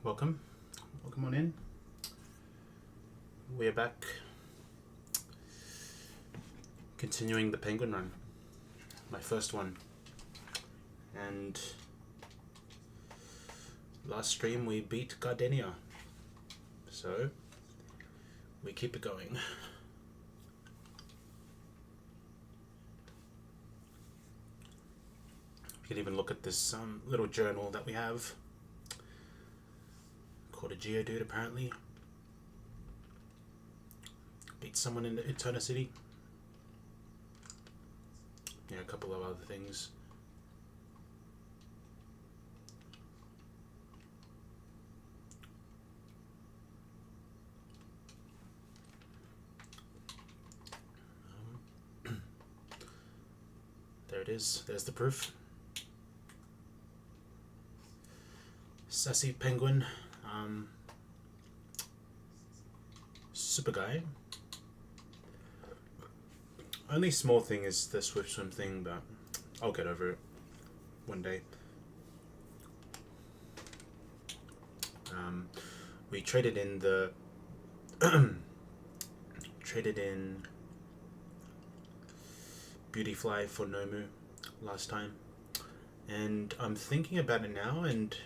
welcome on in. We're back, continuing the penguin run, my first one, and last stream we beat Gardenia, so we keep it going. You can even look at this little journal that we have called a Geodude. Apparently beat someone in Eterna City. Yeah, a couple of other things. There it is. There's the proof. Sassy Penguin, Super Guy. Only small thing is the Swift Swim thing, but I'll get over it one day. We traded in the Beautyfly for Nomu last time, and I'm thinking about it now, and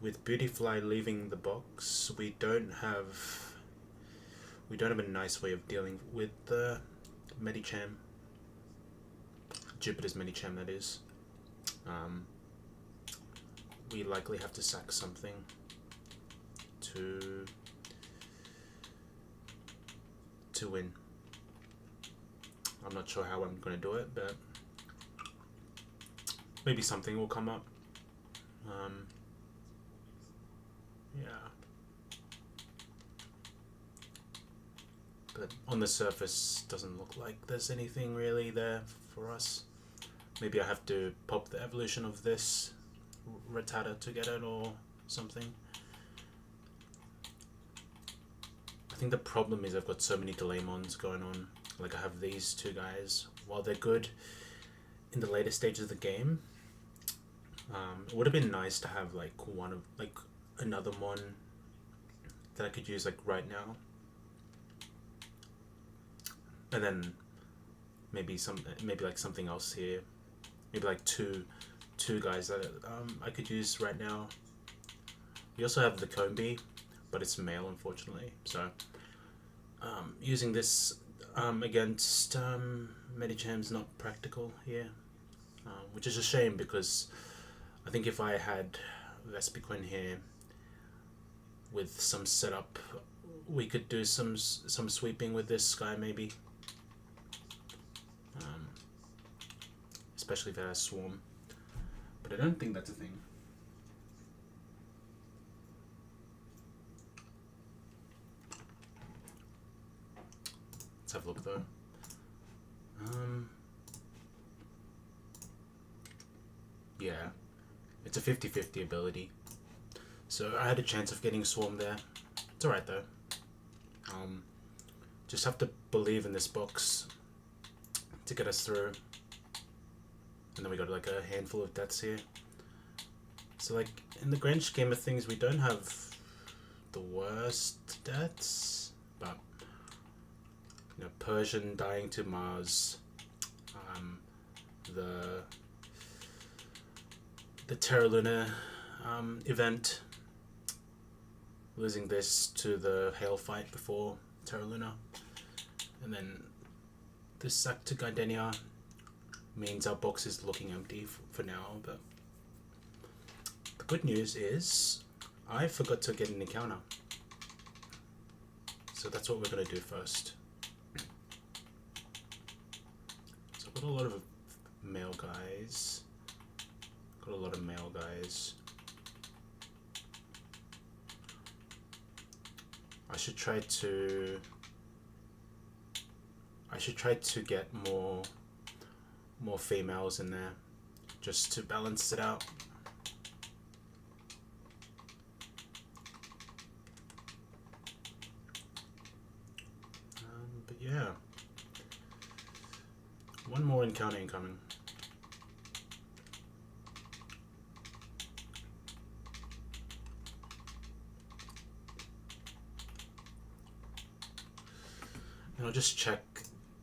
with Beautyfly leaving the box, we don't have a nice way of dealing with the Medicham, Jupiter's Medicham, that is. We likely have to sack something to win. I'm not sure how I'm going to do it, but maybe something will come up. Yeah. But on the surface, doesn't look like there's anything really there for us. Maybe I have to pop the evolution of this Rattata to get it or something. I think the problem is I've got so many Delaymons going on. Like, I have these two guys. While they're good in the later stages of the game, it would have been nice to have like another mon that I could use like right now, and then maybe like something else here, maybe like two guys that I could use right now. We also have the Combi, but it's male, unfortunately, so using this against Medicham's not practical here, which is a shame, because I think if I had Vespiquen here with some setup, we could do some sweeping with this guy maybe, especially if it has Swarm, but I don't think that's a thing. Let's have a look though. Yeah, it's a 50-50 ability, so I had a chance of getting Swarm there. It's alright though. Just have to believe in this box to get us through, and then we got like a handful of deaths here. So like in the grand scheme of things, we don't have the worst deaths, but you know, Persian dying to Mars, the Terra Luna event, losing this to the Hail fight before Terra Luna, and then this sack to Gardenia means our box is looking empty for now. But the good news is I forgot to get an encounter, so that's what we're going to do first. So I've got a lot of male guys. I should try to get more females in there, just to balance it out. But yeah, one more encounter incoming. And I'll just check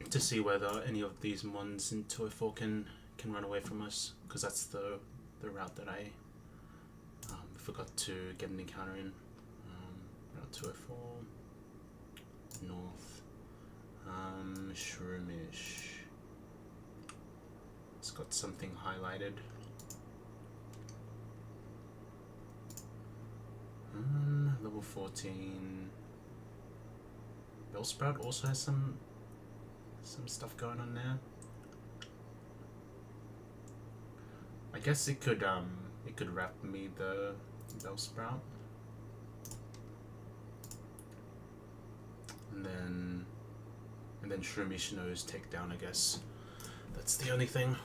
to see whether any of these mons in 204 can run away from us, because that's the route that I forgot to get an encounter in. Route 204 north. Shroomish. It's got something highlighted. Level 14. Bellsprout also has some stuff going on there. I guess it could wrap me the Bellsprout. And then Shroomish knows takedown, I guess. That's the only thing.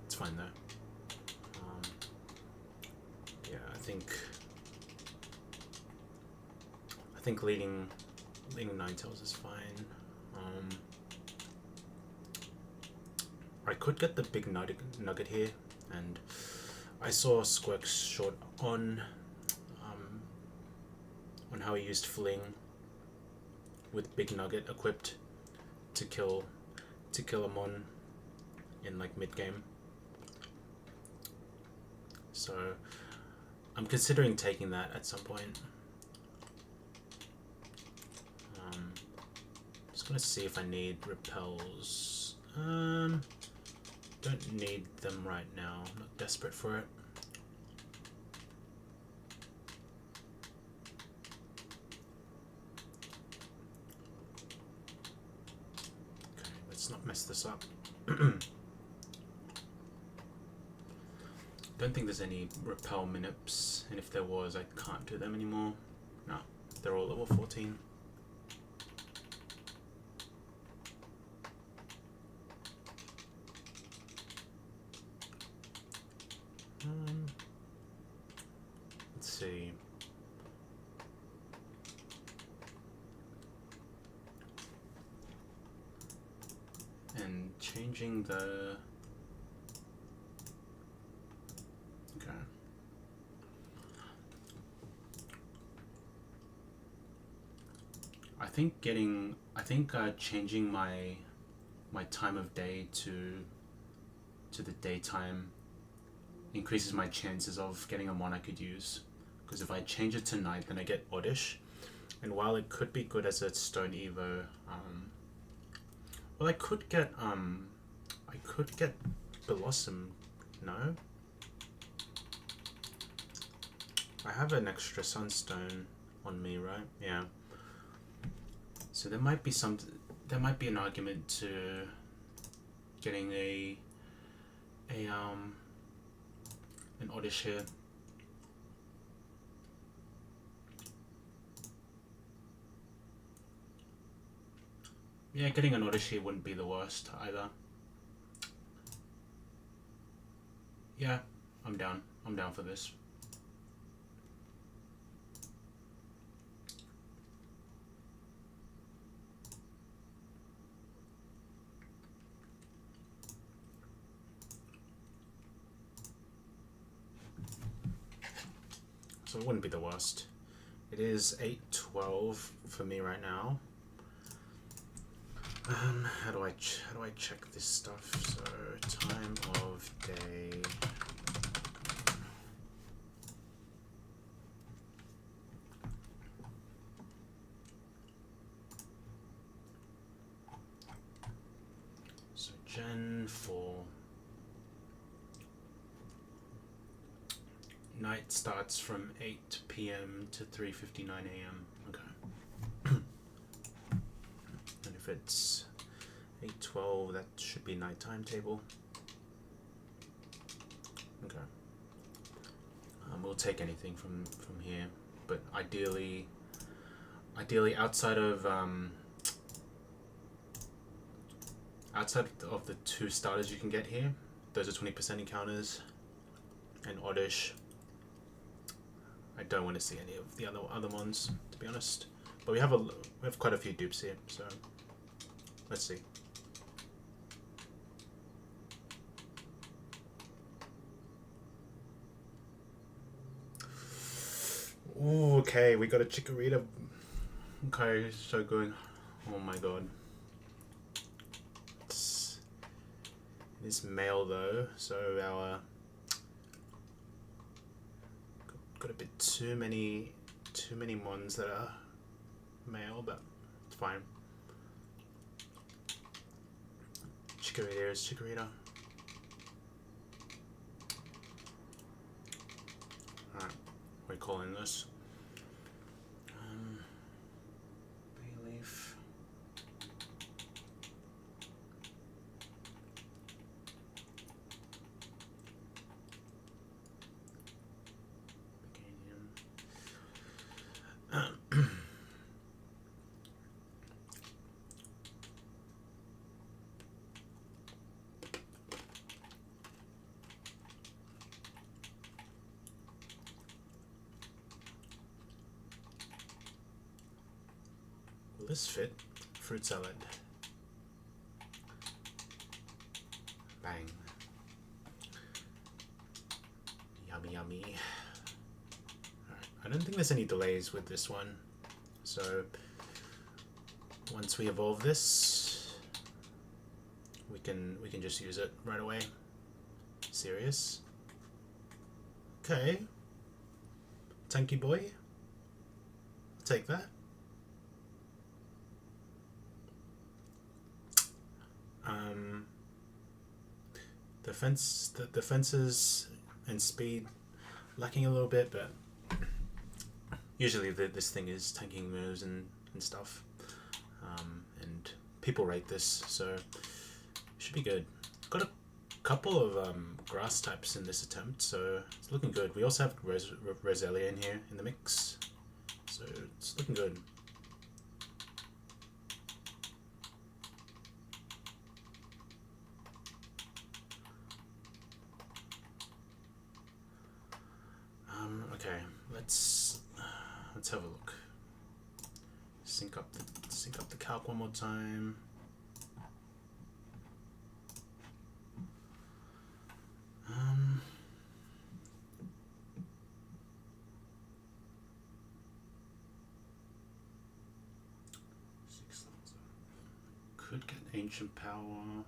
It's fine though. Yeah, I think leading Ninetales is fine. I could get the big nugget here, and I saw Squirk's short on how he used Fling with Big Nugget equipped to kill a mon in like mid game. So I'm considering taking that at some point. Just gonna see if I need repels. Don't need them right now. I'm not desperate for it. Okay, let's not mess this up. Don't think there's any repel minips, and if there was, I can't do them anymore. No, they're all level 14. Let's see. And changing the... Okay. I think changing my time of day to the daytime increases my chances of getting a mon I could use, because if I change it to night, then I get Oddish, and while it could be good as a Stone Evo, well, I could get Blossom. No, I have an extra Sunstone on me, right? Yeah. So there might be an argument to getting an Oddish here. Yeah, getting an Oddish here wouldn't be the worst either. Yeah, I'm down for this. So it wouldn't be the worst. It is 8:12 for me right now. How do I check this stuff? So time of day. So Gen 4. Night starts from 8 p.m. to 3:59 a.m. Okay. And if it's 8:12, that should be nighttime table. Okay. We'll take anything from here, but ideally outside of the 2 starters you can get here, those are 20% encounters, and Oddish. I don't want to see any of the other ones, to be honest. But we have quite a few dupes here, so let's see. Ooh, okay, we got a Chikorita. Okay, so good. Oh my god. is male though, so our got a bit too many mons that are male, but it's fine. Chikorita is Chikorita. Alright, we're calling this. Bayleaf. Will this fit? Fruit salad. Bang. Yummy, yummy. Alright, I don't think there's any delays with this one. So once we evolve this, we can just use it right away. Serious? Okay. Tanky boy. I'll take that. The defenses and speed lacking a little bit, but usually this thing is tanking moves and stuff, and people rate this, so should be good. Got a couple of grass types in this attempt, so it's looking good. We also have Roselia in here in the mix, so it's looking good. Okay, let's have a look. Sync up the calc one more time. Six levels. Could get ancient power.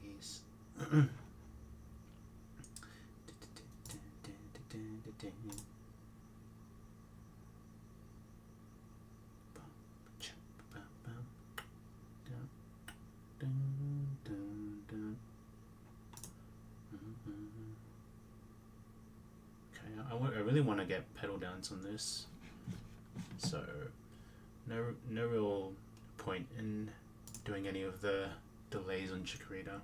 Face. Okay, I really want to get pedal downs on this, so no real point in doing any of the delays on Chikorita.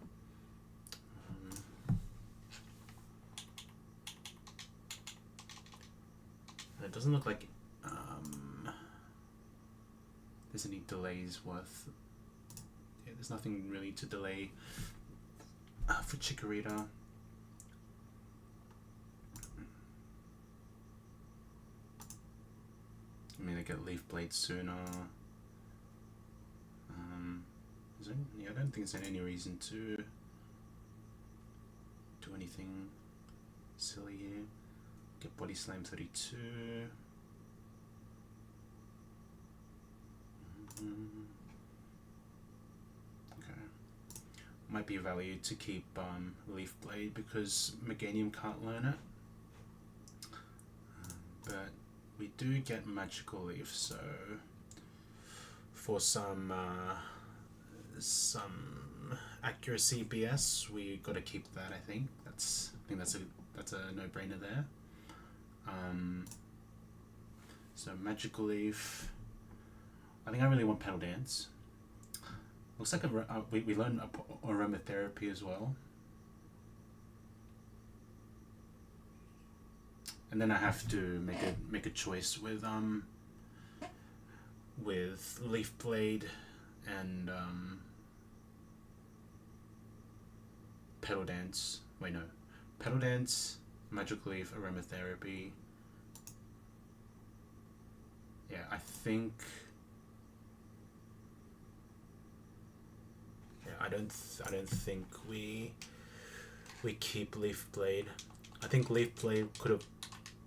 It doesn't look like there's any delays worth. Yeah, there's nothing really to delay for Chikorita. I mean, I get Leaf Blade sooner. Yeah, I don't think there's any reason to do anything silly here. Get Body Slam 32. Okay. Might be a value to keep Leaf Blade because Meganium can't learn it. But we do get Magical Leaf, so for some accuracy BS, we got to keep that. I think that's a no-brainer there. So Magical Leaf. I think I really want Pedal Dance. Looks like we learned Aromatherapy as well. And then I have to make a choice with Leaf Blade and Pedal Dance. Wait, no. Pedal Dance, Magical Leaf, Aromatherapy. Yeah, I think. Yeah, I don't think we keep Leaf Blade. I think Leaf Blade could have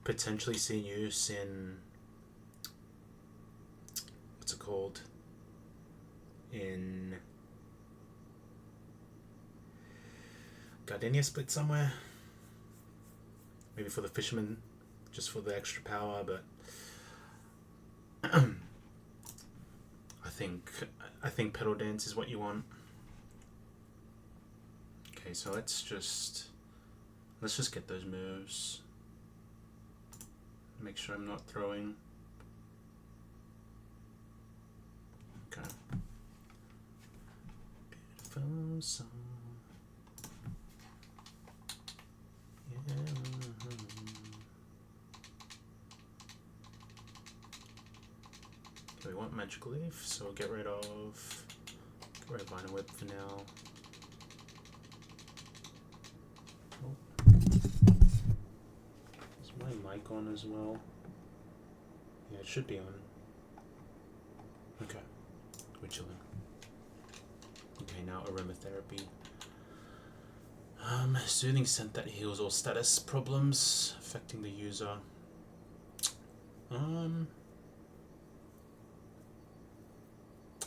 potentially seen use in called? In Gardenia split somewhere. Maybe for the fisherman, just for the extra power, but I think pedal dance is what you want. Okay, so let's just get those moves. Make sure I'm not throwing. Okay. Beautiful song. Yeah. Okay, we want magic leaf, so we'll get rid of Vinyl Whip for now. Is my mic on as well? Yeah, it should be on. Okay, we're chilling. Okay, now aromatherapy. Soothing scent that heals all status problems affecting the user.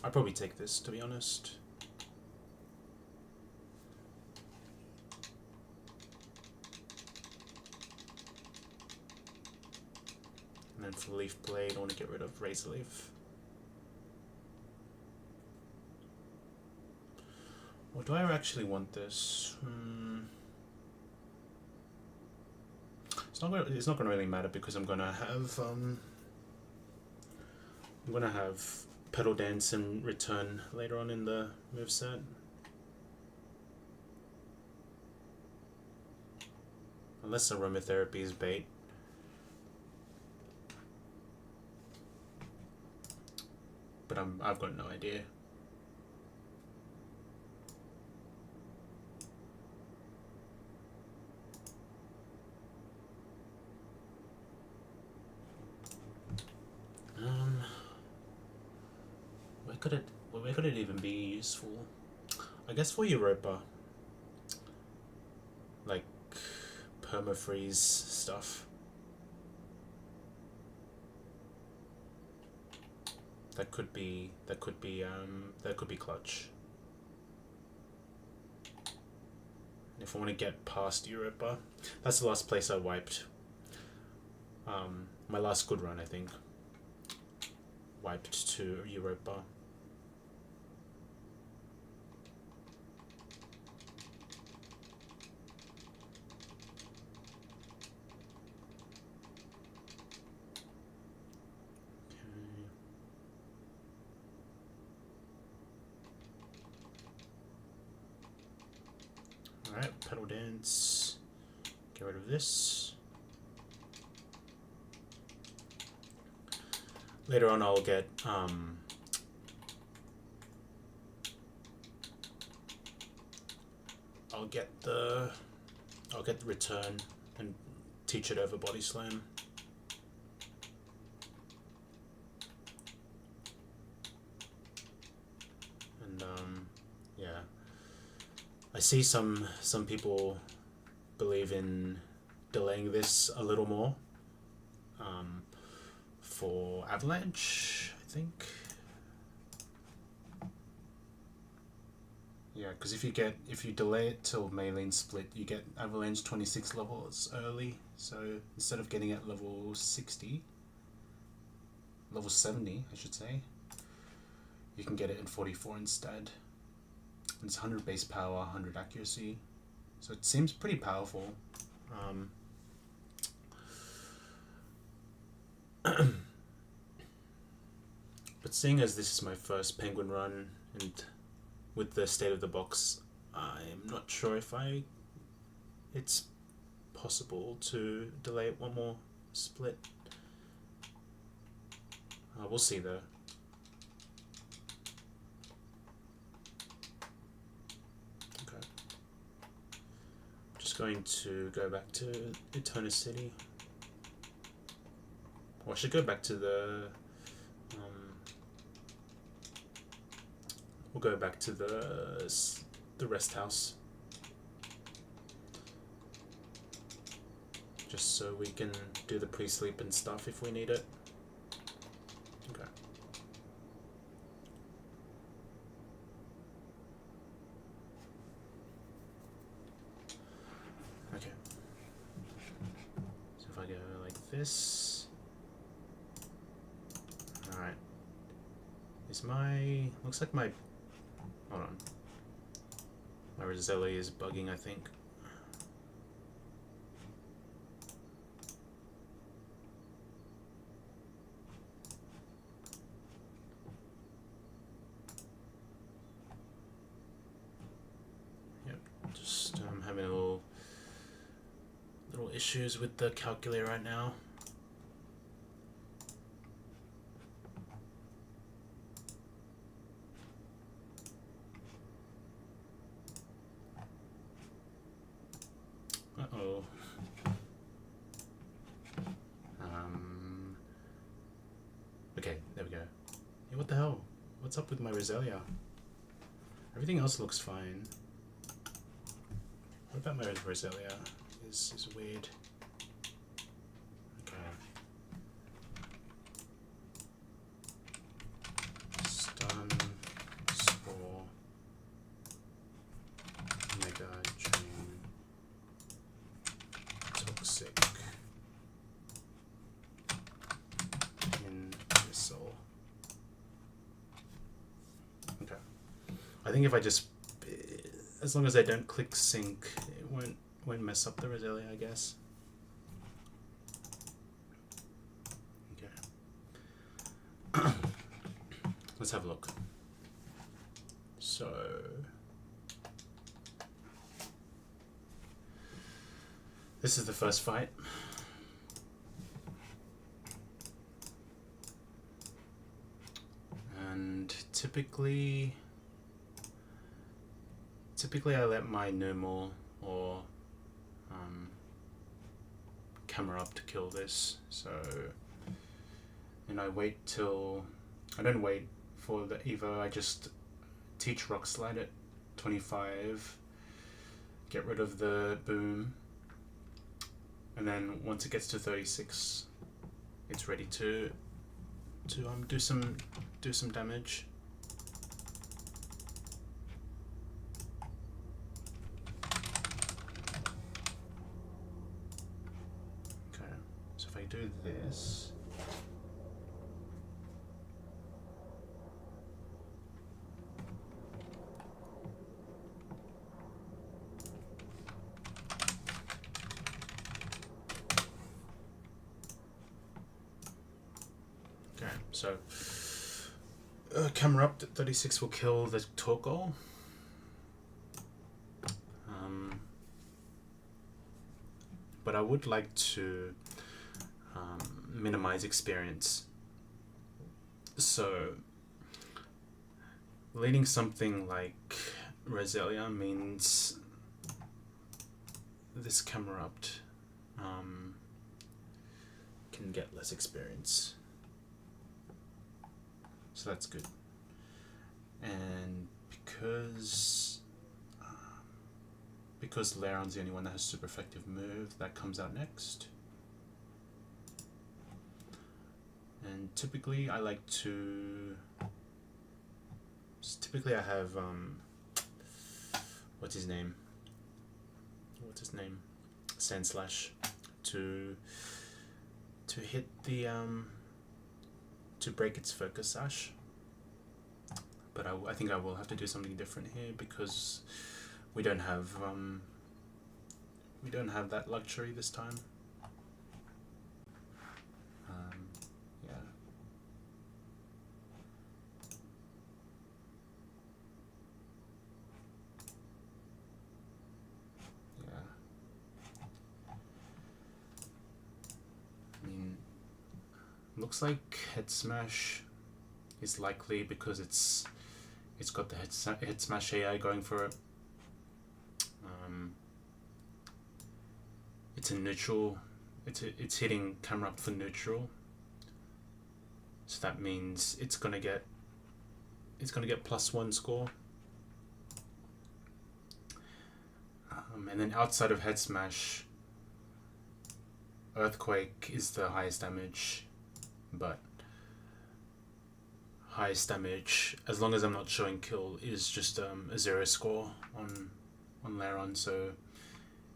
I'd probably take this, to be honest. And then for Leaf Blade, I want to get rid of Razor Leaf. Or do I actually want this? It's not going to really matter because I'm going to have Pedal Dance and Return later on in the moveset. Unless aromatherapy is bait. But I've got no idea. Where could it even be useful? I guess for Europa. Like permafreeze stuff. That could be clutch. And if I want to get past Europa, that's the last place I wiped. My last good run, I think. Wiped to Europa. Alright, Pedal Dance. Get rid of this. Later on I'll get the Return and teach it over Body Slam. And yeah. I see some people believe in delaying this a little more for Avalanche, I think. Yeah, because if you delay it till Maylene Split, you get Avalanche 26 levels early. So instead of getting at level 70, I should say, you can get it in 44 instead. It's 100 base power, 100 accuracy, so it seems pretty powerful. But seeing as this is my first Penguin run, and with the state of the box, I'm not sure if it's possible to delay it one more split. We'll see though. Going to go back to Etona City. Or I should go back to the we'll go back to the rest house, just so we can do the pre-sleep and stuff if we need it. Okay. this. Alright. Is my... looks like my... hold on. My Roselia is bugging, I think. Yep, just having a little issues with the calculator right now. Uh-oh. Okay, there we go. Hey, what the hell? What's up with my Roselia? Everything else looks fine. What about my Roselia? Is weird. Okay. Stun, Spore, Mega Drain, Toxic, Pin, Missile. Okay. I think if I just, as long as I don't click sync, it won't mess up the Roselia, I guess. Okay. Let's have a look. So this is the first fight. And typically I let my normal or camera up to kill this, so, and I wait till, I don't wait for the Evo, I just teach Rock Slide at 25, get rid of the boom, and then once it gets to 36, it's ready to do some damage. If I do this, okay, so camera up to 36 will kill the Torkoal. But I would like to minimize experience. So leading something like Roselia means this camera up can get less experience. So that's good. And because Laron's the only one that has super effective move, that comes out next. And typically I like to, typically I have, what's his name? Sand Slash to hit the, to break its focus sash. But I think I will have to do something different here because we don't have that luxury this time. Yeah. Yeah. I mean, looks like Head Smash is likely because it's got the Head Smash AI going for it. It's a neutral. It's hitting camera up for neutral. So that means it's gonna get +1 score. And then outside of Head Smash, Earthquake is the highest damage, but highest damage, as long as I'm not showing kill, is just a 0 score on Laron, so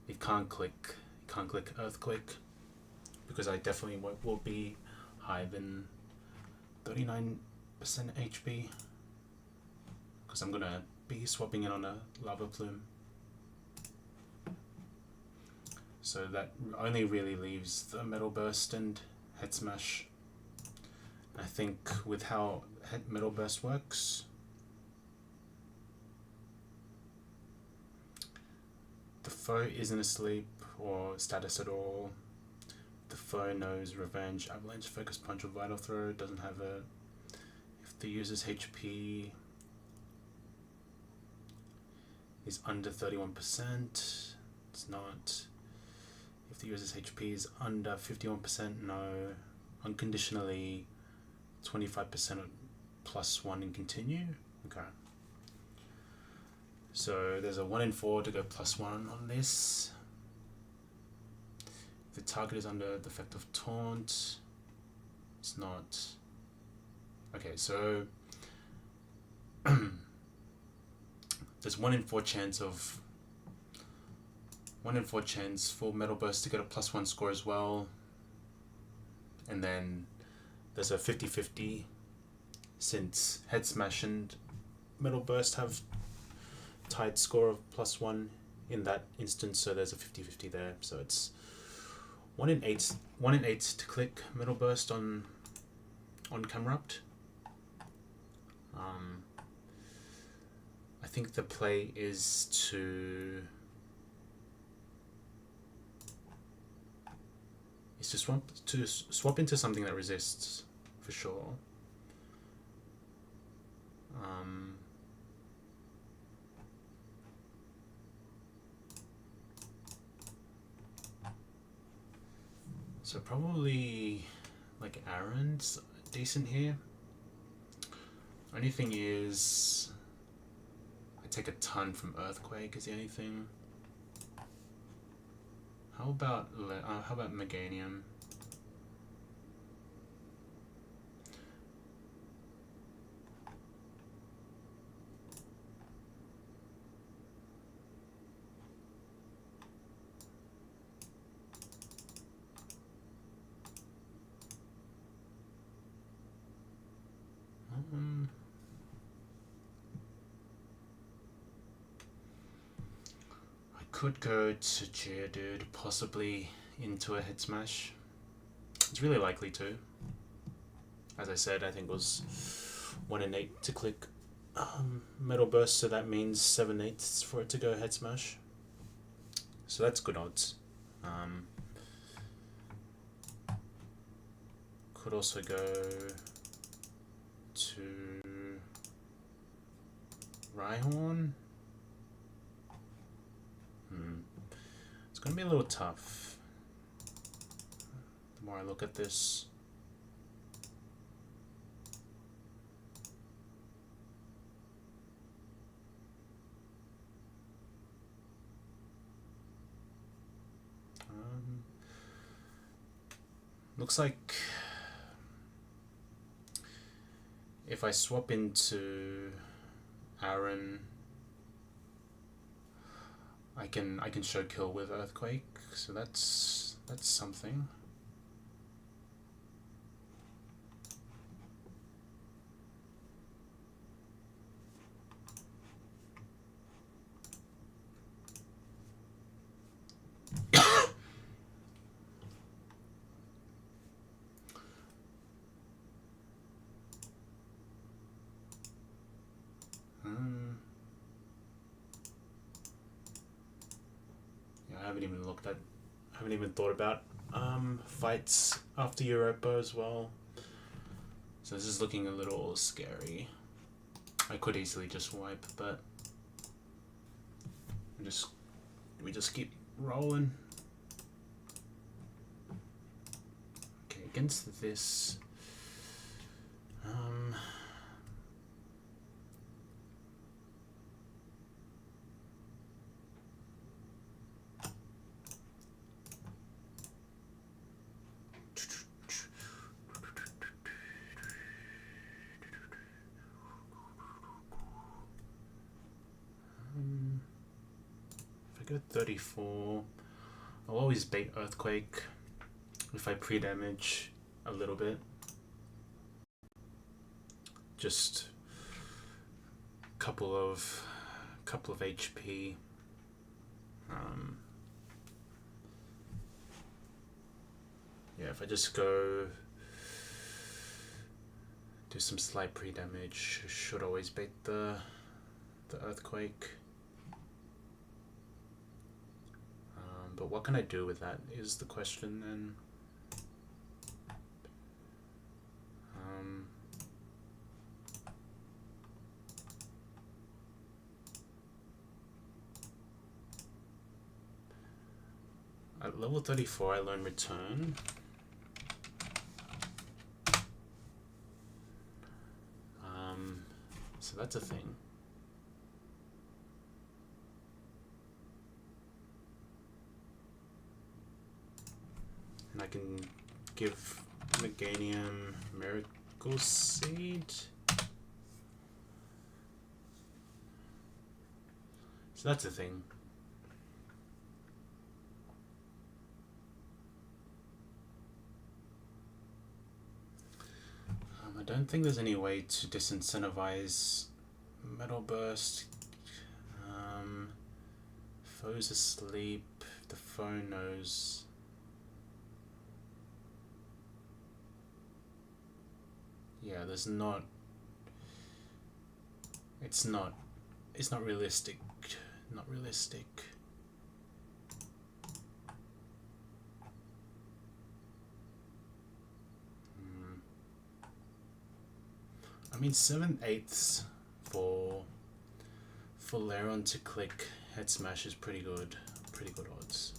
it can't click Earthquake. because I definitely will be higher than 39% HP, because I'm gonna be swapping in on a lava plume. So that only really leaves the metal burst and head smash. I think with how metal burst works, the foe isn't asleep or status at all. The foe knows revenge, avalanche, focus punch, or vital throw. Doesn't have a. If the user's HP is under 31%, it's not. If the user's HP is under 51%, no. Unconditionally, 25% +1 and continue. Okay. So there's a 1 in 4 to go +1 on this. If the target is under the effect of taunt, it's not. Okay, so there's 1 in 4 chance of 1 in 4 chance for metal burst to get a +1 score as well, and then there's a 50-50 since head smash and metal burst have tied score of +1 in that instance, so there's a 50-50 there. So it's 1 in 8 to click metal burst on Camrupt. I think the play is to swap into something that resists, for sure. So probably like Aaron's decent here. Only thing is, I take a ton from Earthquake is the only thing. How about Meganium? I could go to Geodude, possibly into a head smash. It's really likely to. As I said, I think it was 1 in 8 to click metal burst, so that means 7/8 for it to go head smash. So that's good odds. Could also go to Rhyhorn. It's going to be a little tough the more I look at this. Looks like if I swap into Aaron, I can show kill with Earthquake, so that's something. I haven't even thought about fights after Europa as well. So this is looking a little scary. I could easily just wipe, but we just keep rolling. Okay, against this. If I go 34, I'll always bait Earthquake. if I pre-damage a little bit, just couple of HP. Yeah, if I just go do some slight pre-damage, should always bait the earthquake. But what can I do with that is the question then. At level 34 I learn return. So that's a thing. And I can give Meganium Miracle Seed. So that's a thing. I don't think there's any way to disincentivize Metal Burst. Foe's asleep. The foe knows. Yeah, there's not. It's not realistic. Not realistic. I mean, 7/8 for Laron to click head smash is pretty good. Pretty good odds.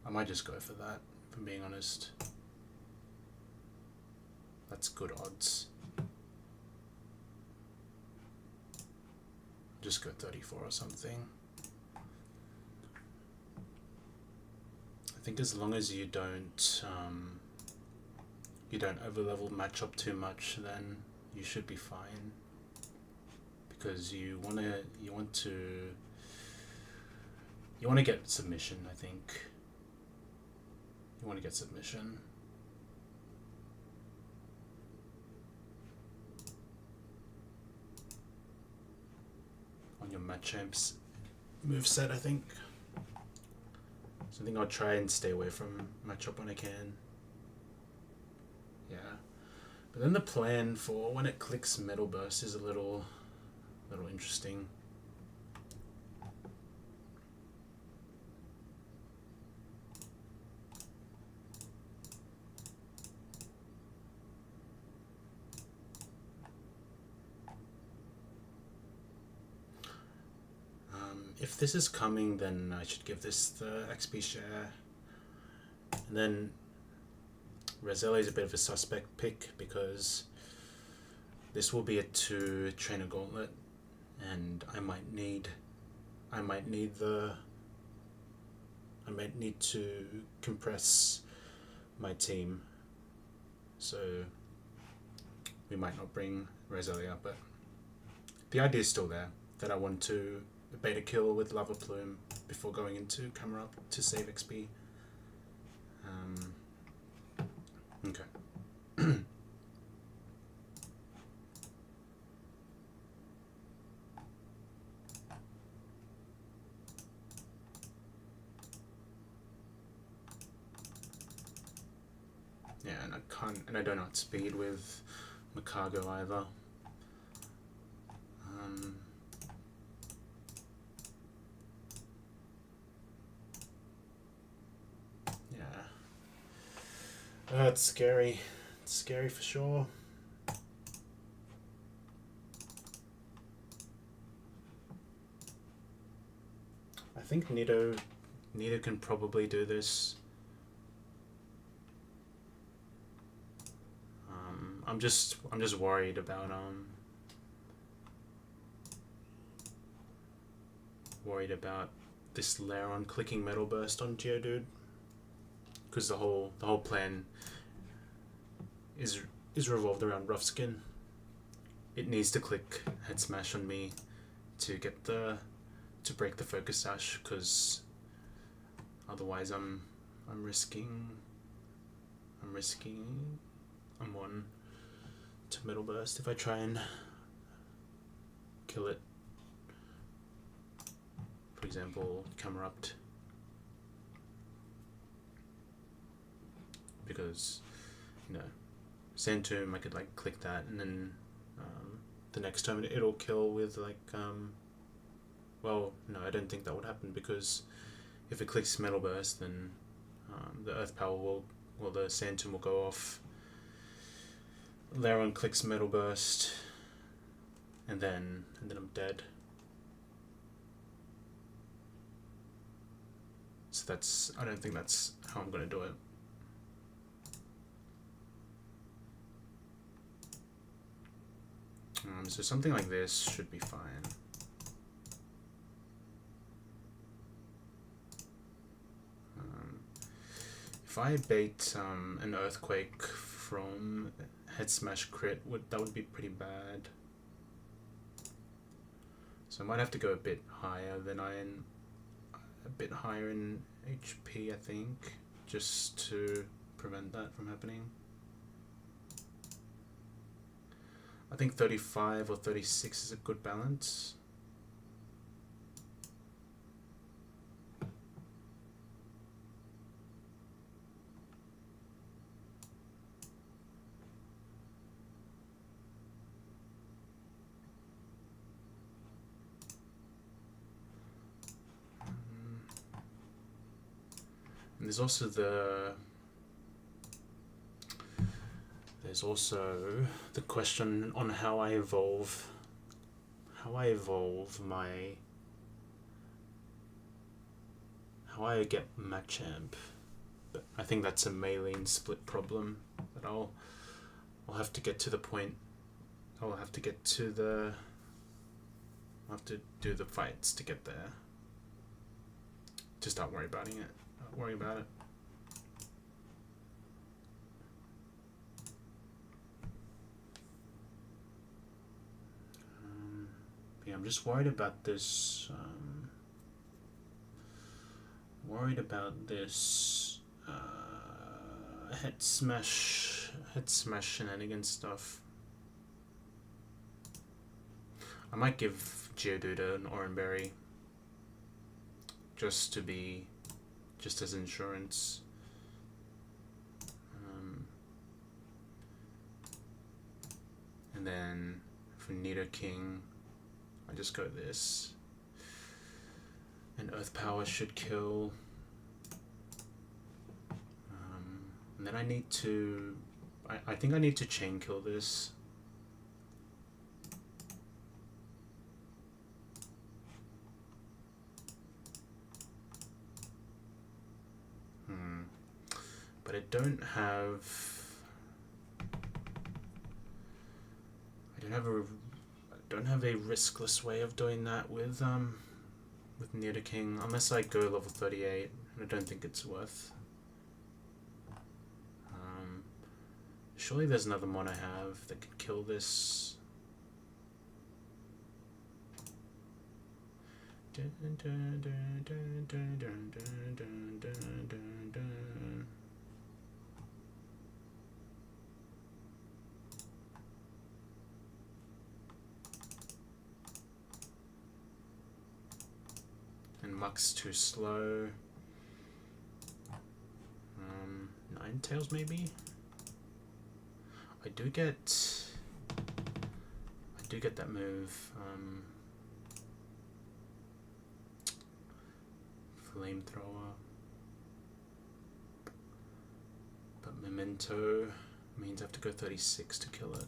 I might just go for that, if I'm being honest. That's good odds. Just go 34 or something. I think as long as you don't overlevel matchup too much, then you should be fine. Because you want to get submission. I think you want to get submission. On your Machamps moveset, I think. So I think I'll try and stay away from matchup when I can. Yeah. But then the plan for when it clicks Metal Burst is a little interesting. If this is coming, then I should give this the XP share. And then Roselia is a bit of a suspect pick because this will be a 2 trainer gauntlet, and I might need to compress my team, so we might not bring Roselia, but the idea is still there that I want to beta kill with Lava Plume before going into camera up to save XP. Okay. Yeah, and I don't outspeed with Makago either. It's scary. It's scary for sure. I think Nido can probably do this. I'm just worried about this Laron clicking Metal Burst on Geodude, because the whole plan is revolved around Rough Skin. It needs to click Head Smash on me to get to break the Focus Sash, because otherwise I'm I'm risking I'm 1 to Metal Burst if I try and kill it. For example, Camerupt. Because, you know, Sand Tomb, I could like click that and then the next turn it'll kill with like, well, no, I don't think that would happen, because if it clicks Metal Burst, then the Earth Power will, well, the Sand Tomb will go off. Laron clicks Metal Burst, and then I'm dead. So that's, I don't think that's how I'm gonna do it. So something like this should be fine. If I bait an Earthquake from Head Smash crit, that would be pretty bad. So I might have to go a bit higher than a bit higher in HP, I think, just to prevent that from happening. I think 35 or 36 is a good balance. And there's also the question on how I evolve how I get Machamp. But I think that's a Maylene split problem that I'll have to get to the point. I'll have to do the fights to get there. Just not worry about it. Yeah, I'm just worried about this. Head smash shenanigans stuff. I might give Geodude an Oranberry just as insurance. And then for Nidoking, I just go this. And Earth Power should kill. And then I need to... I think I need to Chain Kill this. But I don't have a riskless way of doing that with Nidoking, unless I go level 38, and I don't think it's worth. Surely there's another mon I have that could kill this. And Muck's too slow. Ninetales maybe? I do get that move. Flamethrower. But Memento means I have to go 36 to kill it.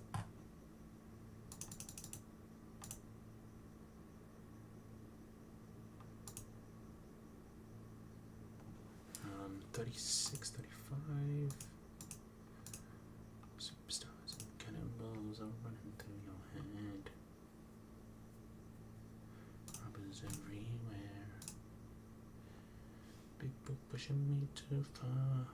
36, 35. Superstars and cannonballs are running through your head. Rubbers everywhere. Big book pushing me too far.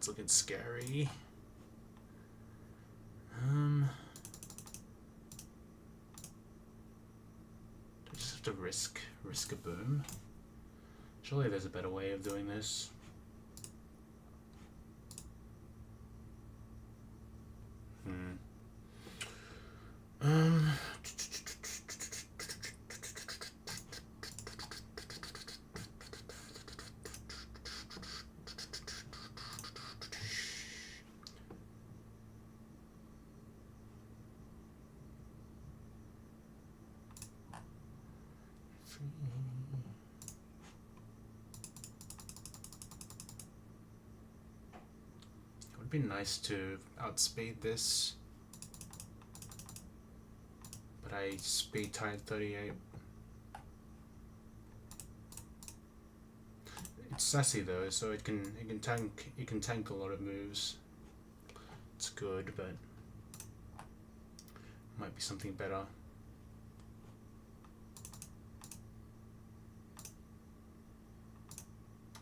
That's looking scary. I just have to risk a boom. Surely there's a better way of doing this. It would be nice to outspeed this, but I speed tied 38. It's sassy though, so it can tank a lot of moves. It's good, but might be something better.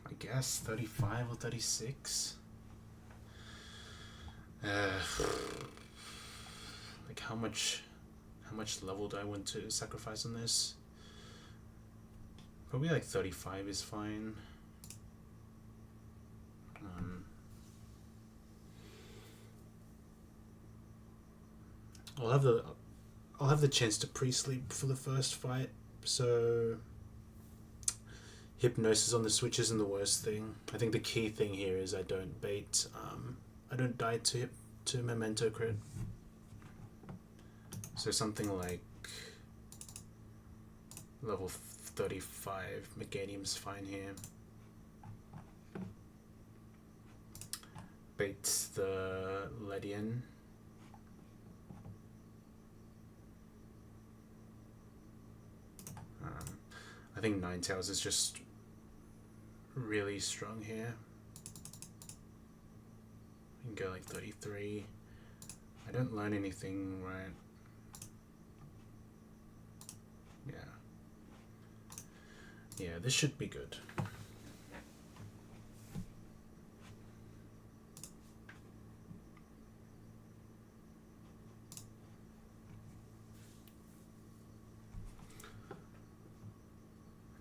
I guess 35 or 36. Like how much level do I want to sacrifice on this? Probably like 35 is fine. I'll have the chance to pre-sleep for the first fight, so hypnosis on the switch isn't the worst thing. I think the key thing here is I don't bait. I don't die to memento crit. So something like level 35 Meganium's fine here. Bait the Ledian. I think Ninetales is just really strong here. We can go like 33. I don't learn anything, right? Yeah, this should be good.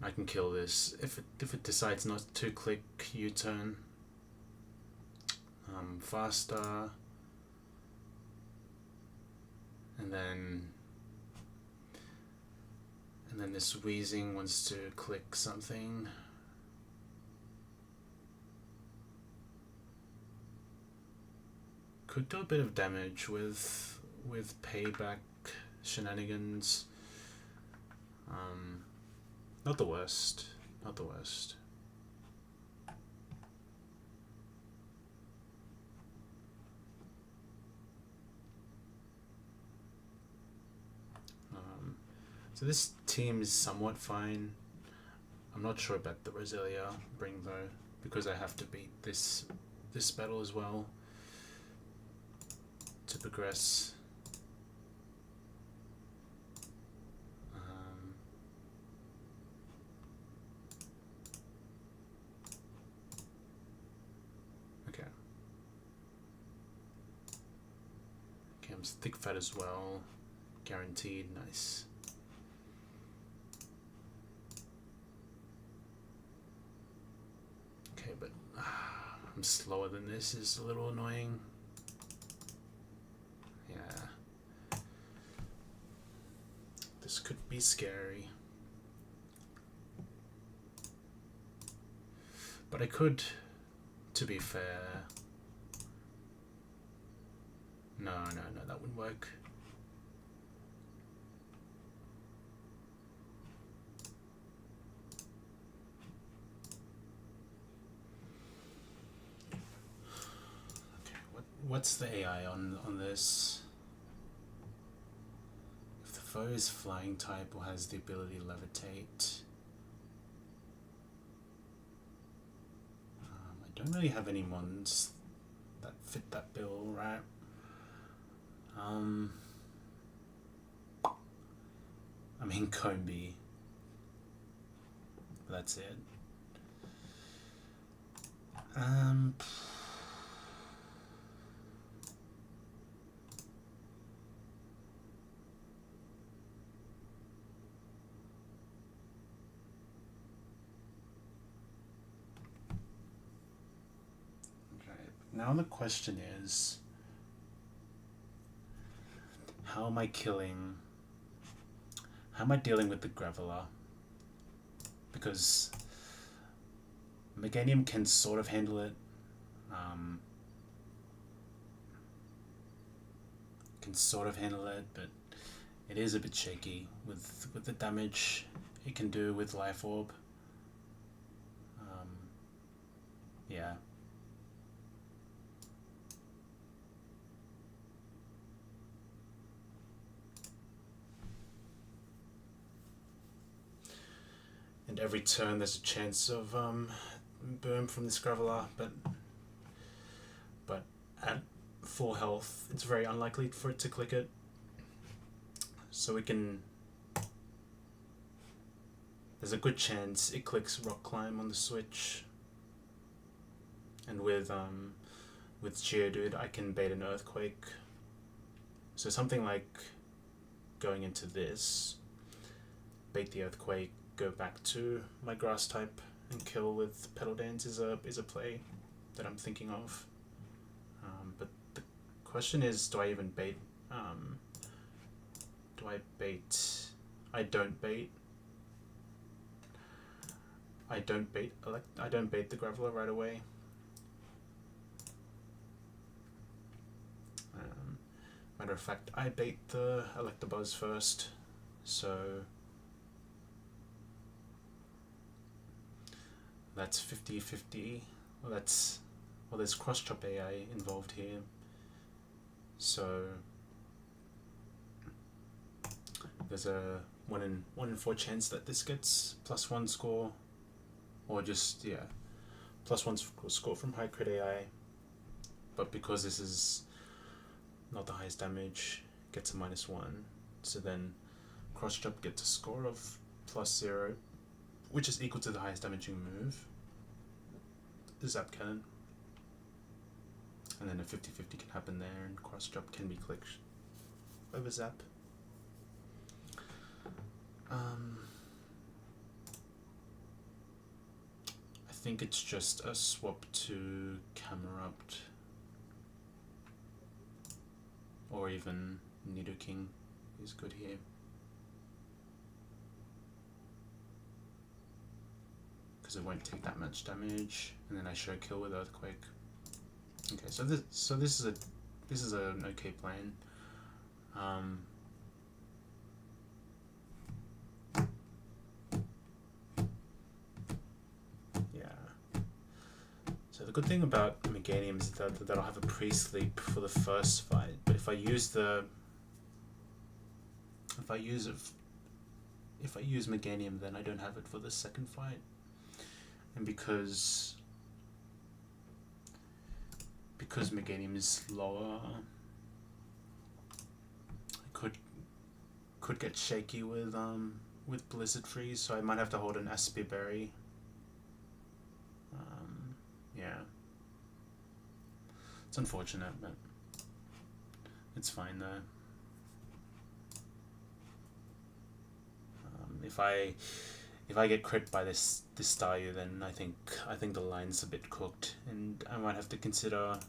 I can kill this if it decides not to click U-turn. Faster, and then this wheezing wants to click something. Could do a bit of damage with payback shenanigans. Not the worst. Not the worst. So this team is somewhat fine. I'm not sure about the Roselia bring though, because I have to beat this battle as well to progress. Okay, I'm thick fat as well, guaranteed. Nice. Okay, but I'm slower than this is a little annoying. Yeah. This could be scary. But I could, to be fair... No, that wouldn't work. What's the AI on this? If the foe is flying type or has the ability to levitate. I don't really have any mons that fit that bill, right? I mean Combi. That's it. Now the question is, how am I dealing with the Graveler? Because Meganium can sort of handle it. But it is a bit shaky with the damage it can do with Life Orb. Yeah. And every turn there's a chance of boom from this Graveler, but at full health it's very unlikely for it to click it. So we can... There's a good chance it clicks Rock Climb on the switch. And with Geodude I can bait an Earthquake. So something like going into this, bait the Earthquake, go back to my Grass type and kill with Petal Dance is a play that I'm thinking of. But the question is, do I even bait? Do I bait? I don't bait. I don't bait the Graveler right away. Matter of fact, I bait the Electabuzz first, so that's 50-50. Well, there's cross chop AI involved here, so there's a 1 in 4 chance that this gets +1 score, or just +1 score from high crit AI. But because this is not the highest damage, it gets a -1. So then cross chop gets a score of +0, which is equal to the highest damaging move, the Zap Cannon. And then a 50-50 can happen there, and cross chop can be clicked over Zap. I think it's just a swap to Camerupt, or even Nidoking is good here. Because it won't take that much damage, and then I show kill with Earthquake. Okay, so this is an okay plan. So the good thing about Meganium is that I'll have a pre-sleep for the first fight, but if I use Meganium, then I don't have it for the second fight. And because Meganium is lower, I could get shaky with Blizzard Freeze, so I might have to hold an Aspie Berry. Yeah, it's unfortunate, but it's fine though. If I get crit by this Staryu, then I think the line's a bit cooked, and I might have to consider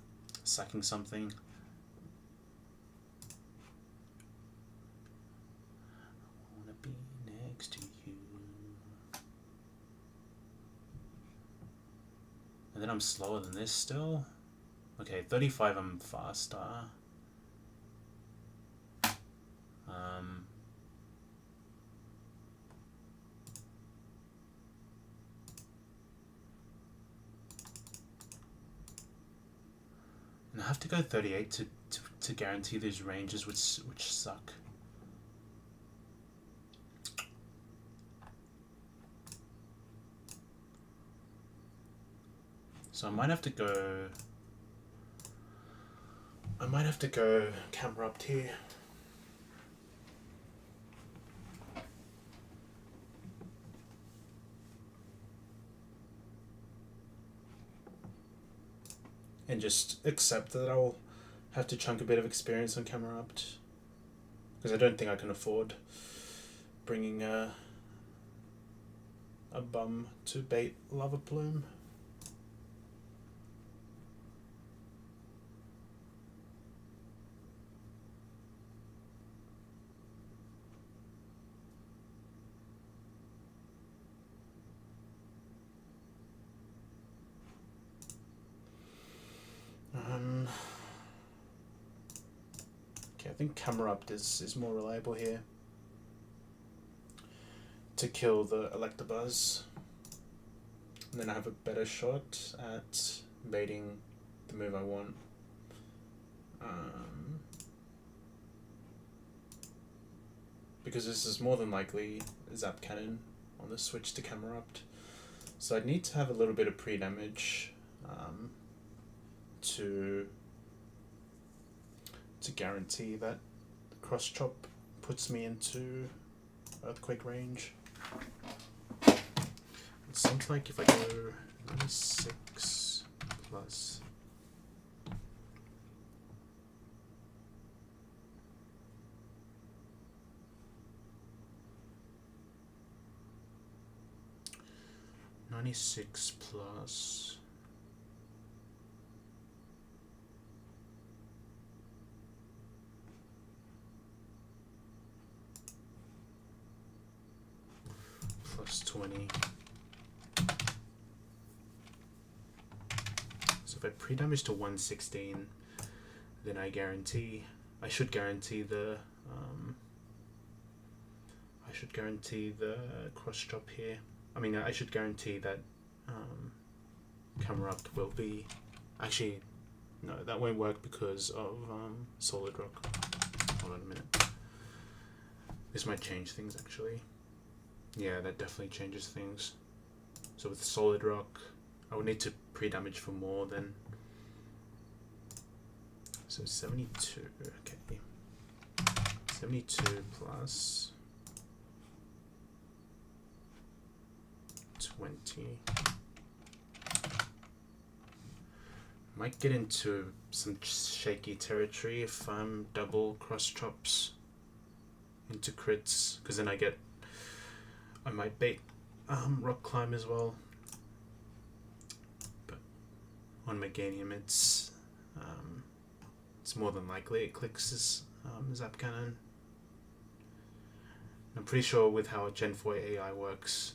sacking something. I wanna be next to you. And then I'm slower than this still. Okay, 35 I'm faster. And I have to go 38 to guarantee these ranges which suck. So I might have to go Camerupt here. And just accept that I'll have to chunk a bit of experience on Camerupt, because I don't think I can afford bringing a bum to bait Lava Plume. think camera up is more reliable here to kill the Electabuzz. And then I have a better shot at baiting the move I want. Because this is more than likely Zap Cannon on the switch to camera up. So I'd need to have a little bit of pre-damage to guarantee that the cross chop puts me into earthquake range. It seems like if I go 96 plus 96 plus plus 20. So if I pre-damage to 116, then I should guarantee the cross chop here. I mean, I should guarantee that camera up will be... Actually, no, that won't work because of solid rock. Hold on a minute. This might change things, actually. Yeah, that definitely changes things. So with solid rock, I would need to pre-damage for more than... So 72, okay. 72 plus 20. Might get into some shaky territory if I'm double cross chops into crits, because then I might bait rock climb as well. But on Meganium it's more than likely it clicks as Zap Cannon. I'm pretty sure with how Gen 4 AI works,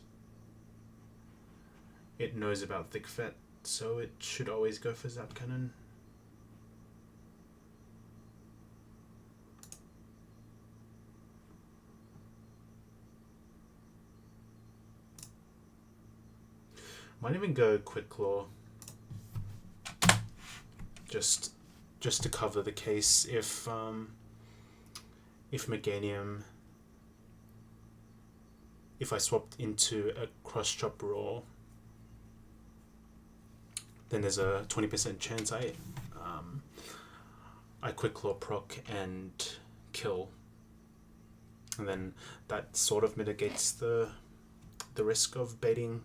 it knows about Thick Fet, so it should always go for Zap Cannon. Might even go Quick Claw, just to cover the case if Meganium, if I swapped into a cross chop raw, then there's a 20% chance I Quick Claw proc and kill, and then that sort of mitigates the risk of baiting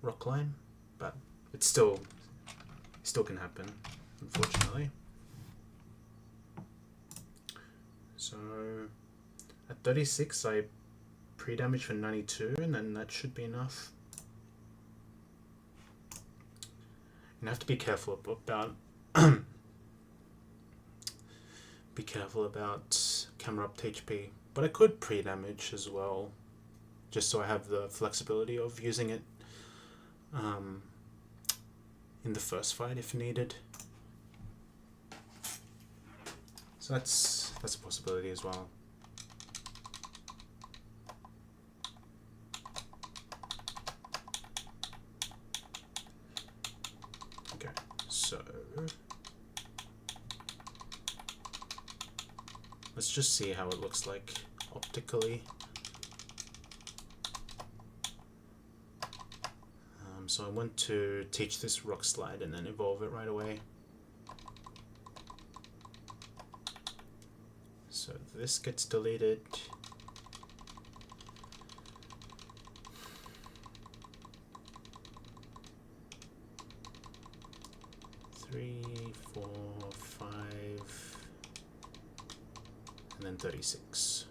rock climb, but it still can happen, unfortunately. So at 36 I pre-damage for 92, and then that should be enough. You have to be careful about camera up to HP, but I could pre-damage as well, just so I have the flexibility of using it in the first fight if needed. So that's a possibility as well. Okay, so let's just see how it looks like optically. So I want to teach this rock slide and then evolve it right away. So this gets deleted. Three, 4, 5, and then 36.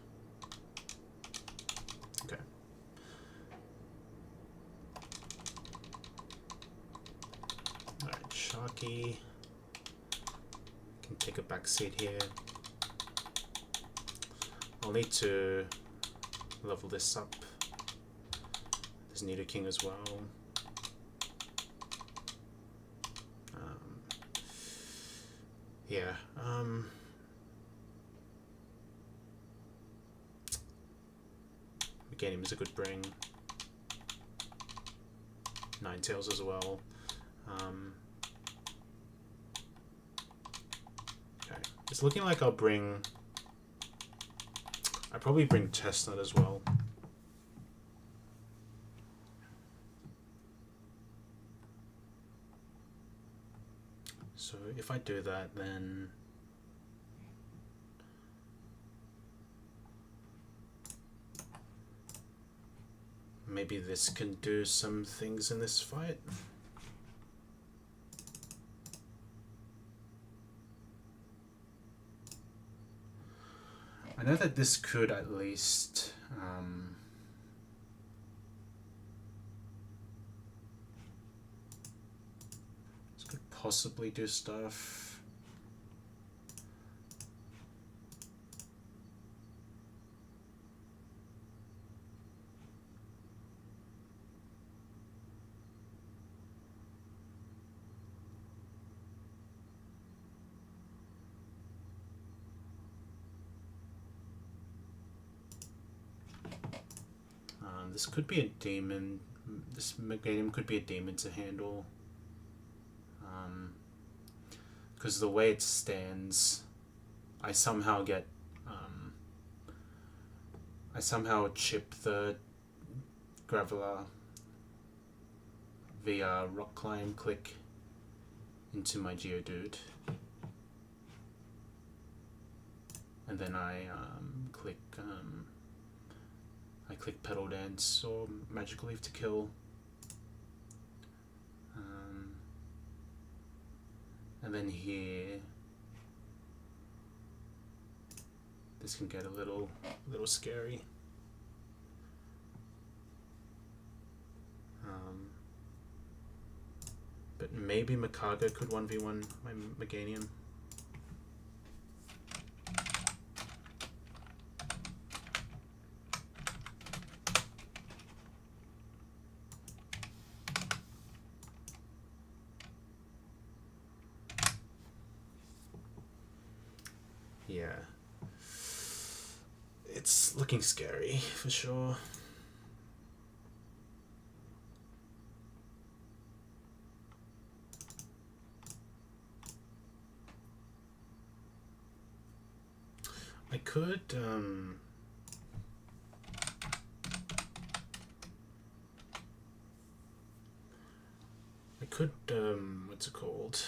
Okay. Alright, Sharky can take a back seat here. I'll need to level this up. There's Nidoking as well. Meganium is a good bring. Ninetales as well. Okay, it's looking like I'll probably bring Chestnut as well. So if I do that, then maybe this can do some things in this fight. I know that this could at least this could possibly do stuff. This could be a demon. This Meganium could be a demon to handle. Because the way it stands, I somehow get... I somehow chip the Graveler via Rock Climb click into my Geodude. And then I click Petal Dance or Magical Leaf to kill. And then here, this can get a little scary. But maybe Makaga could 1v1 my Meganium. Yeah, it's looking scary for sure. I could what's it called?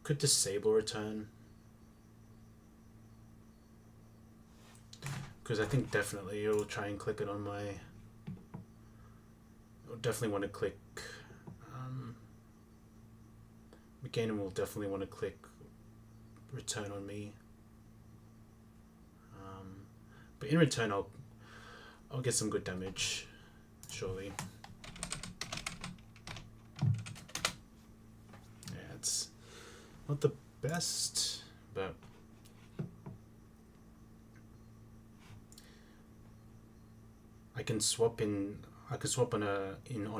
Could disable return, because I think definitely it'll try and click it on my... I'll definitely want to click... Meganium will definitely want to click return on me. But in return I'll get some good damage, surely. Yeah, it's not the best, but I can swap on a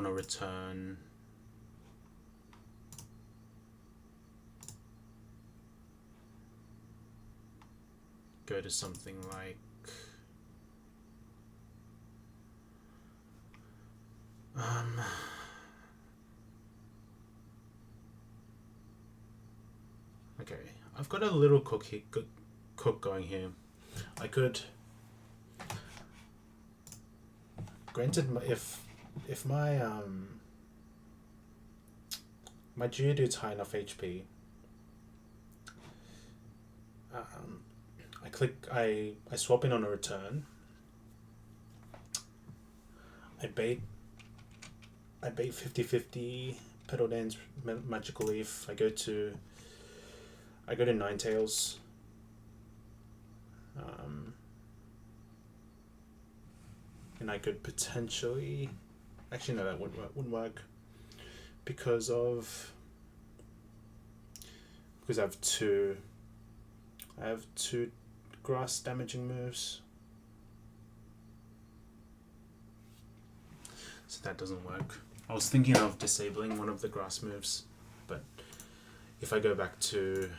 return. Go to something like okay, I've got a little cook going here. I could, granted, if my my Geodude's high enough HP, I swap in on a return. I bait 50-50 Petal Dance Magical Leaf. I go to Ninetales. And I could potentially, actually no, that wouldn't work because I have two grass damaging moves, so that doesn't work. I was thinking of disabling one of the grass moves, but if I go back to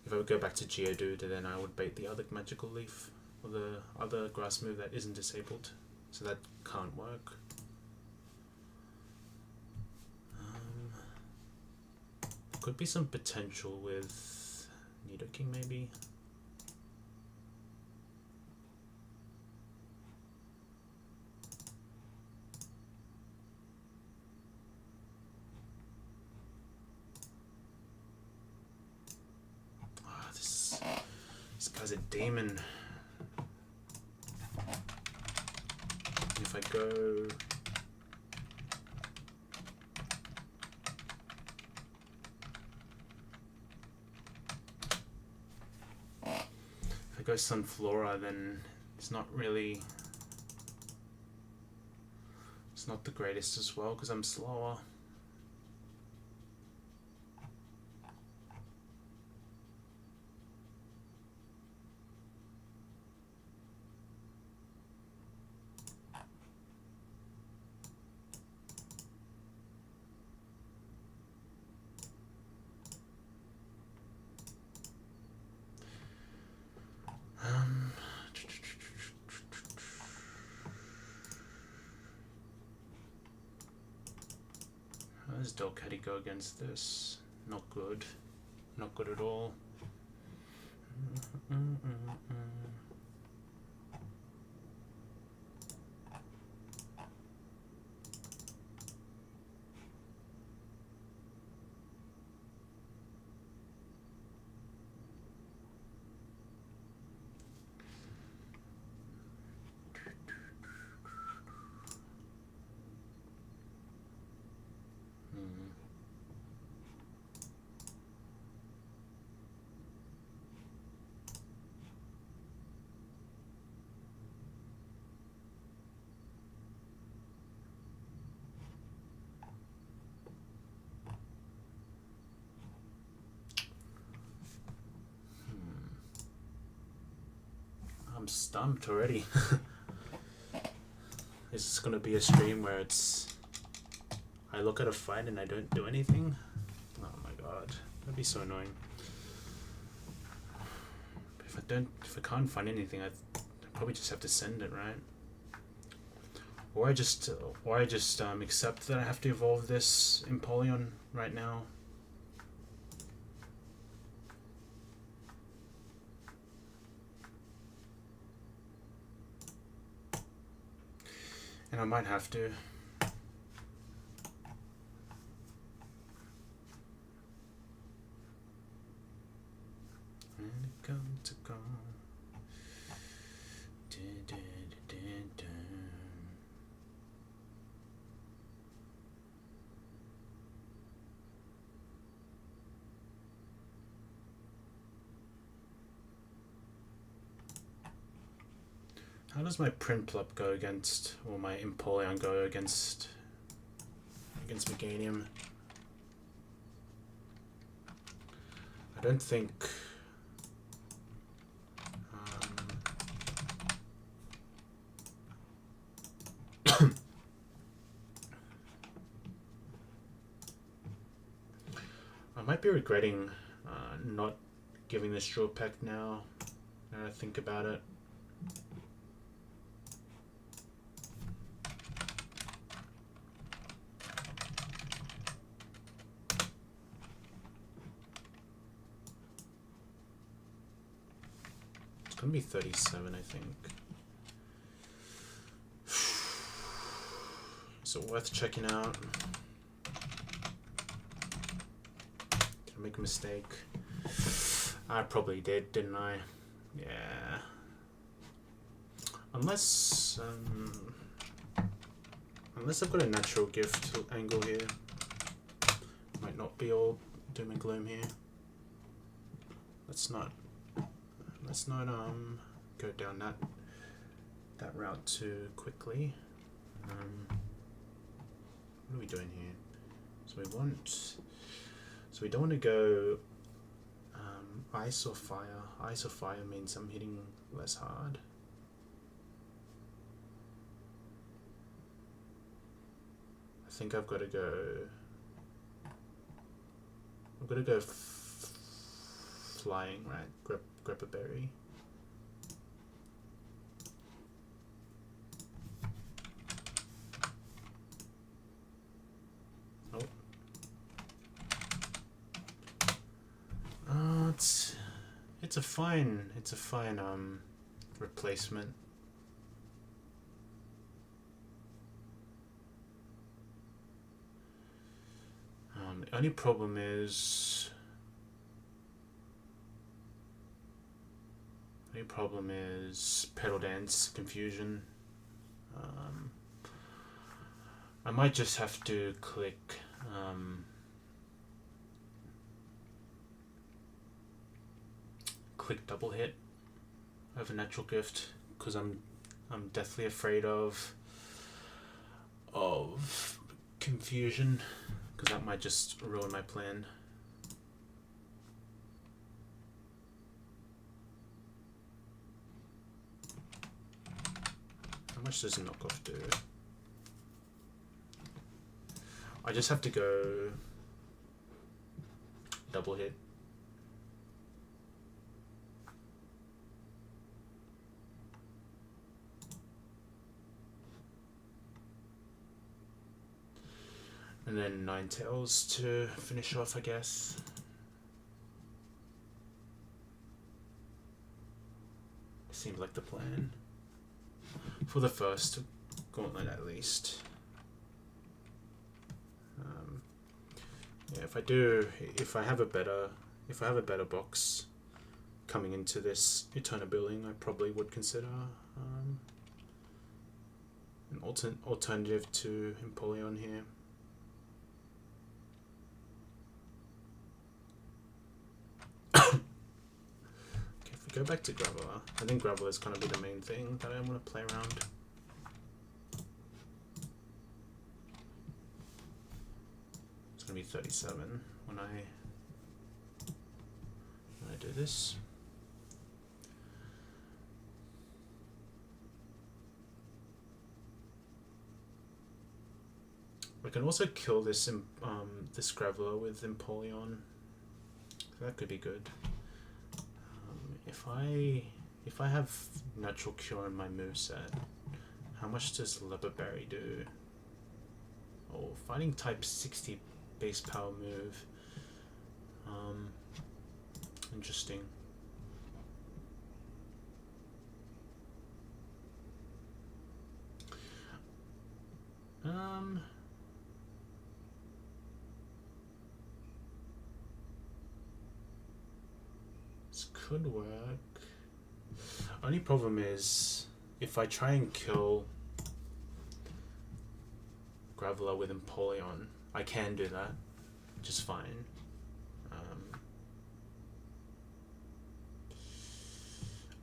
If I would go back to Geodude, then I would bait the other magical leaf or the other grass move that isn't disabled, so that can't work. Could be some potential with Nidoking maybe. This guy's a demon. If I go... go Sunflora, then it's not really, it's not the greatest as well because I'm slower. How does Delcatty go against this? Not good. Not good at all. I'm stumped already. Is this gonna be a stream where it's I look at a fight and I don't do anything? Oh my god, that'd be so annoying. If I can't find anything, I probably just have to send it, right? Or I just accept that I have to evolve this Empoleon right now. And I might have to. How does my Prinplup go against, or my Empoleon go against Meganium? I don't think... I might be regretting not giving this Straw Pack now that I think about it. It's gonna be 37, I think. Is it worth checking out? Did I make a mistake? I probably did, didn't I? Yeah. Unless I've got a natural gift angle here. Might not be all doom and gloom here. Let's not go down that route too quickly. What are we doing here? So we don't want to go ice or fire. Ice or fire means I'm hitting less hard. I think I've got to go flying, right? Grab a berry. Oh. It's a fine replacement. The only problem is pedal dance confusion. I might just have to click double hit over natural gift, because I'm deathly afraid of confusion, because that might just ruin my plan. How much does knockoff do? I just have to go double hit. And then 9 tails to finish off, I guess. Seems like the plan. For the first gauntlet, at least. Yeah, if I have a better box coming into this Eternal building, I probably would consider an alternative to Empoleon here. Go back to Graveler. I think Graveler is going to be the main thing that I want to play around. It's going to be 37 when I do this. I can also kill this this Graveler with Empoleon. So that could be good. If I have Natural Cure in my moveset, how much does Leopard Berry do? Oh, fighting type 60 base power move. Interesting. This could work. Only problem is if I try and kill Graveler with Empoleon, I can do that just fine.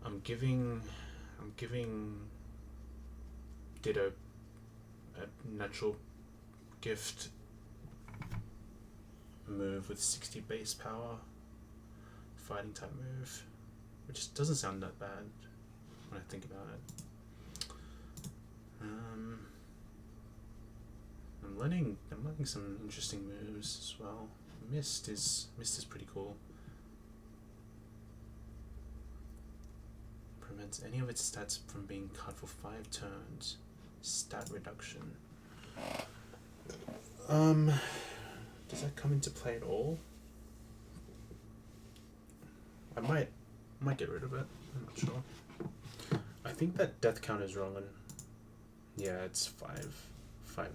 I'm giving Ditto a natural gift move with 60 base power, fighting type move, which doesn't sound that bad when I think about it. I'm learning some interesting moves as well. Mist is pretty cool. Prevents any of its stats from being cut for 5 turns. Stat reduction. Does that come into play at all? I might get rid of it. I'm not sure. I think that death count is wrong, and yeah, it's 5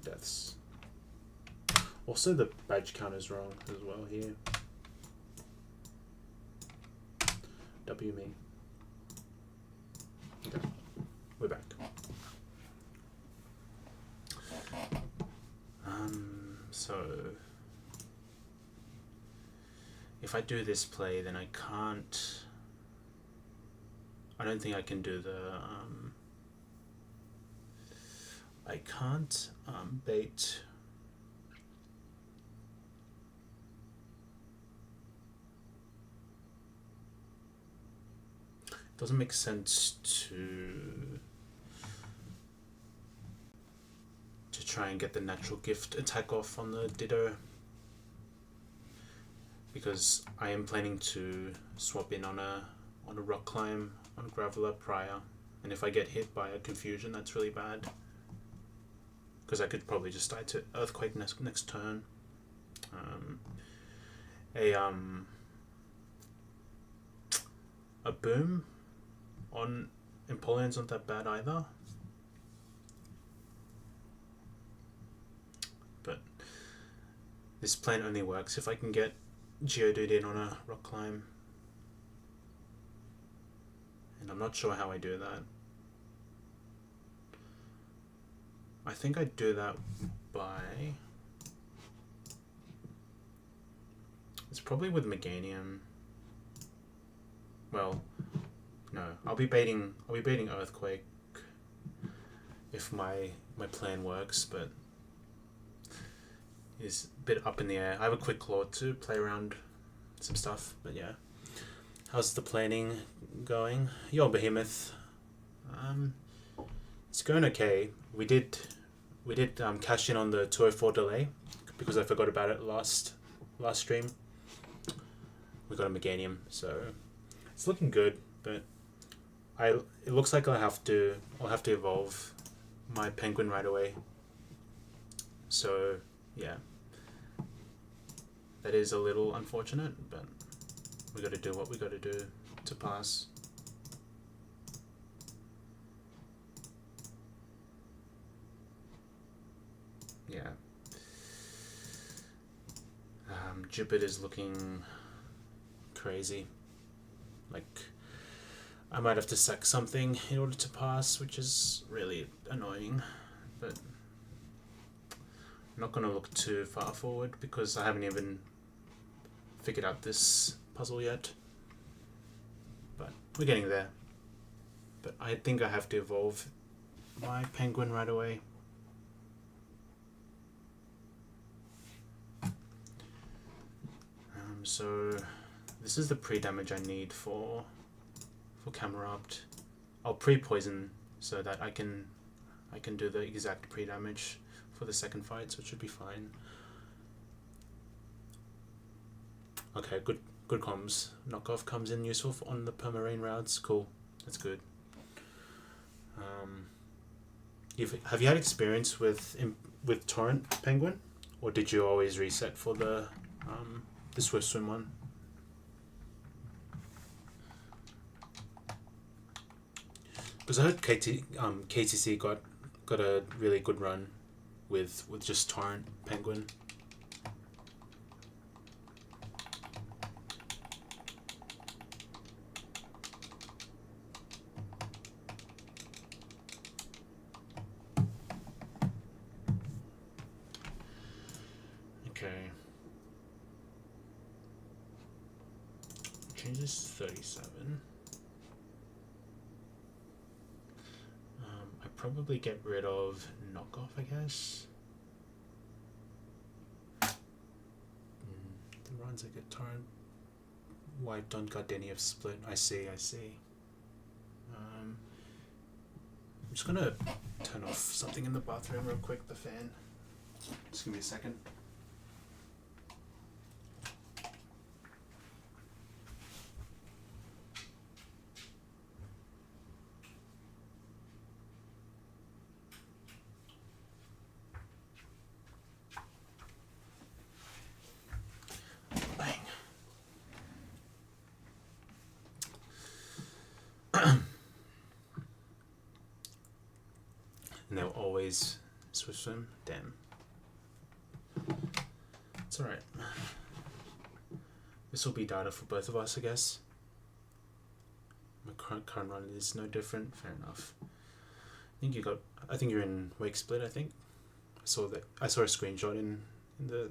deaths. Also, the badge count is wrong as well here. W me. Okay, we're back. So if I do this play, then I don't think I can do the I can't bait it doesn't make sense to try and get the natural gift attack off on the Ditto. because I am planning to swap in on a rock climb on Graveler prior, and if I get hit by a confusion, that's really bad. Because I could probably just die to Earthquake next turn. A boom on Empoleon's not that bad either. But this plan only works if I can get Geodude in on a rock climb. And I'm not sure how I do that. I think I do that by... It's probably with Meganium. Well, no. I'll be baiting Earthquake if my plan works, but it's a bit up in the air. I have a quick claw to play around some stuff, but yeah. How's the planning going? Yo, Behemoth. It's going okay. We did cash in on the 204 delay because I forgot about it last stream. We got a Meganium, so it's looking good. But it looks like I'll have to evolve my Penguin right away. So yeah, that is a little unfortunate, but we got to do what we got to do to pass. Yeah. Jupiter's looking crazy. Like, I might have to sack something in order to pass, which is really annoying. But I'm not going to look too far forward because I haven't even figured out this puzzle yet. But we're getting there. But I think I have to evolve my Penguin right away. So this is the pre-damage I need for Camerupt. I'll pre-poison so that I can do the exact pre-damage for the second fight, so it should be fine. Okay, good comms. Knockoff comes in useful on the permarain routes. Cool, that's good. Have you had experience with Torrent Penguin, or did you always reset for the Swift Swim one? Because I heard KTC got a really good run with just Torrent Penguin. Okay. Changes 37. I probably get rid of Knockoff, I guess. The runs I get Torrent wiped on Gardenia split. I see. I'm just gonna turn off something in the bathroom real quick, the fan. Just give me a second. And they'll always switch them. Damn. It's alright. This will be data for both of us, I guess. My current run is no different. Fair enough. I think you're in Wake Split, I think. I saw a screenshot in the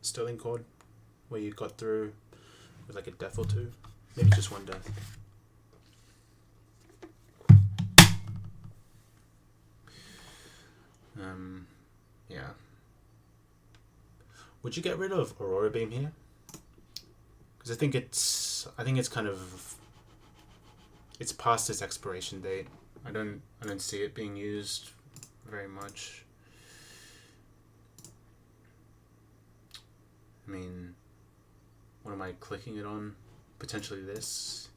Sterling Chord where you got through with like a death or two. Maybe just one death. Yeah. Would you get rid of Aurora Beam here? Because I think it's kind of, it's past its expiration date. I don't see it being used very much. I mean, What am I clicking it on? Potentially this.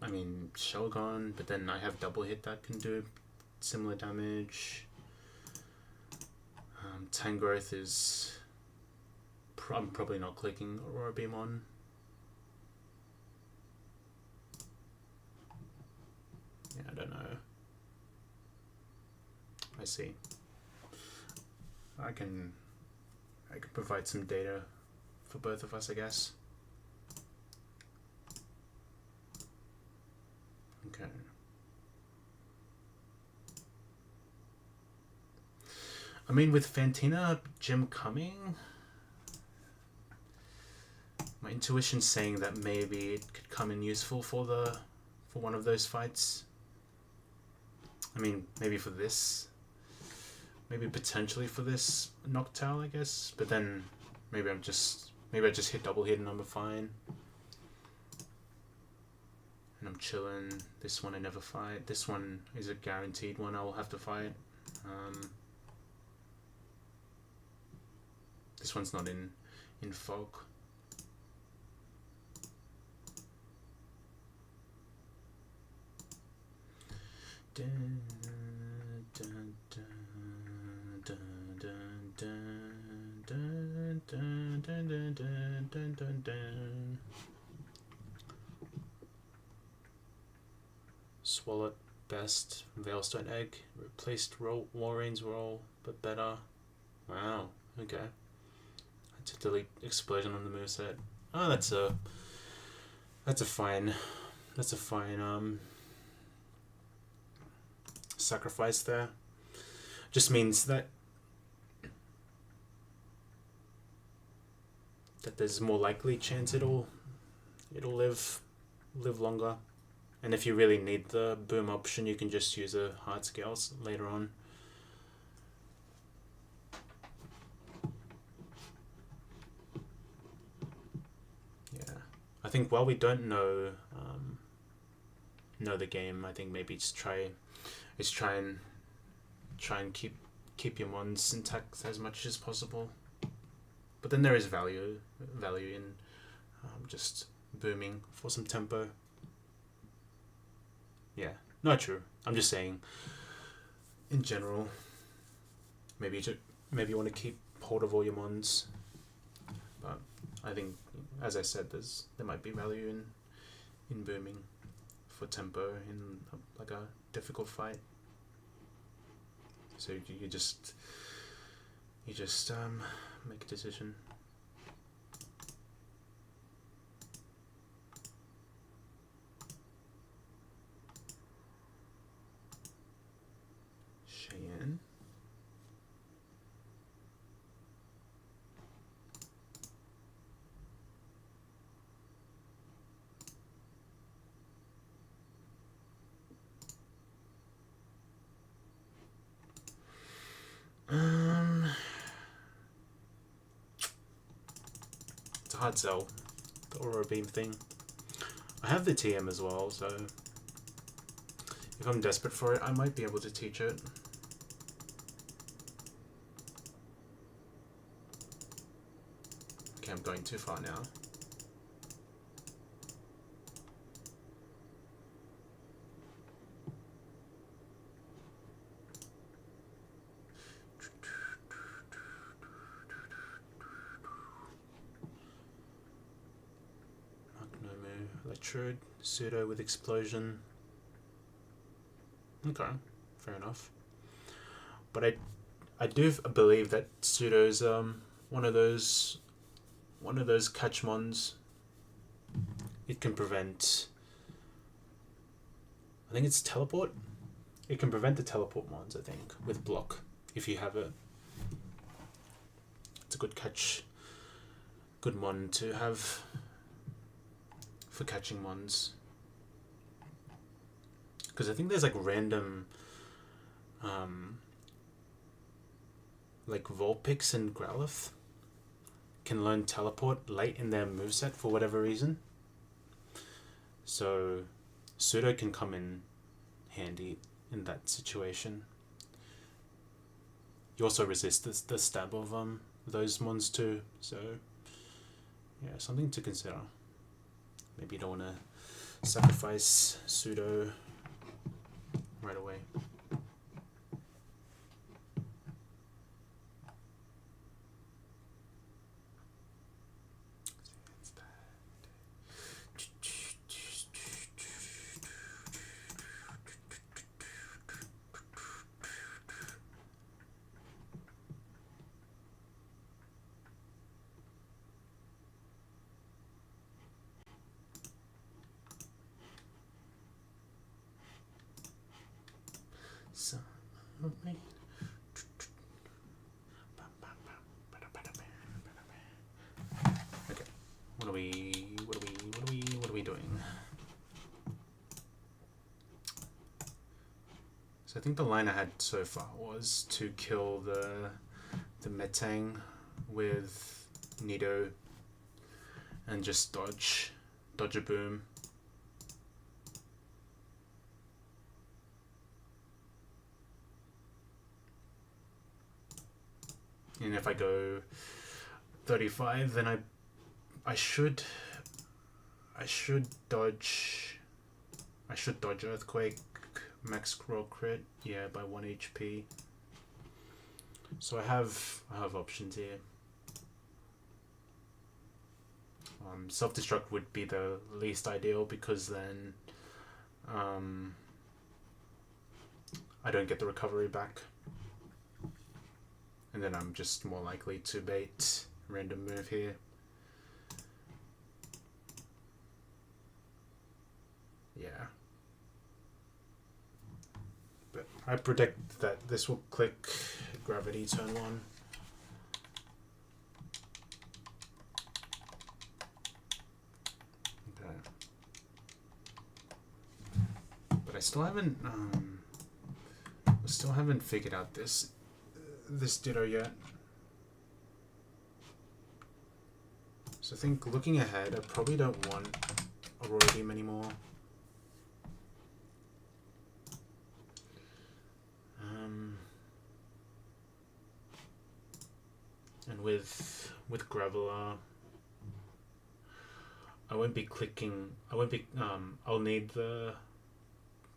I mean, Shogun, but then I have double hit that can do similar damage. Tangrowth is... I'm probably not clicking Aurora Beam on. Yeah, I don't know. I see. I can provide some data for both of us, I guess. Okay. I mean, with Fantina Gym coming, my intuition's saying that maybe it could come in useful for one of those fights. I mean, maybe for this, maybe potentially for this Noctowl, I guess. But then maybe I just hit double hit and I'm fine. And I'm chilling. This one I never fight. This one is a guaranteed one I will have to fight. This one's not in fog. Swallowed best. Veilstone Egg replaced Warren's role, but better. Wow. Okay. I had to delete Explosion on the moveset. Oh, that's a fine sacrifice there. Just means that there's more likely chance it'll live longer. And if you really need the boom option, you can just use a hard scales later on. Yeah, I think while we don't know the game, I think maybe just try and keep your mons intact as much as possible. But then there is value in just booming for some tempo. Yeah, not true. I'm just saying, in general, maybe you want to keep hold of all your mons. But I think, as I said, there might be value in booming for tempo in like a difficult fight. So you just make a decision. Cheyenne. It's a hard sell, the Aurora Beam thing. I have the TM as well, so if I'm desperate for it, I might be able to teach it. Okay, I'm going too far now. Electrode, pseudo with explosion. Okay, fair enough. But I do believe that pseudo's one of those catch mons. It can prevent, I think it's teleport. It can prevent the teleport mons, I think, with block if you have it. It's a good catch, good mon to have for catching mons, because I think there's like random like Vulpix and Growlithe can learn teleport late in their moveset for whatever reason, so pseudo can come in handy in that situation. You also resist the stab of those mons too, so yeah, something to consider. Maybe you don't want to sacrifice pseudo right away. So, okay, what are we doing? So I think the line I had so far was to kill the Metang with Nido and just dodge a boom. And if I go 35, then I should dodge Earthquake, max roll crit, yeah, by 1 HP. So I have options here. Self-destruct would be the least ideal because then I don't get the recovery back. And then I'm just more likely to bait random move here. Yeah. But I predict that this will click gravity turn 1. Okay. But I still haven't figured out this Ditto yet. So I think looking ahead, I probably don't want Aurora Beam anymore. And with Graveler, I won't be clicking. I'll need the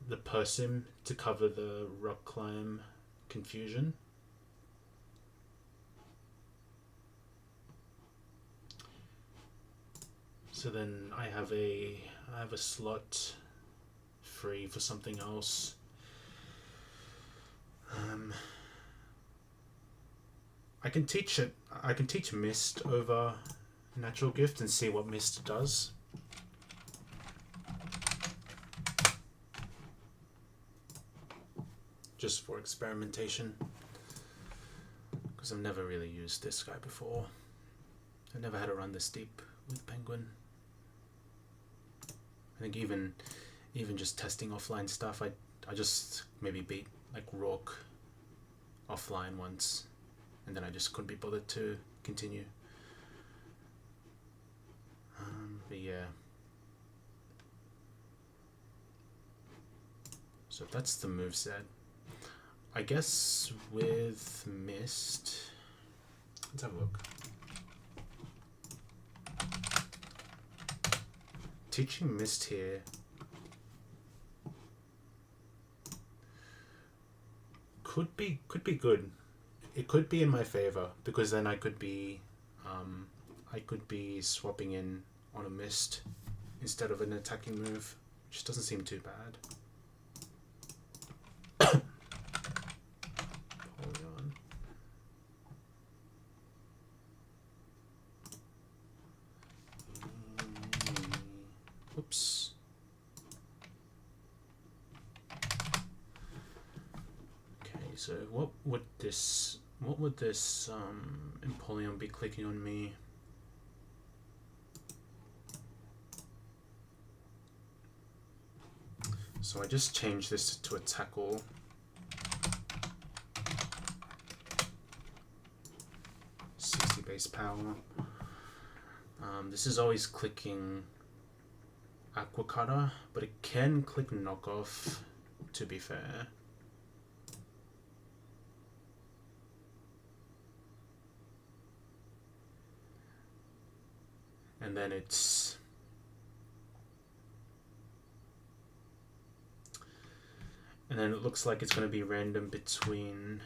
Persim to cover the Rock Climb confusion. So then I have a slot free for something else. I can teach Mist over Natural Gift and see what Mist does. Just for experimentation. Because I've never really used this guy before. I've never had to run this deep with Penguin. I think even just testing offline stuff, I just maybe beat like Rourke offline once, and then I just couldn't be bothered to continue. But yeah. So that's the moveset. I guess with Mist, let's have a look. Teaching Mist here could be good. It could be in my favor because then I could be swapping in on a Mist instead of an attacking move, which doesn't seem too bad. Oops. Okay, so what would this Empoleon be clicking on me? So I just changed this to a tackle. Base power. This is always clicking Aqua Cutter, but it can click knockoff to be fair. And then it's and then it looks like it's going to be random between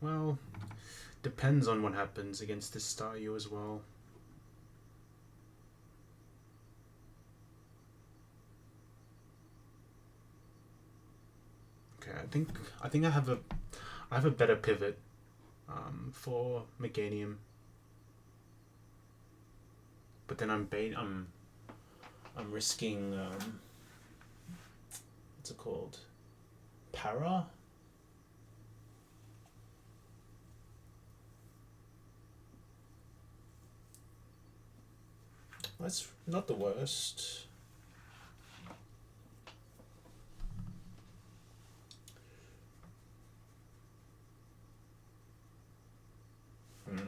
well, depends on what happens against this star U as well. Okay, I think I have a better pivot for Meganium, but then I'm risking what's it called, para. That's not the worst. Yeah,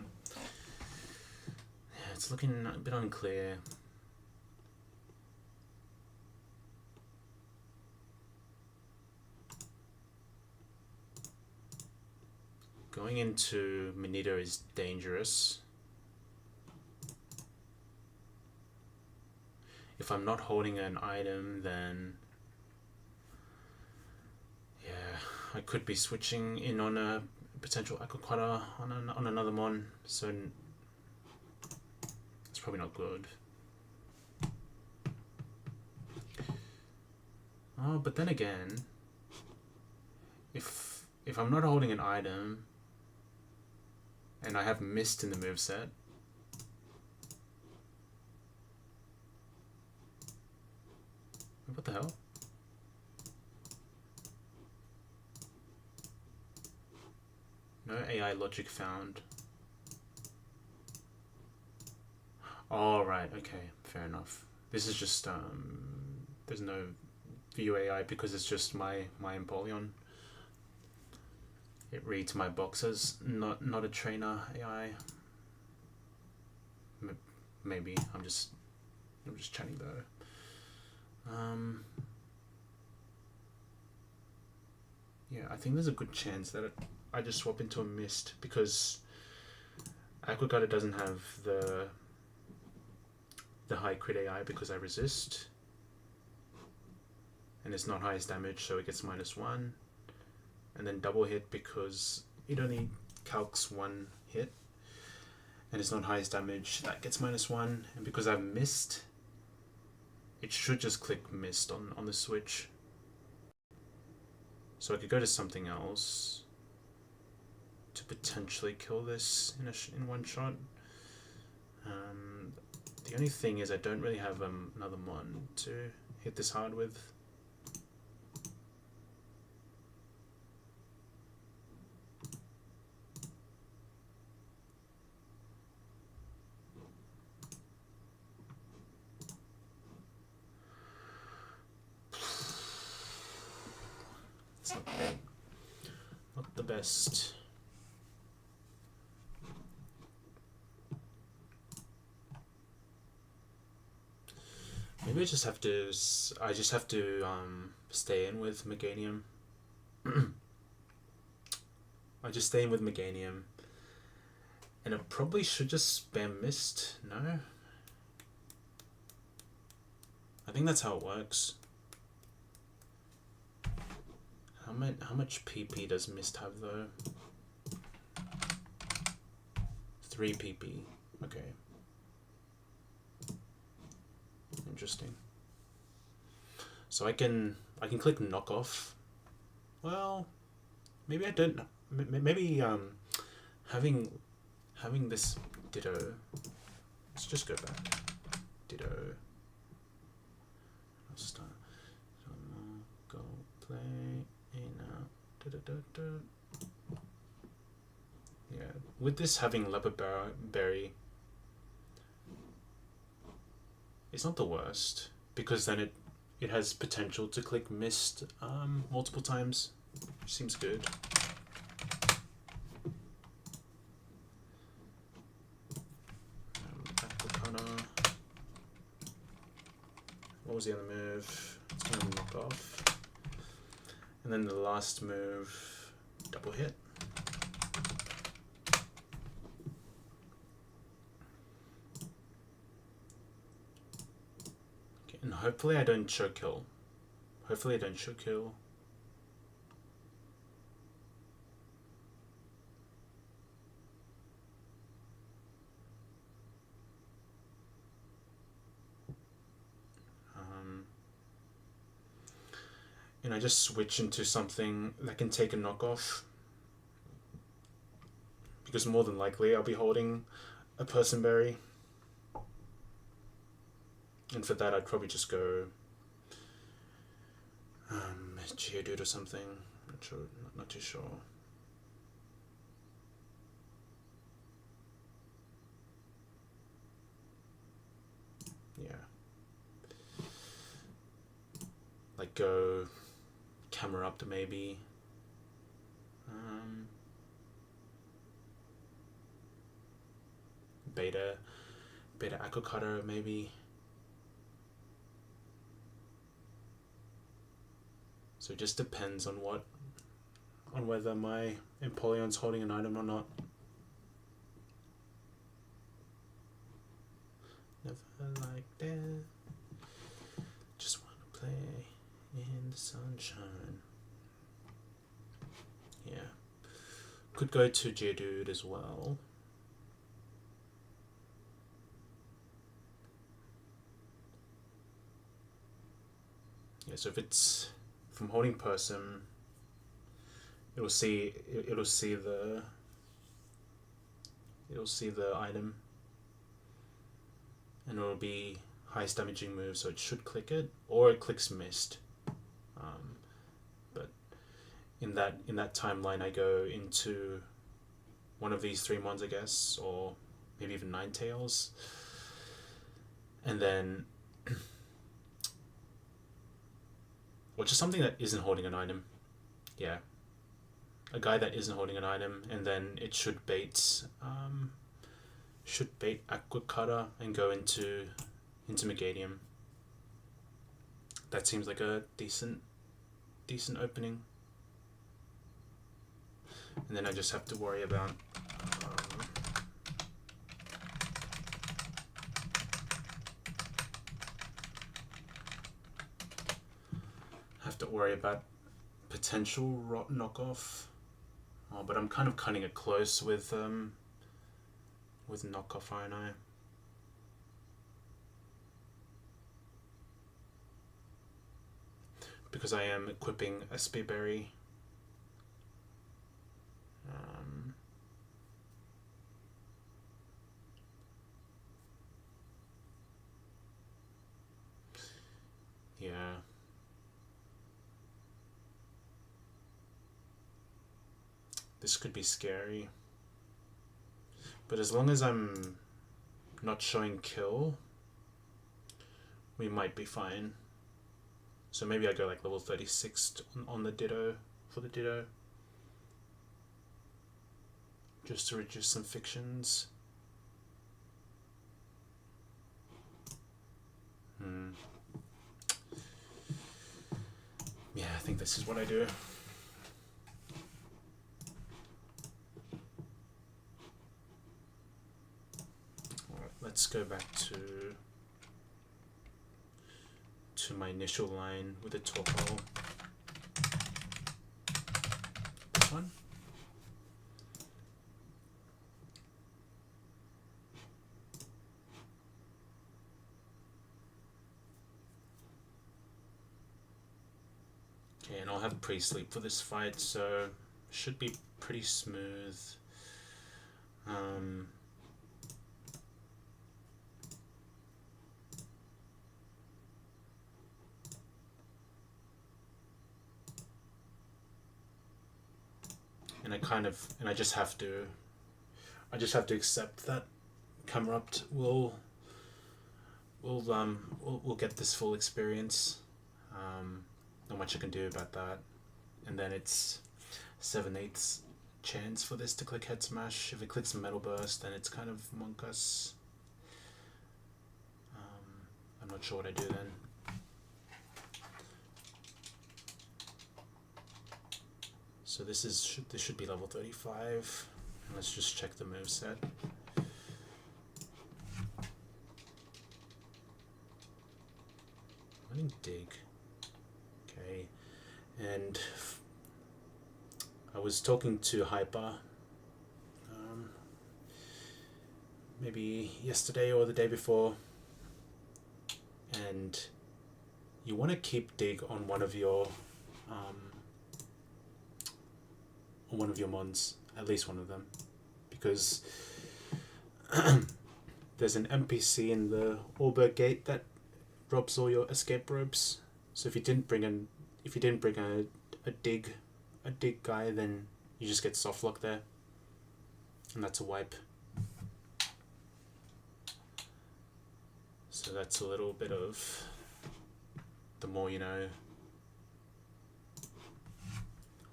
it's looking a bit unclear. Going into Manita is dangerous. If I'm not holding an item, then yeah, I could be switching in on a potential Aquaquata on another mon, so it's probably not good. Oh, but then again, if I'm not holding an item and I have missed in the moveset, what the hell? No AI logic found. Oh, right, okay, fair enough. This is just, there's no view AI because it's just my Empoleon. It reads my boxes, not a trainer AI. Maybe, I'm just chatting though. Yeah, I think there's a good chance that I just swap into a mist because Aquaquata doesn't have the high crit AI because I resist, and it's not highest damage, so it gets -1, and then double hit because it only calcs 1 hit, and it's not highest damage, that gets -1, and because I've missed, it should just click mist on the switch. So I could go to something else to potentially kill this in one shot. The only thing is I don't really have another mon to hit this hard with. It's not the best. Maybe I just have to stay in with Meganium. I just stay in with Meganium, and I probably should just spam Mist. No, I think that's how it works. How much PP does Mist have though? 3 PP. Okay. Interesting. So I can click knock off. Well, maybe I don't. Maybe having this ditto. Let's just go back. Ditto. I'll start. Go play now. Yeah, with this having leopard berry, it's not the worst because then it has potential to click mist multiple times, which seems good. Aquaquata. what was the other move? It's gonna knock off. And then the last move, double hit. Okay, and hopefully I don't choke kill. Hopefully I don't choke kill. And I just switch into something that can take a knockoff, because more than likely I'll be holding a person berry, and for that I'd probably just go Geodude or something. Not sure, not too sure. Yeah, like go Camera Up to maybe. Beta Aqua Cutter maybe. So it just depends on whether my Empoleon's holding an item or not. Never like that. Just wanna play in the sunshine. Yeah. Could go to Geodude as well. Yeah, so if it's from holding person, it'll see the item, and it'll be highest damaging move, so it should click it, or it clicks missed. But in that timeline, I go into one of these 3 mons, I guess, or maybe even Ninetales, and then or just something that isn't holding an item. Yeah, a guy that isn't holding an item, and then it should bait Aqua Cutter and go into Megadium. That seems like a decent opening. And then I just have to worry about potential rot knockoff. But I'm kind of cutting it close with knockoff, aren't I? Because I am equipping a Spearberry. Yeah. This could be scary. But as long as I'm not showing kill, we might be fine. So maybe I go like level 36 on the Ditto, for the Ditto. Just to reduce some fictions. Yeah, I think this is what I do. Alright, let's go back to my initial line with a Torkoal. This one. Okay, and I'll have pre-sleep for this fight, so should be pretty smooth. And I just have to accept that Camerupt will get this full experience. Not much I can do about that. And then it's 7/8 chance for this to click Head Smash. If it clicks Metal Burst, then it's kind of Monkus. I'm not sure what I do then. So this should be level 35. And let's just check the moveset. Learning dig. Okay. And I was talking to Hyper maybe yesterday or the day before, and you want to keep dig on one of your mons, at least one of them, because there's an NPC in the Auberg gate that drops all your escape ropes. So if you didn't bring a dig guy, then you just get softlock there, and that's a wipe. So that's a little bit of the more you know.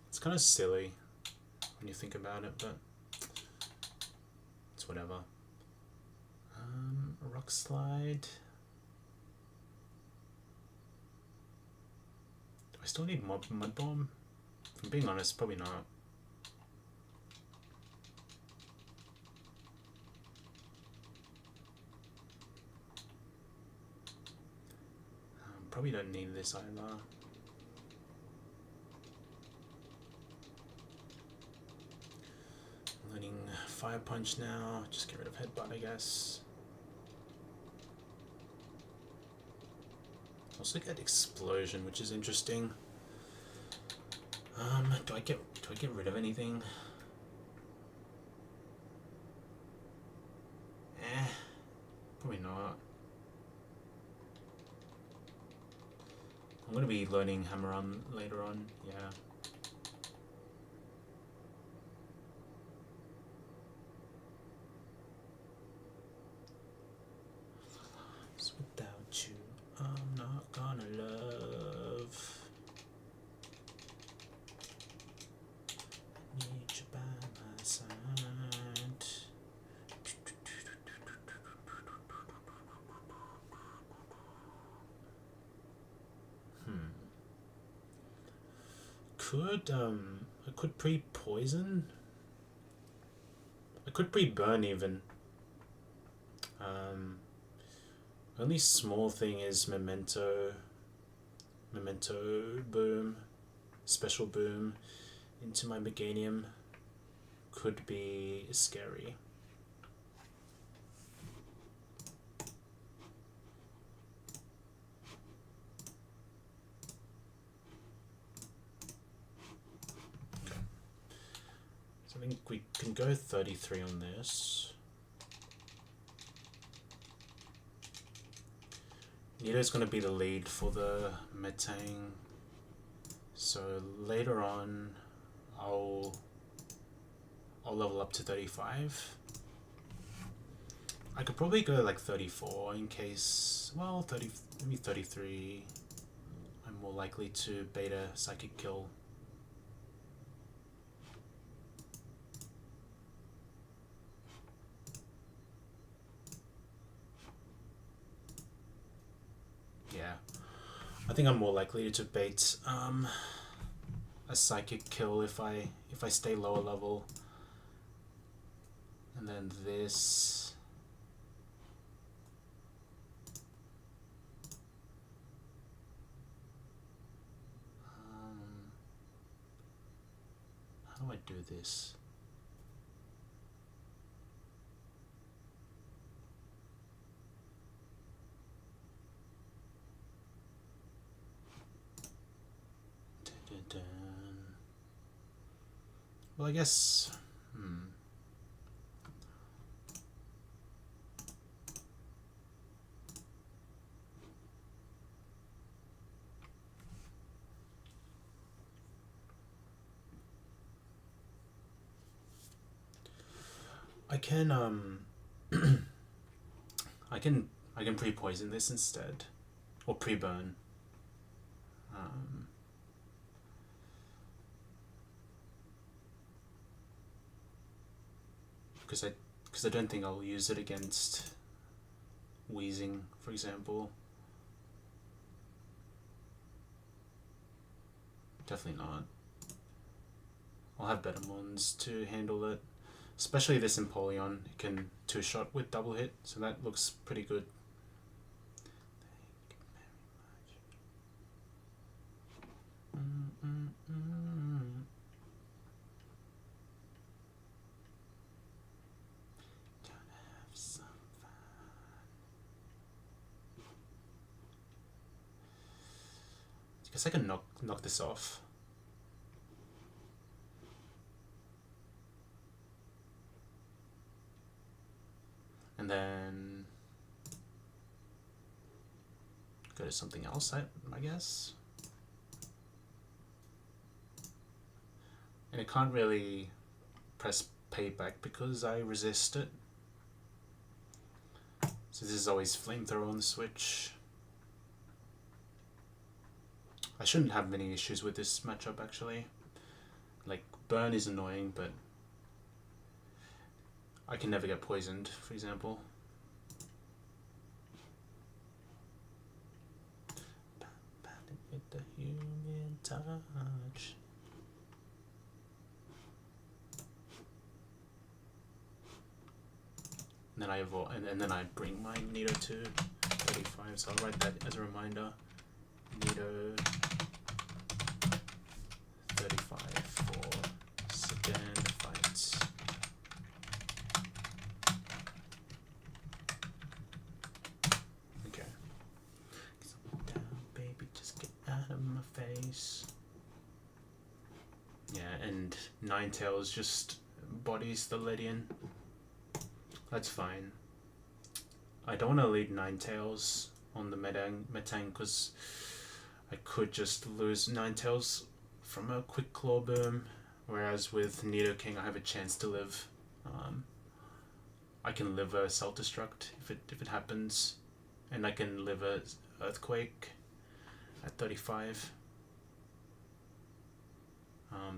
It's kind of silly when you think about it, but it's whatever. A rock slide. Do I still need mud bomb? If I'm being honest, probably not. Probably don't need this either. Learning fire punch now. Just get rid of headbutt, I guess. Also get explosion, which is interesting. Do I get rid of anything? Probably not. I'm going to be learning hammer on later on, yeah. So without you, I'm not gonna love. I need you by my side. I could pre-poison. I could pre-burn even. Only small thing is memento boom, special boom into my Meganium could be scary. I think we can go 33 on this. Nito's going to be the lead for the Metang. So later on, I'll level up to 35. I could probably go like 34 in case, well, 30, maybe 33. I'm more likely to beta psychic kill. Yeah, I think I'm more likely to bait a psychic kill if I stay lower level. And then this. How do I do this? Well, I guess. I can I can pre-poison this instead, or pre-burn. Because I don't think I'll use it against wheezing, for example. Definitely not. I'll have better mons to handle it. Especially this Empoleon, it can two-shot with double hit, so that looks pretty good. I guess I can knock this off. And then go to something else, I guess. And it can't really press payback because I resist it. So this is always flamethrower on the switch. I shouldn't have many issues with this matchup actually. Like, burn is annoying, but I can never get poisoned, for example. With the human touch. And then I evolve, and then I bring my Nido to 35, so I'll write that as a reminder. Nido 35 for second fights. Okay. Down, baby, just get out of my face. Yeah, and Ninetales just bodies the Ledian. That's fine. I don't want to lead Ninetales on the Metang because I could just lose Ninetales from a quick Claw Boom, whereas with Nidoking I have a chance to live. I can live a Self-Destruct if it happens, and I can live a Earthquake at 35.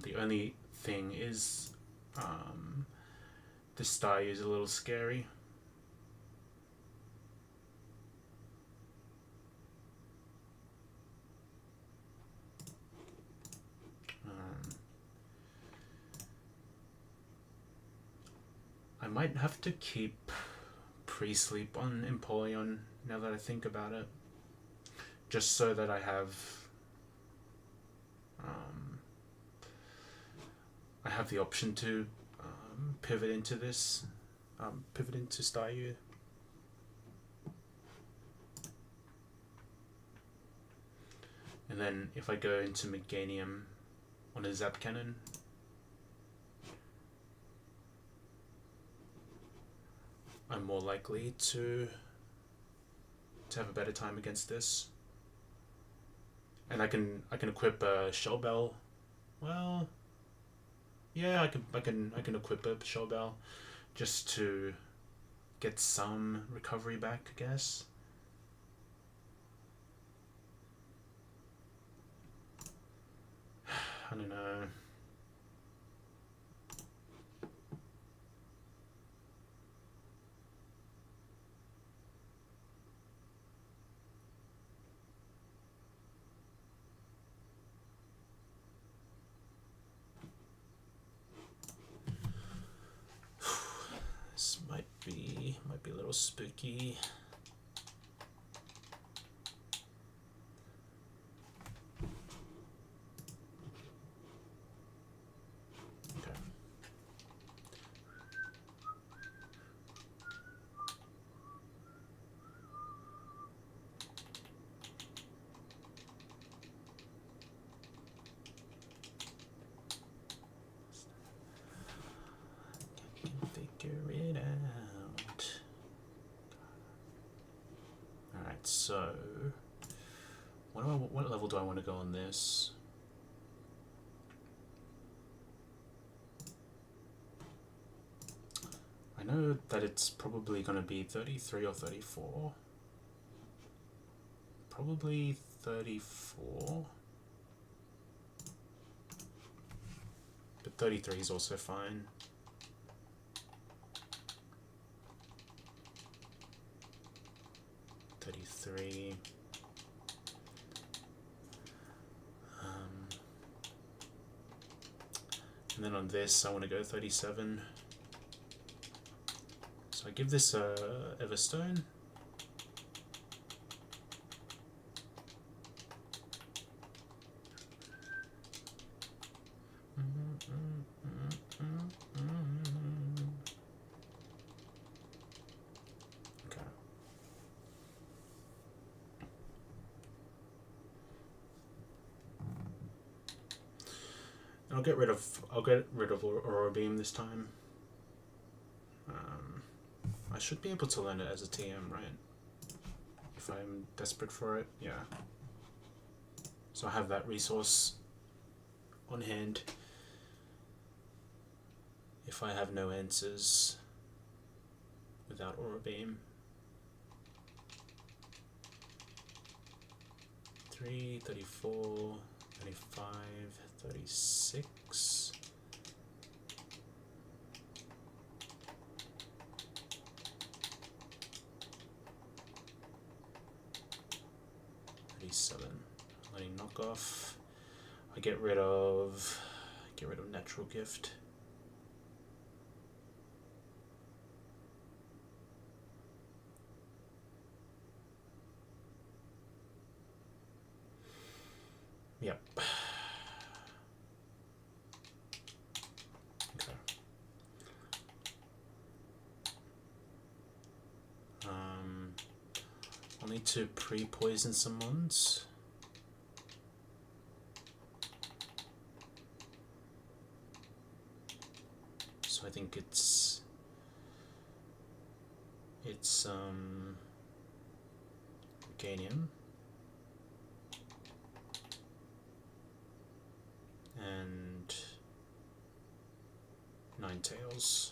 The only thing is the Staryu is a little scary. I might have to keep pre-sleep on Empoleon now that I think about it, just so that I have the option to pivot into this, pivot into Staryu. And then if I go into Meganium on a Zap Cannon, I'm more likely to have a better time against this. And I can equip a Shell Bell. Well, yeah, I can equip a Shell Bell just to get some recovery back, I guess. I don't know. This might be a little spooky. So, what level do I want to go on this? I know that it's probably going to be 33 or 34. Probably 34. But 33 is also fine. And then on this I want to go 37. So I give this a Everstone. Okay. I'll get rid of Aurora Beam this time. I should be able to learn it as a TM, right? If I'm desperate for it, yeah. So I have that resource on hand. If I have no answers without Aura Beam. 3, 34, 35, 36. Letting knock off. I get rid of natural gift. Yep. Okay. I'll need to pre-poison some ones. So I think it's Ganium and Ninetales.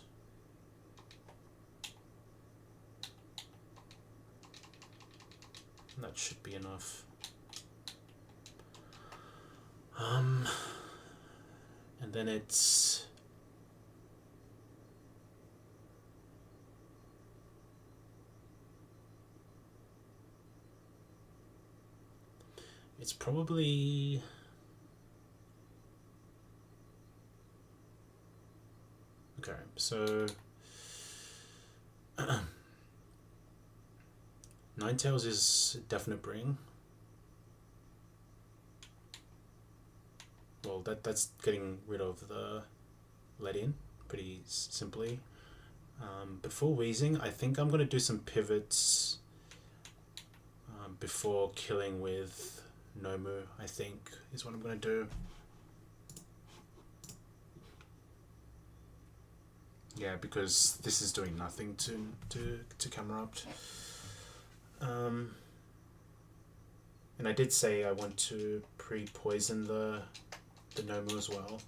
That should be enough. And then it's probably okay, so Ninetales is a definite bring. Well, that's getting rid of the let in pretty simply. Before wheezing, I think I'm gonna do some pivots before killing with Nomu, I think is what I'm gonna do. Yeah, because this is doing nothing to Camerupt. And I did say I want to pre-poison the Nomu as well.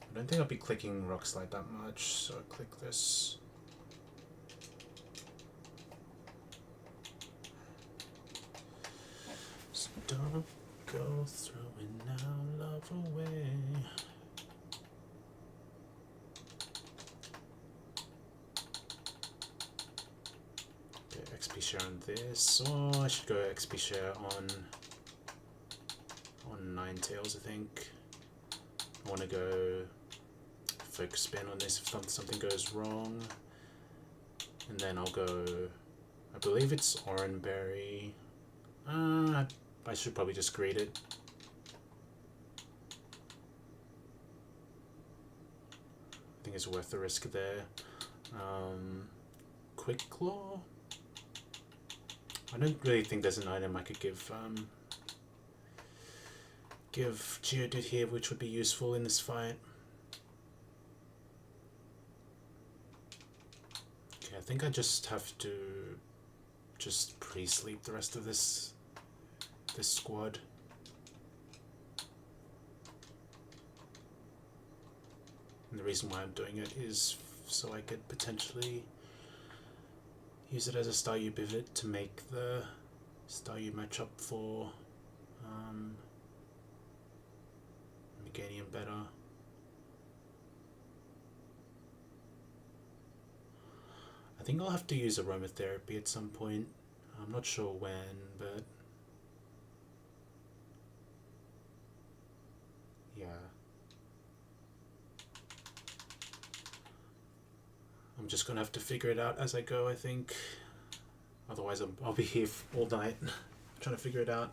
I don't think I'll be clicking Rock Slide that much, so I'll click this. So don't go throwing our love away. Okay, XP share on this, or I should go XP share on Ninetales, I think. I want to go focus spin on this if something goes wrong, and then I'll go, I believe it's Oranberry. I should probably just greet it. I think it's worth the risk there. Quick Claw. I don't really think there's an item I could give Geodude here which would be useful in this fight. Okay, I think I just have to just pre-sleep the rest of this squad. And the reason why I'm doing it is so I could potentially use it as a Staryu pivot to make the Staryu matchup for Meganium better. I I think I'll have to use aromatherapy at some point. I'm not sure when, but yeah. I'm just gonna have to figure it out as I go, I think. Otherwise, I'll be here all night trying to figure it out.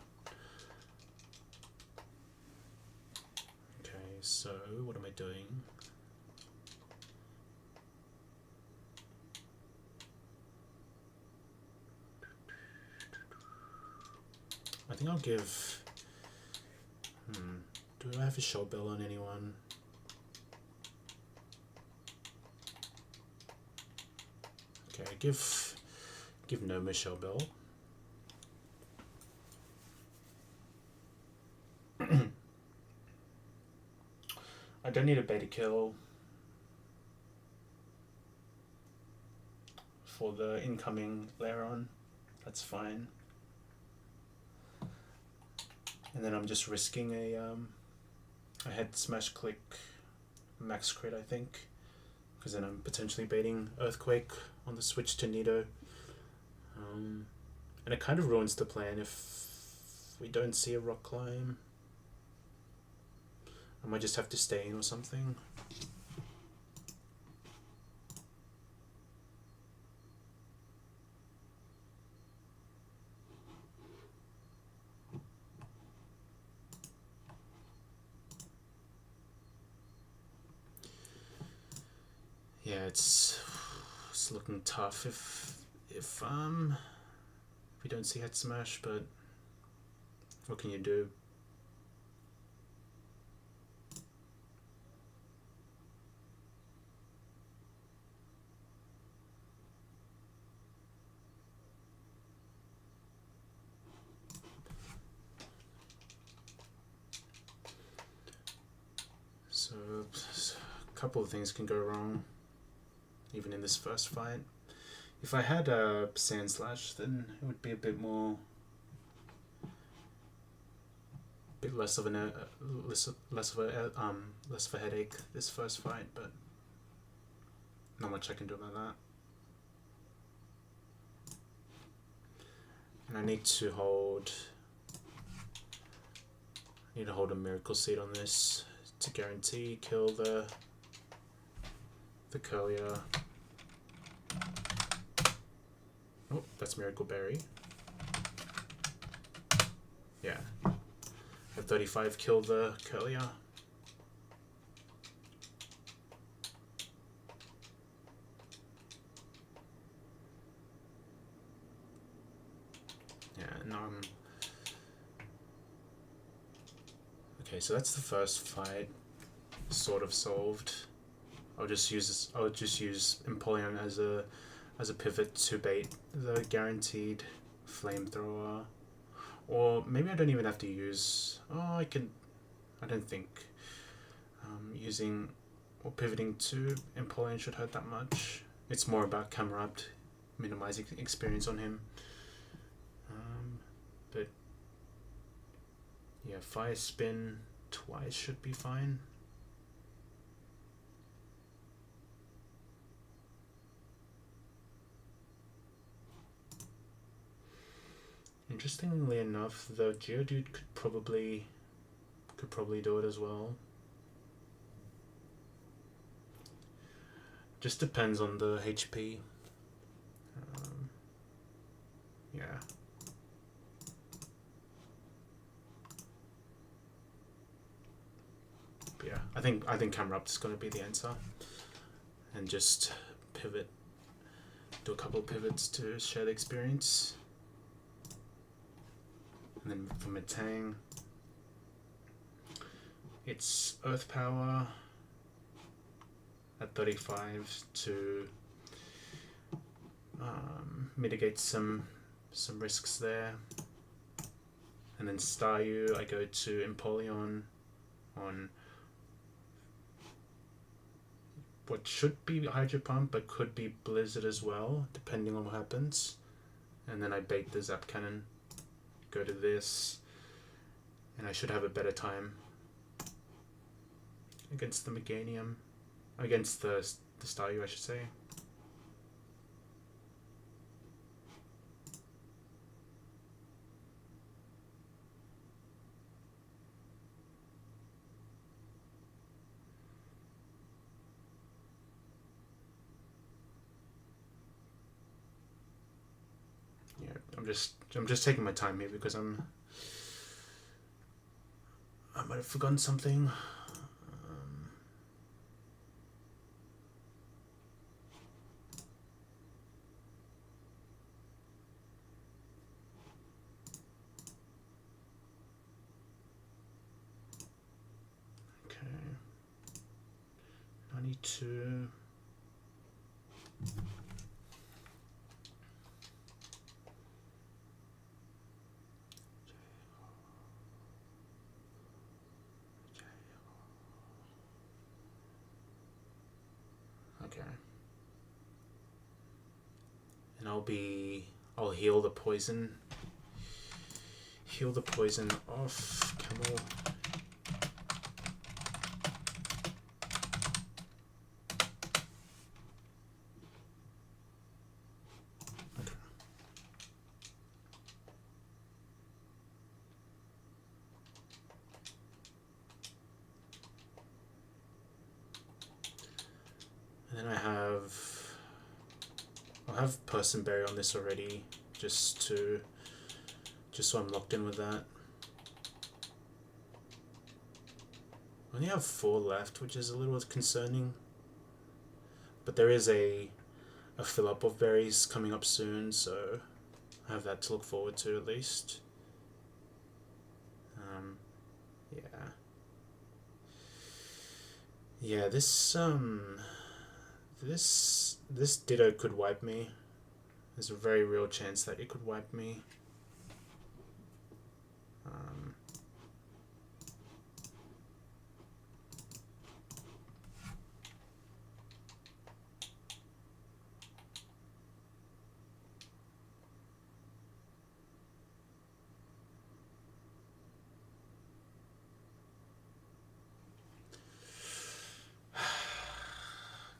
Okay, so what am I doing? I think I'll give... do I have a show bell on anyone? Okay, give no Michelle Bell. I don't need a beta kill for the incoming Laron. That's fine. And then I'm just risking a head smash click max crit, I think, because then I'm potentially baiting Earthquake on the switch to Nido. And it kind of ruins the plan if we don't see a rock climb. I might just have to stay in or something. Yeah, it's looking tough if we don't see head smash, but what can you do? So a couple of things can go wrong, even in this first fight. If I had a Sand Slash, then it would be a bit less of a headache this first fight, but not much I can do about that. And I need to hold a Miracle Seed on this to guarantee kill the Curlier. Oh, that's Miracle Berry. Yeah. At 35, kill the Curlier. Yeah, and okay, so that's the first fight sort of solved. I'll just use Empoleon as a pivot to bait the guaranteed flamethrower. Or maybe I don't even have to use... I don't think using or pivoting to Empoleon should hurt that much. It's more about Camerupt, minimizing experience on him. But yeah, Fire Spin twice should be fine. Interestingly enough, the Geodude could probably do it as well. Just depends on the HP. Yeah. But yeah, I think Camerupt is going to be the answer, and just pivot, do a couple of pivots to share the experience. And then for Metang, it's Earth Power at 35 to mitigate some risks there. And then Staryu, I go to Empoleon on what should be Hydro Pump, but could be Blizzard as well, depending on what happens. And then I bait the Zap Cannon, go to this, and I should have a better time against the Meganium, against the Staryu, I should say. I'm just taking my time here because I might have forgotten something. Okay. 92. Okay. And I'll heal the poison. Heal the poison off Camel. Okay. And then I'll have Personberry on this already, just so I'm locked in with that. I only have 4 left, which is a little concerning. But there is a fill up of berries coming up soon, so I have that to look forward to at least. Yeah. Yeah, this Ditto could wipe me. There's a very real chance that it could wipe me.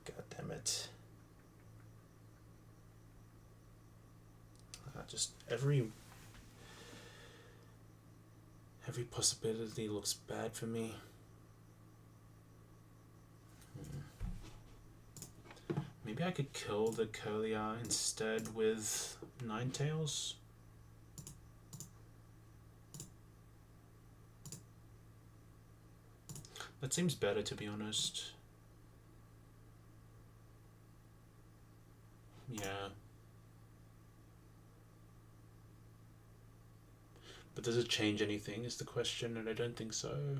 God damn it. Just every possibility looks bad for me. Maybe I could kill the Curlier instead with Ninetales. That seems better, to be honest. Yeah. But does it change anything is the question, and I don't think so.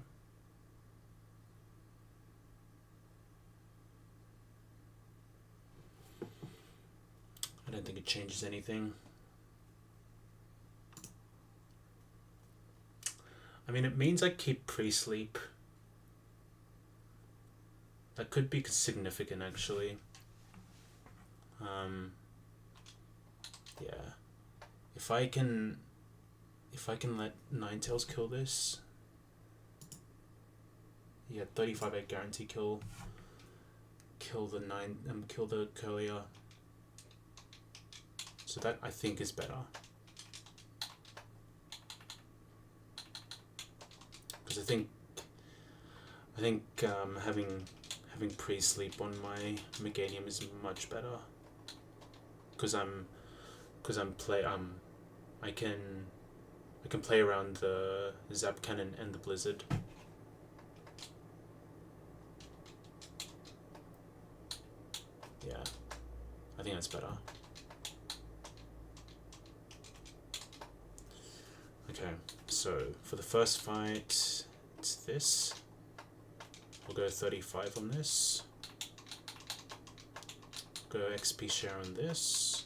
I don't think it changes anything. I mean, it means I keep pre-sleep. That could be significant, actually. Yeah. If I can let Ninetales kill this, yeah, 35-8 guarantee kill the Curlier. So that I think is better. Because I think having pre-sleep on my Meganium is much better. Because I can play around the Zap Cannon and the Blizzard. Yeah, I think that's better. Okay, so for the first fight, it's this. We'll go 35 on this. Go XP share on this.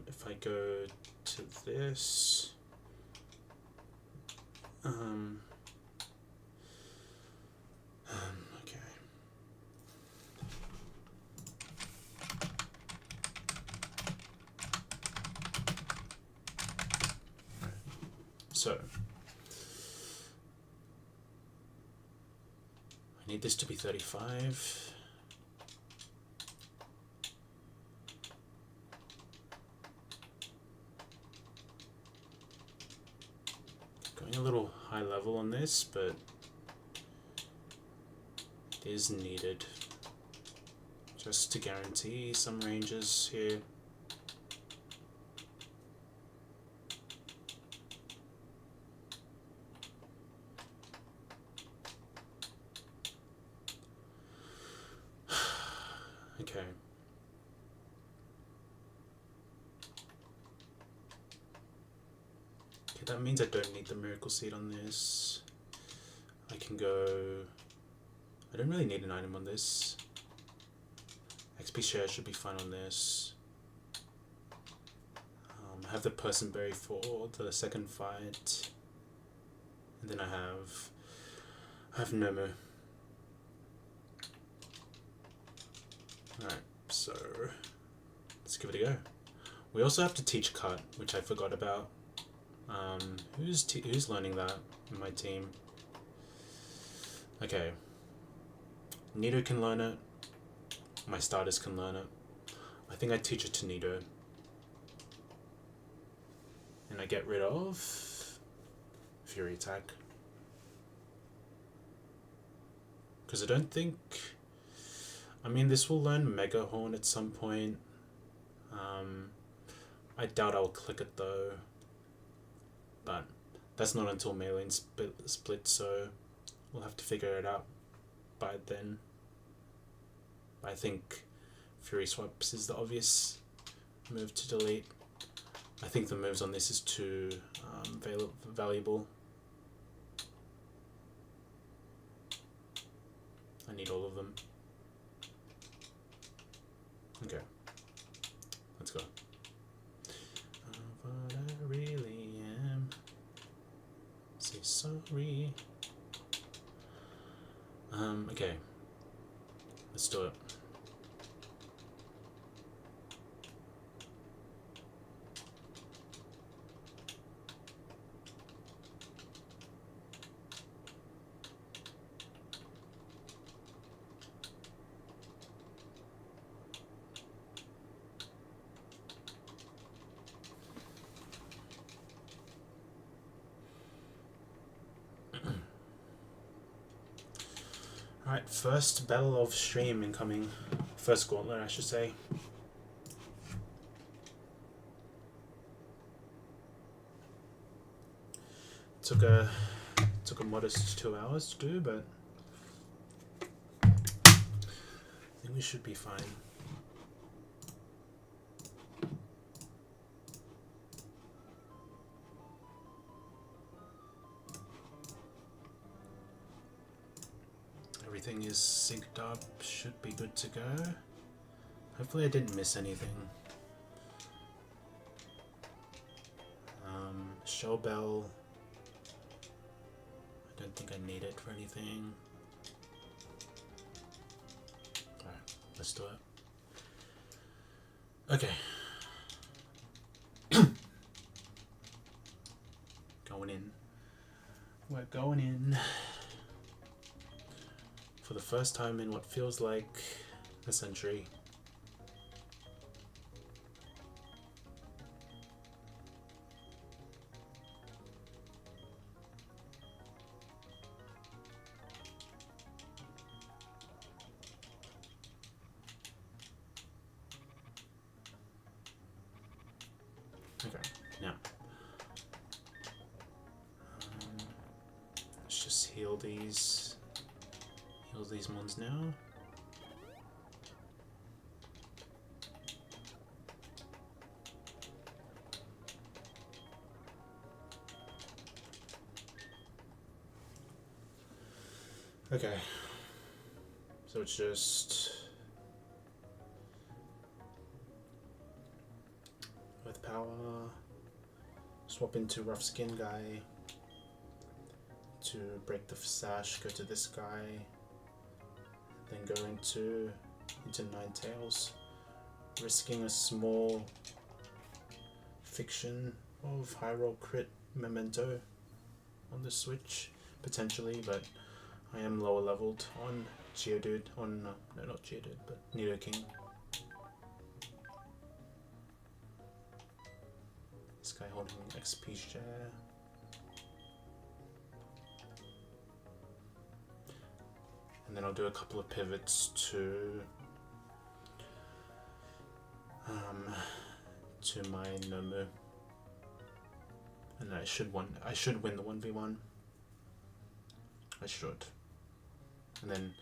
If I go to this, okay. So I need this to be 35. Going a little high level on this, but it is needed just to guarantee some ranges here. Okay. That means I don't need the miracle seed on this. I can go... I don't really need an item on this. XP share should be fine on this. I have the person berry for the second fight. And then I have Nomu. Alright, so let's give it a go. We also have to teach cut, which I forgot about. Who's learning that in my team? Okay. Nito can learn it. My starters can learn it. I think I teach it to Nito. And I get rid of Fury Attack. Because I don't think... I mean, this will learn Mega Horn at some point. I doubt I'll click it though. But that's not until melee split, so we'll have to figure it out by then. I think Fury Swaps is the obvious move to delete. I think the moves on this is too valuable. I need all of them. Okay, let's go. But I really am. Say sorry. Okay. Let's do it. Alright, first battle of stream incoming. First Gauntlet, I should say. Took a modest 2 hours to do, but I think we should be fine. Everything is synced up, should be good to go. Hopefully I didn't miss anything. Shell Bell, I don't think I need it for anything. Alright, let's do it. Okay. Going in. We're going in. For the first time in what feels like a century. Okay, now let's just heal these ones now. Okay, so it's just with power, swap into rough skin guy to break the sash, go to this guy, then go into Nine Tails, risking a small fiction of high roll crit memento on the switch potentially, but I am lower leveled on Geodude, on no, not Geodude, but Nidoking. This guy holding XP share. then I'll do a couple of pivots to my Nomu, and I should win the 1v1. I should, and then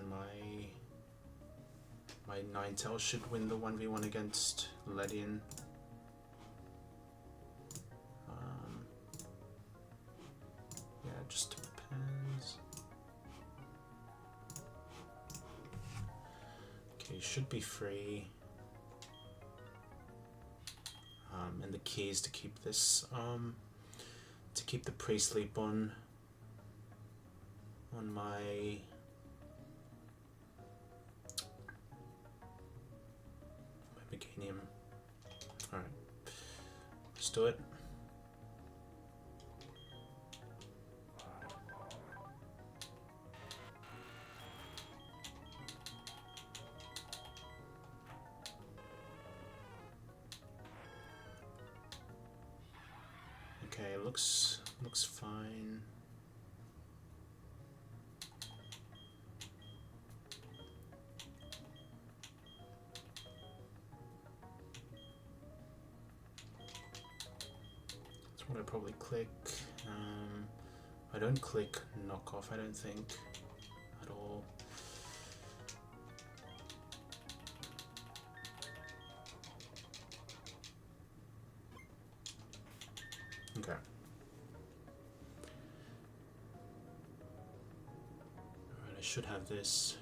my Ninetales should win the 1v1 against Ledian. Yeah, it just depends. Okay, should be free. And the key is to keep this, to keep the pre-sleep on my Meganium. Alright, let's do it. Okay, looks fine. That's what I probably click. I don't click knockoff, I don't think, at all. Okay. Alright, I should have this,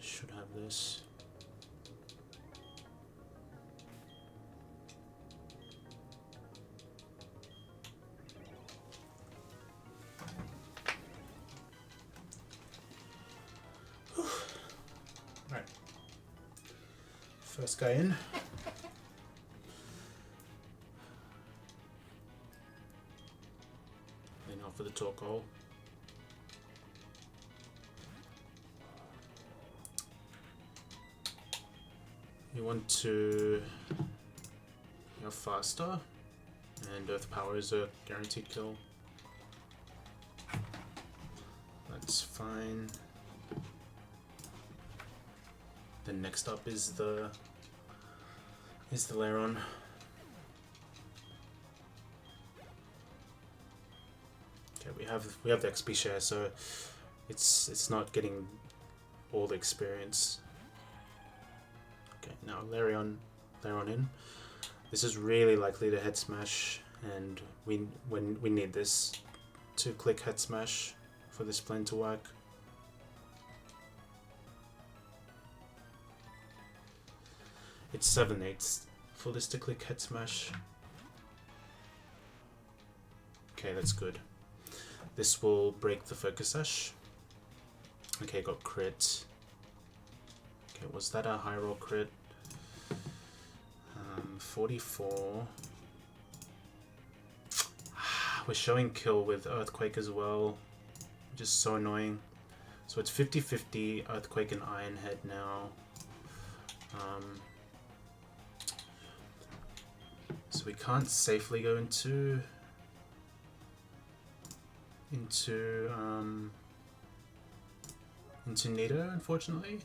Alright. First guy in. For the talk hole. You want to go faster, and Earth Power is a guaranteed kill. That's fine. Then next up is the Lairon. We have the XP share, so it's not getting all the experience. Okay, now Lairon in. This is really likely to head smash, and we need this to click head smash for this plan to work. It's 7/8 for this to click head smash. Okay, that's good. This will break the focus sash. Okay, got crit. Okay, was that a high roll crit? 44. We're showing kill with Earthquake as well, which is so annoying. So it's 50-50 Earthquake and Iron Head now. So we can't safely go into Nido, unfortunately,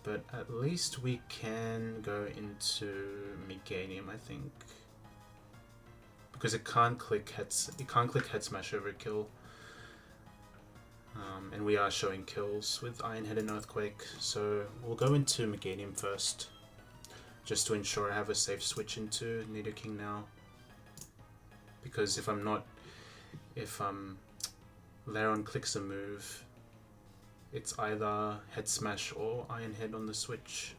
but at least we can go into Meganium, I think, because it can't click head smash over kill, and we are showing kills with Iron Head and Earthquake, so we'll go into Meganium first, just to ensure I have a safe switch into Nidoking now, because if Lairon clicks a move, it's either head smash or Iron Head on the switch,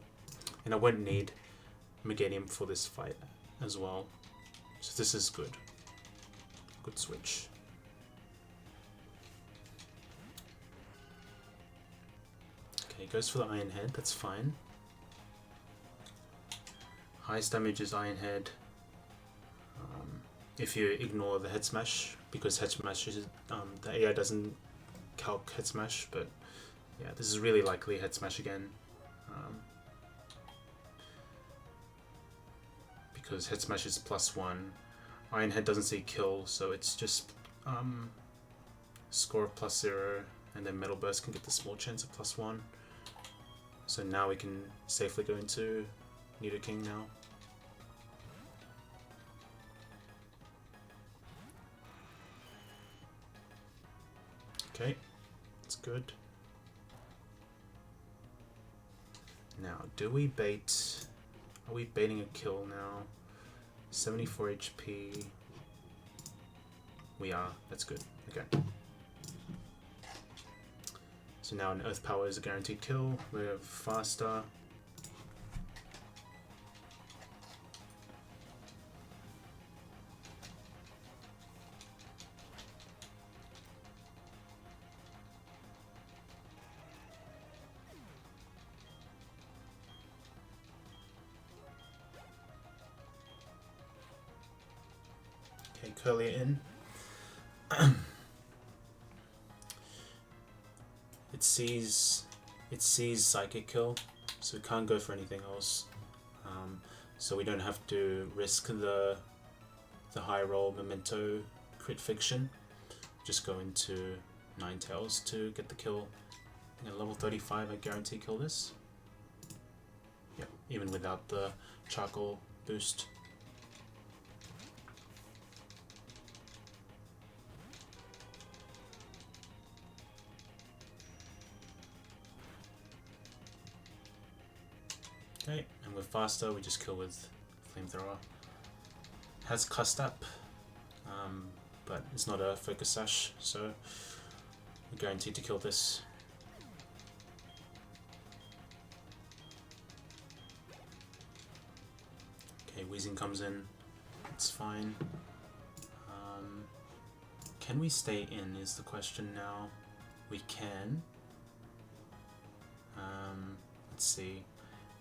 and I won't need Meganium for this fight as well, so this is good switch. Okay, goes for the Iron Head, that's fine. Highest damage is Iron Head, if you ignore the head smash, because head smash is, the AI doesn't calc head smash, but yeah, this is really likely head smash again, because head smash is +1, Iron Head doesn't see kill, so it's just score of +0, and then Metal Burst can get the small chance of +1. So now we can safely go into Nidoking now. Okay, that's good. Now, do we bait? Are we baiting a kill now? 74 HP. We are. That's good. Okay. So now an Earth Power is a guaranteed kill. We're faster. Okay, Curly in. It sees Psychic Kill, so we can't go for anything else. So we don't have to risk the high roll Memento crit fiction. Just go into Ninetales to get the kill. At level 35, I guarantee kill this. Yep, even without the charcoal boost. Okay, and we're faster, we just kill with Flamethrower. Has Cust Up, but it's not a Focus Sash, so we're guaranteed to kill this. Okay, Weezing comes in, it's fine. Can we stay in is the question now. We can. Let's see.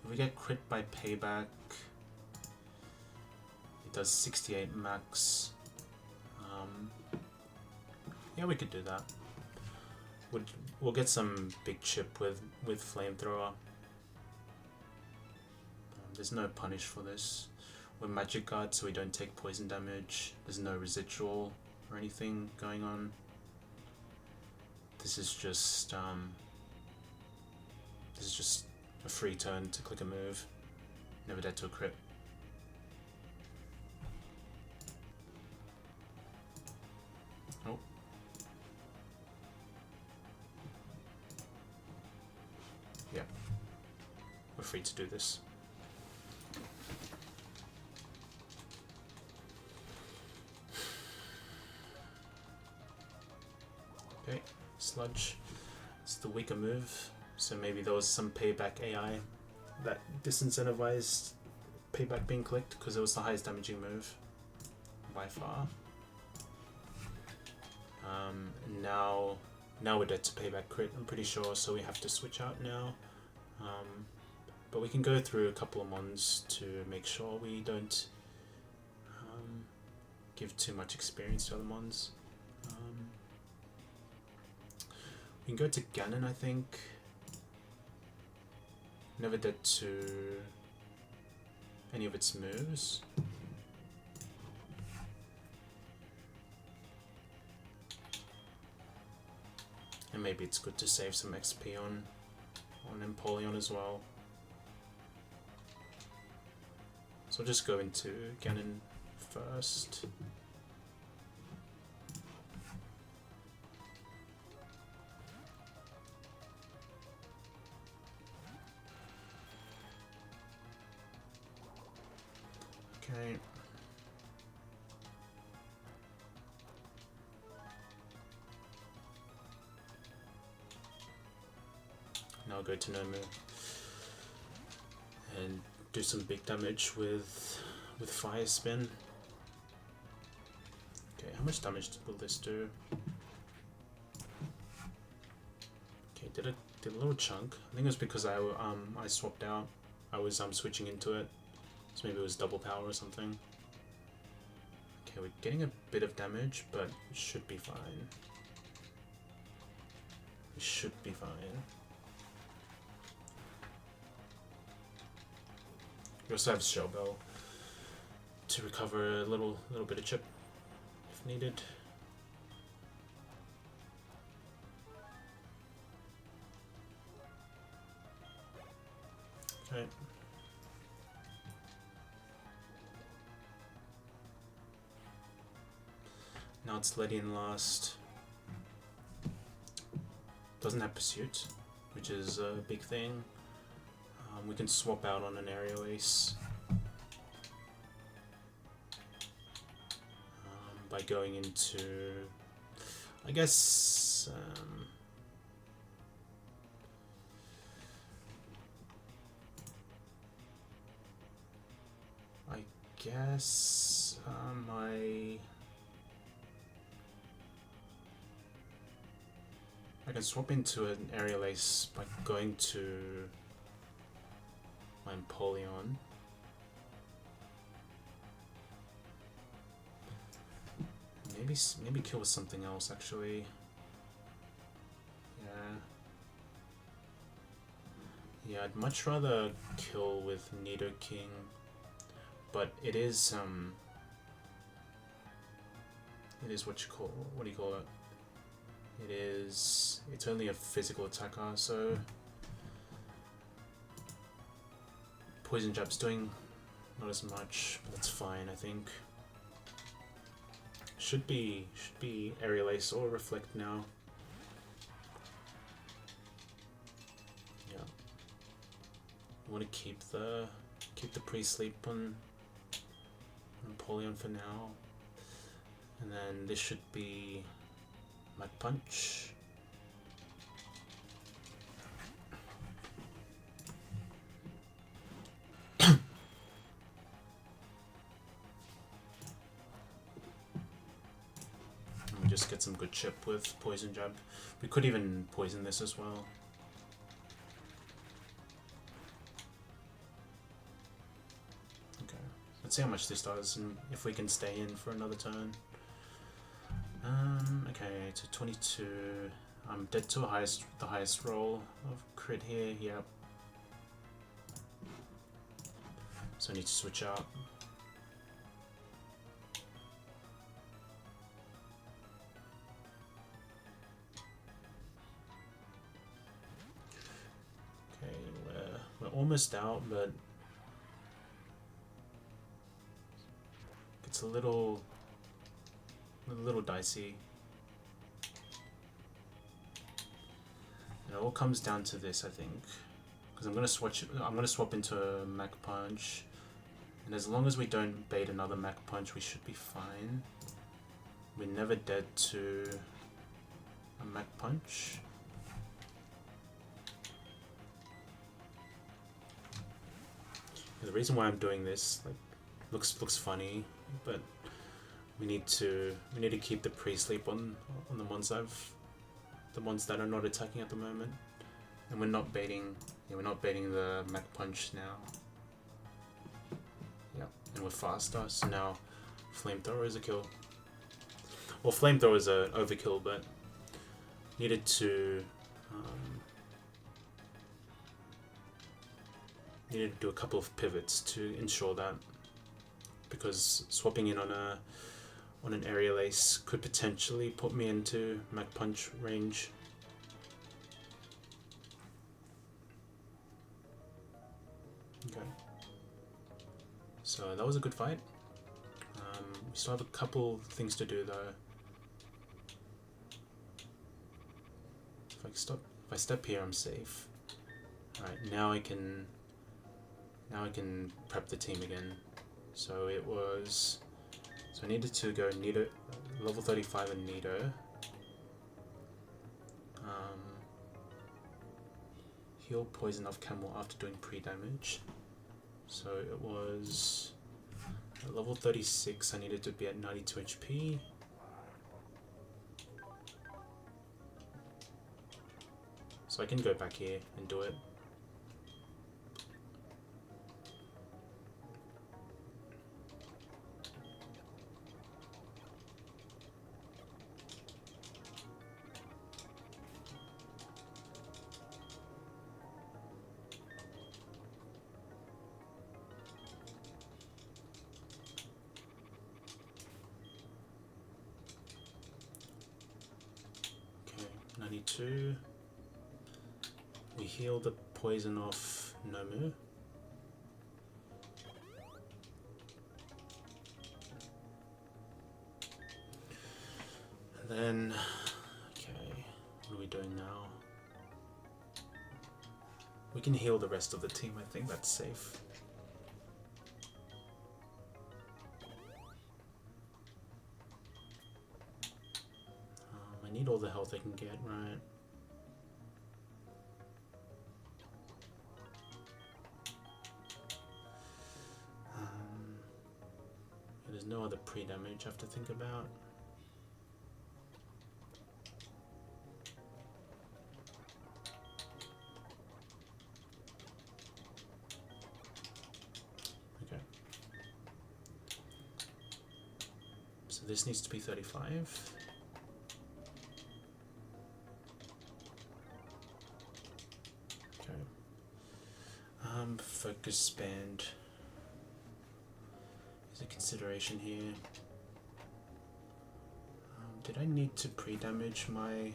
If we get crit by Payback, it does 68 max. Yeah, we could do that. We'll get some big chip with Flamethrower. There's no punish for this. We're Magic Guard, so we don't take poison damage. There's no residual or anything going on. This is just a free turn to click a move. Never dead to a crit. Oh. Yeah. We're free to do this. Okay, Sludge. It's the weaker move. So maybe there was some payback AI that disincentivized payback being clicked because it was the highest damaging move by far. Now we're dead to payback crit, I'm pretty sure, so we have to switch out now. But we can go through a couple of mons to make sure we don't give too much experience to other mons. We can go to Ganon, I think. Never dead to any of its moves. And maybe it's good to save some XP on Empoleon as well. So I'll just go into Ganon first. Okay. Now I'll go to Nomu and do some big damage with Fire Spin. Okay, how much damage will this do? Okay, did a little chunk. I think it was because I swapped out. I was switching into it. So maybe it was double power or something. Okay, we're getting a bit of damage, but it should be fine. It should be fine. We also have Shell Bell to recover a little bit of chip if needed. Okay. Now it's Letty in last. Doesn't have pursuit, which is a big thing. We can swap out on an aerial ace by going into, I guess, I can swap into an aerial ace by going to my Empoleon. Maybe kill with something else actually. Yeah, I'd much rather kill with Nidoking, but it is what do you call it? It's only a physical attacker, so Poison Jab's doing not as much, but that's fine, I think. Should be Aerial Ace or Reflect now. Yeah. I want to keep the pre-sleep on Empoleon for now. And then this should be my punch. We just get some good chip with Poison Jab. We could even poison this as well. Okay, let's see how much this does and if we can stay in for another turn. Okay, to 22. I'm dead to the highest roll of crit here. Yep. So I need to switch out. Okay, we're almost out, but it's a little dicey. It all comes down to this, I think, because I'm gonna swap into a Mach Punch, and as long as we don't bait another Mach Punch, we should be fine. We're never dead to a Mach Punch. And the reason why I'm doing this, like, looks funny, but we need to keep the pre-sleep on the ones that are not attacking at the moment, and we're not baiting the Mach Punch now. Yeah, and we're faster, so now Flamethrower is a kill. Well, Flamethrower is a overkill, but needed to do a couple of pivots to ensure that, because swapping in on an aerial ace could potentially put me into Mach Punch range. Okay. So that was a good fight. We still have a couple things to do though. If I step here, I'm safe. Alright, now I can prep the team again. So I needed to go Nido, level 35 and Nido. Heal poison off Camel after doing pre-damage. So it was at level 36, I needed to be at 92 HP. So I can go back here and do it. 22. We heal the poison off Nomu. And then, okay, what are we doing now? We can heal the rest of the team, I think that's safe. I need all the health I can get, right? There's no other pre-damage I have to think about. Okay. So this needs to be 35. Okay. Focus band is a consideration here. Did I need to pre-damage my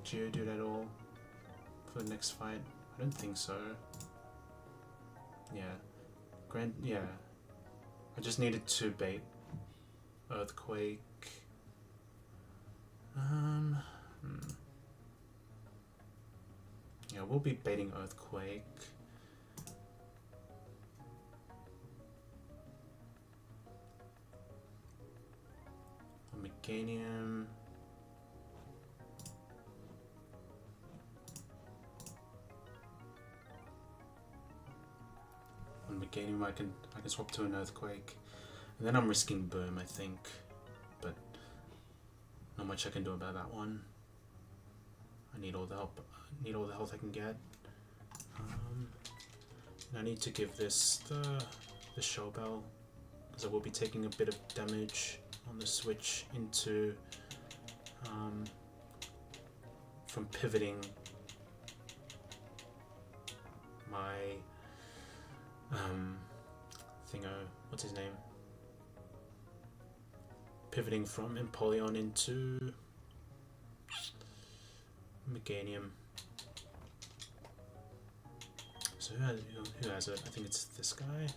Geodude at all for the next fight? I don't think so. Yeah. Yeah. I just needed to bait Earthquake. Yeah, we'll be baiting Earthquake. Meganium. On Meganium I can swap to an Earthquake. And then I'm risking Boom, I think. But not much I can do about that one. I need all the help. I need all the health I can get. And I need to give this the Shell Bell, because I will be taking a bit of damage on the switch into from pivoting my thingo, what's his name? Pivoting from Empoleon into Meganium. So who has it? I think it's this guy.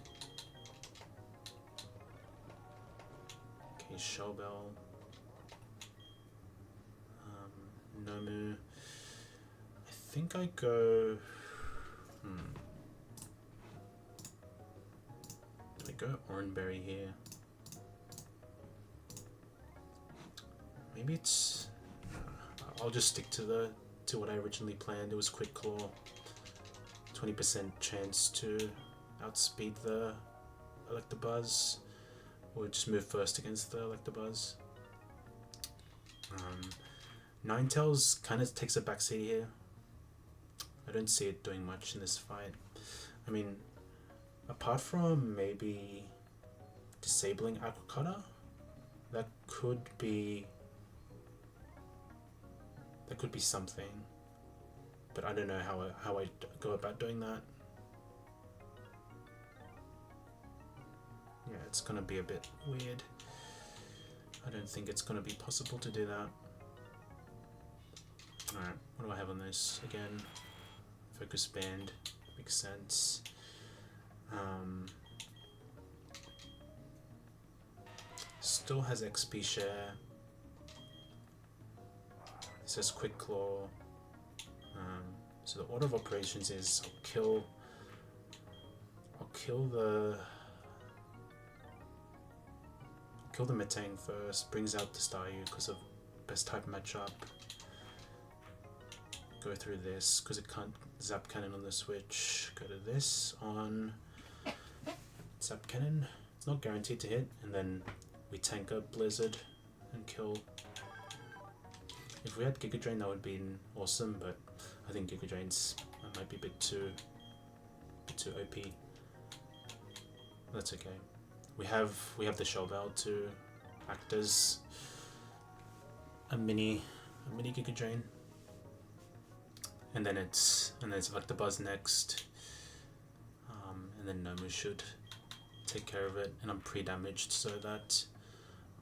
Okay, Shell Bell. Nomu. I think I go. Do I go Oranberry here? Maybe it's. I'll just stick to what I originally planned. It was Quick Claw. 20% chance to outspeed the Electabuzz, or just move first against the Electabuzz. Ninetales kind of takes a backseat here. I don't see it doing much in this fight. I mean, apart from maybe disabling Aqua Cutter, that could be something. But I don't know how I go about doing that. Yeah, it's gonna be a bit weird. I don't think it's gonna be possible to do that. Alright, what do I have on this? Again, Focus Band, makes sense. Still has XP share. It says Quick Claw. So the order of operations is I'll kill the Metang first, brings out the Staryu because of best type matchup. Go through this because it can't Zap Cannon on the switch. Go to this on Zap Cannon. It's not guaranteed to hit, and then we tank up Blizzard and kill. If we had Giga Drain, that would be awesome, but I think Giga Drain's might be a bit too OP. That's okay. We have the Shell Bell to act as a mini Giga Drain, and then it's Electabuzz next, and then Nomu should take care of it, and I'm pre-damaged so that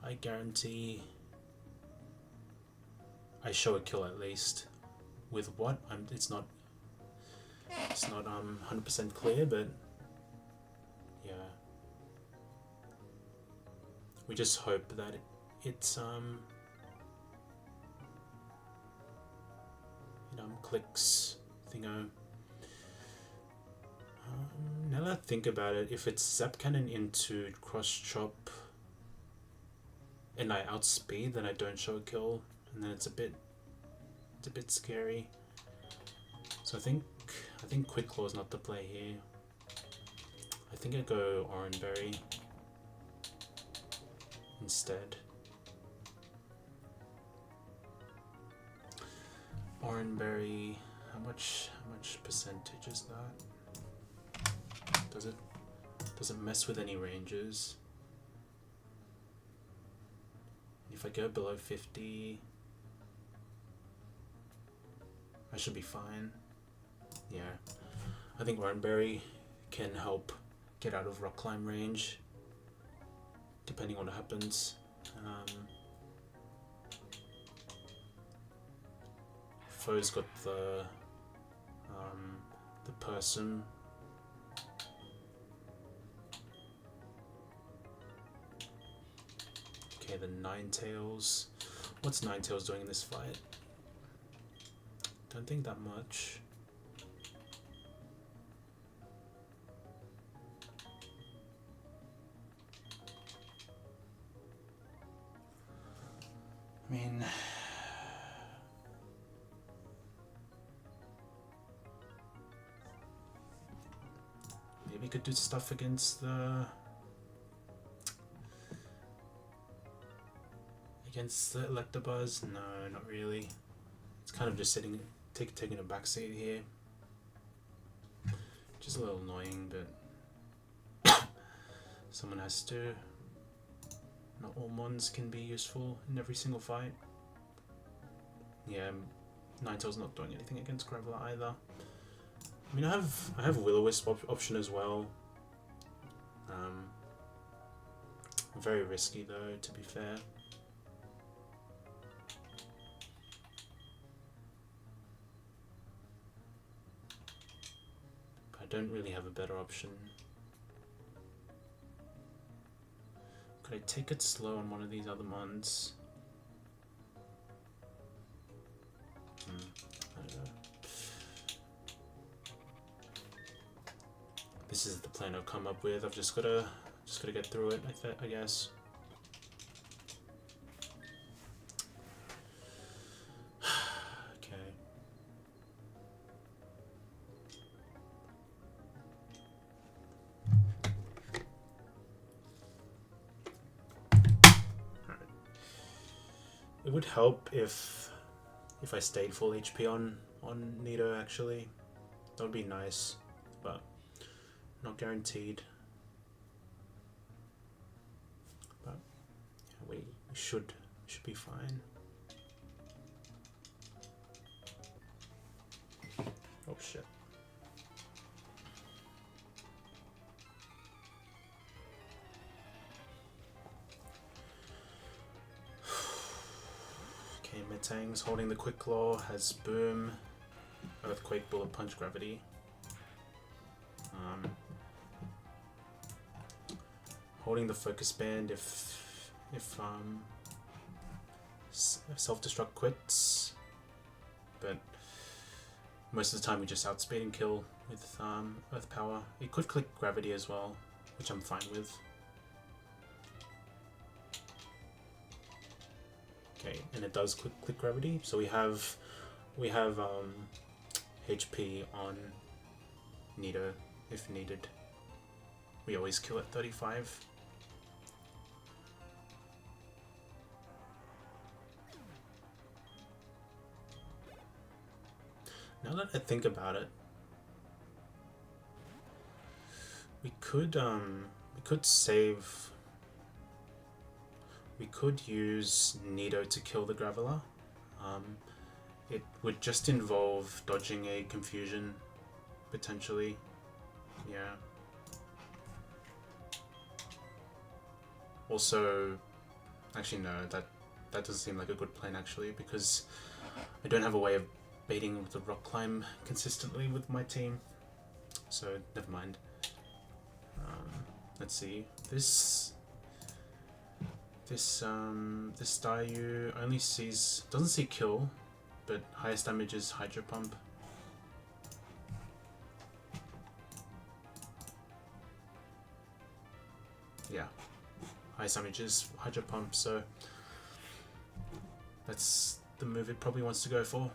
I guarantee I show a kill at least. with what? It's not 100% clear, but yeah. We just hope that it's clicks thingo. Now that I think about it, if it's zap cannon into cross chop and I outspeed, then I don't show a kill, and then it's a bit scary. So I think Quick Claw is not the play here. I think I go Oranberry instead. Oranberry, how much percentage is that? Does it mess with any ranges? If I go below 50, I should be fine. Yeah, I think Oranberry can help get out of rock climb range, depending on what happens. Foe's got the person. Okay, the Ninetales. What's Ninetales doing in this fight? Don't think that much. I mean, maybe could do stuff against the Electabuzz. No, not really. It's kind of just taking a backseat here. Just a little annoying, but someone has to. Not all mons can be useful in every single fight. Yeah, Ninetales not doing anything against Graveler either. I mean, I have Will-O-Wisp option as well. Very risky though, to be fair. I don't really have a better option. Could I take it slow on one of these other mons? I don't know. This is the plan I've come up with. I've just gotta get through it, I guess. Okay. Alright. It would help if I stayed full HP on Nido, actually. That would be nice, but not guaranteed. But yeah, we should be fine. Oh shit. Okay, Metang's holding the Quick Claw, has Boom, Earthquake, Bullet Punch, Gravity. Holding the Focus Band if self-destruct quits, but most of the time we just outspeed and kill with Earth Power. It could click Gravity as well, which I'm fine with. Okay, and it does click Gravity, so we have HP on Nido if needed. We always kill at 35. Now that I think about it, we could save. We could use Nido to kill the Graveler. It would just involve dodging a Confusion, potentially. Yeah. Also, actually no, that doesn't seem like a good plan actually, because I don't have a way of baiting the rock climb consistently with my team, so never mind. Let's see. This Staryu only doesn't see kill, but highest damage is Hydro Pump. Yeah, highest damage is Hydro Pump, so that's the move it probably wants to go for.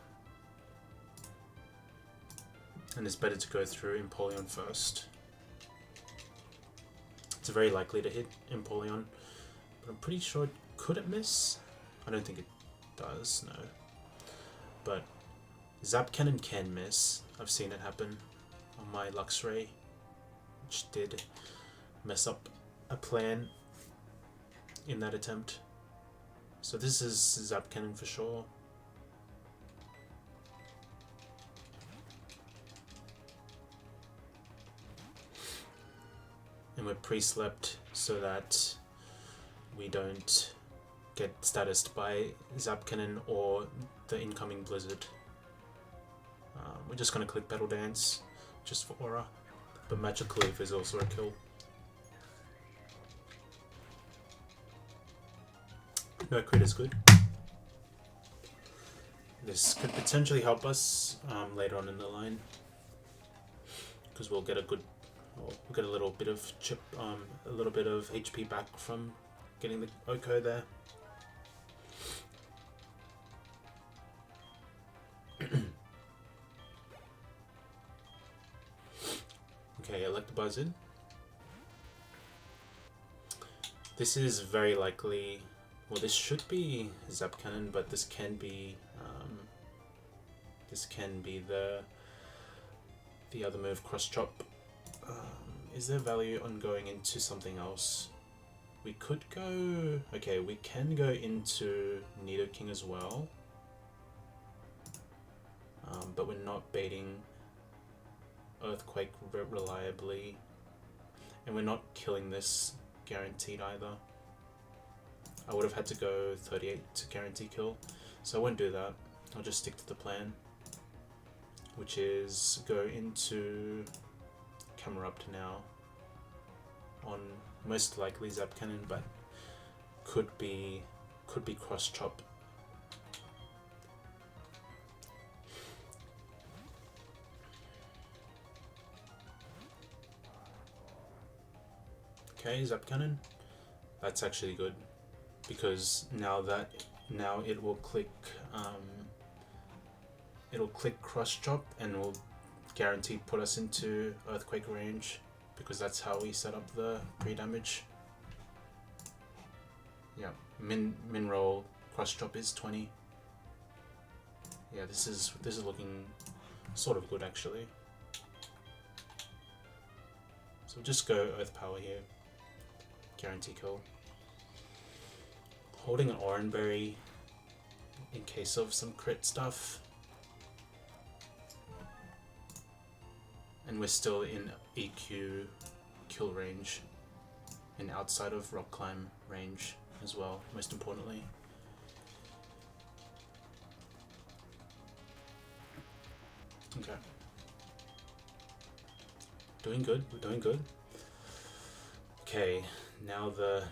And it's better to go through Empoleon first. It's very likely to hit Empoleon, but I'm pretty sure it couldn't miss. I don't think it does, no. But Zap Cannon can miss. I've seen it happen on my Luxray, which did mess up a plan in that attempt. So this is Zap Cannon for sure. And we're pre-slept so that we don't get statused by Zap Cannon or the incoming Blizzard. We're just going to click Petal Dance just for aura, but Magic Leaf is also a kill. No crit is good. This could potentially help us later on in the line, because we'll get a little bit of a little bit of HP back from getting the Oko there. Okay, Electabuzz. This is very likely. Well, this should be Zap Cannon, but this can be the other move, Cross Chop. Is there value on going into something else? We could go. Okay, we can go into Nidoking as well, but we're not baiting Earthquake reliably, and we're not killing this guaranteed either. I would have had to go 38 to guarantee kill, so I won't do that. I'll just stick to the plan, which is go into Camerupt now on most likely Zap Cannon, but could be Cross Chop. Okay, Zap Cannon. That's actually good, because now it will click Cross Chop and will guaranteed put us into Earthquake range, because that's how we set up the pre-damage. Yeah, min roll Cross Chop is 20. Yeah, this is looking sort of good actually. So just go Earth Power here. Guarantee kill. Holding an Oranberry in case of some crit stuff. And we're still in EQ kill range and outside of Rock Climb range as well, most importantly. Okay. Doing good, we're doing good. Okay, now the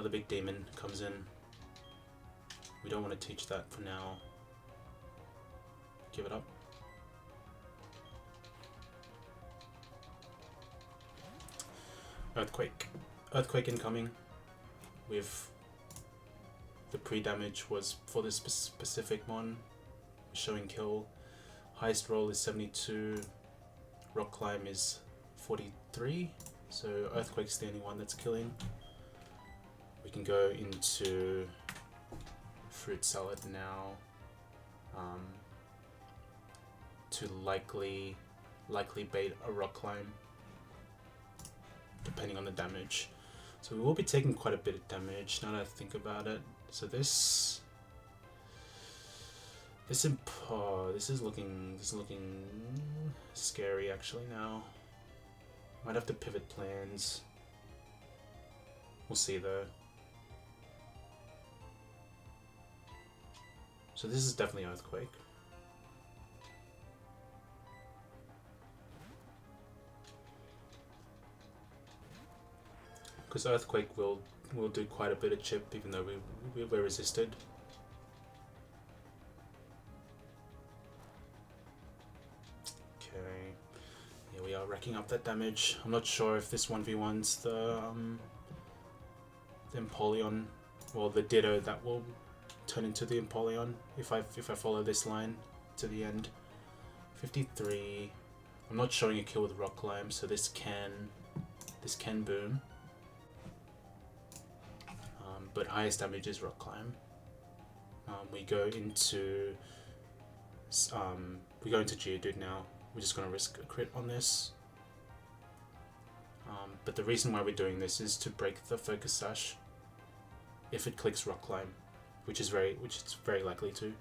big demon comes in. We don't want to teach that for now. Give it up. Earthquake incoming. With the pre-damage was for this specific mon, showing kill. Highest roll is 72. Rock Climb is 43. So Earthquake's the only one that's killing. We can go into Fruit Salad now to likely bait a Rock Climb, depending on the damage. So we will be taking quite a bit of damage now that I think about it. So this is looking scary actually now. Might have to pivot plans. We'll see though. So this is definitely Earthquake. because Earthquake will do quite a bit of chip, even though we're resisted. Okay, here we are racking up that damage. I'm not sure if this 1v1's the Empoleon, or the Ditto that will turn into the Empoleon if I follow this line to the end. 53. I'm not showing a kill with Rock Climb, so this can boom. But highest damage is Rock Climb. We go into Geodude now. We're just gonna risk a crit on this. But the reason why we're doing this is to break the Focus Sash if it clicks Rock Climb, which it's very likely to.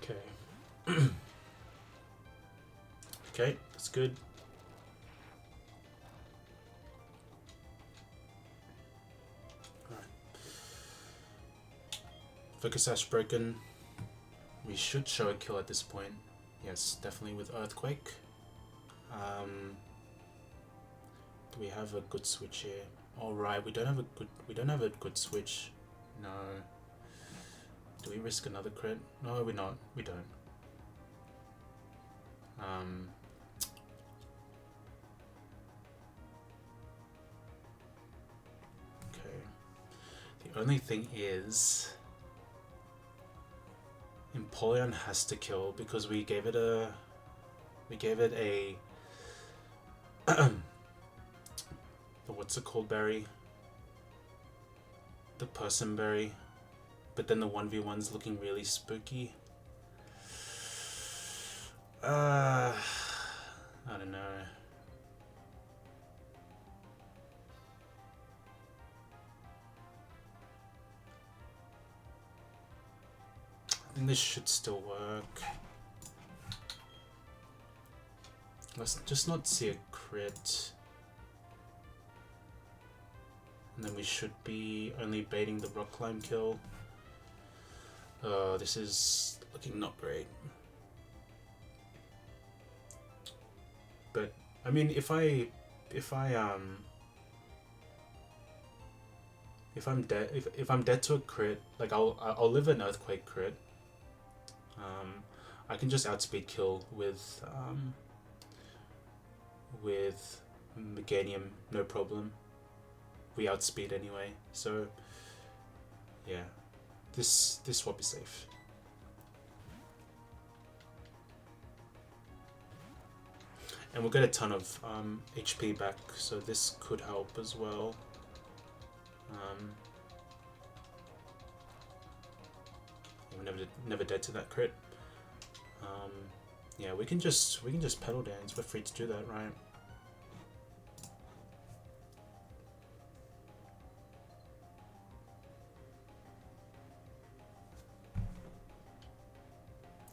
Okay. Okay, that's good. Alright. Focus Sash broken. We should show a kill at this point. Yes, definitely with Earthquake. Do we have a good switch here? Alright, we don't have a good switch. No. Do we risk another crit? No, we're not. We don't. Okay. The only thing is, Empoleon has to kill because we gave it a the what's it called berry? The person berry. But then the 1v1's looking really spooky. I don't know. I think this should still work. Let's just not see a crit. And then we should be only baiting the Rock Climb kill. This is looking not great. But I mean, if I'm dead to a crit, like I'll live an Earthquake crit. I can just outspeed kill with Meganium, no problem. We outspeed anyway, so yeah, this swap is safe. And we'll get a ton of HP back, so this could help as well. We're never dead to that crit. Yeah, we can just pedal dance. We're free to do that, right?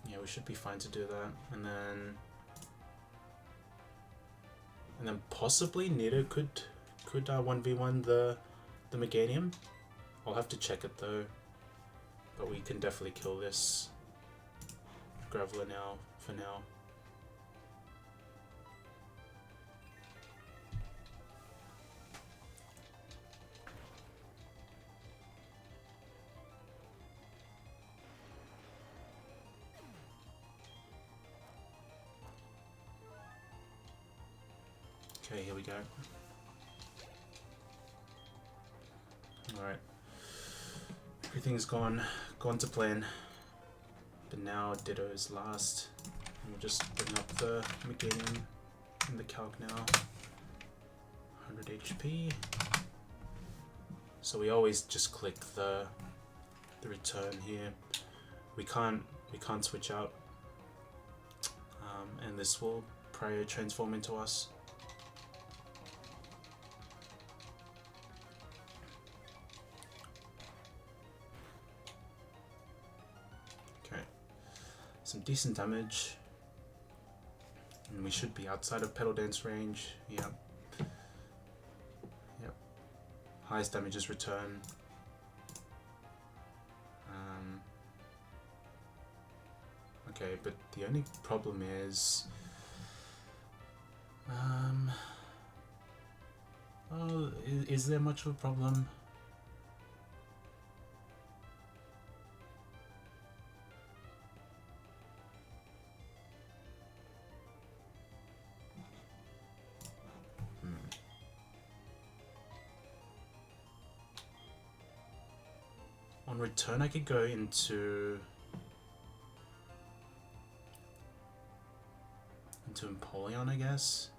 Yeah, we should be fine to do that, and then possibly Nido could 1v1 the Meganium. I'll have to check it though, but we can definitely kill this Graveler now for now. Okay, here we go. Alright. Everything's gone to plan. But now Ditto is last. And we'll just bring up the Meganium in the calc now. 100 HP. So we always just click the return here. We can't switch out. And this will prior transform into us. Some decent damage, and we should be outside of Pedal Dance range. Yep. Highest damage is return. Okay, but the only problem is Oh, is there much of a problem? On return, I could go into Empoleon, I guess.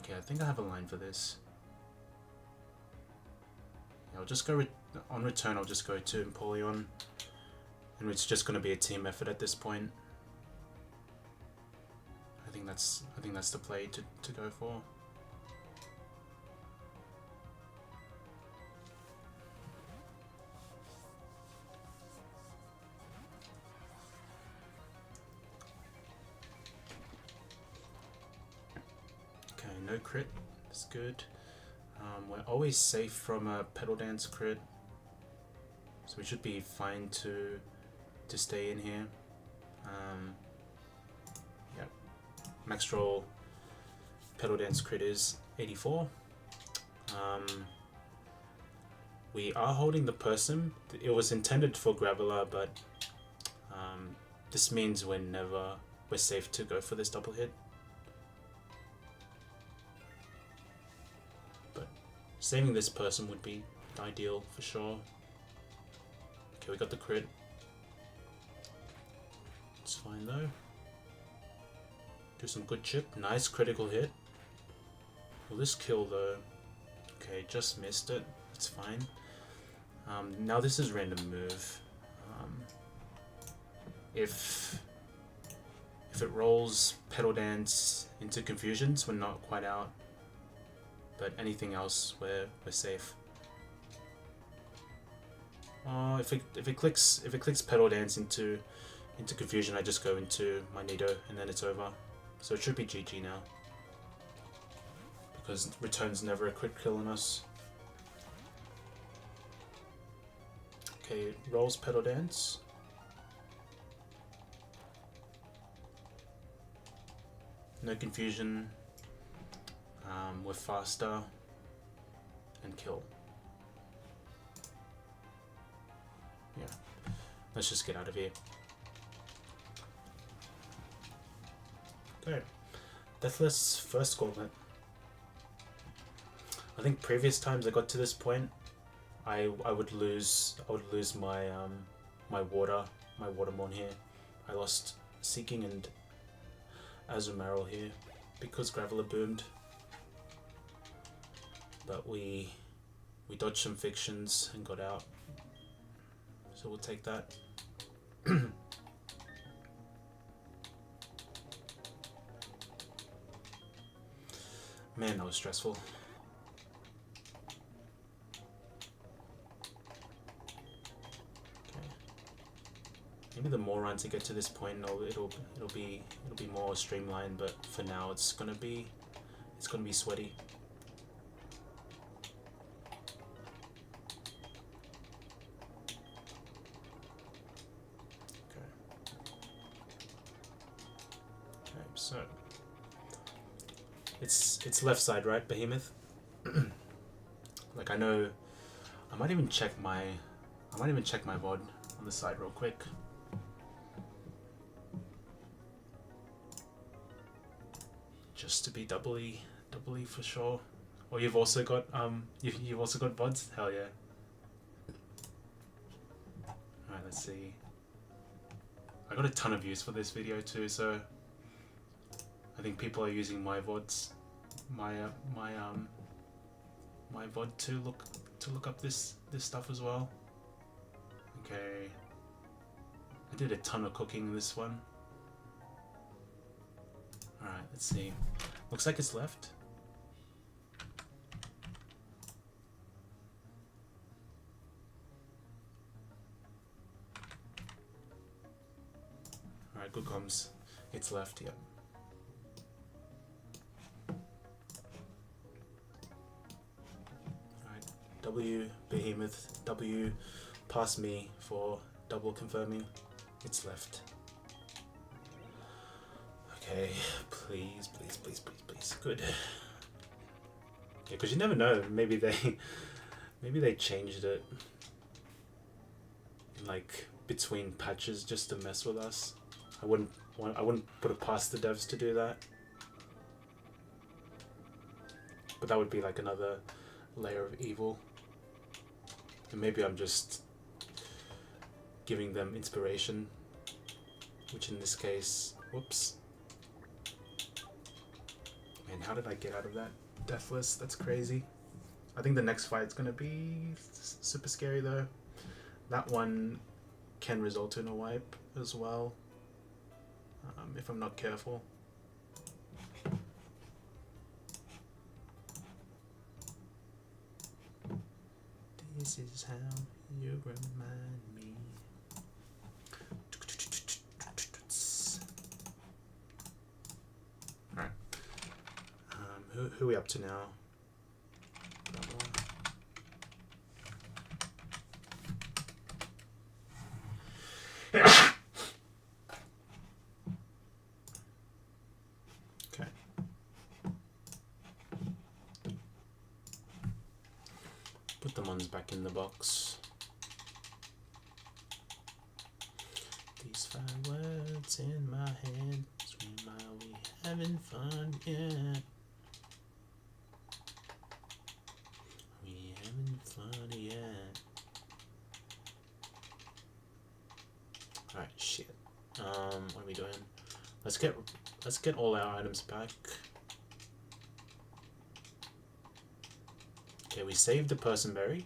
Okay, I think I have a line for this. Yeah, I'll just go on return. I'll just go to Empoleon, and it's just going to be a team effort at this point. I think that's the play to go for. No crit, that's good. We're always safe from a Petal Dance crit, so we should be fine to stay in here. Yeah, max roll Petal Dance crit is 84. We are holding the person. It was intended for Graveler, but this means we're safe to go for this double hit. Saving this person would be ideal for sure. Okay, we got the crit. It's fine though. Do some good chip. Nice critical hit. Will this kill though? Okay, just missed it. It's fine. Now this is random move. If it rolls Petal Dance into Confusions, we're not quite out. But anything else, we're safe. Oh, if it clicks Petal Dance into Confusion, I just go into my Nido and then it's over. So it should be GG now, because return's never a crit kill on us. Okay, it rolls Petal Dance. No confusion. We're faster and kill. Yeah, let's just get out of here. Okay, Deathless first Gauntlet. I think previous times I got to this point, I would lose my my Watermon here. I lost Seeking and Azumarill here because Graveler boomed. But we dodged some fictions and got out, so we'll take that. Man, that was stressful. Okay. Maybe the more runs I get to this point, it'll be more streamlined. But for now, it's gonna be sweaty. So it's left side, right, Behemoth? Like I know, I might even check my VOD on the side real quick. Just to be doubly for sure. Or you've also got you've also got VODs? Hell yeah. Alright, let's see. I got a ton of views for this video too, so I think people are using my VODs, my VOD to look up this stuff as well. Okay, I did a ton of cooking in this one. All right, let's see. Looks like it's left. All right, good comms. It's left. Yep. W, Behemoth, W, pass me for double confirming. It's left. Okay. Okay, please, please, please, please, please. Good. Yeah, because you never know. Maybe they changed it like between patches just to mess with us. I wouldn't put it past the devs to do that. But that would be like another layer of evil. And maybe I'm just giving them inspiration, which in this case, whoops. Man, how did I get out of that deathless? That's crazy. I think the next fight's gonna be super scary though. That one can result in a wipe as well, if I'm not careful. This is how you remind me. Alright. Who are we up to now? Okay. Put the ones back in the box. These 5 words in my head scream, are we having fun yet? Are we having fun yet? Alright, shit. What are we doing? Let's get all our items back. Okay, we saved the personberry.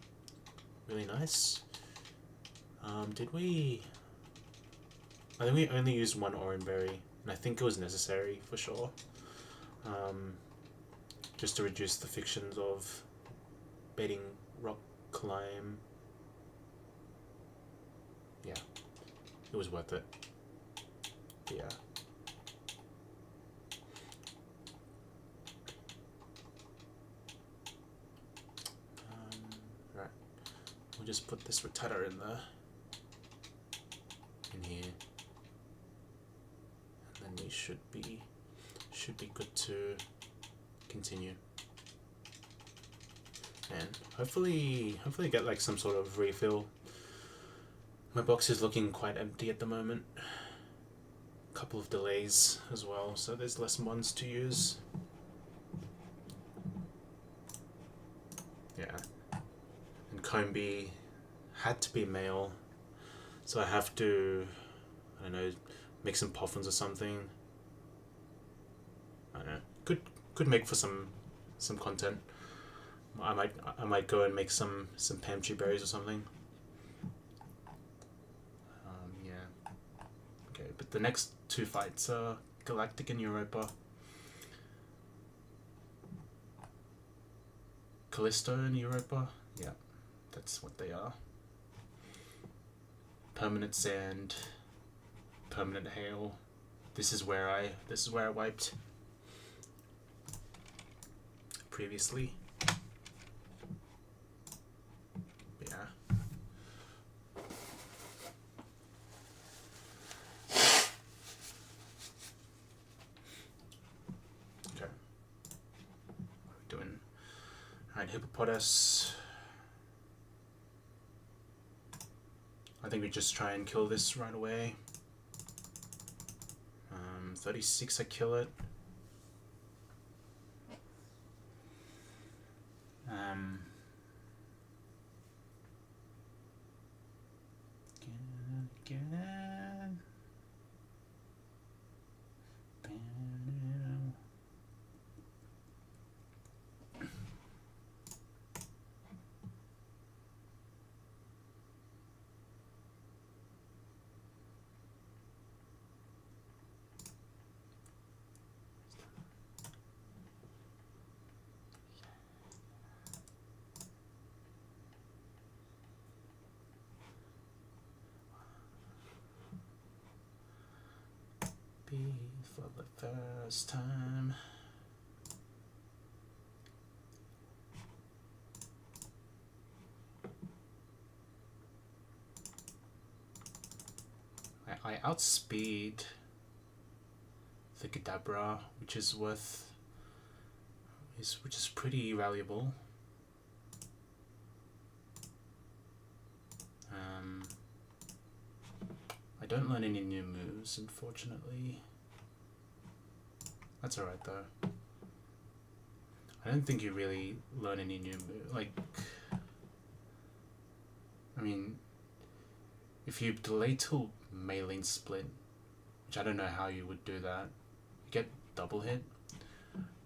Really nice. Did we? I think we only used 1 oranberry, and I think it was necessary for sure. Just to reduce the fictions of baiting rock climb. Yeah, it was worth it. But yeah. Right. We'll just put this retarder in there. In here. And then we should be good to continue. And hopefully get like some sort of refill. My box is looking quite empty at the moment. A couple of delays as well, so there's less ones to use. Yeah. And Combi had to be male, so I have to, I don't know, make some poffins or something. I don't know. Could make for some content. I might go and make some pamchi berries or something. Yeah. Okay, but the next 2 fights are Galactic and Europa. Callisto and Europa. Yeah, that's what they are. Permanent sand, permanent hail. This is where I wiped previously. Yeah. Okay. What are we doing? Alright, hippopotamus. I think we just try and kill this right away. 36, I kill it. Again. For the first time. I outspeed the Kadabra, which is pretty valuable. I don't learn any new moves, unfortunately. That's alright though. I don't think you really learn any new moves. Like, I mean, if you delay till melee split, which I don't know how you would do that, you get double hit.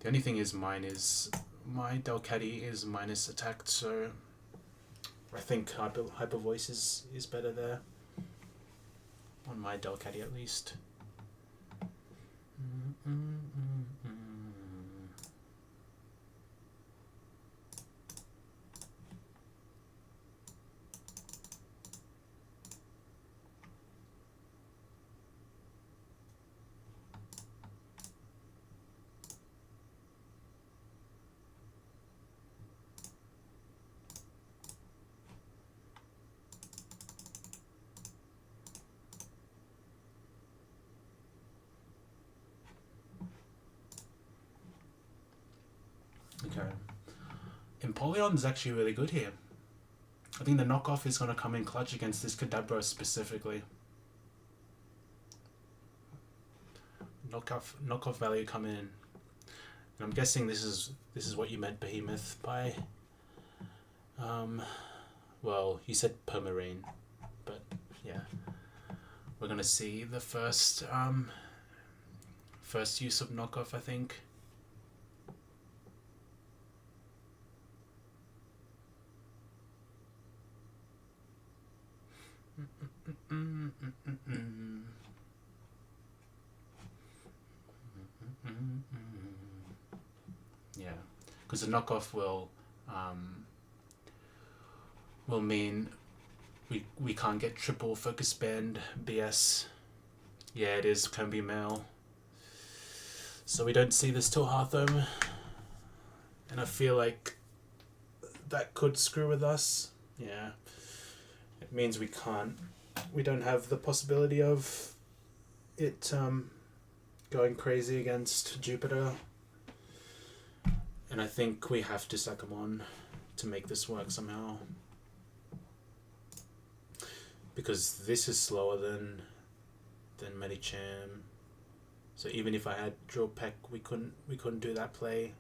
The only thing is my Delcatty is minus attacked, so I think hyper voice is better there. On my Delcatty at least. Okay. Empoleon is actually really good here. I think the knockoff is going to come in clutch against this Kadabra specifically. Knockoff value come in. And I'm guessing this is what you meant, Behemoth, by well, you said Permarine, but yeah. We're going to see the first use of knockoff, I think. Yeah, because the knockoff will mean we can't get triple focus band BS. Yeah, it is, can be male. So we don't see this till Hearthome, and I feel like that could screw with us. Yeah, it means we don't have the possibility of it going crazy against Jupiter, and I think we have to sack him on to make this work somehow, because this is slower than Medicham. So even if I had Drill Peck, we couldn't do that play.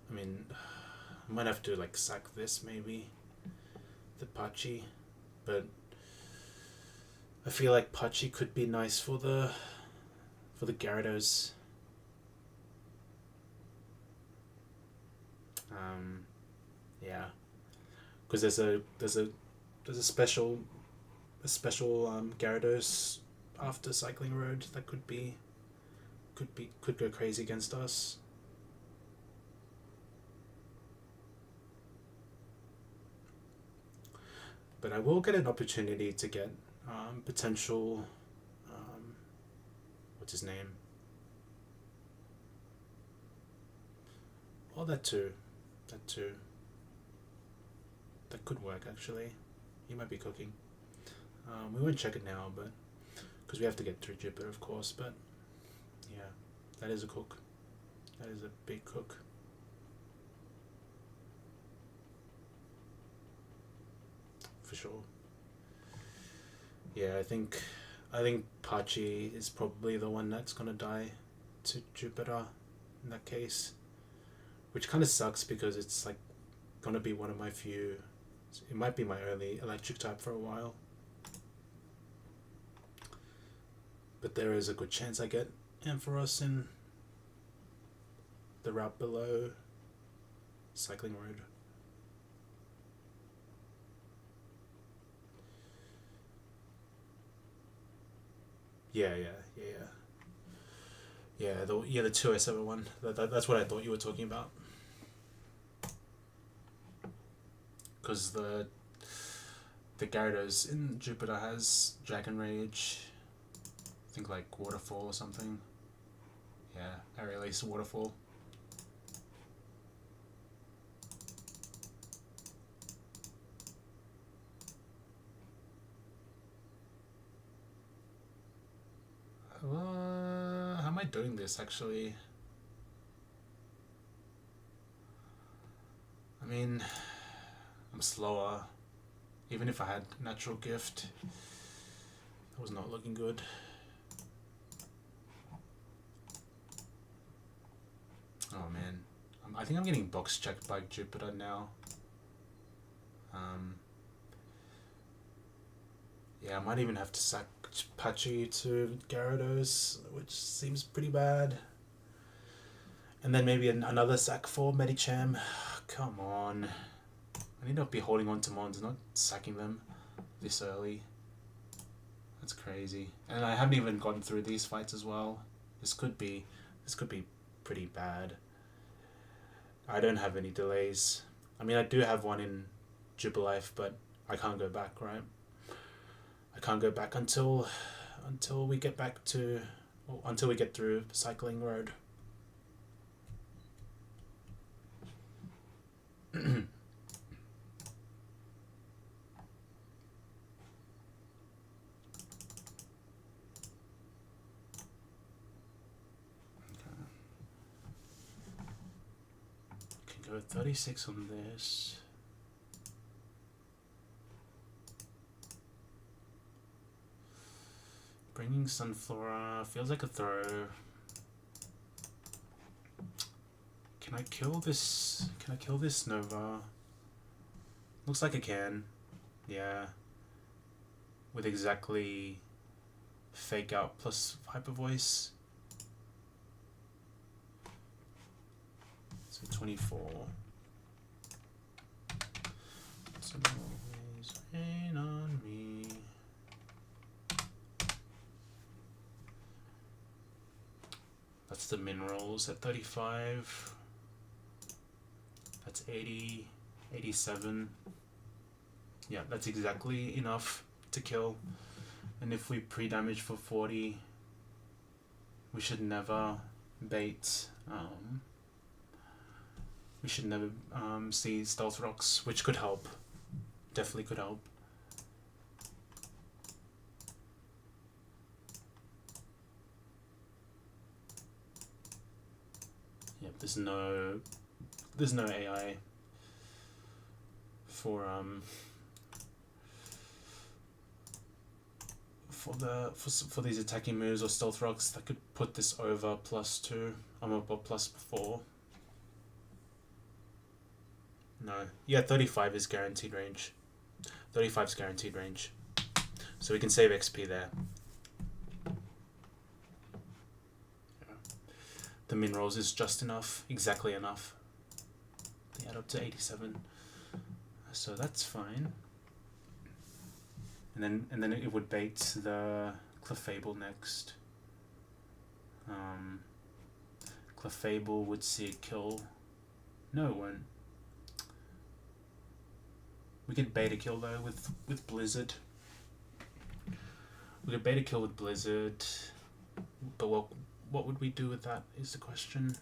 I mean, I might have to like sack this maybe, the Pachi, but I feel like Pachi could be nice for the Gyarados. Yeah, because there's a special Gyarados after Cycling Road that could go crazy against us. But I will get an opportunity to get potential, what's his name? Oh, that too. That could work actually. He might be cooking. We won't check it now, but because we have to get through Jupiter, of course. But yeah, that is a cook. That is a big cook. For sure. Yeah, I think Pachi is probably the one that's gonna die to Jupiter in that case, which kind of sucks because it's like gonna be one of my few. It might be my early electric type for a while, but there is a good chance I get Ampharos in the route below Cycling Road. Yeah. The 207 one. That's what I thought you were talking about. Because the Gyarados in Jupiter has Dragon Rage, I think like Waterfall or something. Yeah, Aerial Ace Waterfall. What? am I doing this actually? I mean, I'm slower. Even if I had natural gift, that was not looking good. Oh man, I think I'm getting box checked by Jupiter now. Yeah, I might even have to sack Patchy to Gyarados, which seems pretty bad. And then maybe another sack for Medicham. Come on. I need to be holding on to Mons, not sacking them this early. That's crazy. And I haven't even gotten through these fights as well. This could be pretty bad. I don't have any delays. I mean, I do have one in Jubilife, but I can't go back, right? I can't go back until we get back to, until we get through Cycling Road. Can go 36 on this. Bringing Sunflora feels like a throw. Can I kill this? Can I kill this Nova? Looks like I can. Yeah. With exactly Fake Out plus Hyper Voice. So 24. So always rain on me. That's the minerals at 35. That's 80, 87. Yeah, that's exactly enough to kill. And if we pre-damage for 40, we should never bait. We should never see Stealth Rocks, which could help. Definitely could help. Yep, there's no AI for these attacking moves or Stealth Rocks that could put this over +2. Or +4. No. Yeah, 35 is guaranteed range. 35 is guaranteed range. So we can save XP there. Yeah. The minerals is just enough, exactly enough. They add up to 87. So that's fine. And then it would bait the Clefable next. Clefable would see a kill. No, it won't. We could bait a kill though with Blizzard. We could bait a kill with Blizzard, but what would we do with that is the question.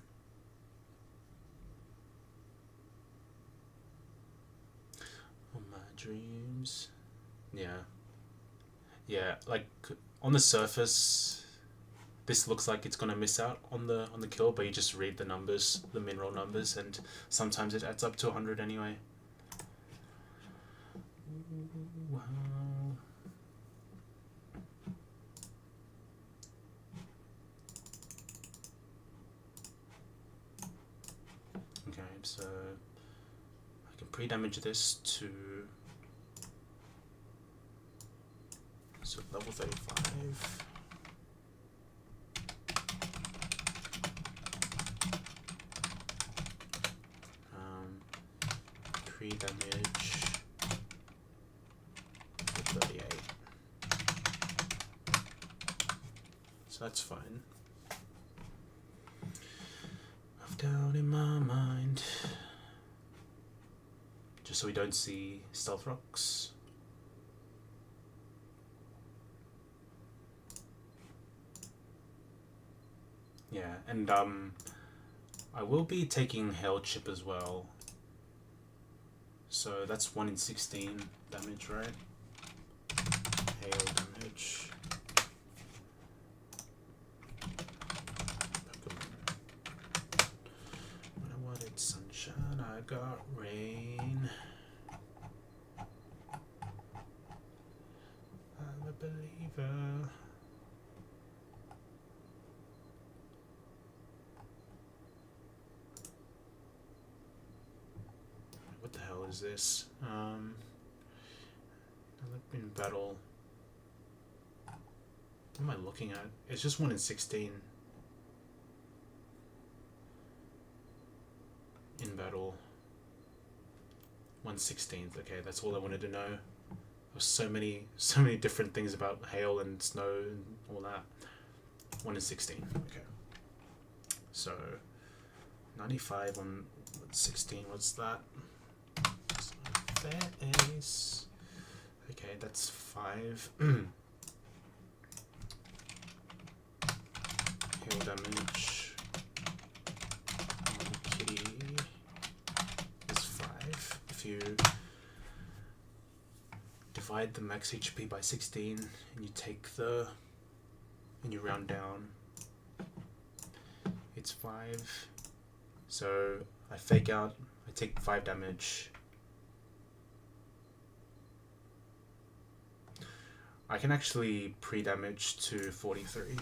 Oh my dreams. Yeah, like on the surface this looks like it's gonna miss out on the kill, but you just read the numbers, the mineral numbers, and sometimes it adds up to 100 anyway. Wow. Okay, so I can pre-damage this to level 35. Pre-damage to 38. So that's fine. I've doubt in my mind. Just so we don't see Stealth Rocks. Yeah, and I will be taking Hail Chip as well. So that's 1 in 16 damage, right? Hail damage. got rain. I'm a believer. What the hell is this? In battle. What am I looking at? It's just 1 in 16. In battle. 1/16th. Okay, that's all I wanted to know. There was so many different things about hail and snow and all that. 1 in 16. Okay. So 95 on 16. What's that? So that is. Okay, that's 5. Hail damage on Kitty is 5. If you divide the max HP by 16 and you take and you round down, it's 5. So I fake out, I take 5 damage. I can actually pre-damage to 43.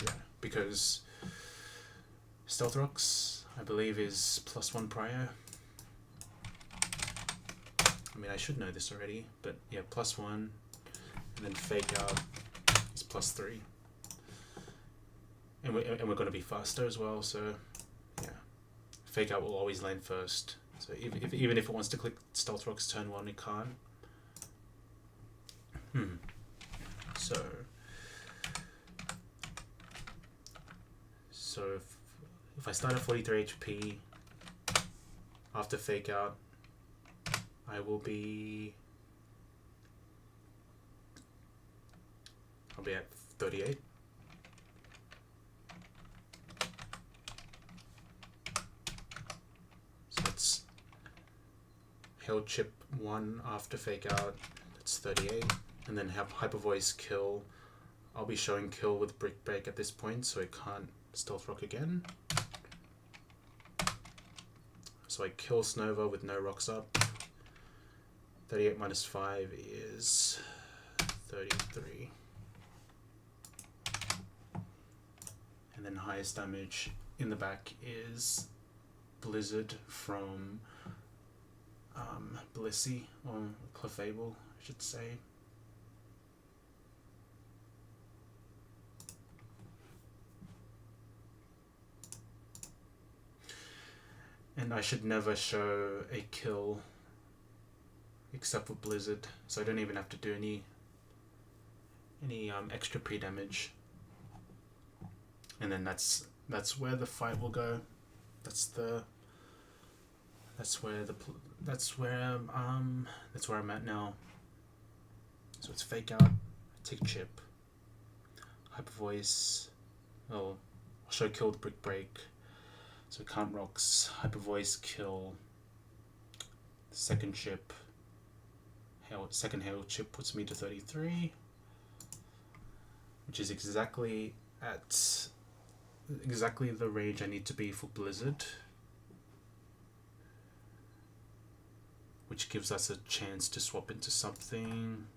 Yeah, because Stealth Rocks, I believe, is +1 prior. I mean, I should know this already, but yeah, +1, and then fake out is +3. And we're going to be faster as well, so yeah. Fake out will always land first. So even if it wants to click Stealth Rocks turn 1, it can't. So if I start at 43 HP, after fake out, I'll be at 38. Hail chip 1 after fake out, that's 38, and then have Hyper Voice kill. I'll be showing kill with Brick Break at this point, so it can't Stealth Rock again. So I kill Snova with no rocks up. 38 minus 5 is 33. And then highest damage in the back is Blizzard from Blissey, or Clefable, I should say. And I should never show a kill except for Blizzard, so I don't even have to do any extra pre-damage. And then that's where the fight will go. That's where I'm at now. So it's fake out, I take chip, Hyper Voice. I'll show kill with Brick Break. So can't rocks, Hyper Voice, kill, second chip, second hail chip puts me to 33, which is exactly the range I need to be for Blizzard, which gives us a chance to swap into something.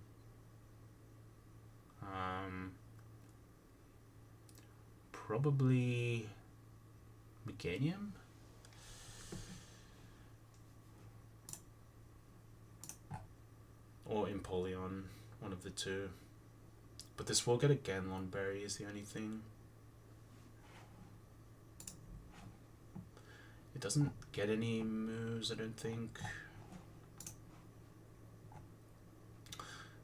Probably Meganium? Or Empoleon, one of the two. But this will get a Ganlon Berry is the only thing. It doesn't get any moves, I don't think.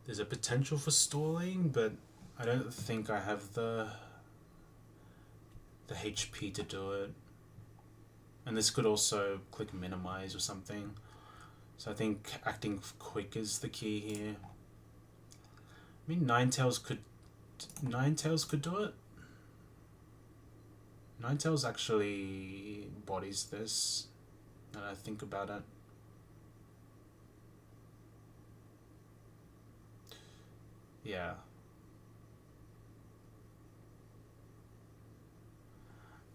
There's a potential for stalling, but I don't think I have the HP to do it. And this could also click minimize or something. So I think acting quick is the key here. I mean, Ninetales could do it. Ninetales actually bodies this, and I think about it. Yeah.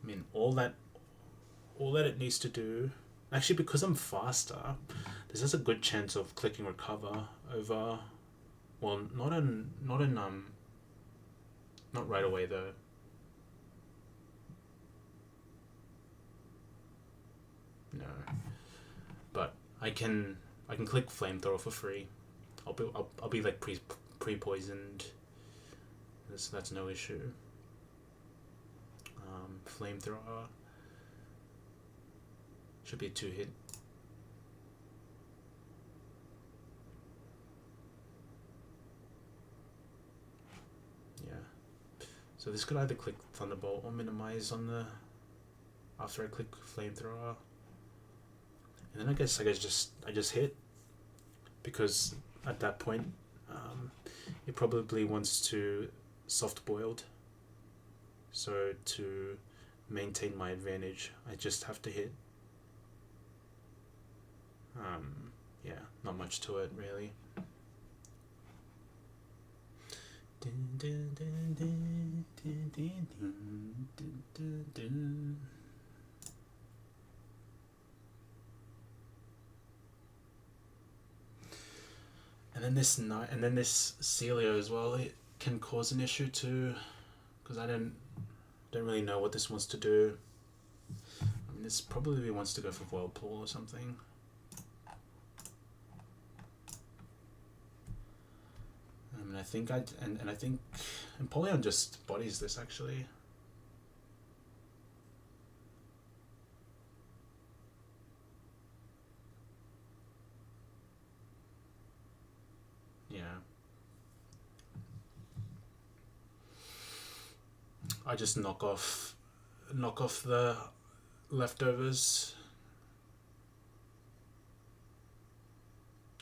I mean, all that it needs to do, actually, because I'm faster, this has a good chance of clicking recover over. Well, not right away though. No, but I can click flamethrower for free. I'll be like pre poisoned. That's no issue. Flamethrower should be a 2-hit. Yeah. So this could either click Thunderbolt or minimize on the after I click flamethrower. And then I guess I just hit, because at that point it probably wants to soft boiled. So to maintain my advantage, I just have to hit. Yeah, not much to it really. And then this Celio as well. It can cause an issue too, because I don't really know what this wants to do. I mean, this probably wants to go for Whirlpool or something. I think I think Empoleon just bodies this actually. Yeah. I just knock off the leftovers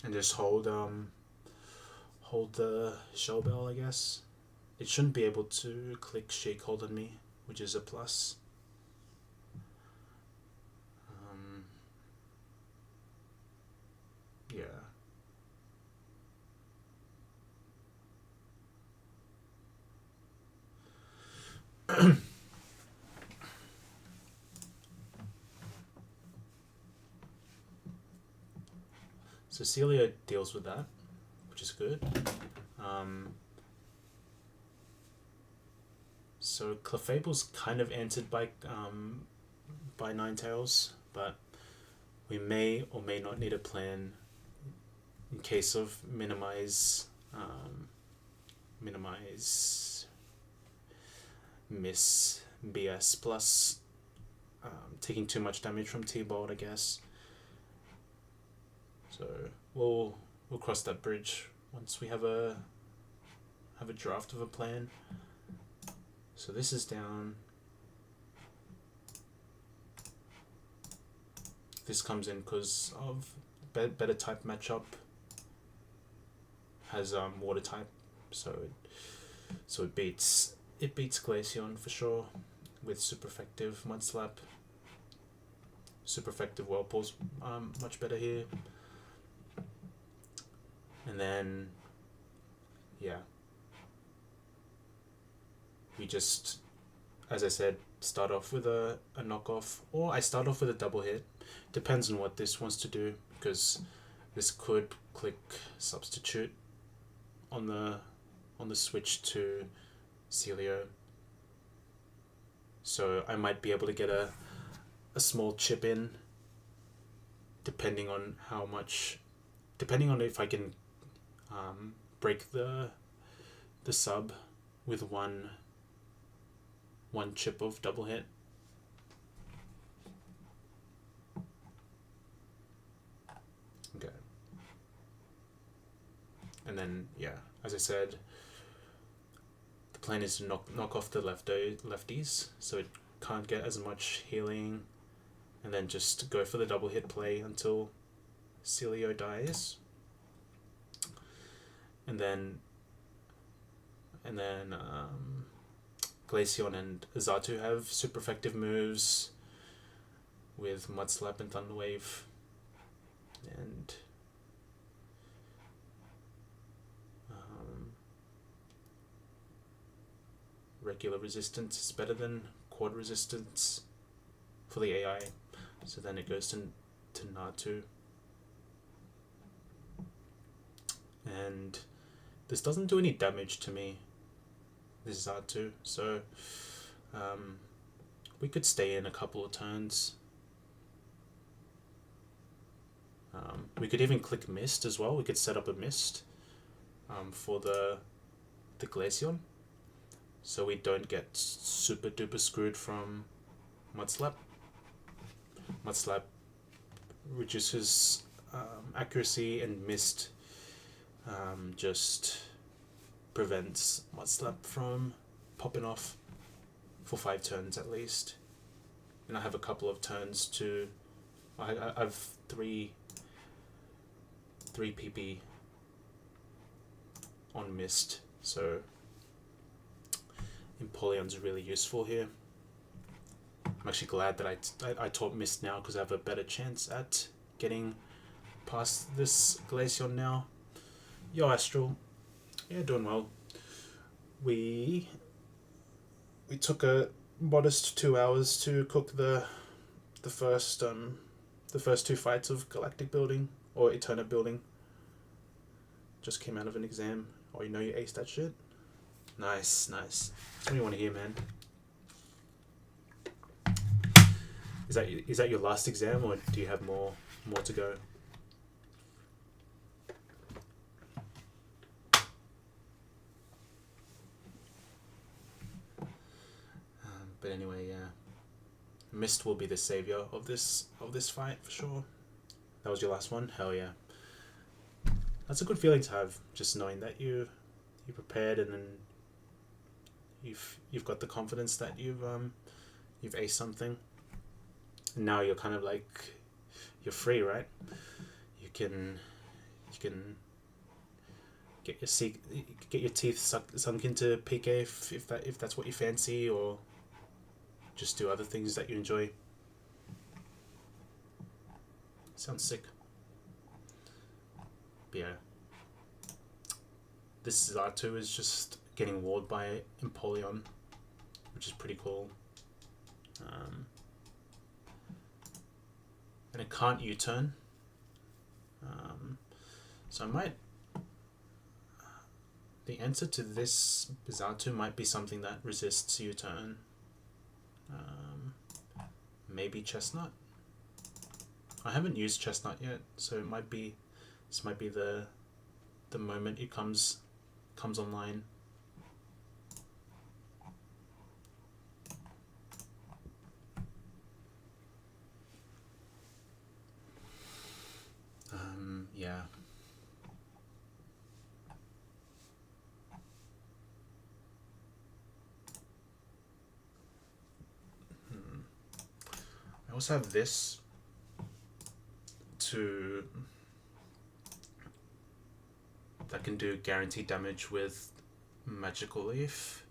and just hold the shell bell, I guess. It shouldn't be able to click shake hold on me, which is a plus. Yeah. So Celia deals with that, which is good. So Clefable's kind of answered by Ninetales, but we may or may not need a plan in case of minimize miss BS plus taking too much damage from T-Bolt, I guess. So we'll cross that bridge once we have a draft of a plan. So this is down. This comes in because of better type matchup. Has water type, so it beats Glaceon for sure with super effective Mud Slap. Super effective Whirlpool's much better here. And then yeah, we just, as I said, start off with a knockoff, or I start off with a double hit. Depends on what this wants to do, because this could click substitute on the switch to Celio. So I might be able to get a small chip in, depending on if I can break the sub with one chip of double hit. Okay. And then yeah, as I said, the plan is to knock off the lefties, so it can't get as much healing, and then just go for the double hit play until Celio dies. And then Glaceon and Xatu have super effective moves with Mud Slap and Thunder Wave, and regular resistance is better than quad resistance for the AI. So then it goes to Natu. And this doesn't do any damage to me, this Zatu, so we could stay in a couple of turns. We could even click Mist as well. We could set up a Mist for the Glaceon, so we don't get super duper screwed from Mudslap. Mudslap reduces accuracy, and Mist just prevents Mudslap from popping off for 5 turns at least. And I have a couple of turns to... I have 3 PP on Mist, so Empoleon's really useful here. I'm actually glad that I taught Mist now, because I have a better chance at getting past this Glaceon now. Yo, Astral. Yeah, doing well. We took a modest 2 hours to cook the first 2 fights of Galactic building, or Eterna building. Just came out of an exam. Oh, you know you aced that shit? Nice, nice. That's what you want to hear, man. Is that your last exam, or do you have more to go? But anyway, yeah. Mist will be the savior of this fight for sure. That was your last one? Hell yeah. That's a good feeling to have, just knowing that you prepared, and then you've got the confidence that you've aced something. And now you're kind of like, you're free, right? You can get your teeth sunk into PK if that's what you fancy, or just do other things that you enjoy. Sounds sick. But yeah, this Zatu is just getting walled by Empoleon, which is pretty cool. And it can't U-turn. So I might... The answer to this Zatu might be something that resists U-turn. Maybe Chestnut. I haven't used Chestnut yet, so it might be... This might be the moment it comes online. Yeah. I also have this that can do guaranteed damage with Magical Leaf.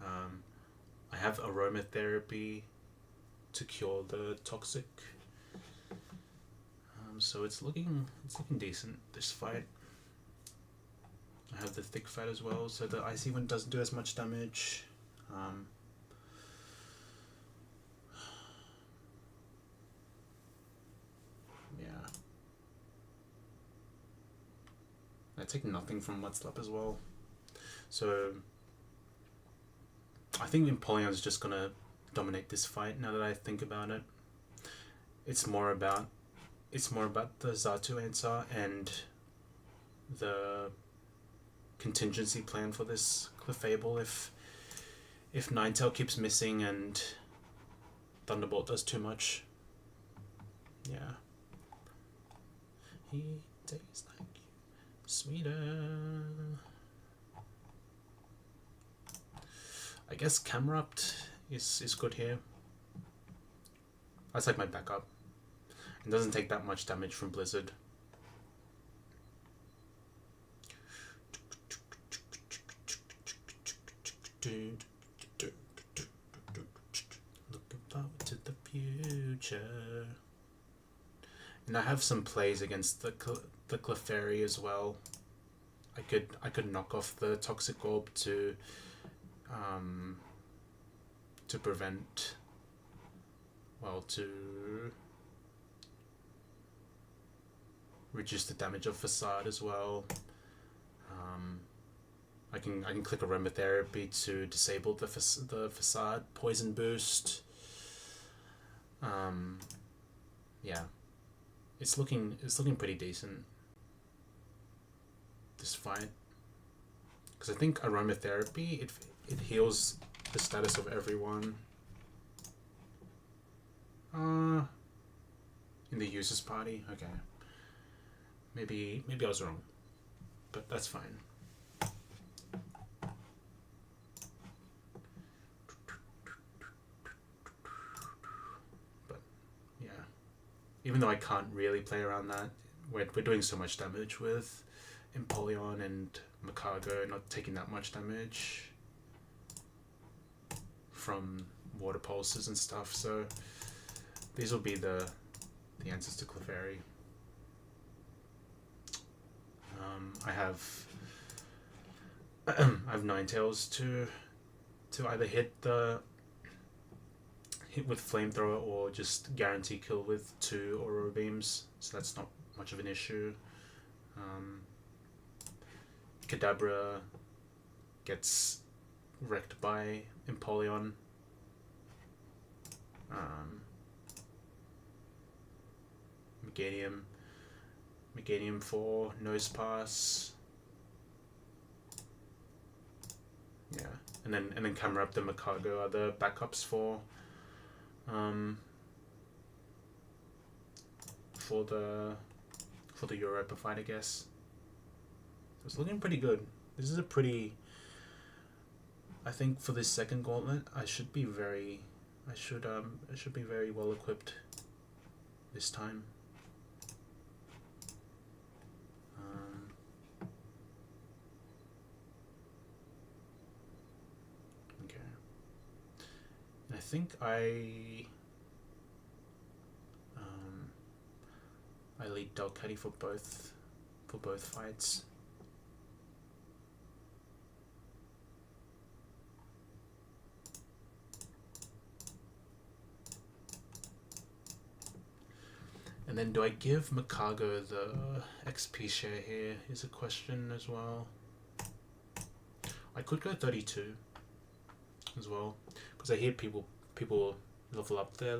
I have Aromatherapy to cure the Toxic. So it's looking decent, this fight. I have the Thick Fat as well, so the Icy one doesn't do as much damage. Yeah. I take nothing from Mudslap as well. So I think Empoleon's just gonna dominate this fight now that I think about it. It's more about the Zatu answer and the contingency plan for this Clefable if Ninetale keeps missing and Thunderbolt does too much. Yeah. He tastes like you, sweeter. I guess Camerupt is good here. That's like my backup. It doesn't take that much damage from Blizzard. Looking forward to the future. And I have some plays against the Clefairy as well. I could knock off the Toxic Orb to to prevent, well, to reduce the damage of facade as well. I can click aromatherapy to disable the facade poison boost. Yeah, it's looking pretty decent this fight, because I think aromatherapy it heals the status of everyone in the users party. Okay, maybe I was wrong, but that's fine. But yeah, even though I can't really play around that, we're doing so much damage with Empoleon and Makago not taking that much damage from water pulses and stuff, so these will be the answers to Clefairy. I have Ninetales to either hit with flamethrower or just guarantee kill with 2 Aurora Beams, so that's not much of an issue. Kadabra gets wrecked by Empoleon. Meganium for Nose Pass. Yeah, and then Camera Up the Makago are the backups for the Europa fight, I guess. So it's looking pretty good. This is a pretty, I think for this second gauntlet, I should be very well equipped this time. Okay. And I think I lead Delcatty for both fights. And then do I give Makago the XP share here is a question as well. I could go 32 as well, because I hear people level up their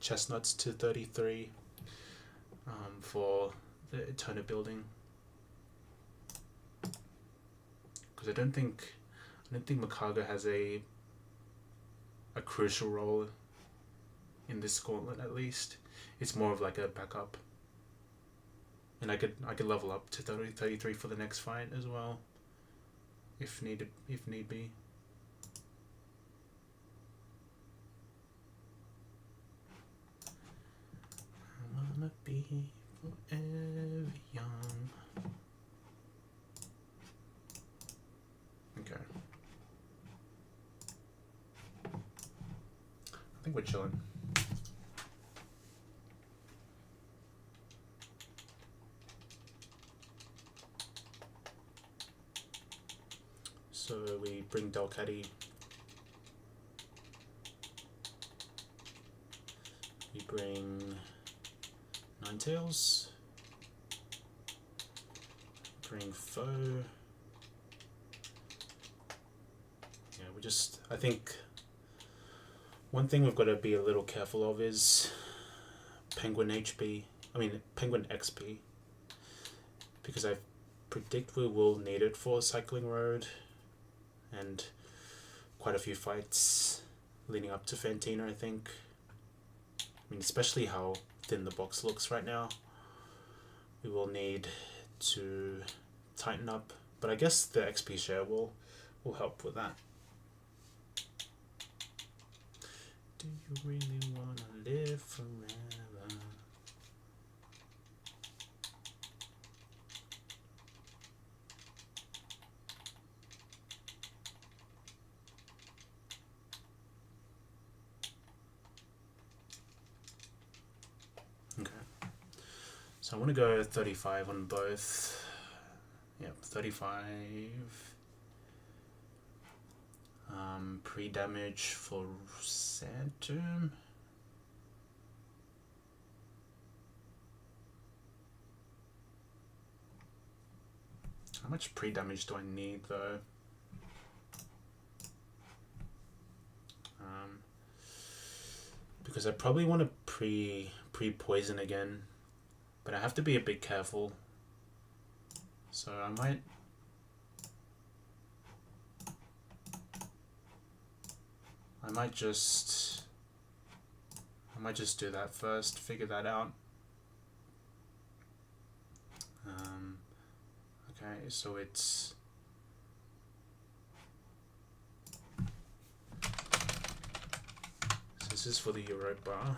chestnuts to 33 for the Eterna building. Because I don't think Makago has a crucial role in this gauntlet, at least. It's more of like a backup. And I could level up to 33 for the next fight as well, if need be. I wanna be forever young. Okay. I think we're chilling. So we bring Delcatty. We bring Ninetales. Bring Foe. Yeah, I think one thing we've got to be a little careful of is Penguin XP. Because I predict we will need it for Cycling Road and quite a few fights leading up to Fantina, I think. I mean, especially how thin the box looks right now. We will need to tighten up, but I guess the XP share will help with that. Do you really want to live forever? So I want to go 35 on both. Yep, 35. Pre-damage for Santum. How much pre-damage do I need though? Because I probably want to pre-poison again, but I have to be a bit careful. So I might just do that first, figure that out. Okay, so it's this is for the Europa.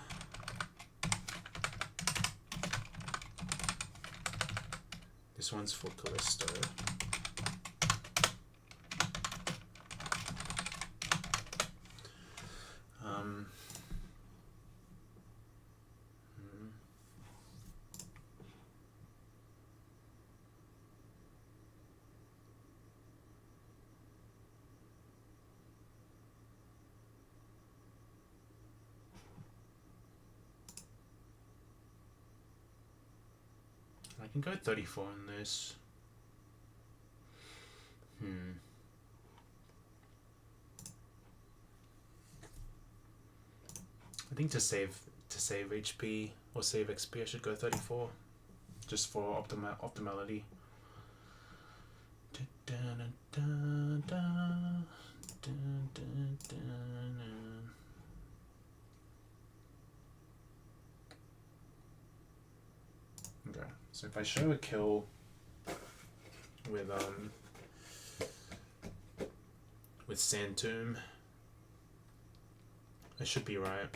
This one's for Callisto. I can go 34 on this. I think to save HP or save XP, I should go 34, just for optimality. Okay, so if I show a kill with Santum, I should be right.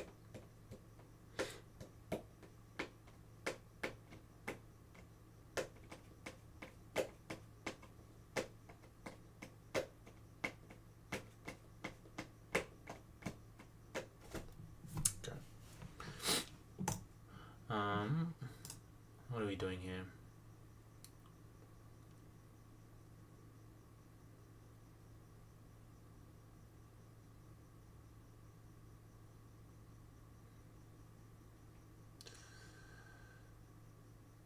What are we doing here?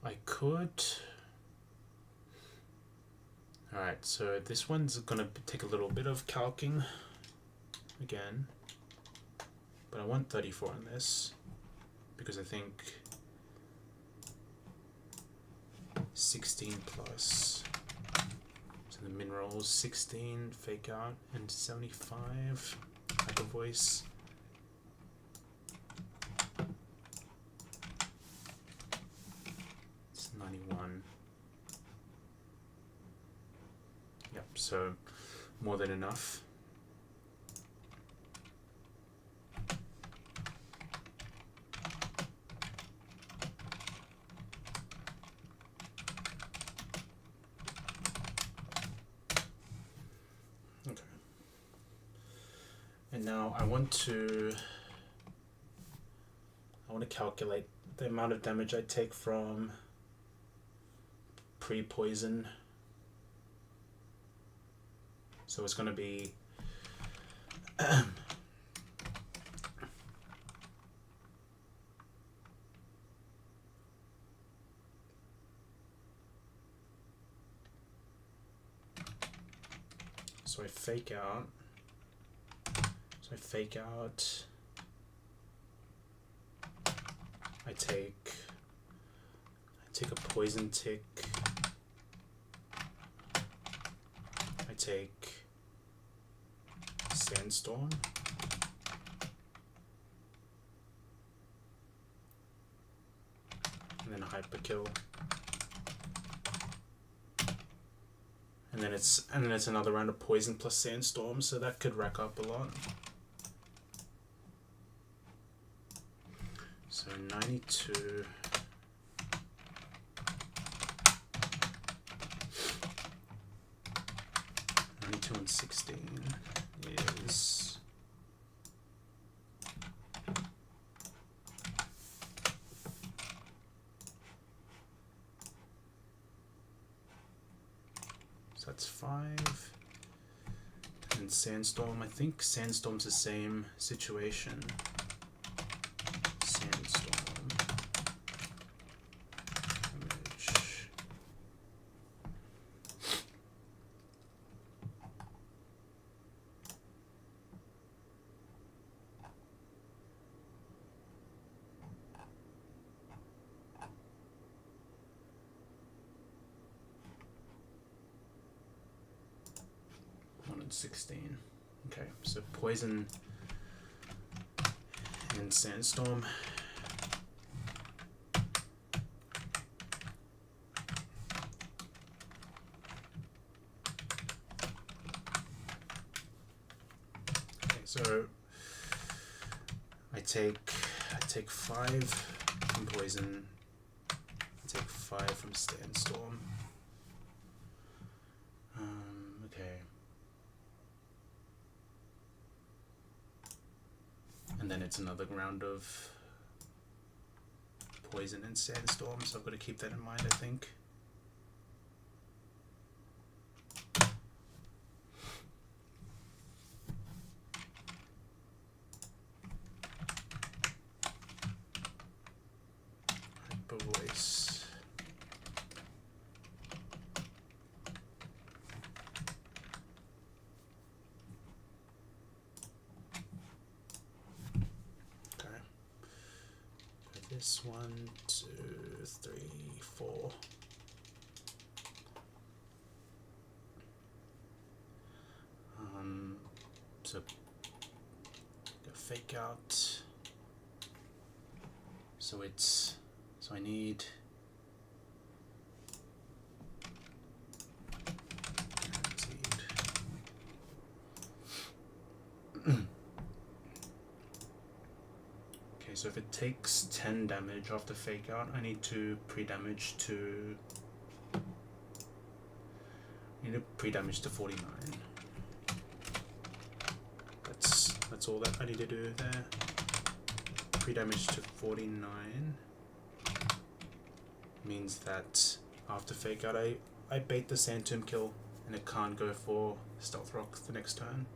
I could... Alright, so this one's gonna take a little bit of calcing again, but I want 34 on this because I think 16 plus, so the minerals 16, fake out, and 75 hyper voice. It's 91. Yep, so more than enough. And now I want to calculate the amount of damage I take from pre-poison. So it's going to be so I fake out. So I fake out, I take a poison tick, I take sandstorm, and then a hyper kill, and then it's another round of poison plus sandstorm, so that could rack up a lot. So 92. And 16 is so that's 5. And Sandstorm, I think Sandstorm's the same situation. Sandstorm. Image. One and 16. Okay, so Poison and Sandstorm. Okay, so I take 5 from Poison. I take 5 from Sandstorm. Okay. And then it's another round of Poison and Sandstorm, so I've got to keep that in mind, I think. Hyper Voice. This 1, 2, 3, 4. So go fake out. So I need so if it takes 10 damage after fake out, I need to pre-damage to 49. That's all that I need to do there. Pre-damage to 49 means that after fake out I bait the Sand Tomb kill and it can't go for Stealth Rock the next turn.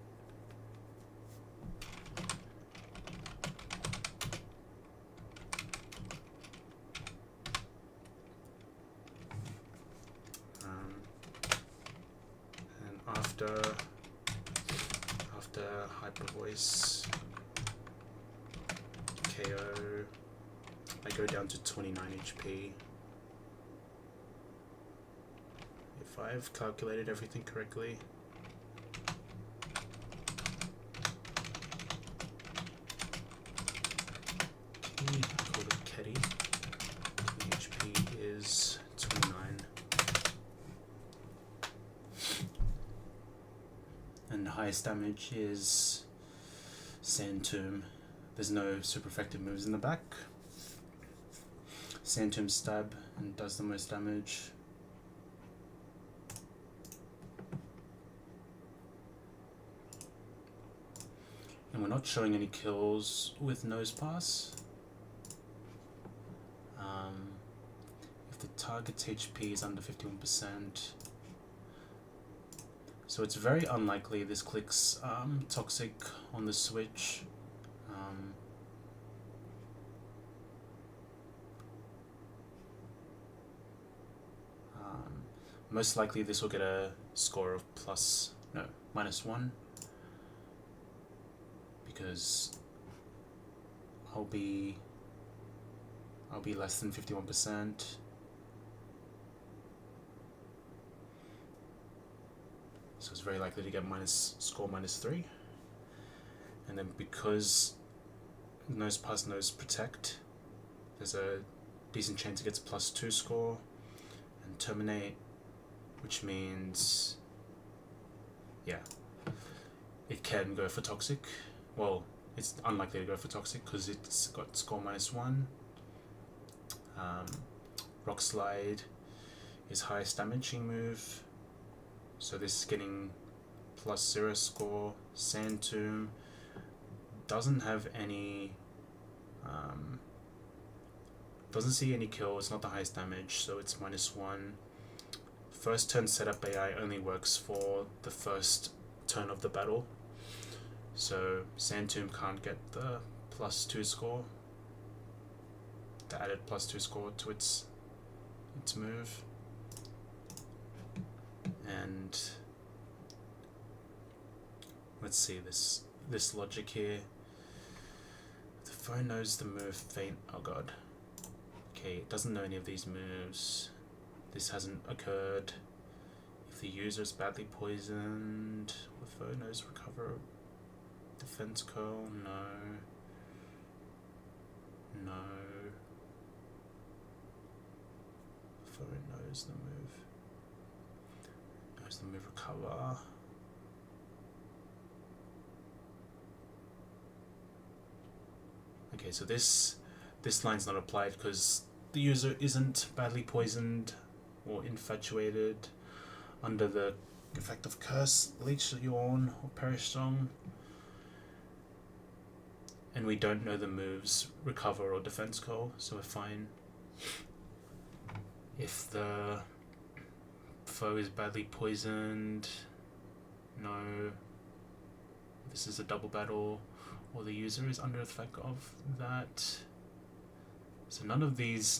After Hyper Voice KO, I go down to 29 HP. If I've calculated everything correctly. Call it Ketty. HP is 29. And the highest damage is Sand Tomb. There's no super effective moves in the back. Sand Tomb stab and does the most damage. And we're not showing any kills with Nose Pass. If the target's HP is under 51%. So it's very unlikely this clicks Toxic on the switch. Most likely this will get a score of -1 because I'll be less than 51%. So it's very likely to get score -3. And then because Nose Pass, Nose Protect, there's a decent chance it gets +2 score. And Terminate, which means, yeah, it can go for Toxic. Well, it's unlikely to go for Toxic because it's got score -1. Rock Slide is highest damaging move. So this is getting +0 score. Sand Tomb doesn't have any, doesn't see any kill. It's not the highest damage, so it's -1. First turn setup AI only works for the first turn of the battle. So Sand Tomb can't get the +2 score, the added +2 score to its move. And let's see this logic here. The foe knows the move Faint. Oh god. Okay, it doesn't know any of these moves. This hasn't occurred. If the user is badly poisoned, the foe knows recover. Defense curl, no. No. Foe knows the move. Knows the move recover. Okay, so this line's not applied because the user isn't badly poisoned or infatuated under the effect of Curse, Leech Yawn, or Perish Song. And we don't know the moves Recover or Defense Call, so we're fine. If the foe is badly poisoned, no. This is a double battle, or the user is under effect of that. So none of these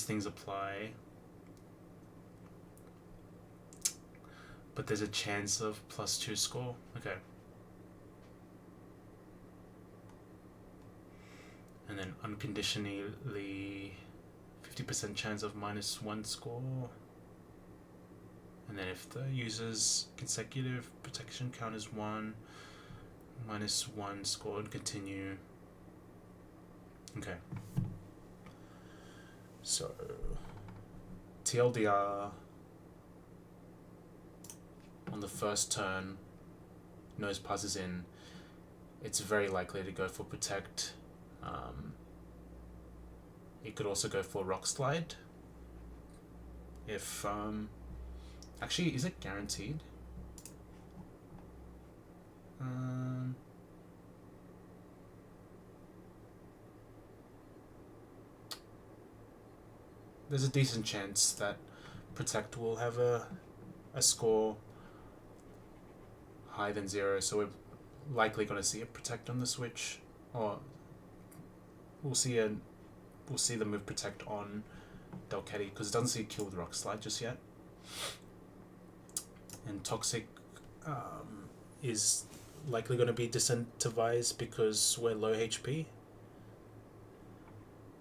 things apply. But there's a chance of +2 score. Okay. And then unconditionally 50% chance of -1 score. And then if the user's consecutive protection count is 1, -1 score and continue. Okay. So TLDR, on the first turn, nose passes in, it's very likely to go for Protect. It could also go for Rock Slide. If, actually, is it guaranteed? There's a decent chance that Protect will have a score higher than 0, so we're likely going to see a Protect on the Switch, or we'll see the move Protect on Delcatty, because it doesn't see Kill with Rock Slide just yet. And Toxic is likely going to be disincentivized because we're low HP,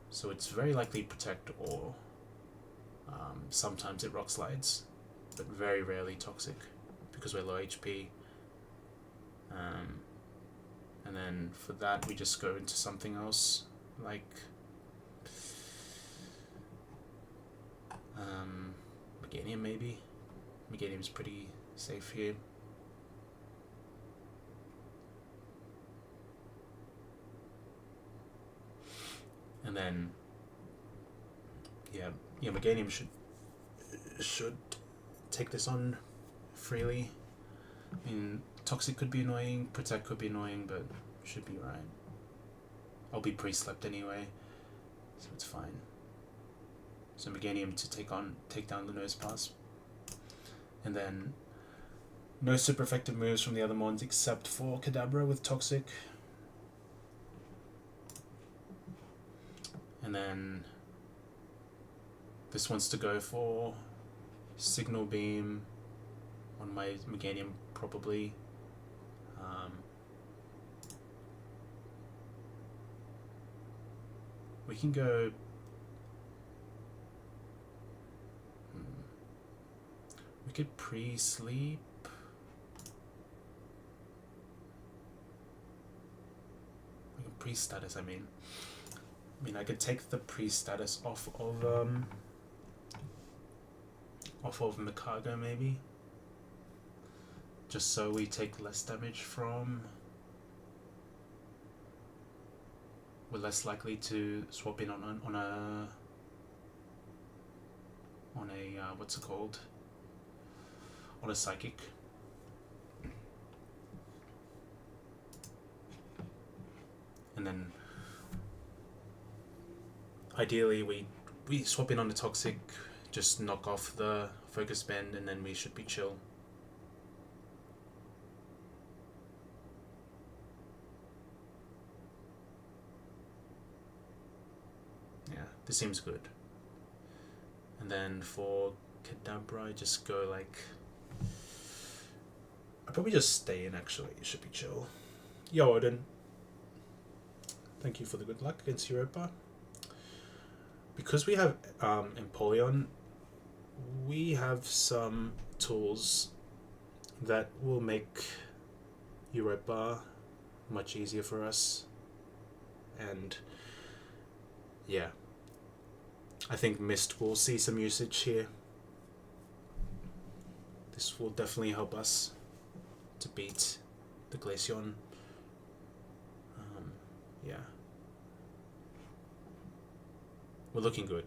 so it's very likely Protect, or sometimes it Rock Slides, but very rarely Toxic because we're low HP. And then for that we just go into something else, like Meganium maybe. Meganium's pretty safe here. And then yeah, Meganium should take this on freely. I mean, Toxic could be annoying, Protect could be annoying, but should be right. I'll be pre-slept anyway, so it's fine. So Meganium to take down the Nose Pass. And then no super effective moves from the other mons except for Kadabra with Toxic. And then this wants to go for Signal Beam on my Meganium probably. We can go. We could pre-sleep. We can pre-status. I mean, I could take the pre-status off of Mikago maybe, just so we take less damage from. We're less likely to swap in on a what's it called? On a Psychic. And then ideally we swap in on the Toxic, just knock off the Focus Bend, and then we should be chill. This seems good. And then for Kadabra, I just go like... I'll probably just stay in actually, it should be chill. Yo, Odin. Thank you for the good luck against Europa. Because we have Empoleon, we have some tools that will make Europa much easier for us. And yeah, I think Mist will see some usage here. This will definitely help us to beat the Glaceon. Yeah. We're looking good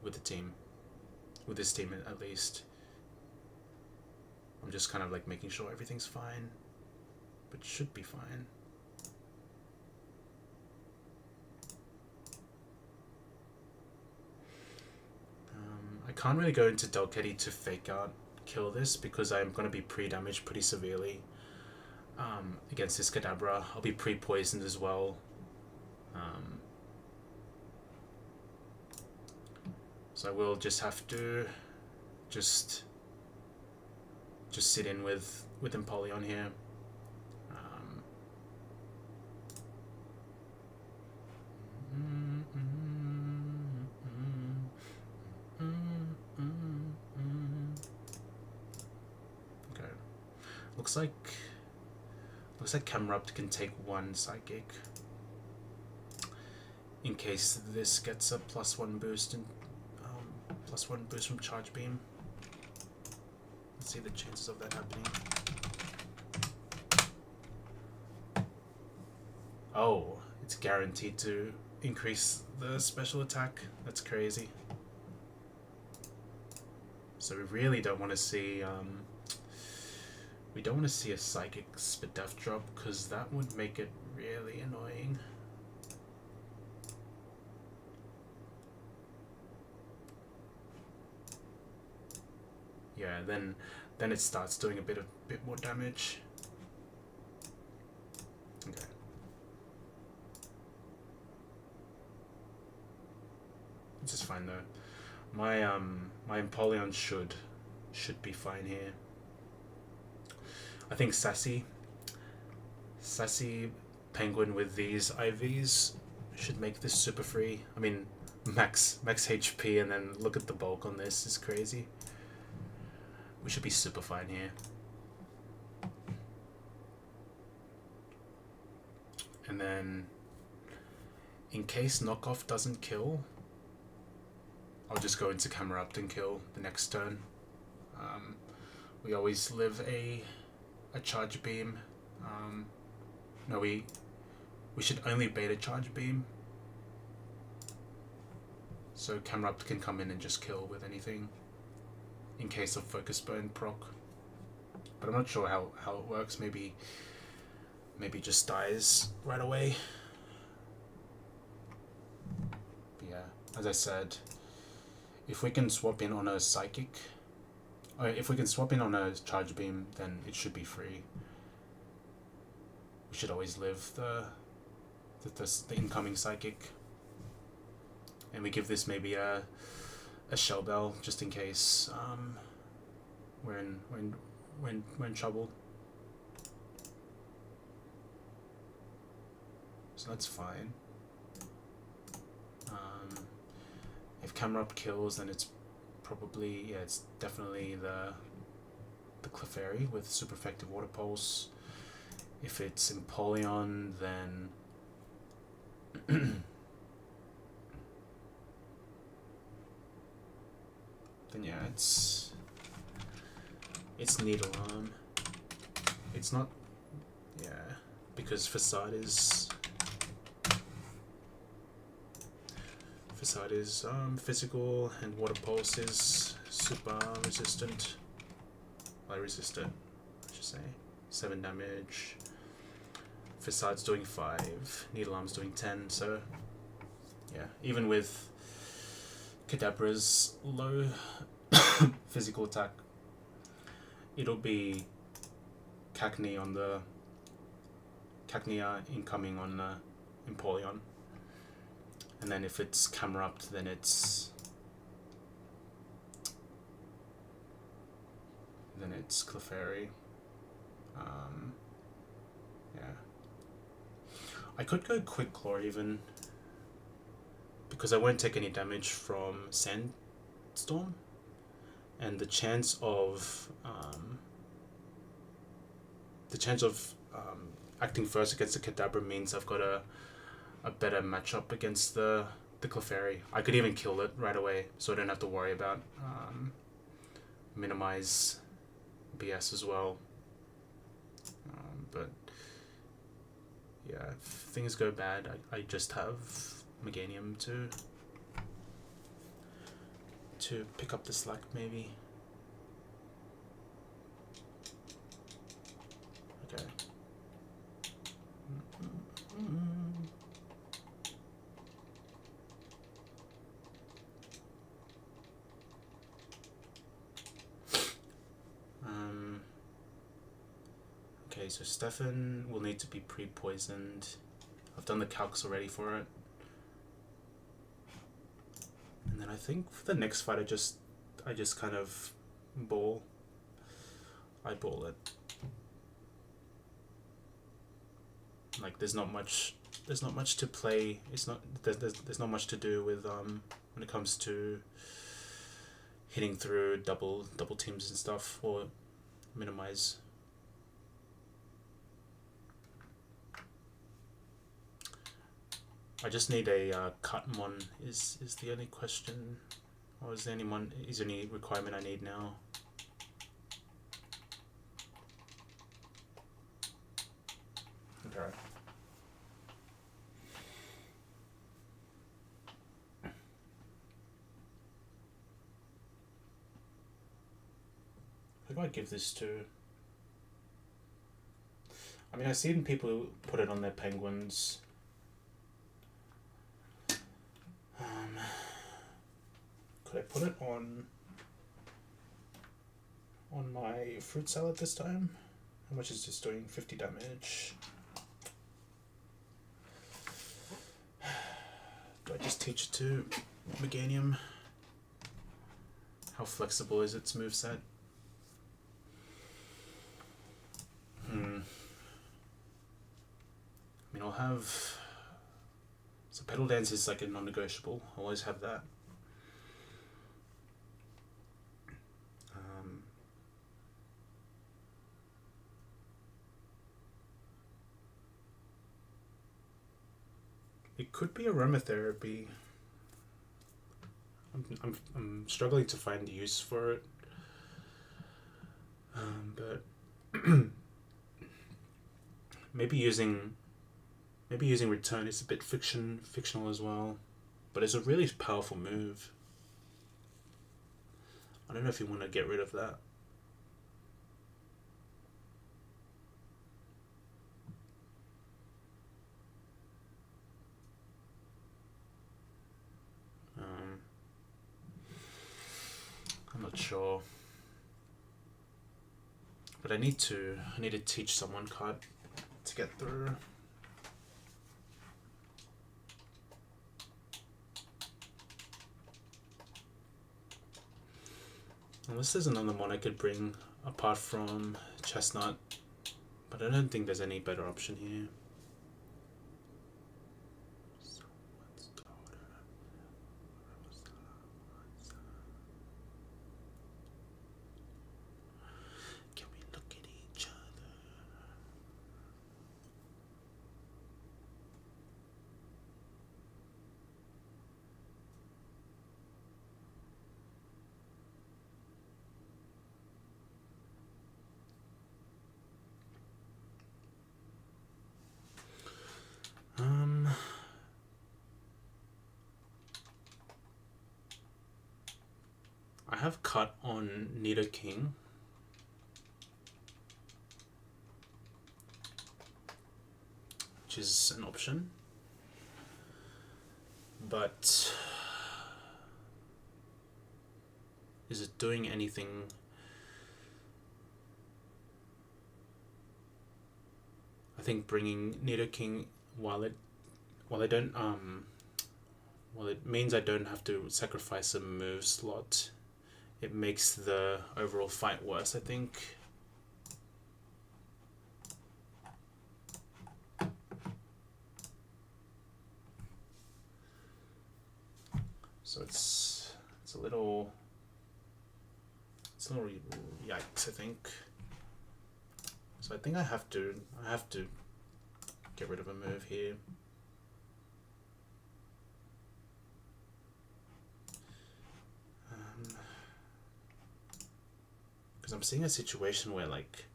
with the team. With this team at least. I'm just kind of like making sure everything's fine. But should be fine. I can't really go into Delcatty to fake out kill this because I'm going to be pre-damaged pretty severely against this Kadabra. I'll be pre-poisoned as well. So I will just have to just sit in with Empoleon here. Okay. Looks like Camerupt can take one Psychic in case this gets a +1 boost and +1 boost from Charge Beam. Let's see the chances of that happening. Oh, it's guaranteed to increase the special attack. That's crazy. So we really don't want to see a Psychic Spadef drop because that would make it really annoying. Yeah, then it starts doing a bit more damage. Okay. This is fine though. My Empoleon should be fine here. I think Sassy Penguin with these IVs should make this super free. I mean, max HP, and then look at the bulk on this is crazy. We should be super fine here. And then, in case knockoff doesn't kill, I'll just go into Camerupt and kill the next turn. We always live a Charge Beam. No, we should only bait a Charge Beam. So Camerupt can come in and just kill with anything in case of Focus Burn proc. But I'm not sure how it works. Maybe just dies right away. But yeah, as I said, if we can swap in on a Psychic, or if we can swap in on a Charge Beam, then it should be free. We should always live the incoming Psychic, and we give this maybe a Shell Bell just in case we're in trouble. So that's fine. If Camerupt kills, then it's probably, yeah, it's definitely the Clefairy with super effective Water Pulse. If it's Empoleon, then then yeah, it's Needle Arm. It's not, yeah, because Facade is physical, and Water Pulse is super resistant. Well, resistant, I should say. 7 damage. Facade's doing 5. Needle Arm's doing 10. So, yeah, even with Kadabra's low physical attack, it'll be Cacnea incoming on Empoleon. And then if it's camera up, then it's Clefairy. Yeah. I could go quick Galore even, because I won't take any damage from Sandstorm, and the chance of acting first against the Kadabra means I've got a better matchup against the Clefairy. I could even kill it right away, so I don't have to worry about minimize BS as well. But yeah, if things go bad, I just have Meganium to pick up the slack maybe. Okay. Okay, so Stefan will need to be pre-poisoned. I've done the calcs already for it. And then I think for the next fight I just kind of eyeball it. Like there's not much to play. There's not much to do with when it comes to hitting through double teams and stuff, or minimize. I just need a cut mon is the only question, or is there any requirement I need now? Okay. Who do I give this to? I mean, I've seen people put it on their penguins. Could I put it on my fruit salad this time? How much is this doing? 50 damage. Do I just teach it to Meganium? How flexible is its moveset? I mean, I'll have... So Petal Dance is like a non-negotiable. I'll always have that. It could be aromatherapy. I'm struggling to find use for it. But maybe using return is a bit fictional as well, but it's a really powerful move. I don't know if you want to get rid of that. I'm not sure, but I need to teach someone card to get through. Unless there's another one I could bring apart from Chestnut, but I don't think there's any better option here. Can we look at each other? I have cut on Nidoking. Which is an option. But is it doing anything? I think bringing Nidoking while I don't Well, it means I don't have to sacrifice a move slot. It makes the overall fight worse, I think. So it's a little yikes, I think. So I think I have to get rid of a move here. Because I'm seeing a situation where like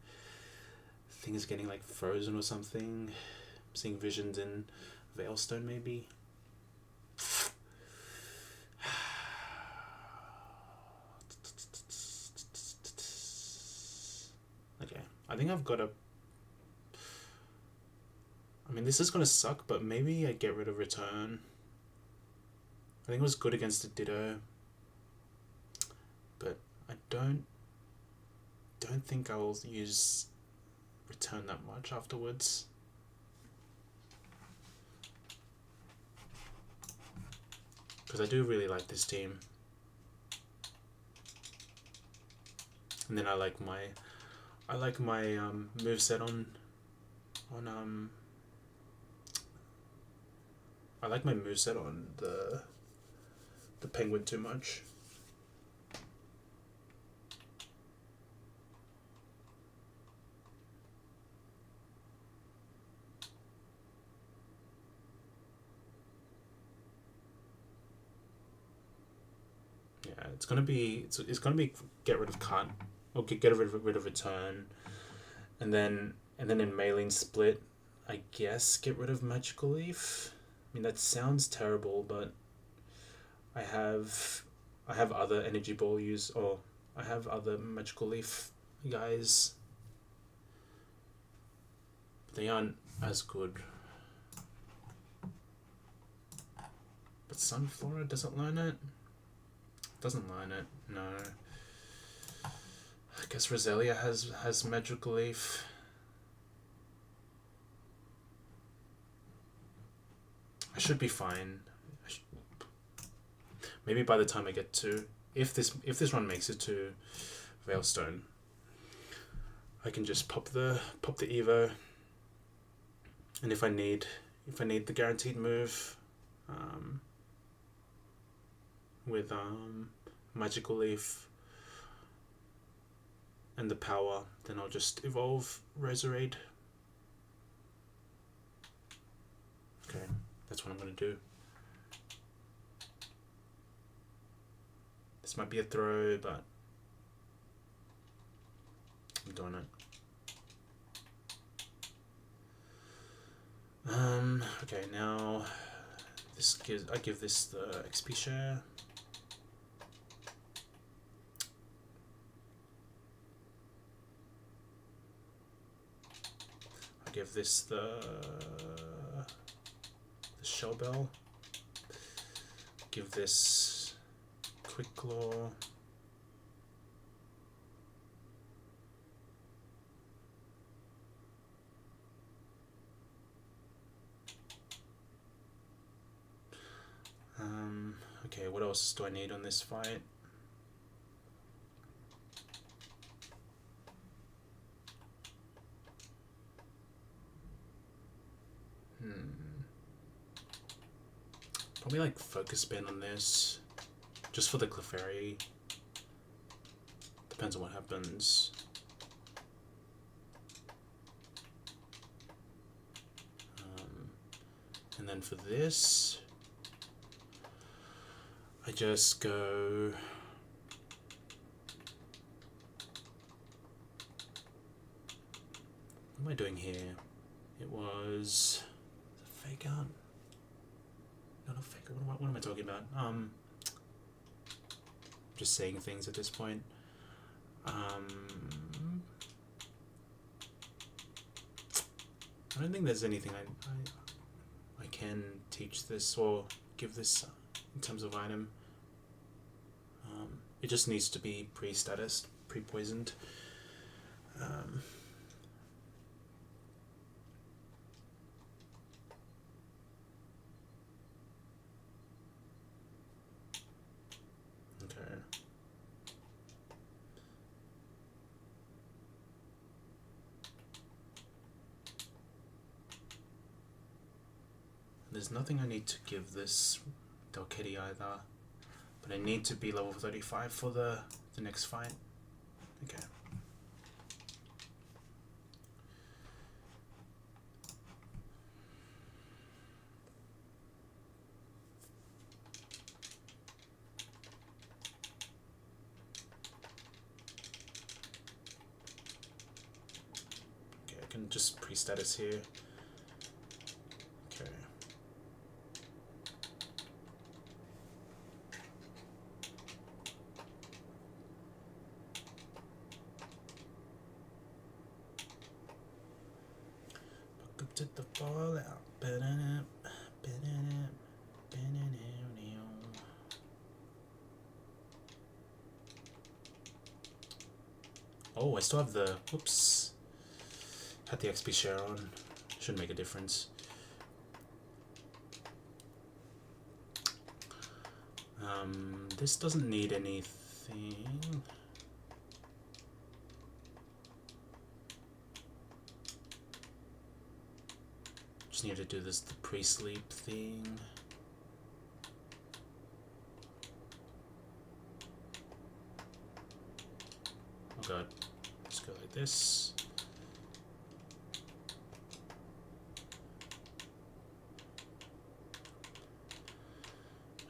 things getting like frozen or something. I'm seeing visions in Veilstone maybe. Okay, I think I've got a... I mean, this is gonna suck, but maybe I get rid of Return. I think it was good against the Ditto, but I don't think I'll use Return that much afterwards. Because I do really like this team. And then I like my moveset on I like my moveset on the penguin too much. Yeah, it's gonna be get rid of cut or get rid of return, and then in Mailing Split, I guess get rid of Magical Leaf. I mean, that sounds terrible, but I have other Energy Ball or I have other Magical Leaf guys. They aren't as good. But Sunflora doesn't learn it? Doesn't learn it, no. I guess Roselia has Magical Leaf. I should be fine. Maybe by the time I get to... If this run makes it to Veilstone, I can just pop the Evo. And if I need the guaranteed move, with Magical Leaf and the power, then I'll just evolve Razorade. Okay, that's what I'm gonna do. This might be a throw, but I'm doing it. Okay, now I give this the XP share. I give this the Shell Bell. Give this Quick Claw. Okay, what else do I need on this fight? Probably like Focus Spin on this, just for the Clefairy. Depends on what happens. And then for this, I just go... What am I doing here? It was... a fake out? No, not fake out. What am I talking about? Just saying things at this point. I don't think there's anything I can teach this or give this in terms of item. It just needs to be pre-status, pre-poisoned. Okay. There's nothing I need to give this Dokiri either, but I need to be level 35 for the next fight. Okay. Okay, I can just pre-status here. Okay. Welcome to the fallout. Oh, I still have the, whoops, had the XP share on. Shouldn't make a difference. This doesn't need anything. Just need to do the pre-sleep thing. Oh god, let's go like this.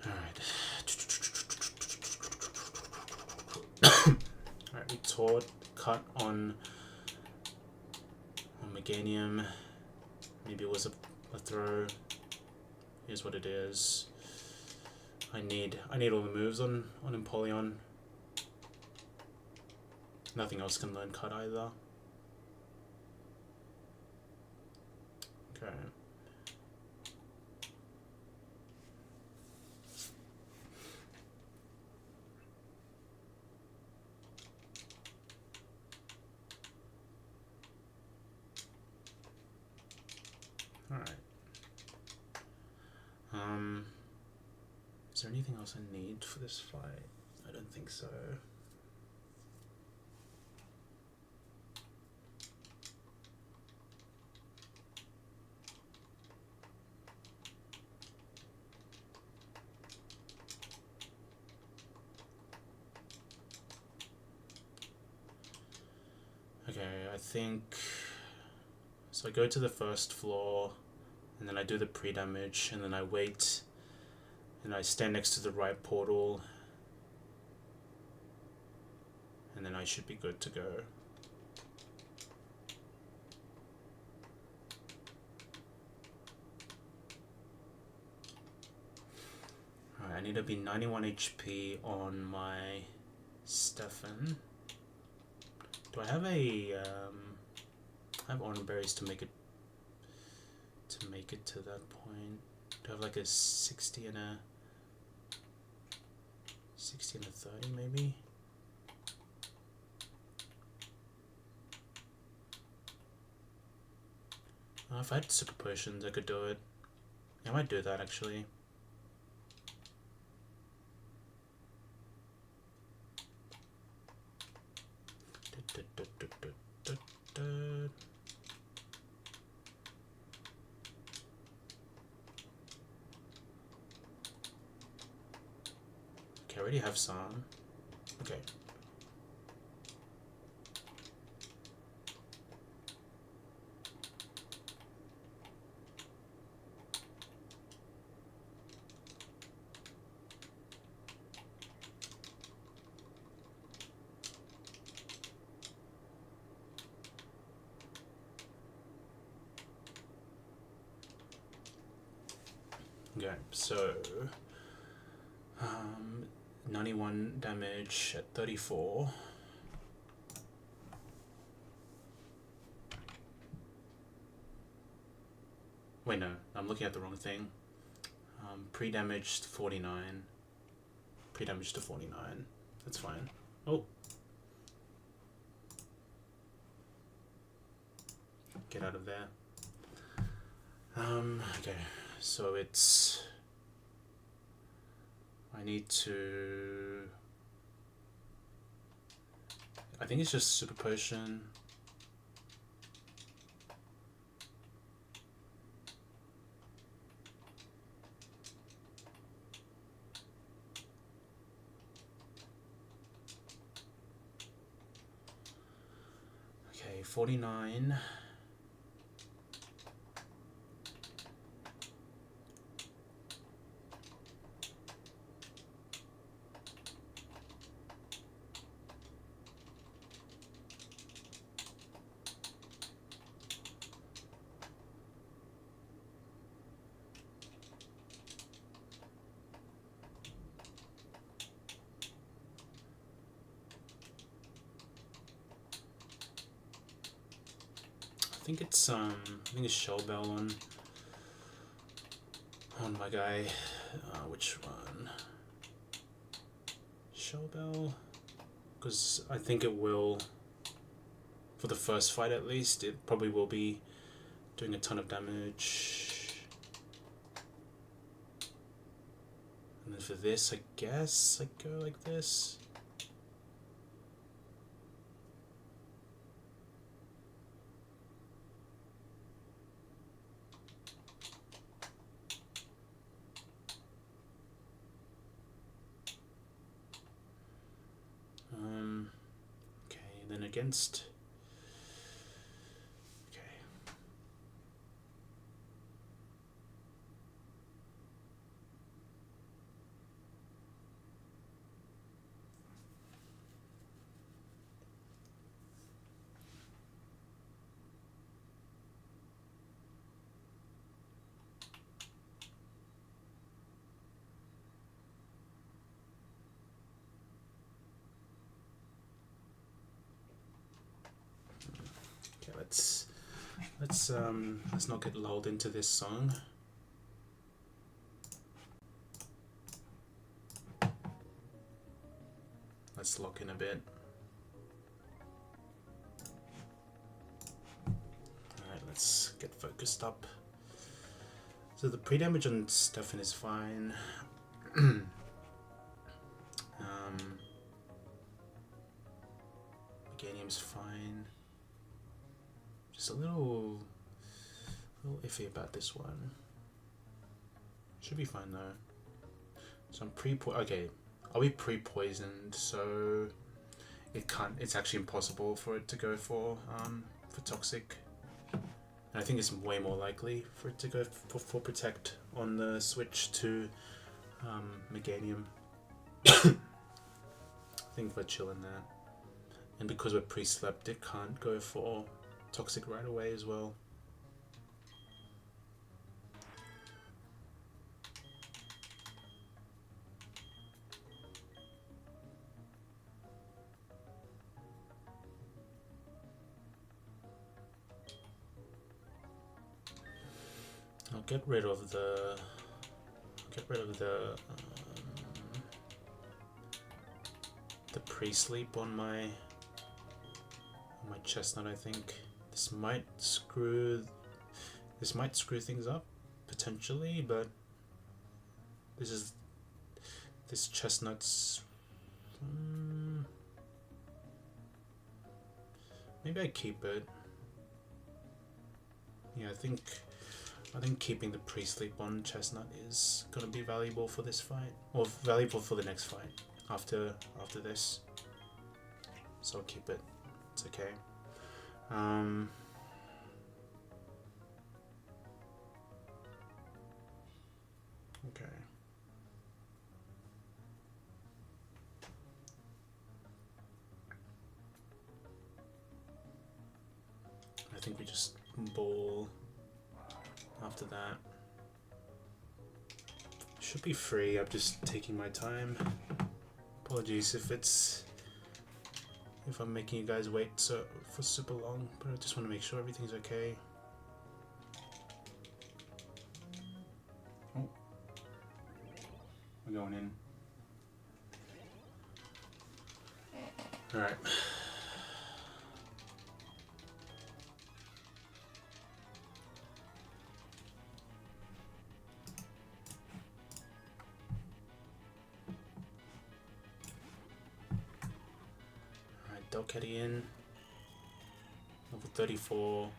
Alright. Alright, we taught, cut on Meganium. Maybe it was a throw. Here's what it is. I need all the moves on Empoleon. Nothing else can learn cut either. Okay. Alright. Is there anything else I need for this fight? I don't think so. Okay, I think, so I go to the first floor, and then I do the pre-damage, and then I wait, and I stand next to the right portal, and then I should be good to go. Alright, I need to be 91 HP on my Stefan. Do I have a I have honor berries to make it to that point. Do I have like a 60 and a 30 maybe? If I had super potions I could do it. Yeah, I might do that actually. Okay, I already have some. Okay. Okay, so 91 damage at 34. Wait, no, I'm looking at the wrong thing. Pre-damaged 49. Pre-damage to 49. That's fine. Oh. Get out of there. Okay, so it's... I need to I think it's just super potion. Okay, 49. I think it's Shell Bell on my guy. Which one? Shell Bell? Because I think it will, for the first fight at least, it probably will be doing a ton of damage. And then for this, I guess I go like this. Okay, then against. Okay. Let's not get lulled into this song. Let's lock in a bit. Alright, let's get focused up. So the pre-damage on Stefan is fine. Meganium's fine. Just a little iffy about this one. Should be fine though. So I'm okay. Are we pre-poisoned? So it can't. It's actually impossible for it to go for toxic. And I think it's way more likely for it to go for protect on the switch to Meganium. I think we're chilling there. And because we're pre-slept, it can't go for toxic right away as well. I'll get rid of the pre-sleep on my chestnut. I think this might screw things up potentially, but this chestnut's maybe I keep it. Yeah, I think keeping the pre-sleep on chestnut is gonna be valuable for this fight, or valuable for the next fight after this. So I'll keep it. It's okay. Okay. I think we just ball after that. Should be free. I'm just taking my time. Apologies if I'm making you guys wait for super long, but I just want to make sure everything's okay. Oh, we're going in. All right. Delcatty in. Level 34.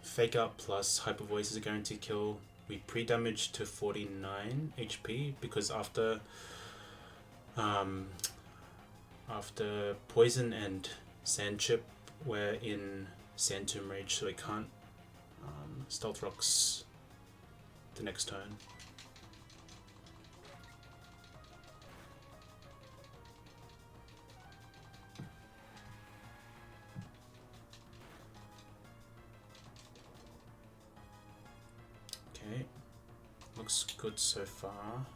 Fake Out plus Hyper Voice is a guaranteed kill. We pre-damage to 49 HP because after Poison and Sand Chip, we're in Sand Tomb Rage, so we can't Stealth Rocks the next turn. Okay, looks good so far.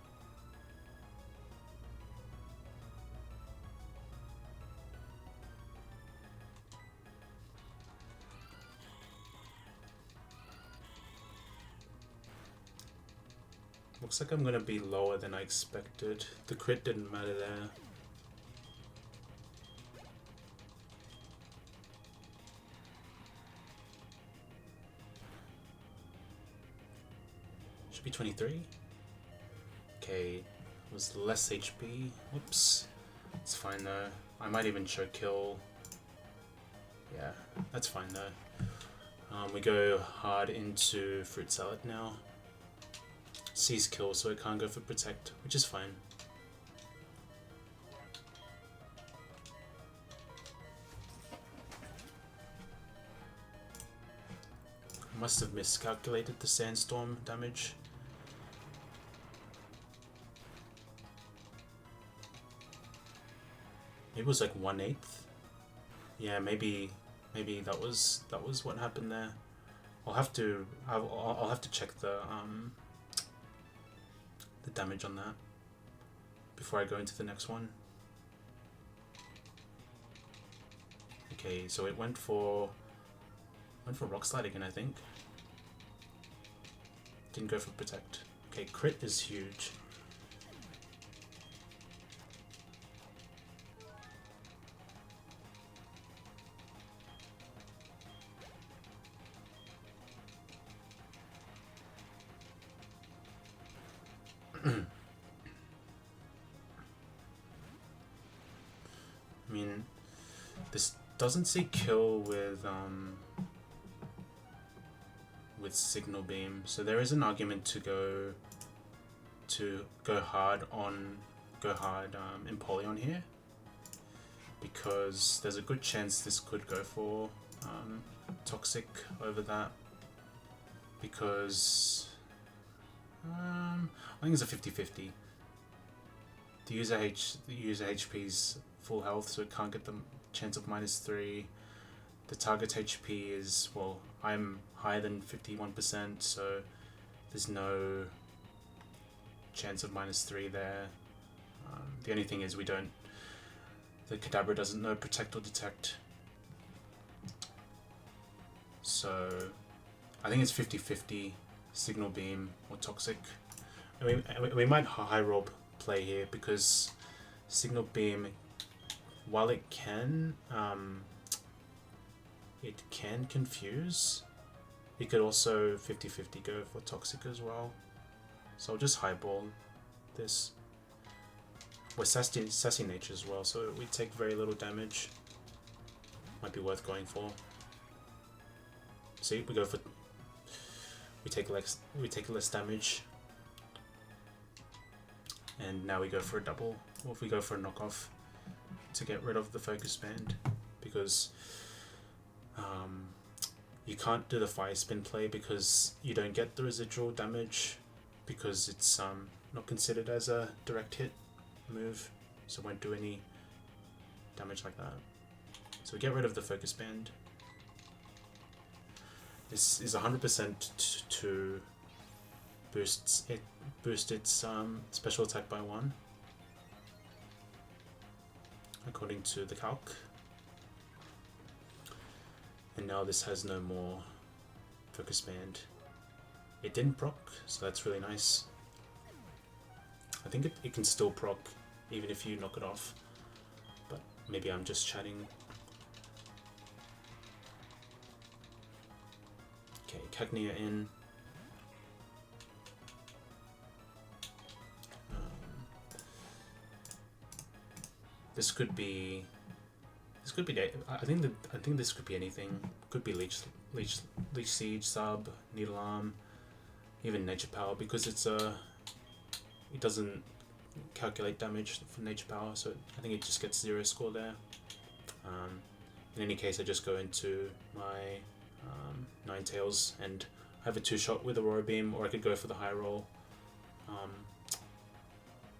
Looks like I'm gonna be lower than I expected. The crit didn't matter there. Should be 23. Okay, it was less HP. Whoops. It's fine though. I might even show kill. Yeah, that's fine though. We go hard into Fruit Salad now. Sees kill, so it can't go for protect, which is fine. I must have miscalculated the sandstorm damage. Maybe it was like 1/8. Yeah, maybe that was what happened there. I'll have to check the damage on that before I go into the next one. Okay, so it went for Rock Slide again, I think. Didn't go for protect. Okay, crit is huge. I mean, this doesn't see kill with Signal Beam, so there is an argument to go hard Empoleon here, because there's a good chance this could go for Toxic over that, because I think it's a 50-50. The user HP's full health, so it can't get the chance of -3. The target HP is, well, I'm higher than 51%, so there's no chance of -3 there. The only thing is the Kadabra doesn't know protect or detect. So I think it's 50-50, Signal Beam or Toxic. I mean, we might high roll play here, because Signal Beam, while it can confuse, it could also 50-50 go for Toxic as well. So I'll just highball this. We're sassy nature as well, so we take very little damage. Might be worth going for. See, we take less damage. And now we go for a double, or if we go for a knockoff to get rid of the focus band, because you can't do the fire spin play because you don't get the residual damage, because it's not considered as a direct hit move, so it won't do any damage like that. So we get rid of the focus band. This is 100% to boost its special attack by 1, according to the calc. And now this has no more focus band. It didn't proc, so that's really nice. I think it can still proc even if you knock it off, but maybe I'm just chatting. Okay, Cagnia in. This could be. I think this could be anything. Could be leech siege, sub, needle arm, even nature power, because it doesn't calculate damage for nature power, so I think it just gets 0 score there. In any case, I just go into my Ninetales and I have a 2-shot with Aurora Beam, or I could go for the high roll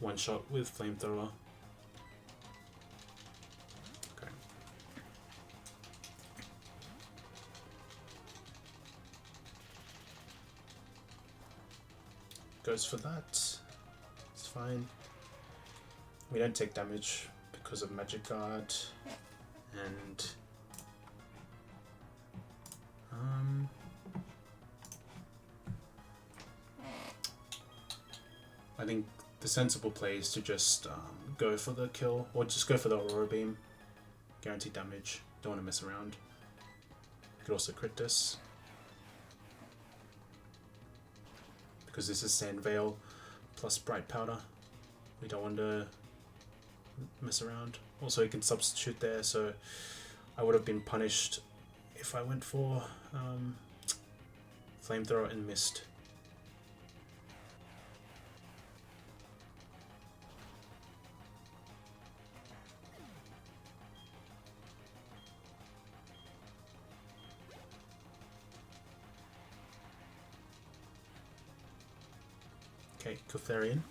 1-shot with Flamethrower. Okay. Goes for that. It's fine. We don't take damage because of Magic Guard, and I think the sensible play is to just go for the kill, or just go for the Aurora Beam. Guaranteed damage. Don't want to mess around. You could also crit this, because this is Sand Veil plus Bright Powder. We don't want to mess around. Also, you can substitute there, so I would have been punished if I went for Flamethrower and missed. Okay, Kutherian.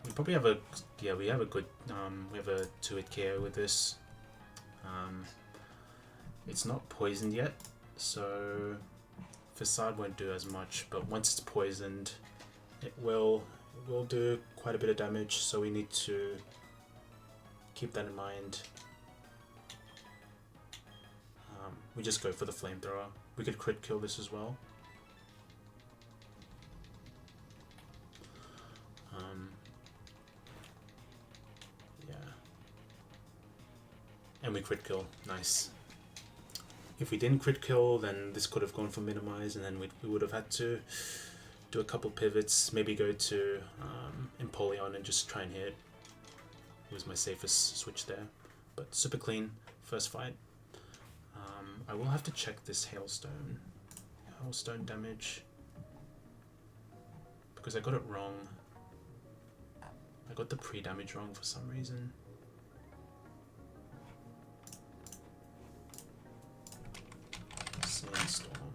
We probably have a we have a good we have a 2-hit KO with this. It's not poisoned yet, so Facade won't do as much, but once it's poisoned, it will do quite a bit of damage, so we need to keep that in mind. We just go for the Flamethrower. We could crit kill this as well. And we crit kill. Nice. If we didn't crit kill, then this could have gone for minimize, and then we would have had to do a couple pivots, maybe go to Empoleon and just try and hit. It was my safest switch there. But super clean first fight. I will have to check this Hailstone damage, because I got it wrong. I got the pre-damage wrong for some reason. Sandstorm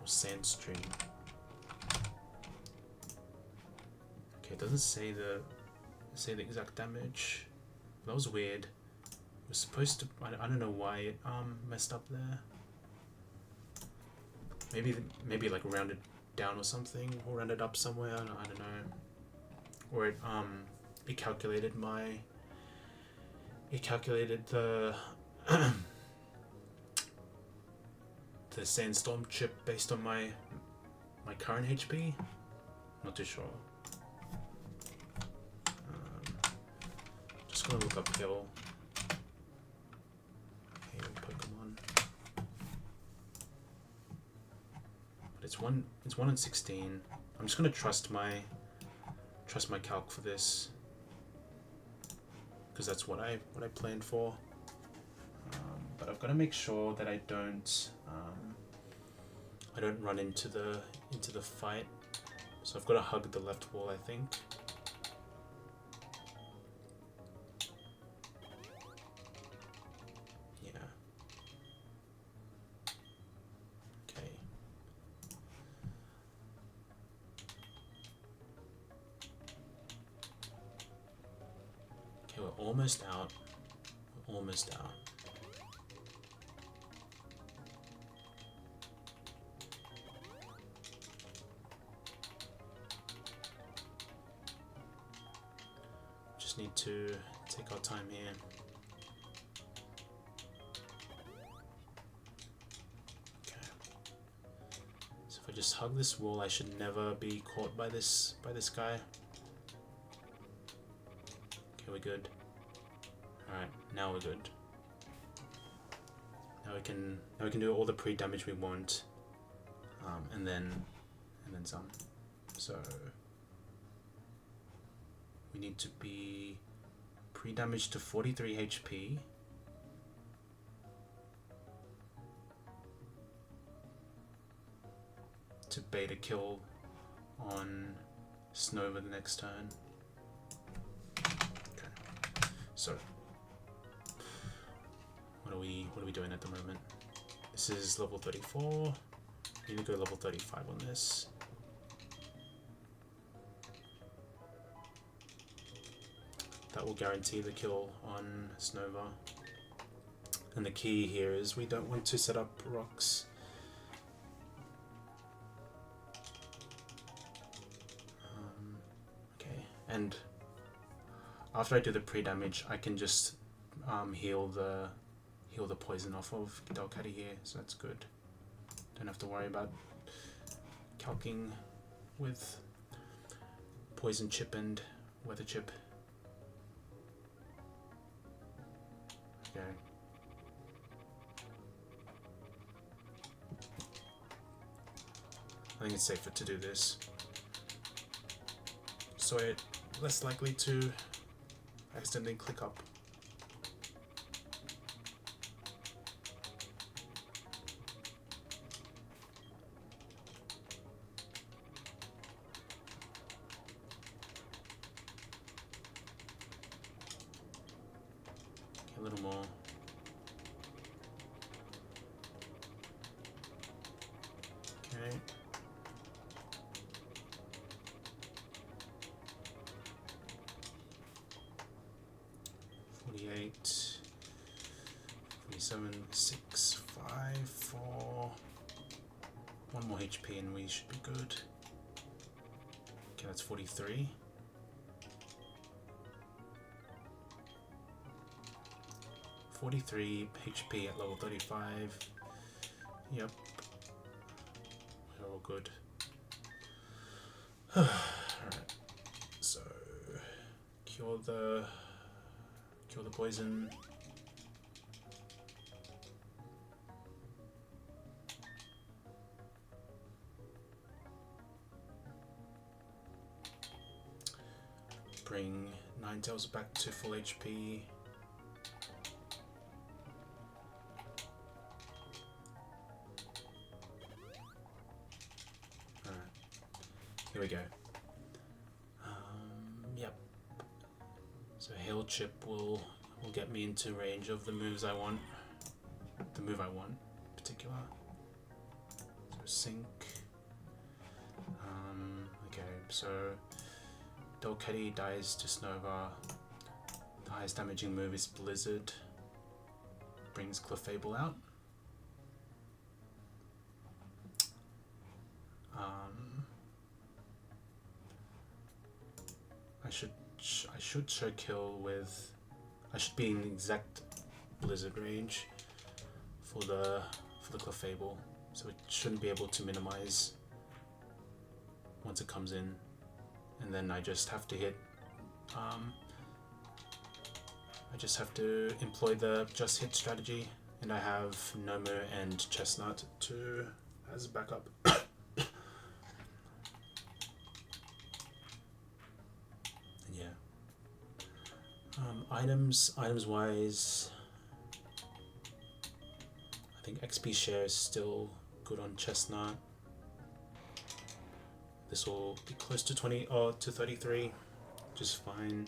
or Sandstream. Okay, it doesn't say the exact damage. That was weird. It was supposed to. I don't know why it messed up there. Maybe like rounded down or something, or rounded up somewhere. I don't know. Or it calculated the the Sandstorm chip based on my current HP. Not too sure. Just gonna look up Hail Pokemon. But it's 1 in 16. I'm just gonna trust my calc for this, because that's what I planned for. But I've got to make sure that I don't run into the fight. So I've got to hug the left wall, I think. Yeah. Okay. Okay, we're almost out. We're almost out. Need to take our time here. Okay. So if I just hug this wall, I should never be caught by this guy. Okay, we're good. Alright, now we're good. Now we can do all the pre-damage we want. And then some. So we need to be pre-damaged to 43 HP. To beta kill on Snova the next turn. Okay. So what are we doing at the moment? This is level 34. We need to go level 35 on this. That will guarantee the kill on Snova. And the key here is we don't want to set up rocks. And after I do the pre-damage, I can just heal the poison off of Galactic here, so that's good. Don't have to worry about calcing with poison chip and weather chip. Okay. I think it's safer to do this, so it's less likely to accidentally click up. Okay, a little more. Okay. Eight, 47, 6, 5, 4. One more HP and we should be good. Okay, that's 43. HP at level 35. Yep. We're all good. Alright. So cure the poison. Bring Ninetales back to full HP. Alright, here we go. Yep. So Hail Chip will get me into range of the moves I want. The move I want, in particular. So sync. Okay, so Galactic dies to Snova. The highest damaging move is Blizzard. Brings Clefable out. I should show kill with. I should be in exact Blizzard range for the Clefable, so it shouldn't be able to minimize once it comes in, and then I just have to hit. I just have to employ the just hit strategy, and I have Nomu and Chestnut as backup. Items wise, I think XP share is still good on Chestnut. This will be close to 20 or to 33, which is fine.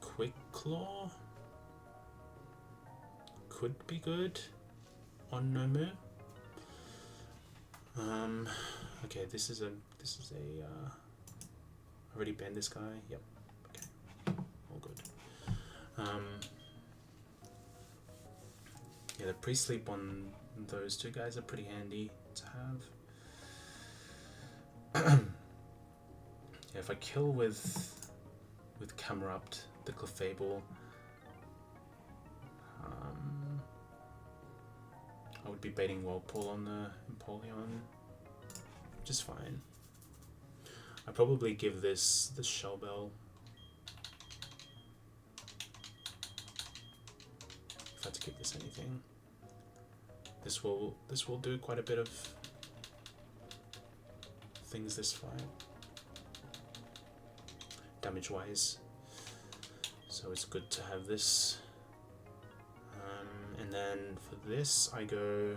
Quick Claw could be good on Nomu. Okay, this is a already banned this guy. Yep. All good. Yeah, the pre-sleep on those two guys are pretty handy to have. Yeah, if I kill with Camerupt, the Clefable, I would be baiting Whirlpool on the Empoleon, which is fine. I probably give this the Shell Bell. If I had to give this anything, this will do quite a bit of things this fight. damage wise. So it's good to have this. And then for this I go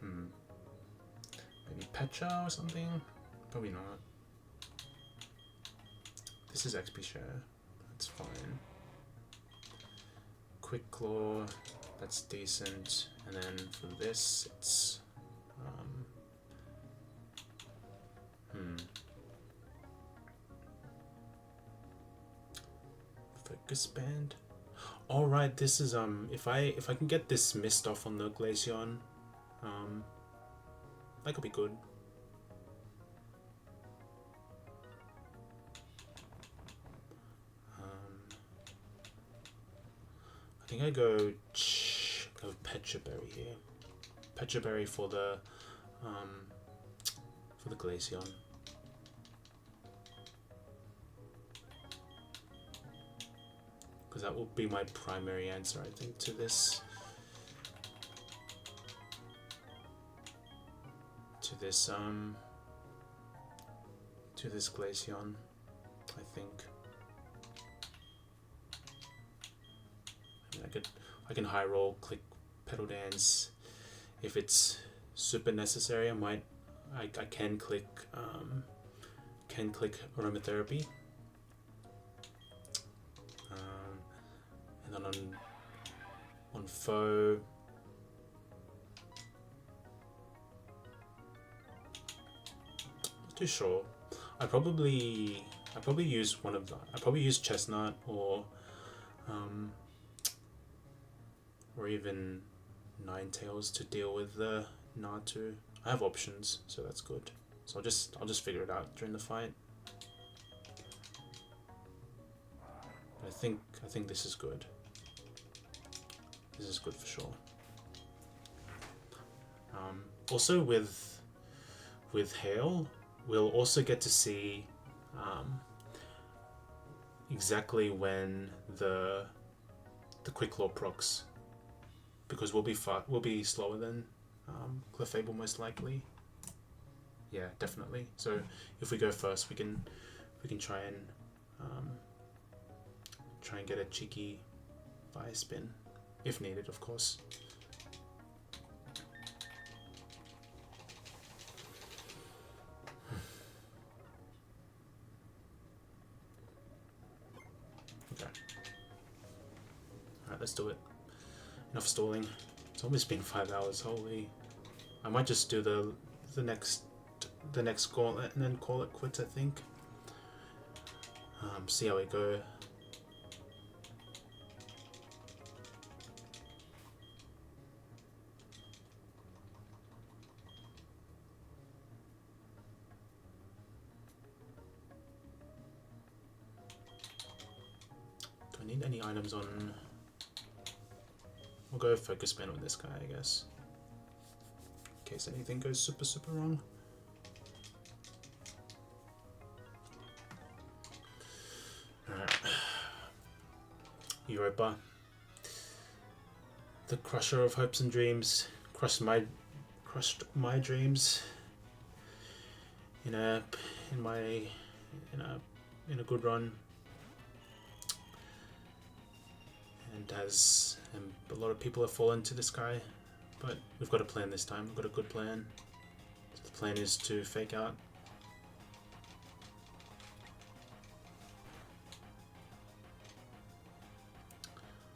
maybe Pecha or something. Probably not. This is XP share. That's fine. Quick Claw. That's decent. And then for this, it's Focus Band. All right, this is if I can get this mist off on the Glaceon, that could be good. I think I go Pecha Berry here. Pecha Berry for the Glaceon. Because that will be my primary answer, I think, to this. To this Glaceon, I think. I mean, I can high roll, click Pedal Dance. If it's super necessary, I can click Aromatherapy. And then on foe, not too sure. I probably use one of the. I probably use Chestnut or even Ninetales to deal with the Natu. I have options, so that's good. So I'll just figure it out during the fight. I think this is good. This is good for sure. Also with Hail, we'll also get to see exactly when the Quick Claw procs, because we'll be slower than Clefable most likely. Yeah, definitely. So if we go first, we can try and get a cheeky fire spin, if needed, of course. Okay. Alright, let's do it. Enough stalling. It's almost been 5 hours. Holy! I might just do the next gauntlet and then call it quits, I think. See how we go. Do I need any items on? We'll go Focus Band on this guy, I guess, in case anything goes super wrong. Alright. Europa. The crusher of hopes and dreams. Crushed my dreams in a good run. And as a lot of people have fallen to this guy, but we've got a plan this time. We've got a good plan. The plan is to fake out.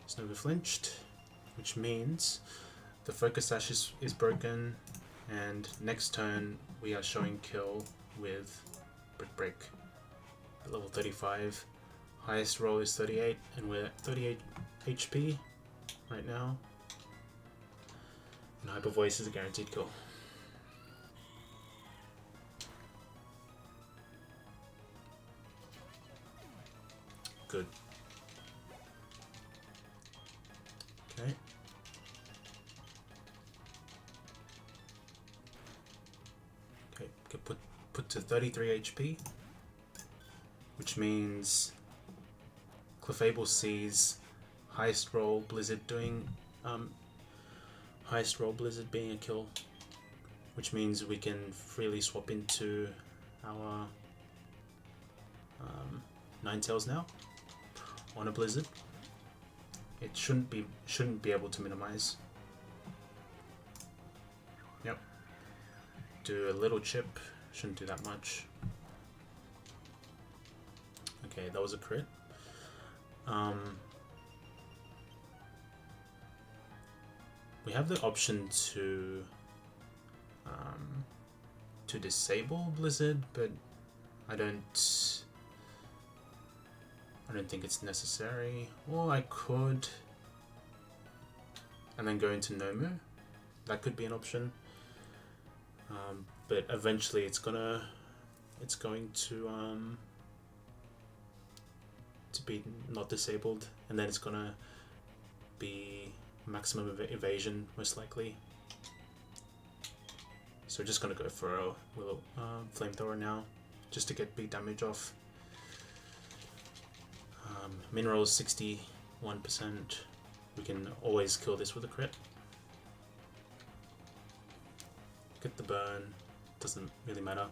Snova flinched, which means the focus sash is broken, and next turn we are showing kill with Brick at level 35. Highest roll is 38, and we're at 38 HP right now. And Hyper Voice is a guaranteed kill. Good. Okay. Okay, get put to 33 HP, which means Clefable sees highest roll Blizzard doing highest roll Blizzard being a kill, which means we can freely swap into our Ninetales now on a Blizzard. It shouldn't be able to minimize. Yep. Do a little chip. Shouldn't do that much. Okay, that was a crit. We have the option to disable Blizzard, but I don't think it's necessary. Or I could, and then go into Nomu. That could be an option. But eventually, it's going to be not disabled, and then it's gonna be maximum evasion most likely. So we're just gonna go for a little flamethrower now, just to get big damage off. Mineral is 61%. We can always kill this with a crit. Get the burn, doesn't really matter.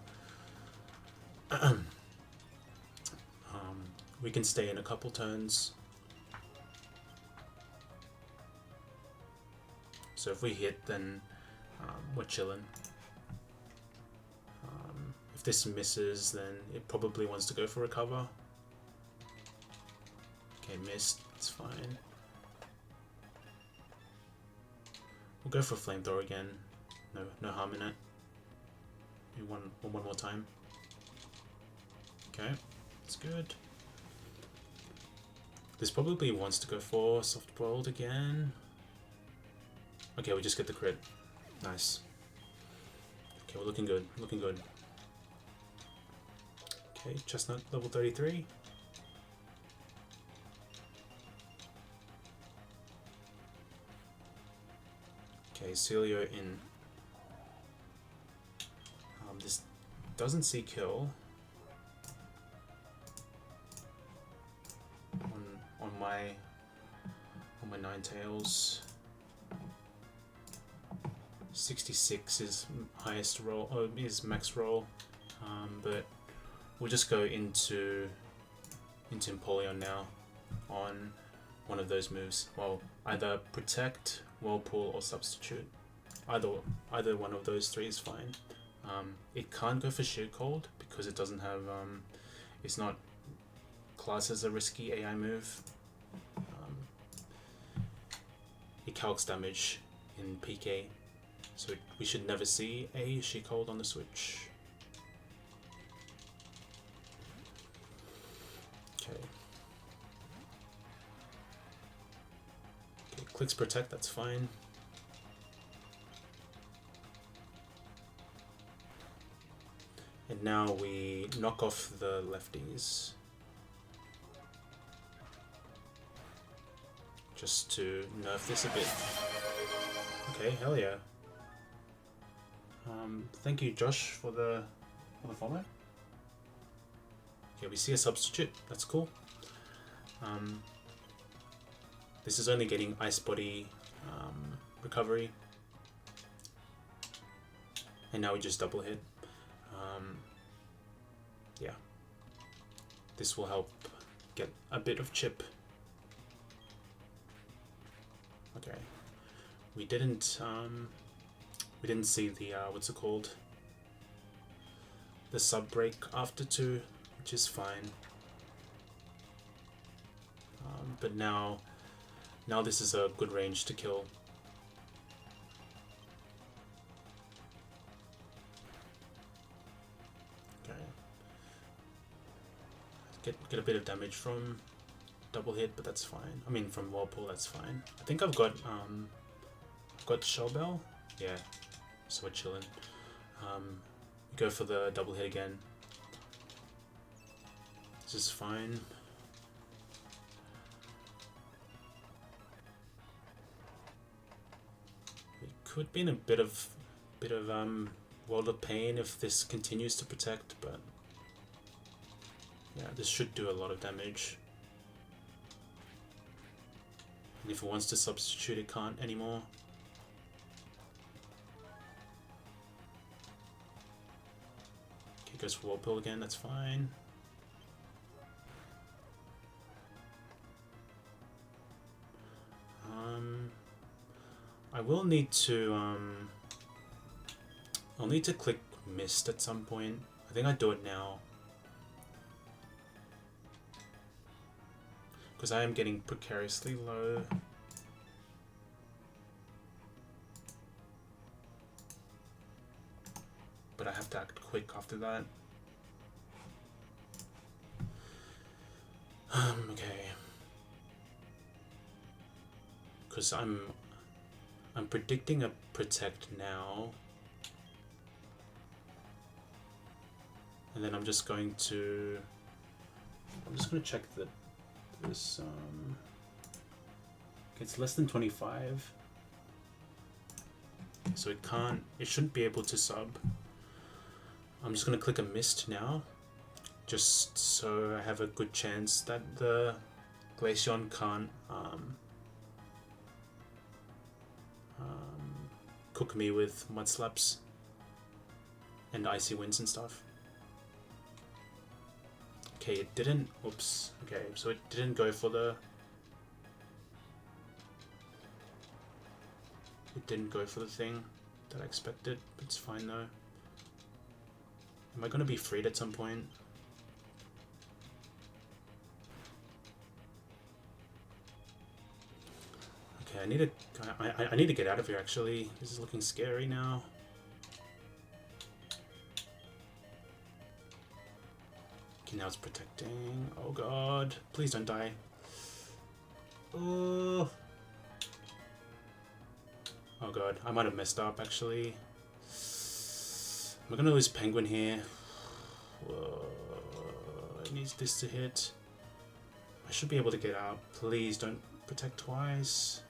We can stay in a couple turns. So if we hit, then we're chilling. If this misses, then it probably wants to go for recover. Okay, missed. It's fine. We'll go for flamethrower again. No harm in it. Do one more time. Okay, it's good. This probably wants to go for soft boiled again. Okay, we just get the crit. Nice. Okay, we're looking good. Looking good. Okay, chestnut level 33. Okay, Celio in. This doesn't see kill. On my Ninetales. 66 is highest roll, is max roll, but we'll just go into Empoleon now on one of those moves. Well, either protect, whirlpool, or substitute. Either one of those three is fine. It can't go for sheer cold because it doesn't have it's not classed as a risky AI move. It calcs damage in PK. So we should never see a sheer cold on the Switch. Okay. Okay, clicks protect, that's fine. And now we knock off the lefties. Just to nerf this a bit. Okay, hell yeah. Thank you, Josh, for the follow. Okay, we see a substitute. That's cool. This is only getting Ice Body recovery, and now we just double hit. Yeah, this will help get a bit of chip. Okay, we didn't see the what's it called? The sub break after 2, which is fine. But now this is a good range to kill. Okay. Get a bit of damage from double hit, but that's fine. I mean, from Whirlpool, that's fine. I think I've got Shell Bell. Yeah, so we're chilling. Go for the double hit again. This is fine. We could be in a bit of World of Pain if this continues to protect, but yeah, this should do a lot of damage. And if it wants to substitute, it can't anymore. Okay, goes for Whirlpool again, that's fine. will need to I'll need to click mist at some point. I think I do it now. Because I am getting precariously low. But I have to act quick after that. Okay. Because I'm predicting a protect now. And then I'm just going to check that this it's less than 25. So it shouldn't be able to sub. I'm just gonna click a mist now, just so I have a good chance that the Glaceon can't cook me with mud slaps and icy winds and stuff. Okay, it didn't. Oops. Okay, so it didn't go for the. It didn't go for the thing that I expected. It's fine though. Am I gonna be freed at some point? Okay, I need to get out of here. Actually, this is looking scary now. Okay, now it's protecting. Oh god, please don't die. Oh. Oh god, I might have messed up actually. Am I gonna lose Penguin here? Whoa, it needs this to hit. I should be able to get out. Please don't protect twice.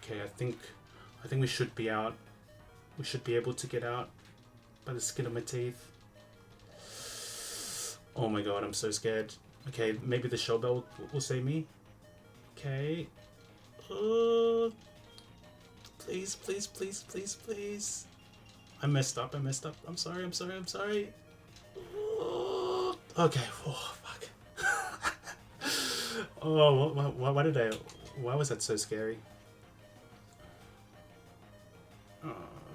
Okay, I think we should be out. We should be able to get out by the skin of my teeth. Oh my god, I'm so scared. Okay, maybe the shell bell will save me. Okay. Please, please, please, please, please. I messed up. I'm sorry. Okay. Oh, fuck. Oh, why was that so scary?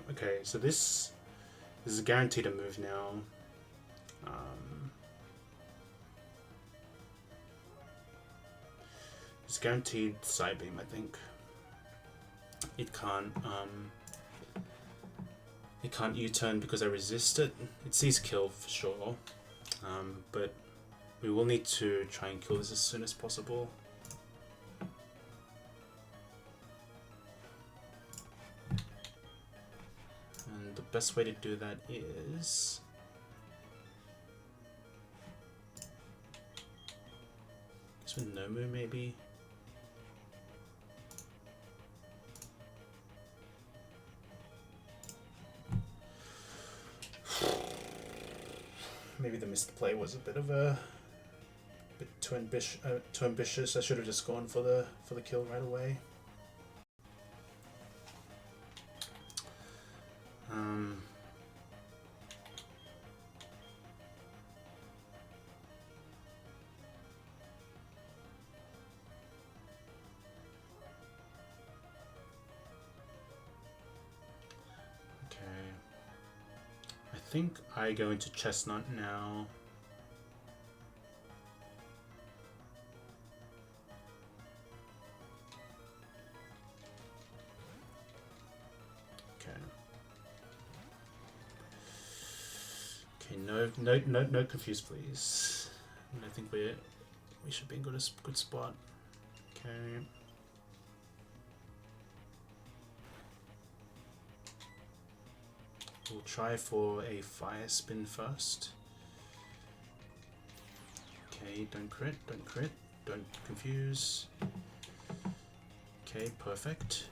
Okay, so this is guaranteed to move now. It's guaranteed side beam, I think. It can't U-turn because I resist it. It sees kill for sure, but we will need to try and kill this as soon as possible. And the best way to do that is with Nomu maybe. Maybe the missed play was a bit too ambitious. I should have just gone for the kill right away. I think I go into Chestnut now. Okay. Okay, no confuse please. And I think we should be in good spot. Okay. We'll try for a fire spin first. Okay, don't crit, don't confuse. Okay, perfect.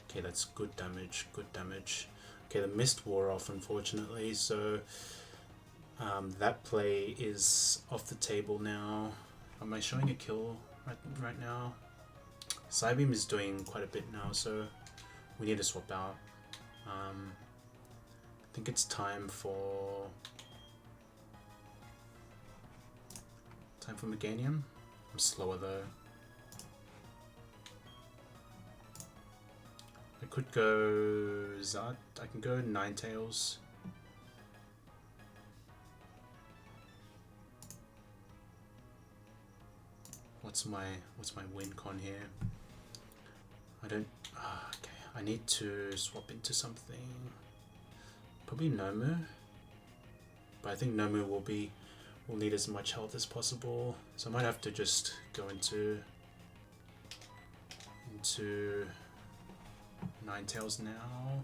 Okay, that's good damage, Okay, the mist wore off unfortunately, so that play is off the table now. Am I showing a kill right now? Psybeam is doing quite a bit now, so we need to swap out. I think it's time for Time for Meganium. I'm slower though. I could go Zard. I can go Ninetales. What's my win con here? I don't. Okay, I need to swap into something. Probably Nomu. But I think Nomu will need as much health as possible. So I might have to just go into Ninetales now.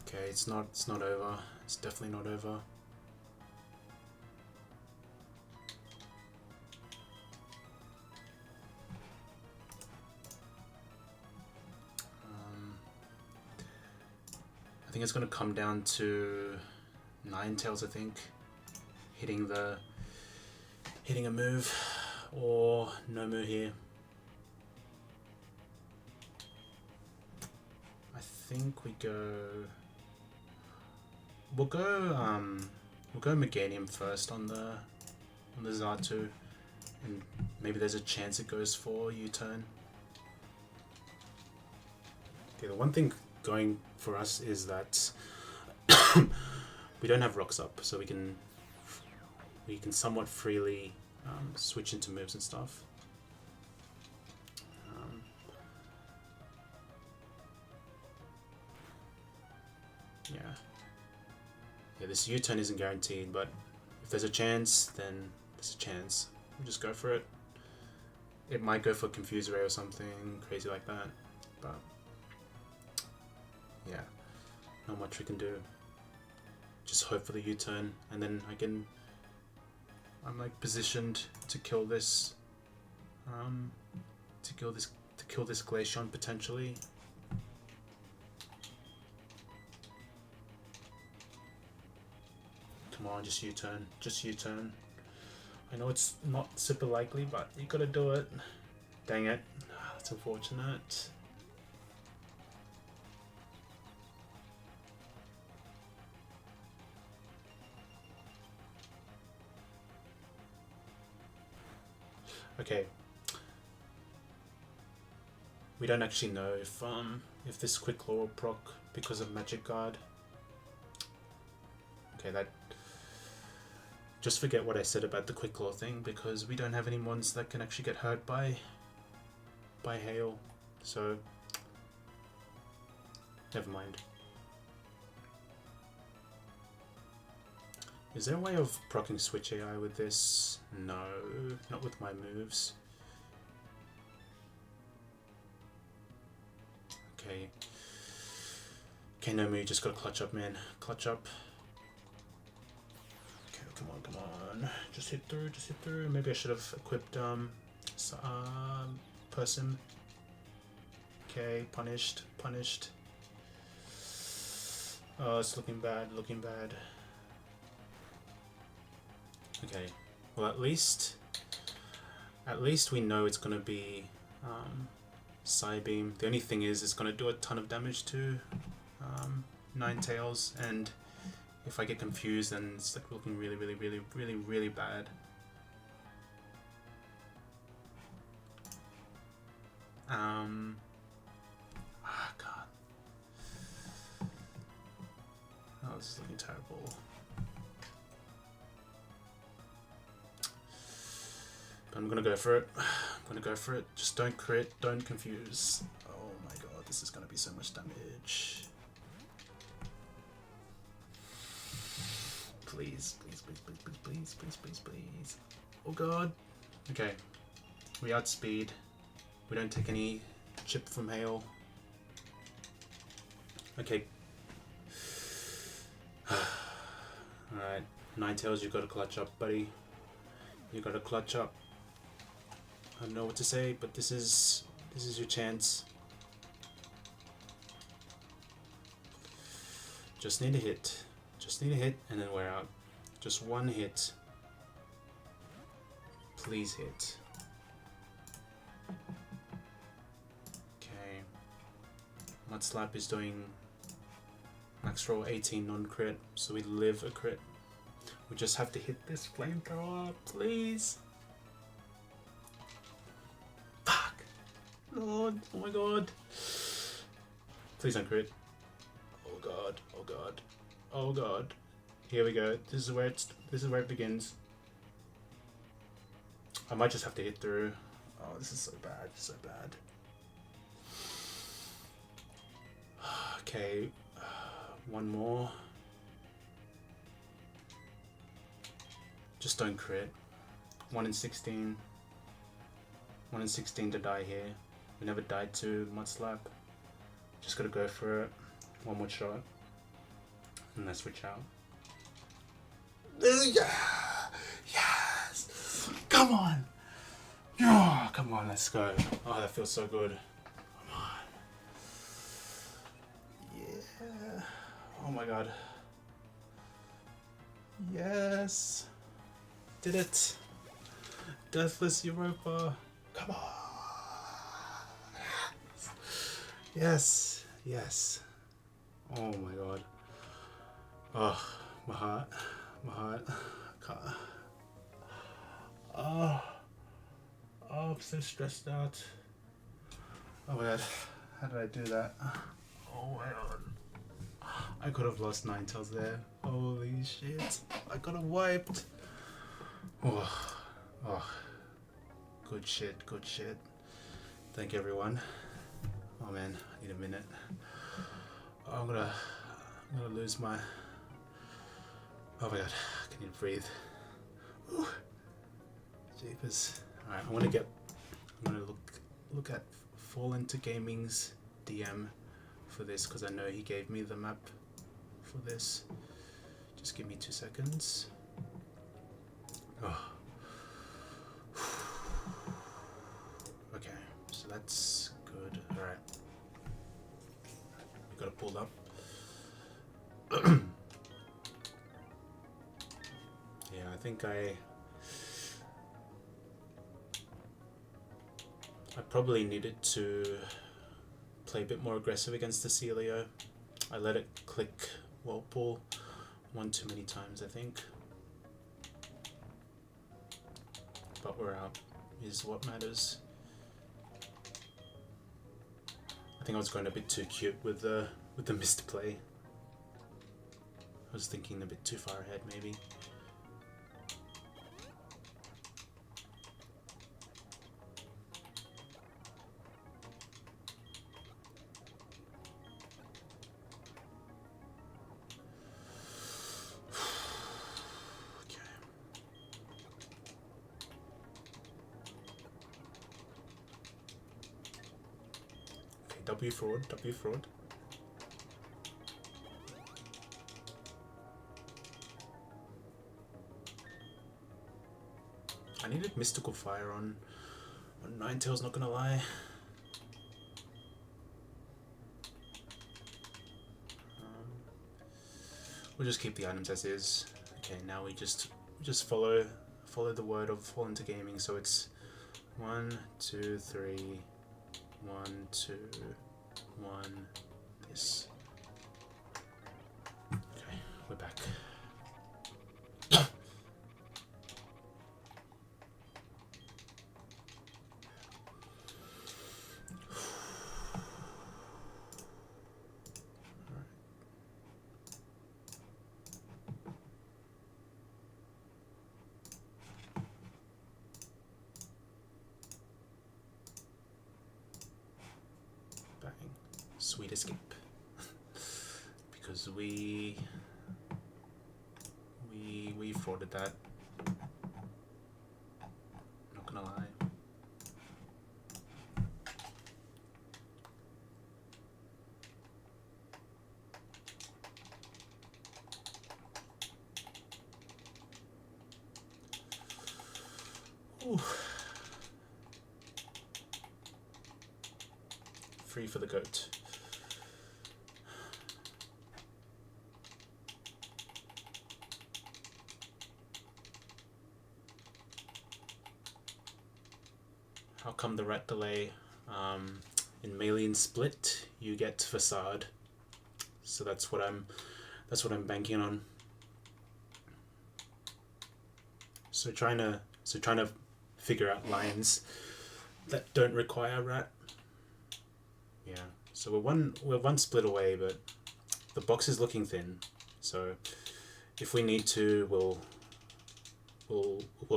Okay, it's not over. It's definitely not over. I think it's gonna come down to Ninetales, I think. Hitting a move or Nomu here. I think we'll go Meganium first on the Xatu, and maybe there's a chance it goes for U-turn. Okay, the one thing going for us is that we don't have rocks up, so we can somewhat freely switch into moves and stuff. Yeah, this U-turn isn't guaranteed, but if there's a chance, then there's a chance. We'll just go for it. It might go for Confuse Ray or something crazy like that, but yeah, not much we can do. Just hope for the U-turn, and then I'm like positioned to kill this, to kill this Glaceon potentially. Come on, just U-turn, just U-turn. I know it's not super likely, but you gotta do it. Dang it, that's unfortunate. Okay. We don't actually know if this Quick Claw will proc because of Magic Guard. Okay, that. Just forget what I said about the Quick Claw thing, because we don't have any mons that can actually get hurt by hail. So never mind. Is there a way of proccing Switch AI with this? No, not with my moves. Okay. Okay, no, you just gotta clutch up, man. Clutch up. Okay, come on, come on. Just hit through, just hit through. Maybe I should have equipped person. Okay, punished, punished. Oh, it's looking bad, looking bad. Okay, well at least we know it's gonna be Psybeam. The only thing is it's gonna do a ton of damage to Ninetales, and if I get confused, then it's like looking really, really, really, really, really bad. Oh god. Oh, this is looking terrible. But I'm gonna go for it. I'm gonna go for it. Just don't crit, don't confuse. Oh my god, this is gonna be so much damage. Please, please, please, please, please, please, please, please, please. Oh god. Okay. We outspeed. We don't take any chip from hail. Okay. Alright. Ninetales, you gotta clutch up, buddy. You gotta clutch up. I don't know what to say, but this is your chance. Just need a hit. Just need a hit, and then we're out. Just one hit. Please hit. Okay. Mud Slap is doing max roll 18 non-crit, so we live a crit. We just have to hit this flamethrower, please. Fuck. Lord, oh my god. Please don't crit. Oh god, oh god, oh god. Here we go. This is where it begins. I might just have to hit through. Oh, this is so bad, so bad. Okay, one more. Just don't crit. 1 in 16. 1 in 16 to die here. We never died to Mud Slap. Just gotta go for it. One more shot. And then switch out. Yeah! Yes! Come on! Oh, come on, let's go. Oh, that feels so good. Come on. Yeah. Oh my god. Yes! Did it! Deathless Europa! Come on! Yes! Yes! Oh my god. Oh, my heart. My heart. Can't. Oh, I'm so stressed out. Oh my god. How did I do that? Oh my god. I could have lost 9 tails there. Holy shit. I got him wiped. Oh, oh. Good shit, good shit. Thank you, everyone. Oh man, I need a minute. Oh, I'm gonna lose my... Oh my god, I can even breathe. Ooh. Jeepers. Alright, I'm gonna look at Fall Into Gaming's DM for this, because I know he gave me the map for this. Just give me 2 seconds. Oh. Okay, so that's good. Alright. We gotta pull up. Yeah, I think I probably needed to play a bit more aggressive against the Celio. I let it click Whirlpool one too many times, I think. But we're out, is what matters. I think I was going a bit too cute with the missed play. I was thinking a bit too far ahead, maybe. W fraud, W fraud. I needed Mystical Fire on Ninetales, not gonna lie. We'll just keep the items as is. Okay, now we just follow the word of Fall Into Gaming. So it's 1, 2, 3, 1, 2, 1. This. Okay, we're back. Sweet escape. Because we frauded that. Not gonna lie. Ooh. Free for the goat. how come the rat delay? In melee and split, you get facade, so that's what I'm banking on. So trying to figure out lines that don't require rat. Yeah. So we're one split away, but the box is looking thin. So if we need to, we'll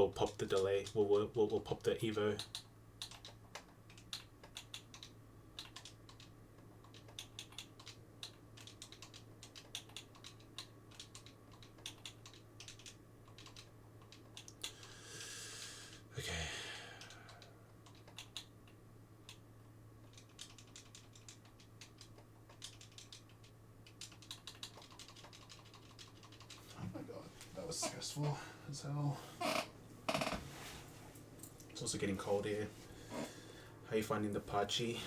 pop the delay. We'll pop the Evo. Stressful as hell. It's also getting cold here. How are you finding the Pachi?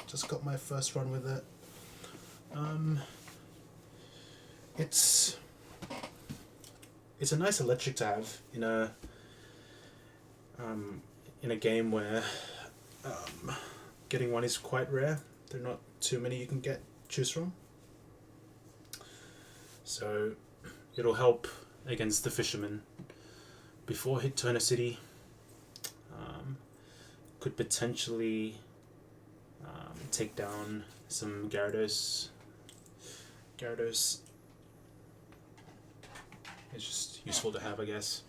Just got my first run with it. It's a nice electric to have in a game where getting one is quite rare. There are not too many you can choose from. So it'll help against the fisherman before hit Turner City. Could potentially take down some Gyarados. Gyarados is just useful to have, I guess.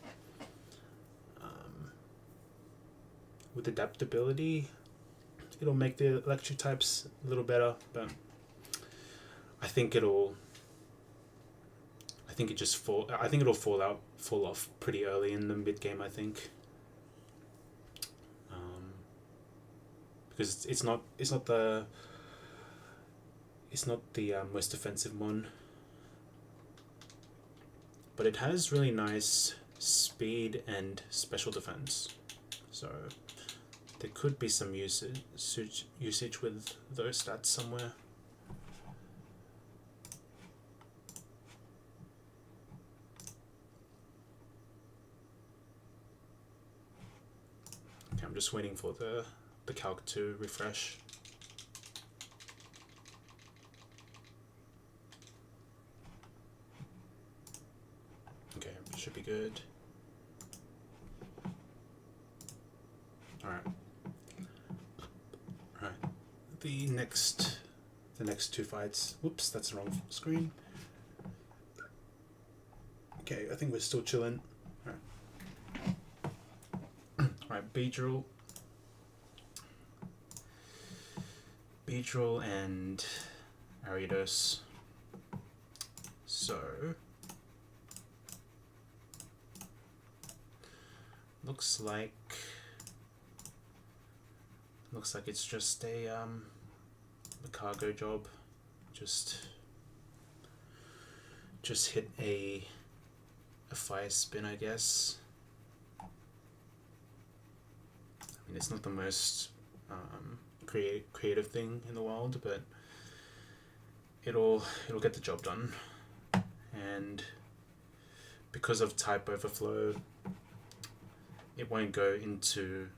With adaptability, it'll make the electric types a little better, but I think it'll fall off pretty early in the mid game, I think. Because it's not the most offensive one, but it has really nice speed and special defense, so there could be some usage with those stats somewhere. Okay, I'm just waiting for the calc to refresh. Okay, should be good. Alright. The next two fights. Whoops, that's the wrong screen. Okay, I think we're still chilling. Alright, Beedrill and Ariados. So looks like it's just a cargo job. Just hit a fire spin, I guess. I mean, it's not the most creative thing in the world, but it'll get the job done. And because of type overflow, it won't go into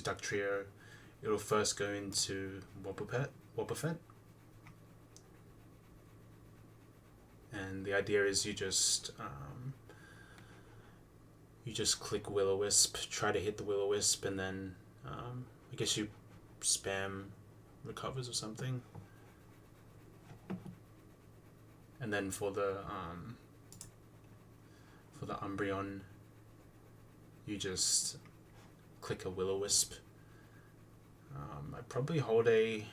Duck Trio. It'll first go into Wobbuffet. And the idea is you just click Will-O-Wisp, try to hit the Will-O-Wisp, and then I guess you spam recovers or something. And then for the Umbreon, you just click a Will-O-Wisp. I probably hold a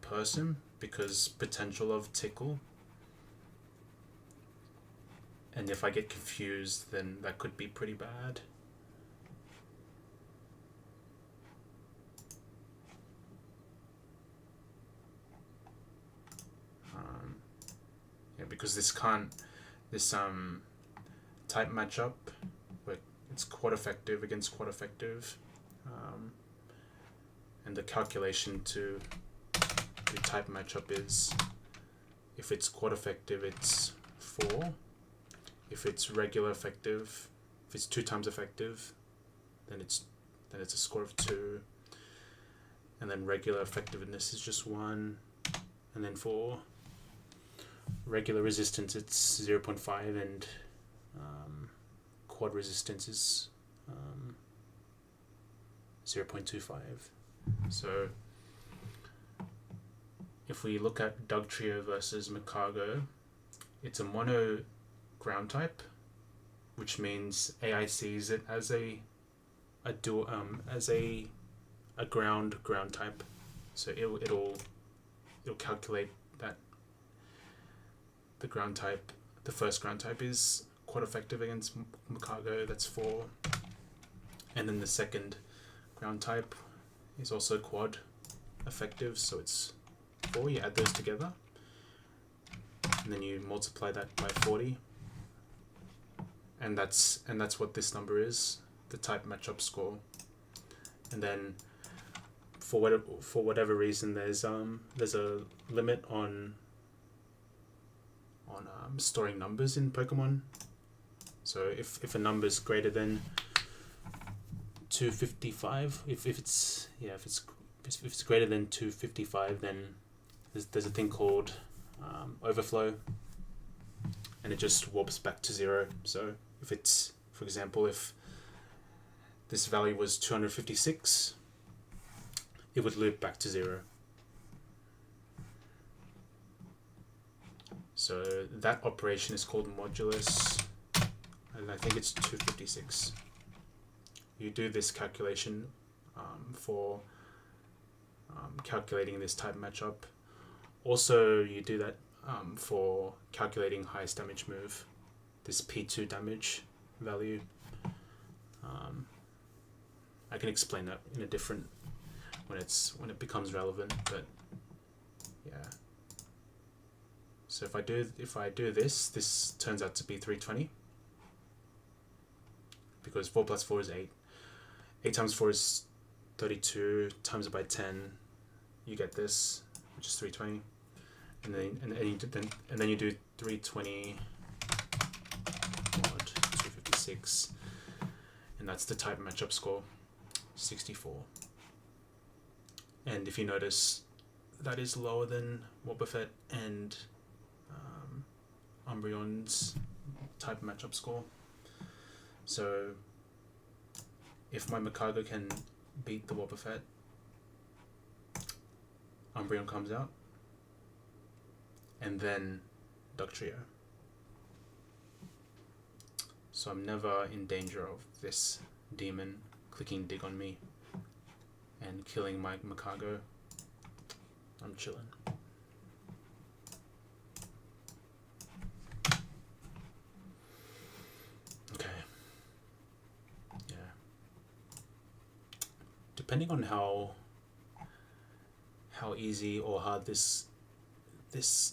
Person because potential of Tickle. And if I get confused, then that could be pretty bad. Yeah, because this type matchup, where it's quad effective against quad effective, and the calculation to the type matchup is, if it's quad effective, it's 4. If it's regular effective, if it's 2 times effective, then it's a score of 2, and then regular effectiveness is just 1, and then for regular resistance it's 0.5, and quad resistance is 0.25. So if we look at Dugtrio versus Makago, it's a mono ground type, which means AI sees it as a dual as a ground type. So it'll calculate that the first ground type is quad effective against Makago, that's 4, and then the second ground type is also quad effective, so it's 4. You add those together, and then you multiply that by 40, and that's what this number is, the type matchup score. And then for whatever reason, there's a limit on storing numbers in Pokemon. So if a number is greater than 255, if it's greater than 255, then there's a thing called overflow, and it just warps back to 0. So if it's, for example, if this value was 256, it would loop back to 0. So that operation is called modulus, and I think it's 256. You do this calculation for calculating this type matchup. Also, you do that for calculating highest damage move, this P2 damage value. I can explain that in a different when it becomes relevant, but yeah. So if I do this turns out to be 320, because 4 plus 4 is 8. 8 times 4 is 32. Times it by 10, you get this, which is 320. And then you do 320 mod 256, and that's the type matchup score, 64. And if you notice, that is lower than Wobbuffet and Umbreon's type matchup score. So if my Makago can beat the Wobbuffet, Umbreon comes out, and then Dugtrio. So I'm never in danger of this demon clicking dig on me and killing my Makago. I'm chilling. Okay. Yeah. Depending on how easy or hard this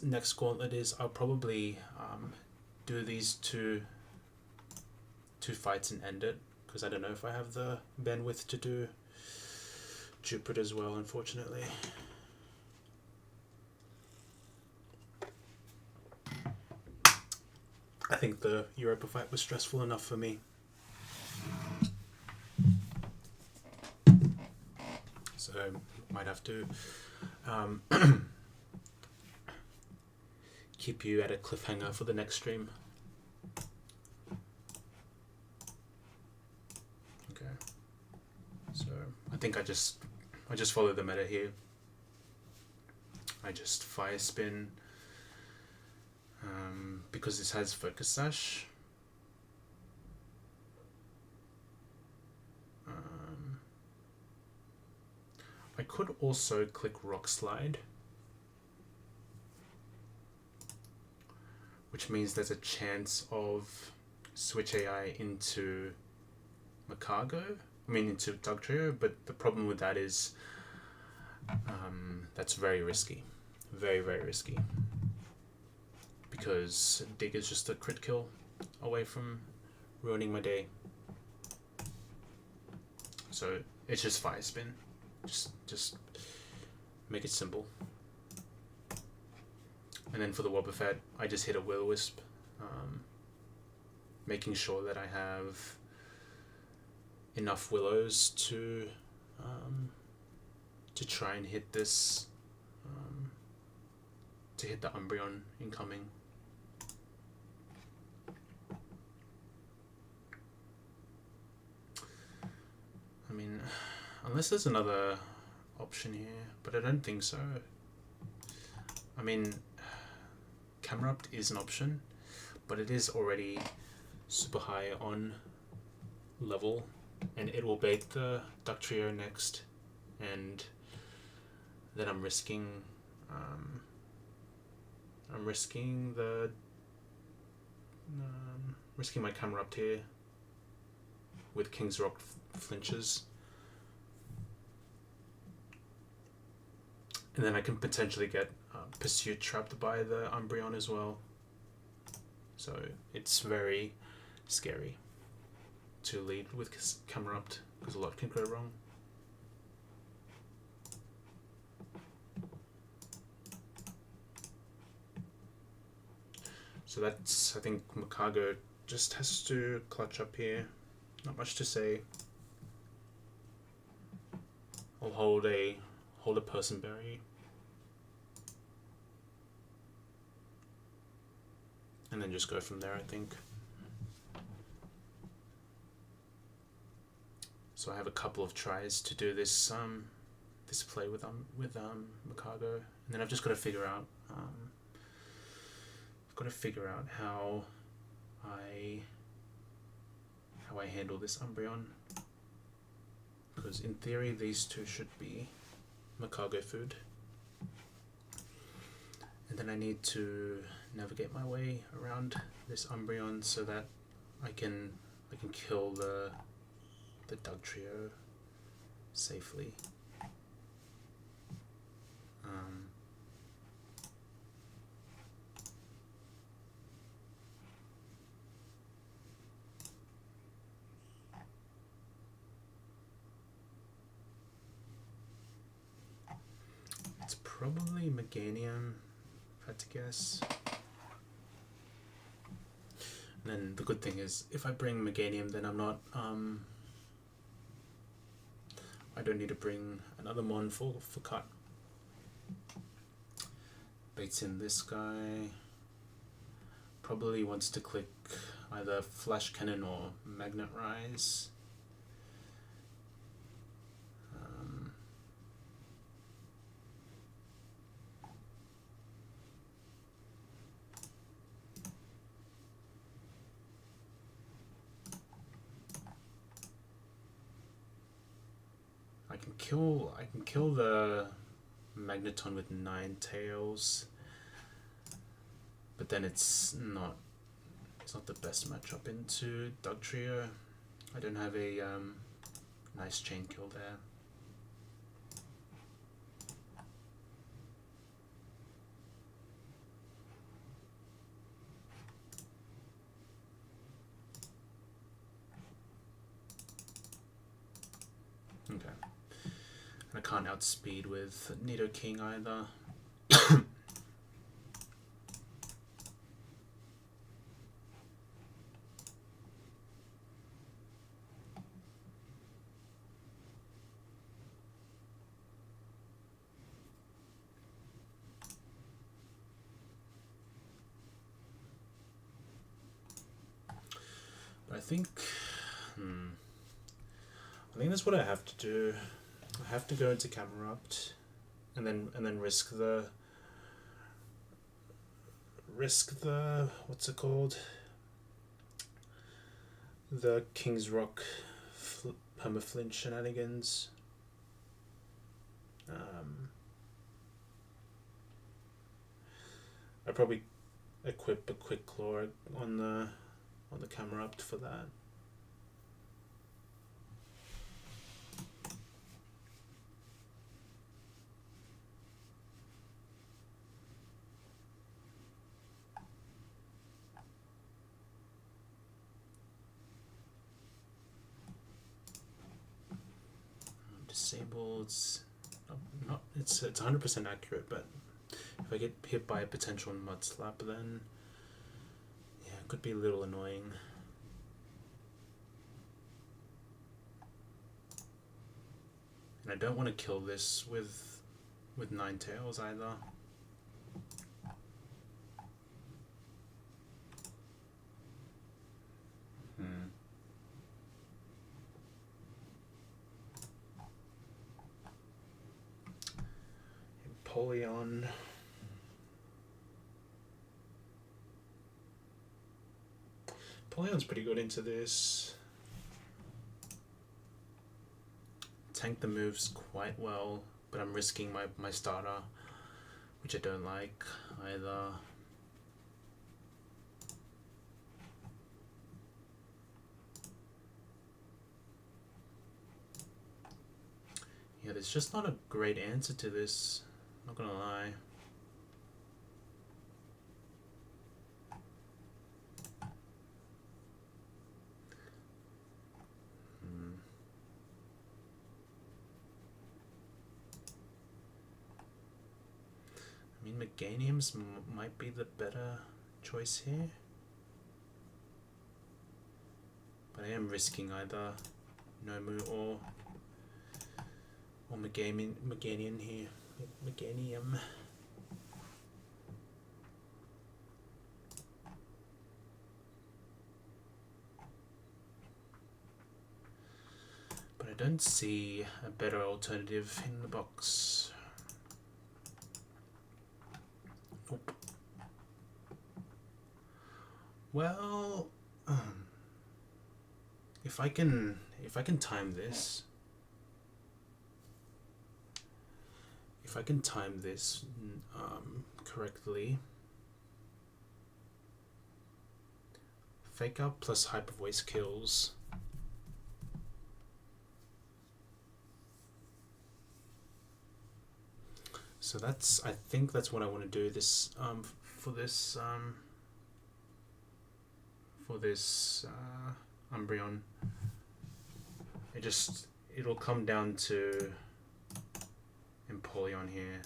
next gauntlet is, I'll probably do these two fights and end it, because I don't know if I have the bandwidth to do Jupiter as well, unfortunately. I think the Europa fight was stressful enough for me. So might have to keep you at a cliffhanger for the next stream. Okay. So I think I just follow the meta here. I just fire spin because this has focus sash. I could also click rock slide, which means there's a chance of switch AI into into Dugtrio, but the problem with that is that's very risky. Very, very risky. Because Dig is just a crit kill away from ruining my day. So it's just fire spin. Just make it simple. And then for the Wobbuffet, I just hit a Will-O-Wisp, making sure that I have enough willows to try and hit this, to hit the Umbreon incoming. I mean, unless there's another option here, but I don't think so. I mean, Camerupt is an option, but it is already super high on level, and it will bait the Ductrio next, and then I'm risking risking my Camerupt here with King's Rock flinches, and then I can potentially get Pursuit trapped by the Umbreon as well. So it's very scary to lead with Camerupt because a lot can go wrong. So that's, I think Makago just has to clutch up here. Not much to say. I'll hold a Personberry. And then just go from there, I think. So I have a couple of tries to do this this play with Makago, and then I've just got to figure out how I handle this Umbreon, because in theory these two should be Makago food, and then I need to navigate my way around this Umbreon so that I can kill the Dugtrio safely. It's probably Meganium, if I had to guess. And then the good thing is, if I bring Meganium, then I'm not, I don't need to bring another Mon for cut. Baits in this guy. Probably wants to click either Flash Cannon or Magnet Rise. I can kill the Magneton with 9 tails, but then it's not the best matchup into Dugtrio. I don't have a nice chain kill there. Okay. And I can't outspeed with Nidoking either. But I think that's what I have to do. I have to go into Camerupt, and then risk the what's it called? The King's Rock permaflinch shenanigans. I probably equip a Quick Claw on the Camerupt for that. Disabled. It's 100% accurate, but if I get hit by a potential Mud Slap, then yeah, it could be a little annoying. And I don't want to kill this with 9 tails either. Empoleon. Empoleon's pretty good into this. Tank the moves quite well, but I'm risking my starter, which I don't like either. Yeah, there's just not a great answer to this, not gonna lie. I mean, Meganiums might be the better choice here. But I am risking either Nomu or Meganium here. Meganium. But I don't see a better alternative in the box. Nope. Well, if I can time this, correctly, Fake Out plus Hyper Voice kills. So I think that's what I want to do this for this Umbreon. It'll come down to Empoleon here.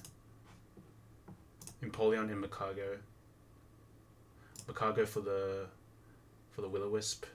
Empoleon and Macargo. Macargo for the Will-O-Wisp.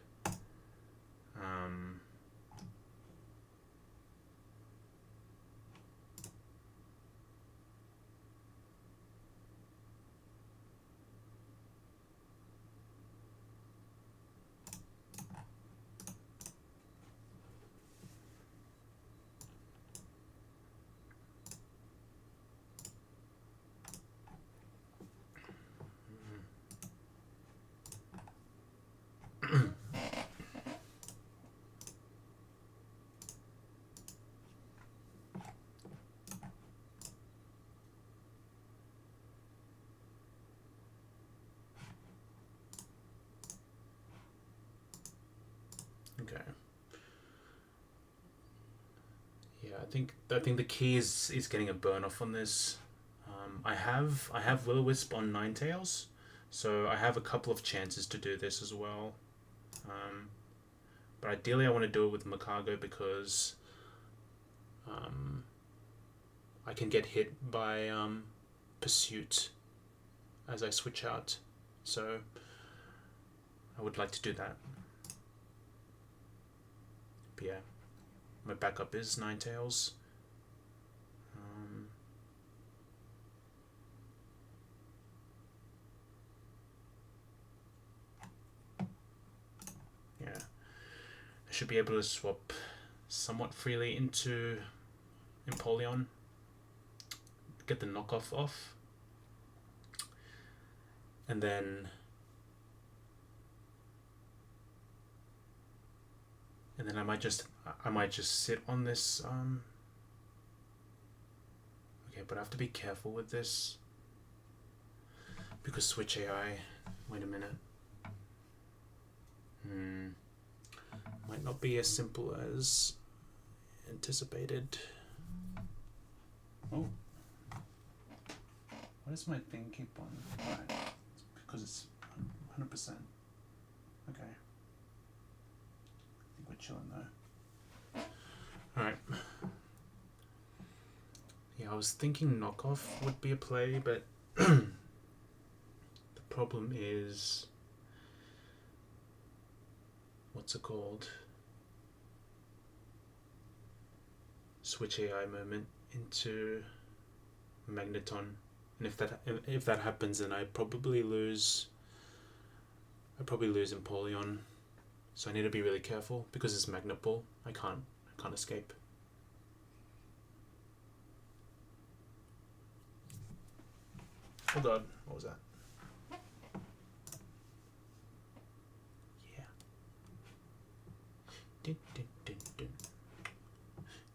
Okay. Yeah, I think the key is getting a burn off on this. I have Will-O-Wisp on Ninetales, so I have a couple of chances to do this as well. But ideally, I want to do it with Macargo because I can get hit by Pursuit as I switch out. So I would like to do that. But yeah, my backup is Ninetales. Yeah, I should be able to swap somewhat freely into Empoleon, get the knockoff off, and then I might just sit on this. Okay, but I have to be careful with this because Switch AI. Wait a minute. Might not be as simple as anticipated. Oh, why does my thing keep on? Right. It's because it's 100%. Okay. I think we're chilling though. Alright. Yeah, I was thinking knockoff would be a play, but the problem is, what's it called? switch AI moment into Magneton, and if that happens, then I probably lose. I probably lose Empoleon, so I need to be really careful because it's Magnet Ball. I can't escape. Oh god, what was that? Yeah. Dun, dun, dun, dun.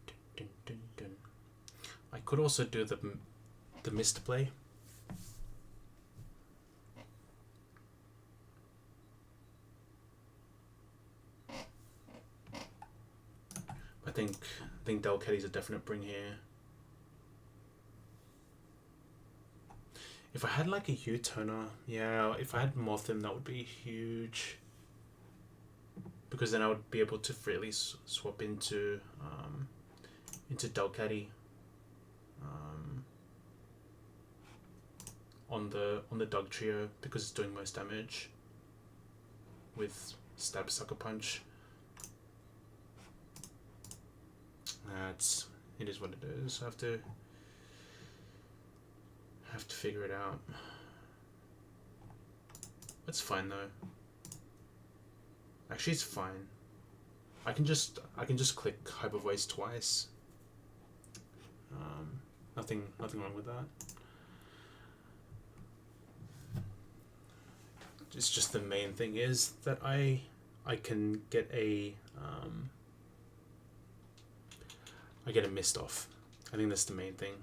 Dun, dun, dun, dun. I could also do the missed play. I think Delcatty's a definite bring here. If I had like a U-turner, yeah, if I had Mothim, that would be huge. Because then I would be able to freely swap into Delcatty on the Dog Trio because it's doing most damage with Stab, Sucker Punch. It is what it is. I have to figure it out. It's fine though. Actually, it's fine. I can just click Hyper Voice twice. Nothing wrong with that. It's just the main thing is that I can get a I get a mist off. I think that's the main thing.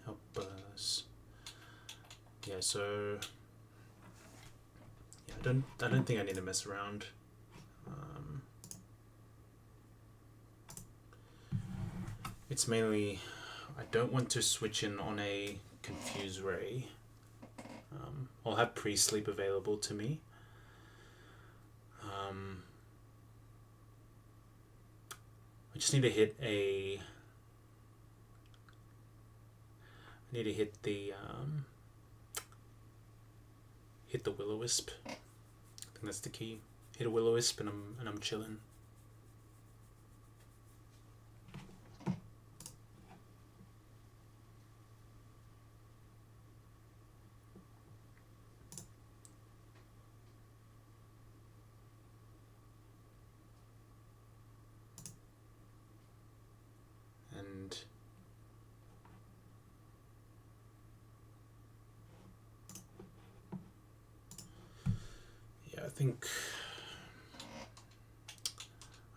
Help us. Yeah, so yeah, I don't think I need to mess around. It's mainly I don't want to switch in on a Confuse Ray. I'll have pre-sleep available to me. I just need to hit a. I need to hit the Will-O-Wisp. I think that's the key. Hit a Will-O-Wisp and I'm chilling. And yeah, I think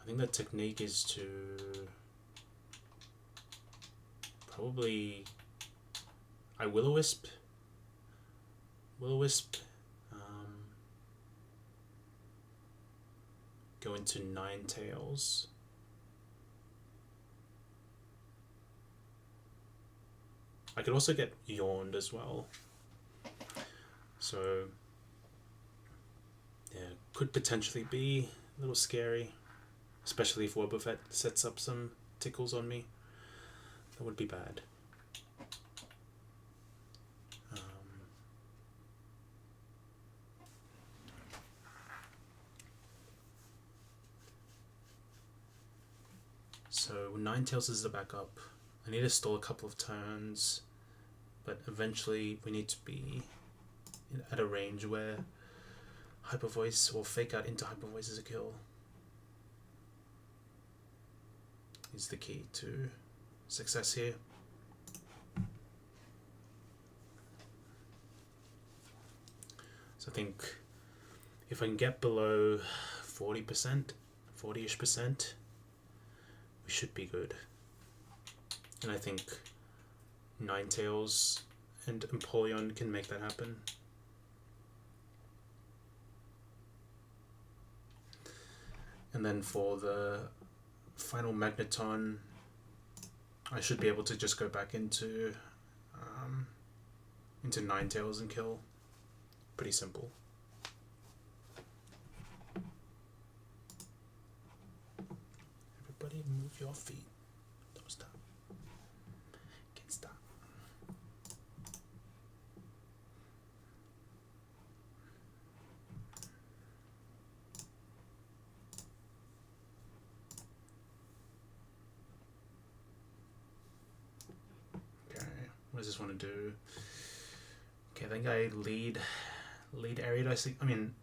the technique is to probably I Will-O-Wisp, go into Ninetales. I could also get Yawned as well. So yeah, could potentially be a little scary. Especially if Wobbuffet sets up some tickles on me. That would be bad. So Ninetales is the backup. I need to stall a couple of turns, but eventually we need to be at a range where Hyper Voice or Fake Out into Hyper Voice is a kill. Is the key to success here. So I think if I can get below 40%, 40-ish%, we should be good. And I think Ninetales and Empoleon can make that happen. And then for the final Magneton, I should be able to just go back into Ninetales and kill. Pretty simple. your feet. Don't stop. Can't stop. Okay, what does this want to do? Okay, I think I lead Ariados. I mean,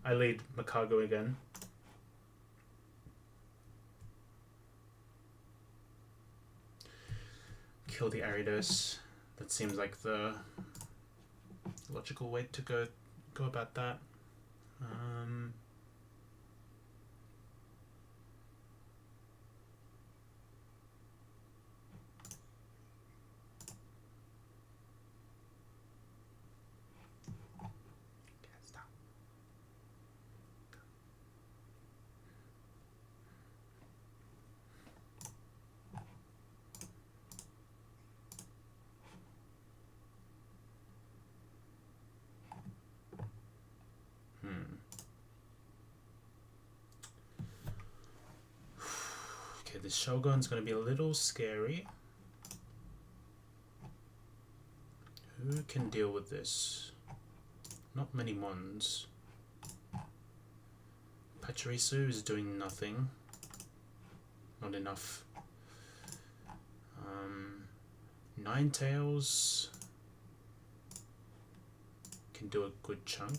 I lead Macago again. Kill the Ariados. That seems like the logical way to go about that. Okay, this Shogun's going to be a little scary. Who can deal with this? Not many Mons. Pachirisu is doing nothing. Not enough. Ninetales can do a good chunk.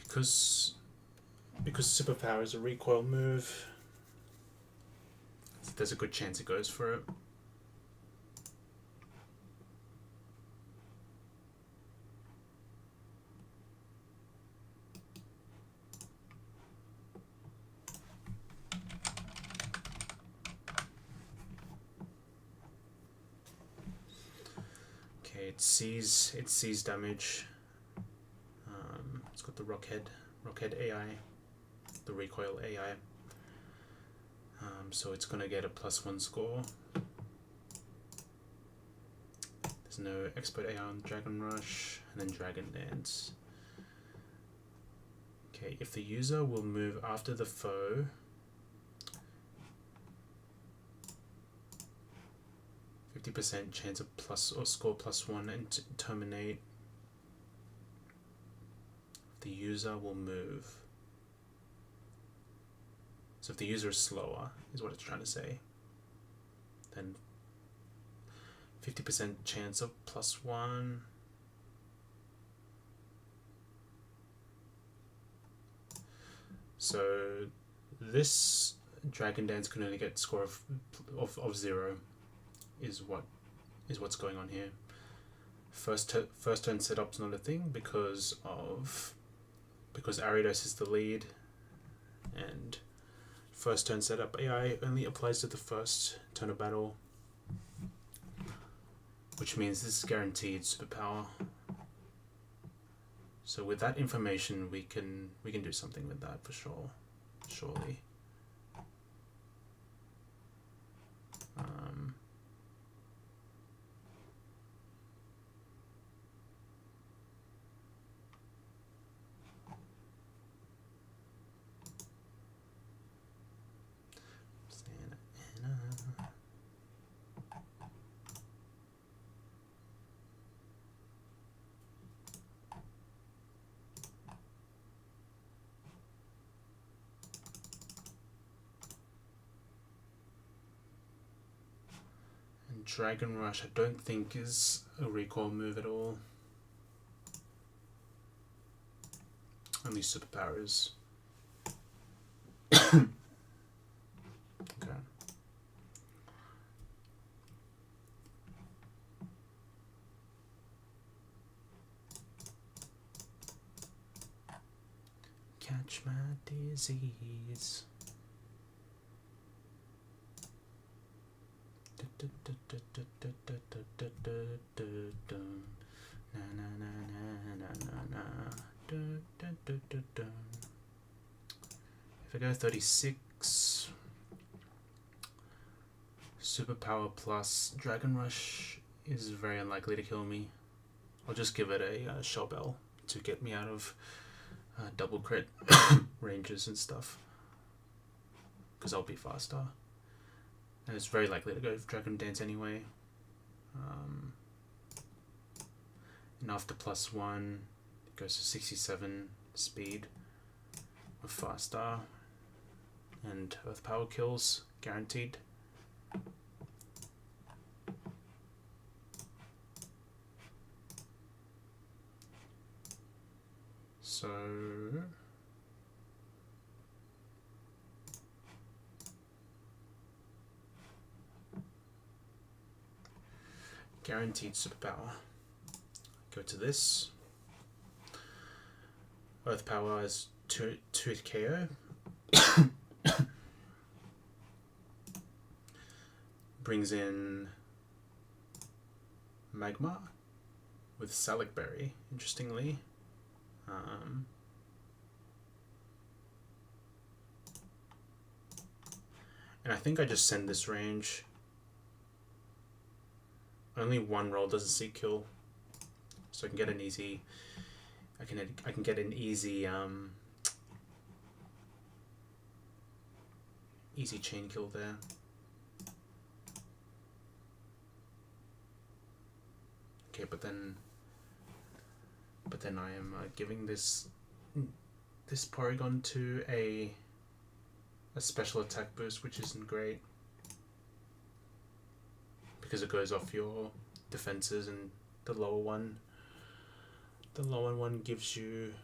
Because Superpower is a recoil move, there's a good chance it goes for it. Okay, it sees damage. It's got the Rockhead AI, the recoil AI. So it's gonna get a +1 score. There's no expert AI on Dragon Rush, and then Dragon Dance. Okay, if the user will move after the foe, %50 chance of plus or score +1 and terminate. The user will move. So if the user is slower, is what it's trying to say, then 50% chance of +1. So this Dragon Dance can only get score of 0. Is what's going on here. First turn setup's not a thing because Ariados is the lead, and first turn setup AI only applies to the first turn of battle, which means this is guaranteed superpower. So with that information, we can do something with that for sure, surely. Dragon Rush I don't think is a recoil move at all. Only superpowers. Okay. Catch my disease. If I go 36, superpower plus Dragon Rush is very unlikely to kill me. I'll just give it a shell bell to get me out of double crit ranges and stuff, because I'll be faster. And it's very likely to go for Dragon Dance anyway. And after +1, it goes to 67 speed with faster, and Earth Power kills guaranteed. So guaranteed superpower. Go to this. Earth Power is 2 KO. Brings in Magma with Salic Berry, interestingly. And I think I just send this range. Only one roll doesn't see kill, so I can get an easy. I can get an easy easy chain kill there. Okay, but then I am giving this Porygon to a special attack boost, which isn't great because it goes off your defenses, and the lower one gives you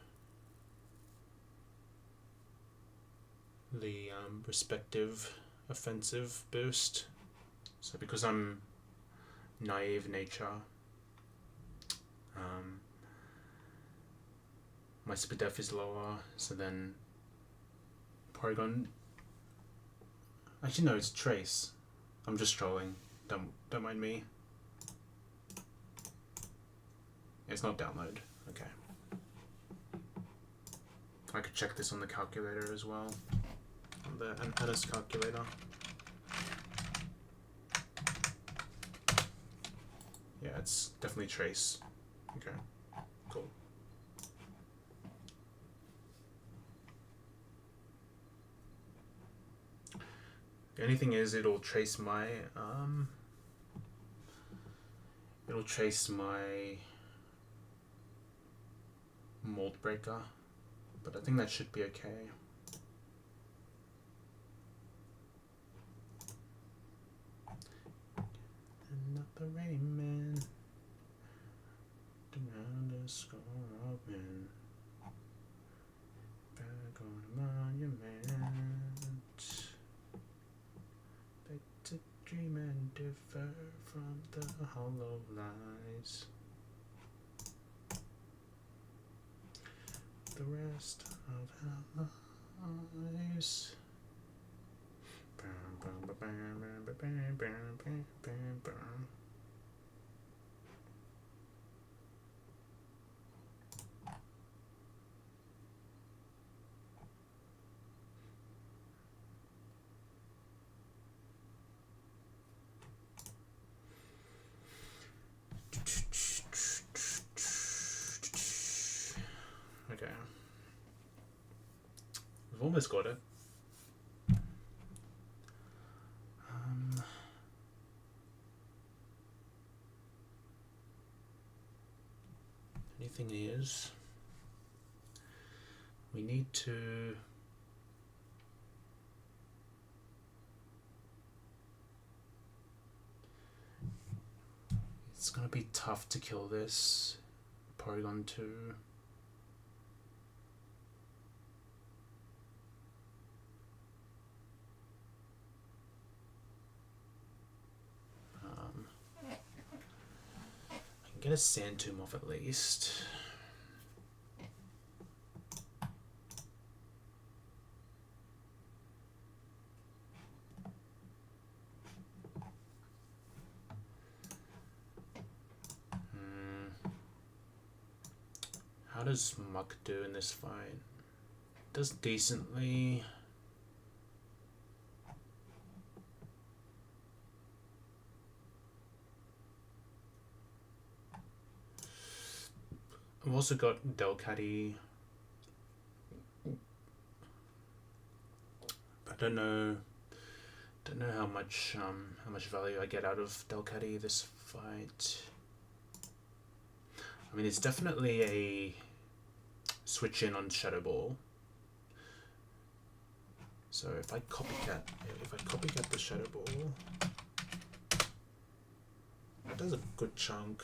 the respective offensive boost. So because I'm naive nature, my speed def is lower, so then Porygon. Actually, no, it's Trace. I'm just trolling. Don't mind me. It's not download. Okay. I could check this on the calculator as well, on the Anna's calculator. Yeah, it's definitely Trace. Okay, cool. The only thing is, it'll trace my Mold Breaker, but I think that should be okay. Another Rayman around the scorpion, back on a monument, back to dream and differ from the hollow lies. The rest of our lives. Okay. We've almost got it. Anything is, we need to it's gonna be tough to kill this Porygon 2. Get a Sand Tomb off at least. How does Muck do in this fight? Does decently. I've also got Delcatty don't know. Don't know how much value I get out of Delcatty this fight. I mean, it's definitely a switch in on Shadow Ball. So if I copycat the Shadow Ball, that does a good chunk.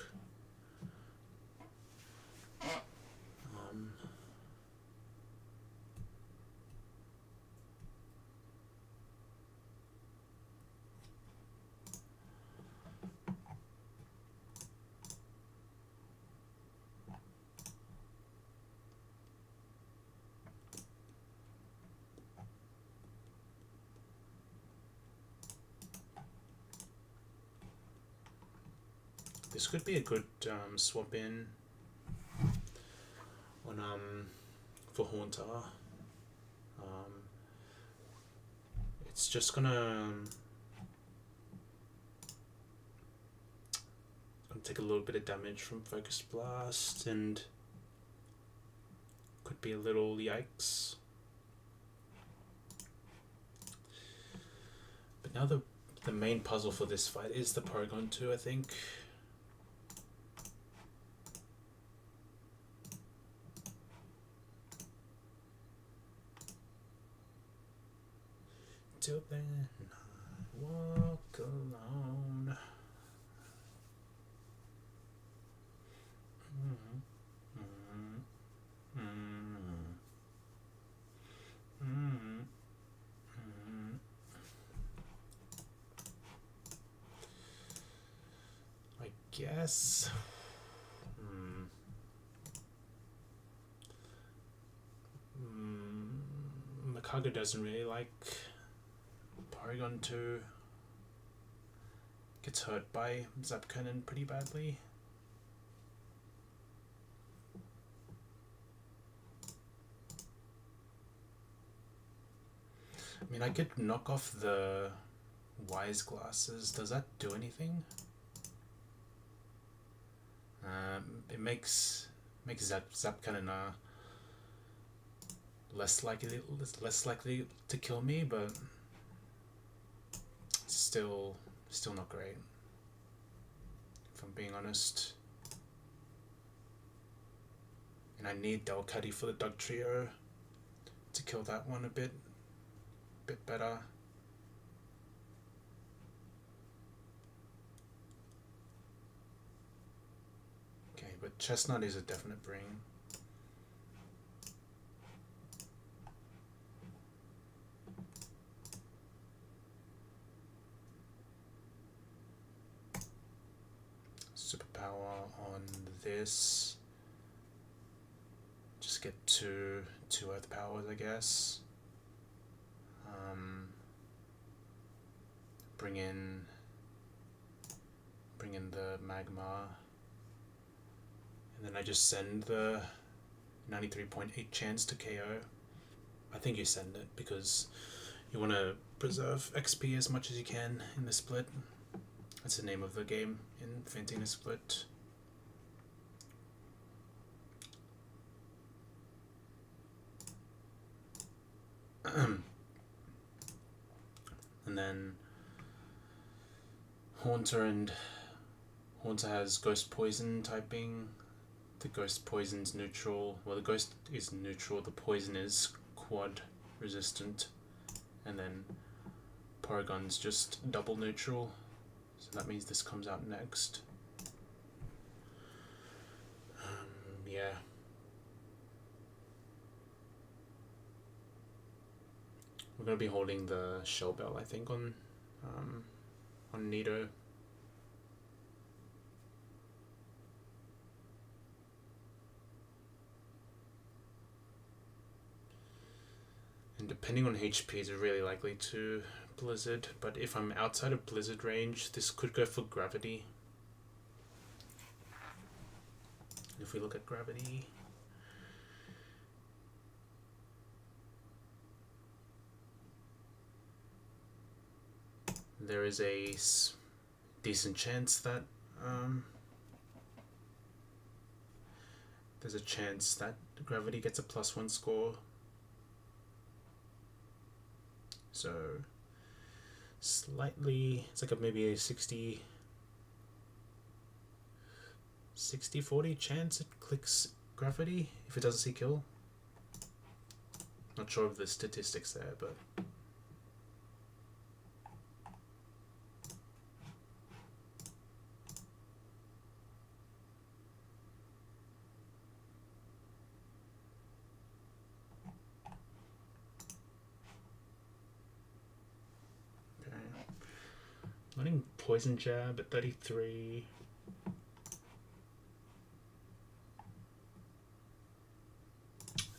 This could be a good swap in on for Haunter. It's just gonna take a little bit of damage from Focus Blast and could be a little yikes. But now the main puzzle for this fight is the Porygon 2, I think. Till then, I walk alone. I guess. Makaga doesn't really like Porygon 2. Gets hurt by Zap Cannon pretty badly. I mean, I could knock off the Wise Glasses. Does that do anything? It makes Zap Cannon less likely to kill me, but still not great, if I'm being honest. And I need Delcatty for the Dug Trio to kill that one a bit better. Okay, but Chestnut is a definite bring. Superpower on this. Just get two Earth powers, I guess. Bring in the Magma, and then I just send the 93.8 chance to KO. I think you send it because you want to preserve XP as much as you can in the split. That's the name of the game in Fantina Split. And then Haunter has Ghost Poison typing. The Ghost Poison's neutral. Well, the Ghost is neutral. The Poison is quad resistant. And then Porygon's just double neutral. So that means this comes out next. Yeah. We're going to be holding the Shell Bell, I think, on Nido. And depending on HP, it's really likely to Blizzard, but if I'm outside of Blizzard range, this could go for Gravity. If we look at Gravity, there is a decent chance that there's a chance that Gravity gets a +1 score. So slightly, it's like maybe a 60-40 chance it clicks gravity if it doesn't see kill. Not sure of the statistics there, but okay. Running poison jab at 33.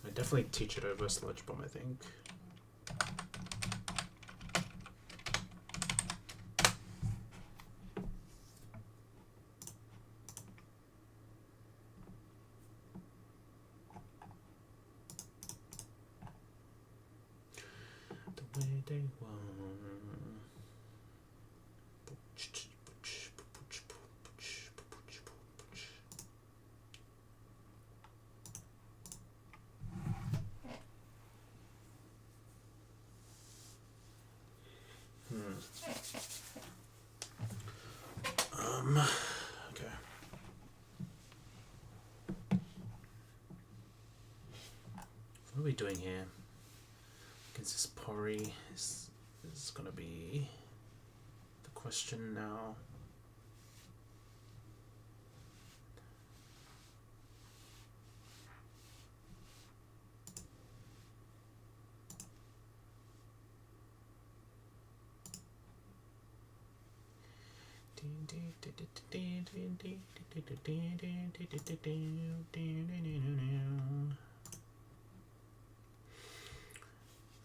I definitely teach it over sludge bomb, I think. The way they want. Okay. What are we doing here? Against this Pori is gonna be the question now.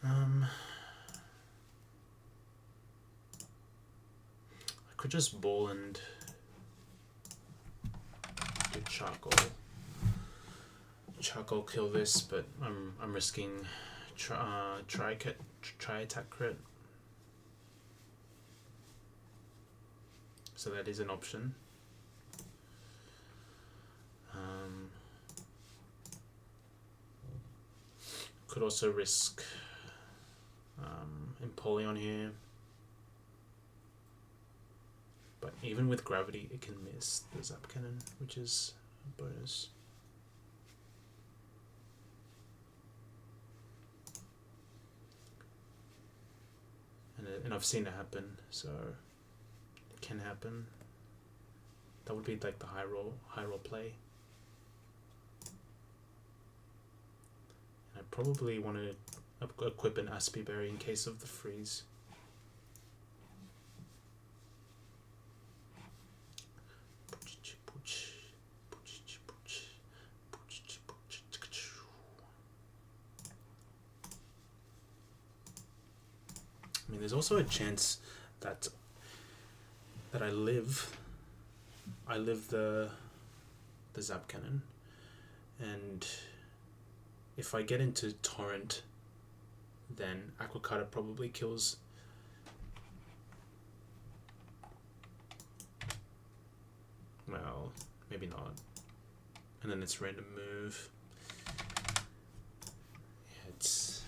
I could just ball and do charcoal kill this, but I'm risking try attack crit. So that is an option. Could also risk Empoleon here. But even with gravity, it can miss the Zap Cannon, which is a bonus. And I've seen it happen, so it can happen. That would be like the high roll play. And I probably want to equip an Aspie Berry in case of the freeze. I mean, there's also a chance that I live the Zap Cannon, and if I get into Torrent, then Aqua Cutter probably kills. Well, maybe not. And then it's random move. Yeah, it's.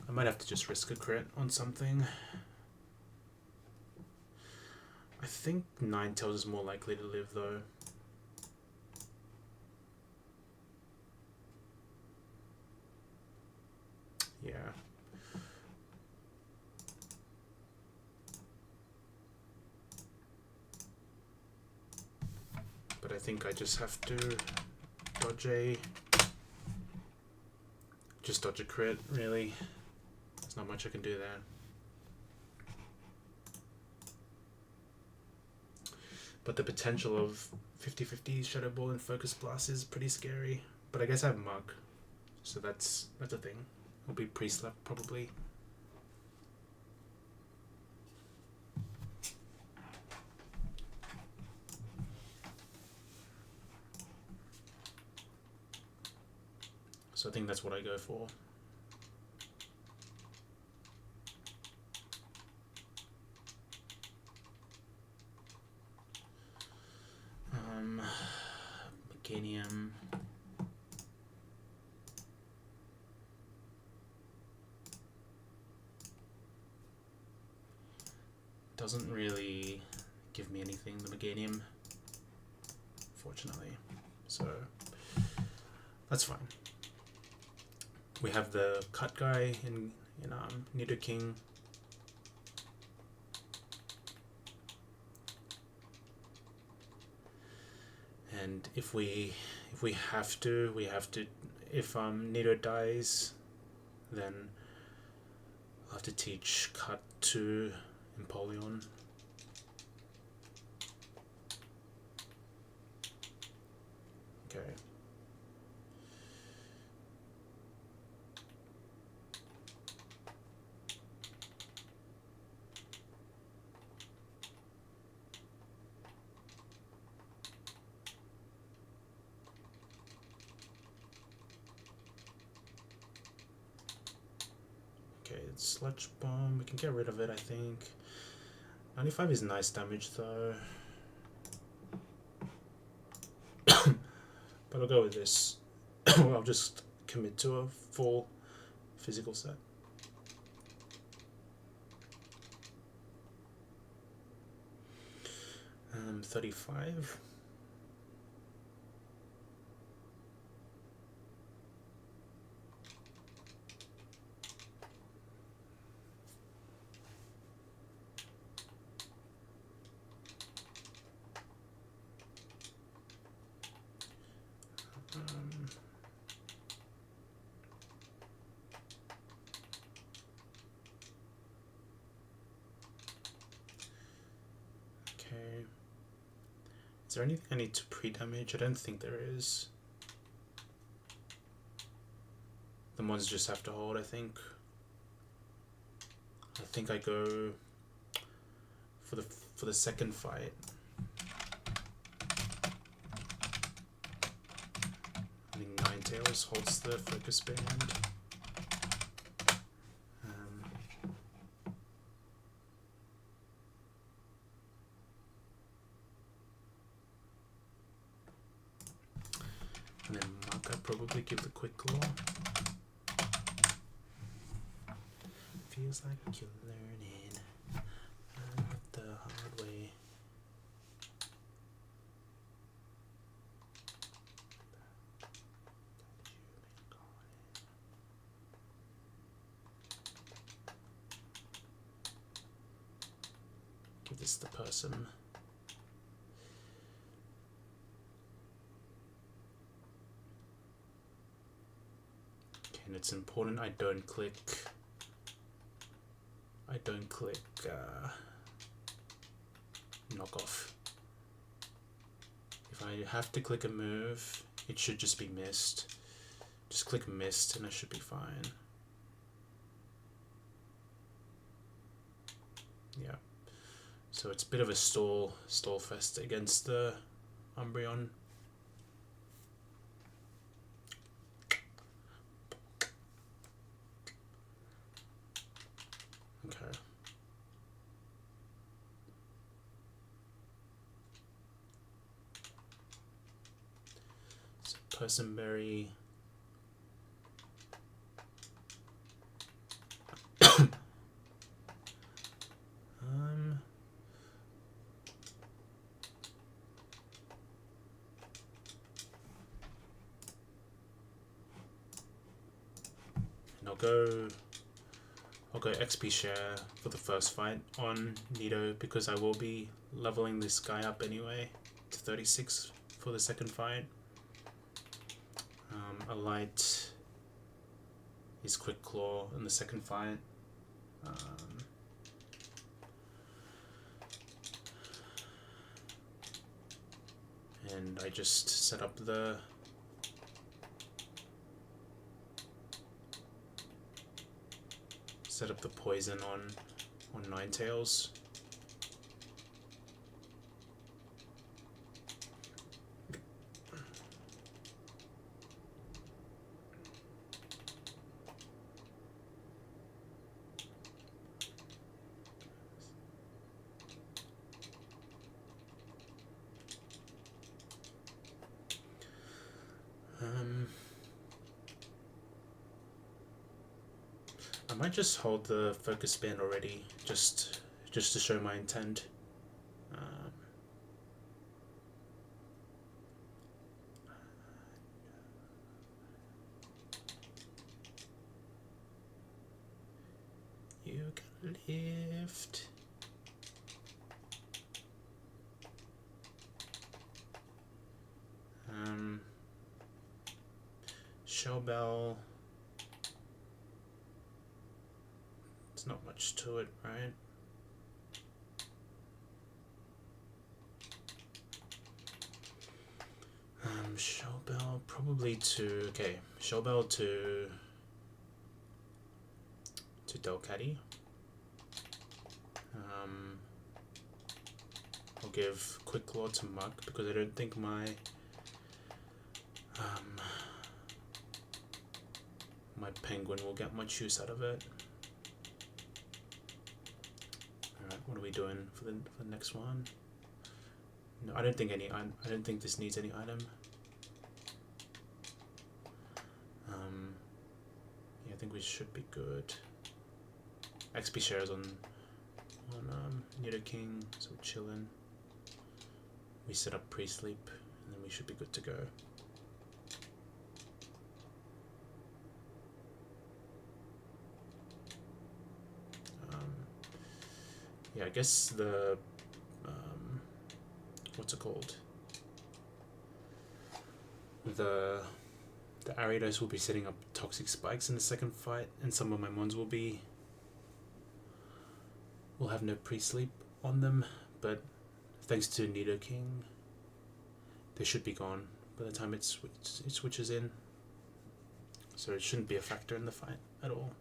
I might have to just risk a crit on something. I think Ninetales is more likely to live though. Yeah. But I think I just have to dodge a crit, really. There's not much I can do there. But the potential of 50-50 Shadow Ball and Focus Blast is pretty scary. But I guess I have Mug, so that's a thing. It'll be pre-slap probably. So I think that's what I go for. Meganium. doesn't really give me anything, the Meganium, fortunately. So that's fine. We have the cut guy in Nidoking. And if we have to, if Nido dies, then I'll have to teach cut to Empoleon. Okay. Okay, it's Sludge Bomb. We can get rid of it, I think. 95 is nice damage, though. But I'll go with this. I'll just commit to a full physical set. Um, 35. Okay. Is there anything I need to pre-damage? I don't think there is. The ones just have to hold, I think. I think I go for the second fight. I think Ninetales holds the focus band. And then Maka probably give the quick claw. Feels like you're learning the hard way. Give this the person. Okay, and it's important I don't click knockoff. If I have to click a move, it should just be missed. Just click missed and I should be fine. Yeah. So it's a bit of a stall fest against the Umbreon. Okay. So Personberry. I'll go XP share for the first fight on Nido because I will be leveling this guy up anyway to 36 for the second fight. A light is Quick Claw in the second fight. And I just set up the poison on Ninetales. I might just hold the focus band already, just just to show my intent. You can lift. Shell bell. There's not much to it, right? Shell bell probably to, okay, shell bell to Delcatty. I'll give quick claw to Mug because I don't think my my penguin will get much use out of it. Alright, what are we doing for the next one? No, I don't think this needs any item. Yeah, I think we should be good. XP shares on Nido King, so we're chilling. We set up pre-sleep, and then we should be good to go. Yeah, I guess the what's it called? The Ariados will be setting up toxic spikes in the second fight, and some of my mons will have no pre-sleep on them, but thanks to Nido King, they should be gone by the time it switches in. So it shouldn't be a factor in the fight at all.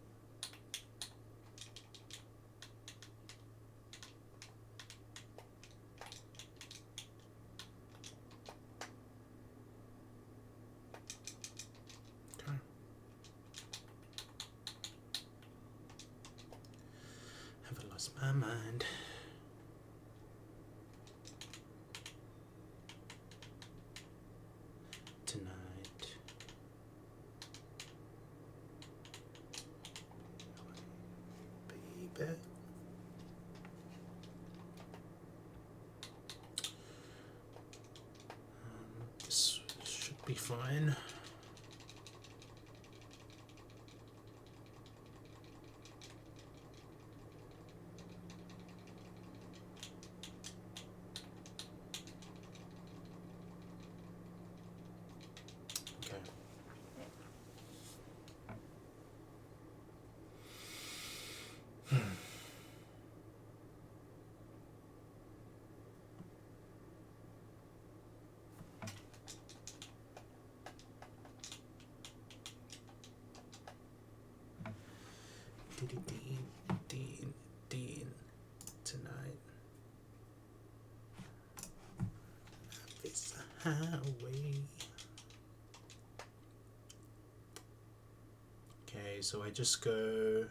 My mind. Tonight. Baby. This should be fine. Dean tonight. It's a highway. Okay, so I just go.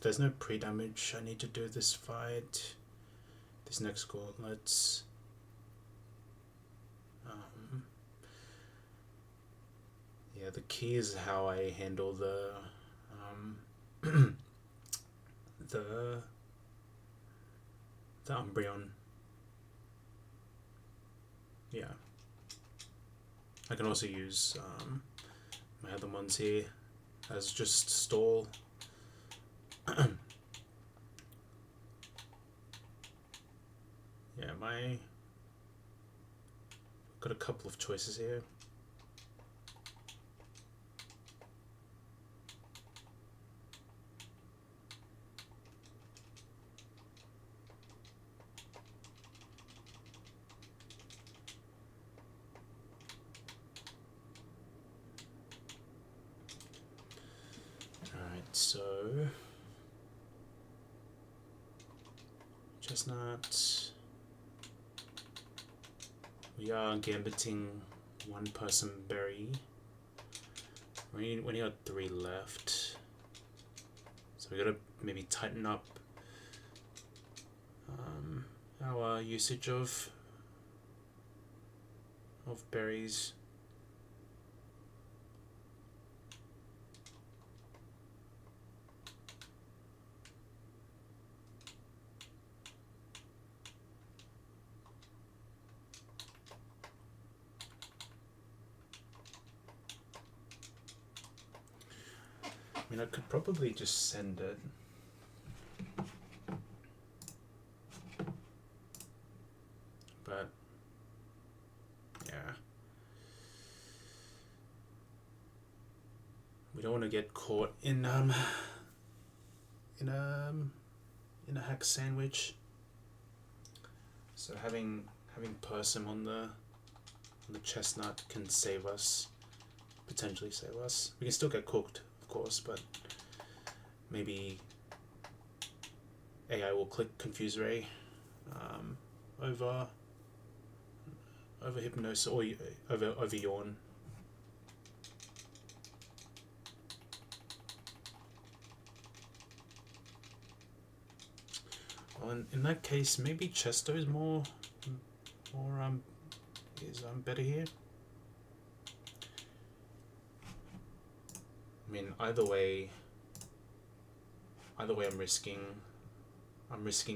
There's no pre damage I need to do this fight. This next gauntlet. Yeah, the key is how I handle the the Umbreon. Yeah, I can also use my other ones here as just stall. Yeah, got a couple of choices here. So, Chestnut, we are gambiting one person berry. We only got 3 left, so we gotta maybe tighten up our usage of berries. mean, I could probably just send it. But yeah, we don't want to get caught in a hack sandwich. So having Persim on the chestnut can save us, potentially save us. We can still get cooked, of course, but maybe AI will click Confuse Ray over Hypnosis or over Yawn. Well, in that case, maybe Chesto is more better here. I mean, either way, I'm risking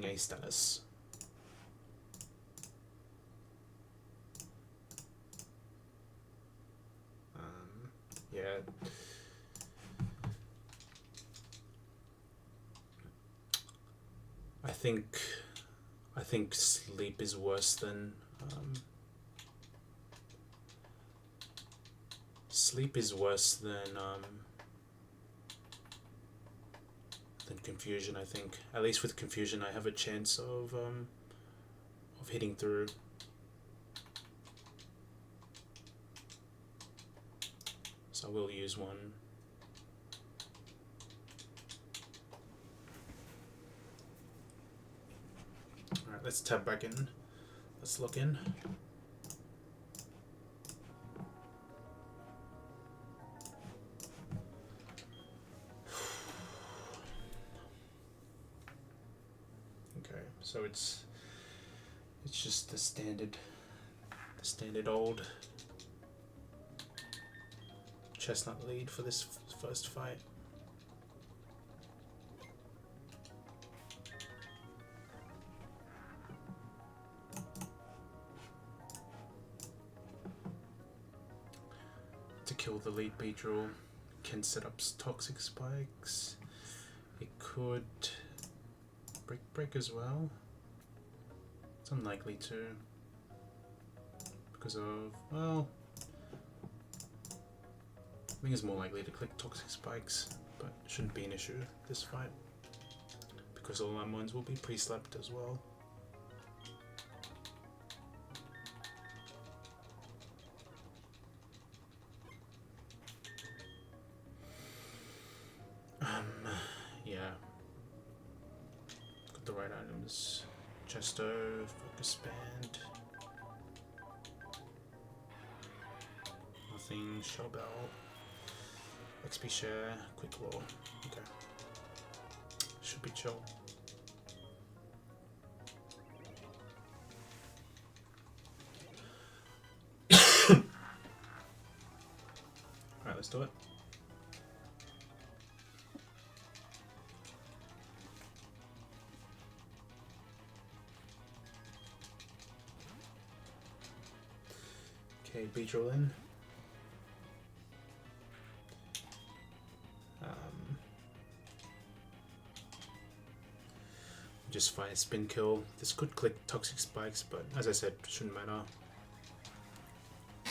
a status. Yeah. I think sleep is worse than confusion. I think at least with confusion I have a chance of hitting through. So I will use one. Alright, let's tab back in. Let's look in. Okay, so it's just the standard old chestnut lead for this first fight. To kill the lead Beedrill, can set up toxic spikes. It could break as well. It's unlikely to, because of, well, I think it's more likely to click toxic spikes, but it shouldn't be an issue this fight because all our mines will be pre-slept as well. Yeah, got the right items. Chesto, focus band, nothing. Shell bell. XP share, quick law. Okay. Should be chill. Alright, let's do it. Okay, Beedrill in. Just fire spin kill. This could click toxic spikes, but as I said, shouldn't matter. I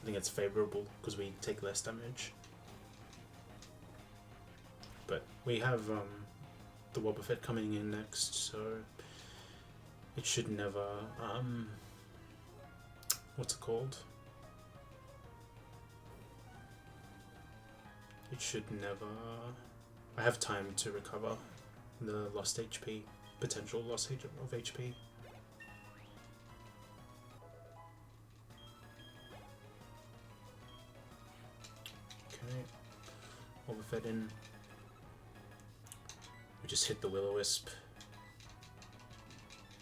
think it's favorable because we take less damage. But we have the Wobbuffet coming in next, so it should never what's it called? It should never. I have time to recover the lost HP, potential loss of HP. Okay, Wobbuffet in. We just hit the Will-O-Wisp.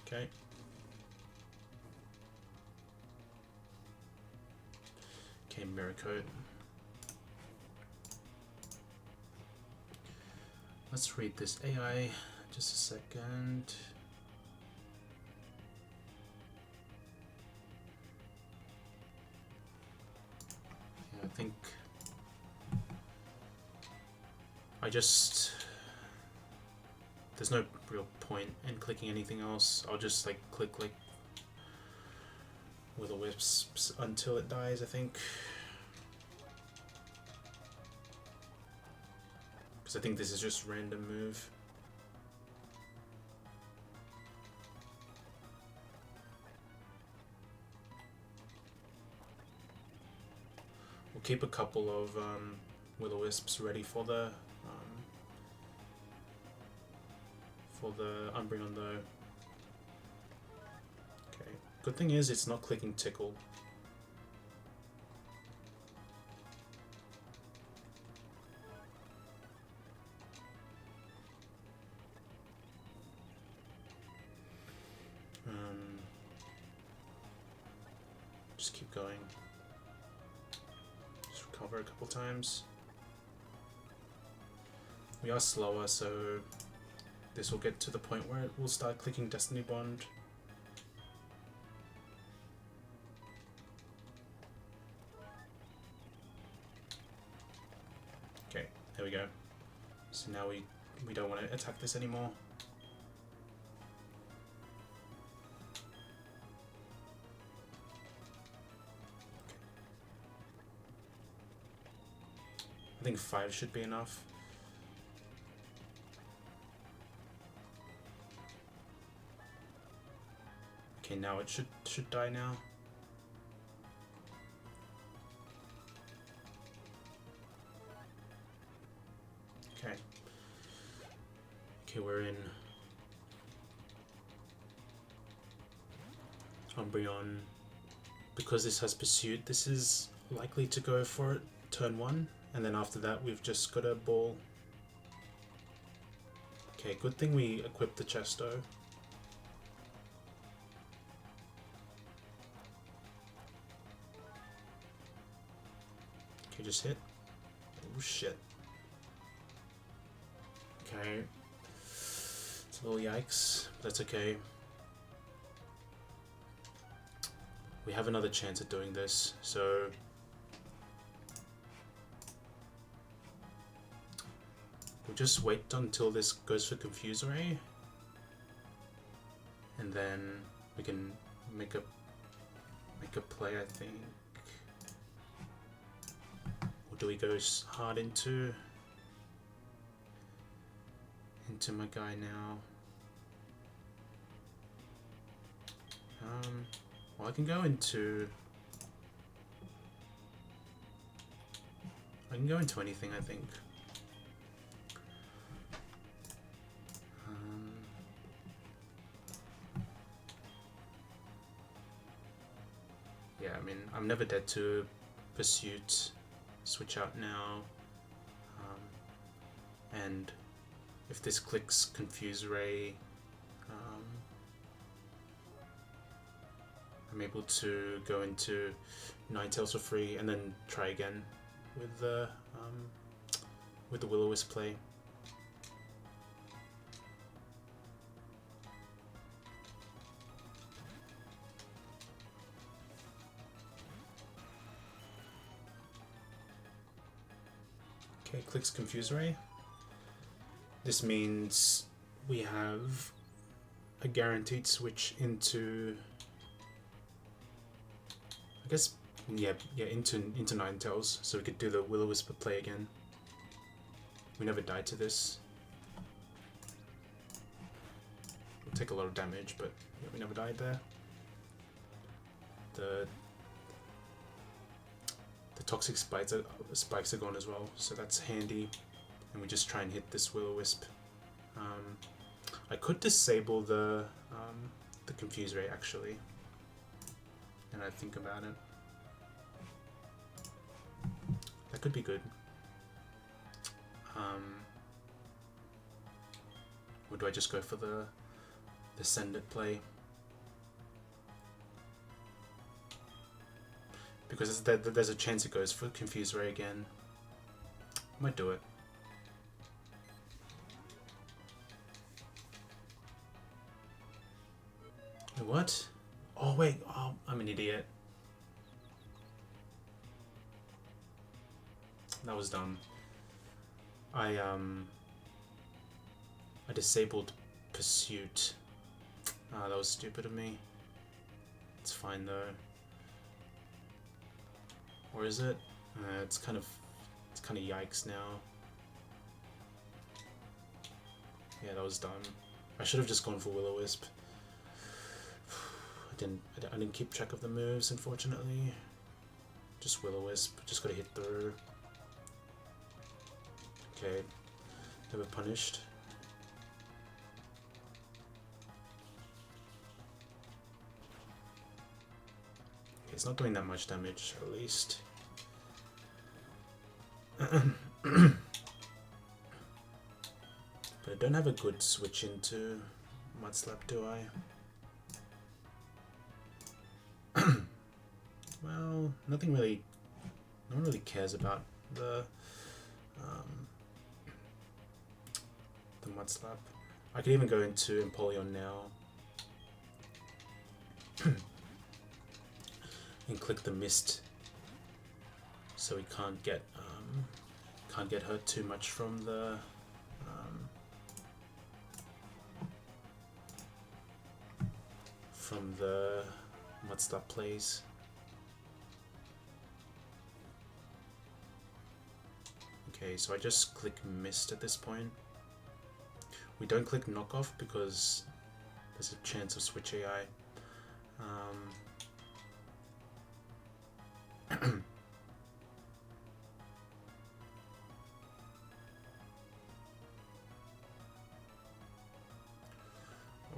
Okay. Okay, Mirror Coat. Let's read this AI just a second. Yeah, I think I just... There's no real point in clicking anything else. I'll just like click like will-o-wisps until it dies, I think. Because I think this is just random move. We'll keep a couple of will-o-wisps ready for the Umbreon though. Okay. Good thing is it's not clicking Tickle. Just keep going. Just recover a couple times. We are slower, so this will get to the point where it will start clicking Destiny Bond. Okay, there we go. So now we don't want to attack this anymore. I think 5 should be enough. Okay, now it should die now. Okay. Okay, we're in Umbreon. Because this has Pursuit, this is likely to go for it turn 1, and then after that we've just got a ball. Okay, good thing we equipped the Chesto. Okay, just hit. Oh shit. Okay. It's a little yikes, but that's okay. We have another chance at doing this, so we'll just wait until this goes for Confuse Ray, and then we can make a play, I think. Or do we go hard into my guy now? Well, I can go into anything, I think. Yeah, I mean, I'm never dead to Pursuit. Switch out now. And if this clicks Confuse Ray, I'm able to go into Ninetales for free and then try again with the Will-O-Wisp play. Okay, clicks Confuse Ray. This means we have a guaranteed switch into, I guess, yeah, into Ninetales, so we could do the Will-O-Wisp play again. We never died to this. We'll take a lot of damage, but yeah, we never died there. The toxic spikes are gone as well, so that's handy. And we just try and hit this Will-O-Wisp. I could disable the Confuse Ray actually, and I think about it. That could be good. Or do I just go for the Send It play? Because there's a chance it goes for Confuse Ray again. Might do it. What? Oh wait, oh, I'm an idiot. That was dumb. I disabled pursuit. Ah, that was stupid of me. It's fine though. Or is it? It's kind of yikes now. Yeah, that was dumb. I should have just gone for Will-O-Wisp. I didn't keep track of the moves, unfortunately. Just Will-O-Wisp. Just gotta hit through. Okay. Never punished. Okay, it's not doing that much damage, at least. But I don't have a good switch into Mudslap, do I? Well, no one really cares about the Mudslap. I could even go into Empoleon now and click the mist, so he can't get hurt too much from the Mudslap plays. Okay, so I just click mist at this point. We don't click knockoff because there's a chance of switch AI.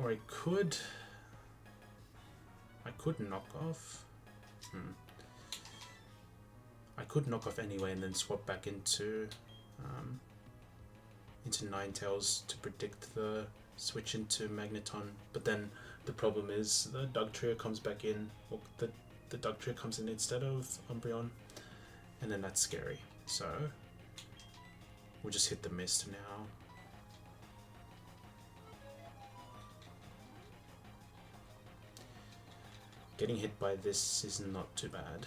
Or I could knock off. I could knock off anyway and then swap back into Ninetales to predict the switch into Magneton. But then the problem is the Dugtrio comes back in, or the Dugtrio comes in instead of Umbreon, and then that's scary. So we'll just hit the mist now. Getting hit by this is not too bad.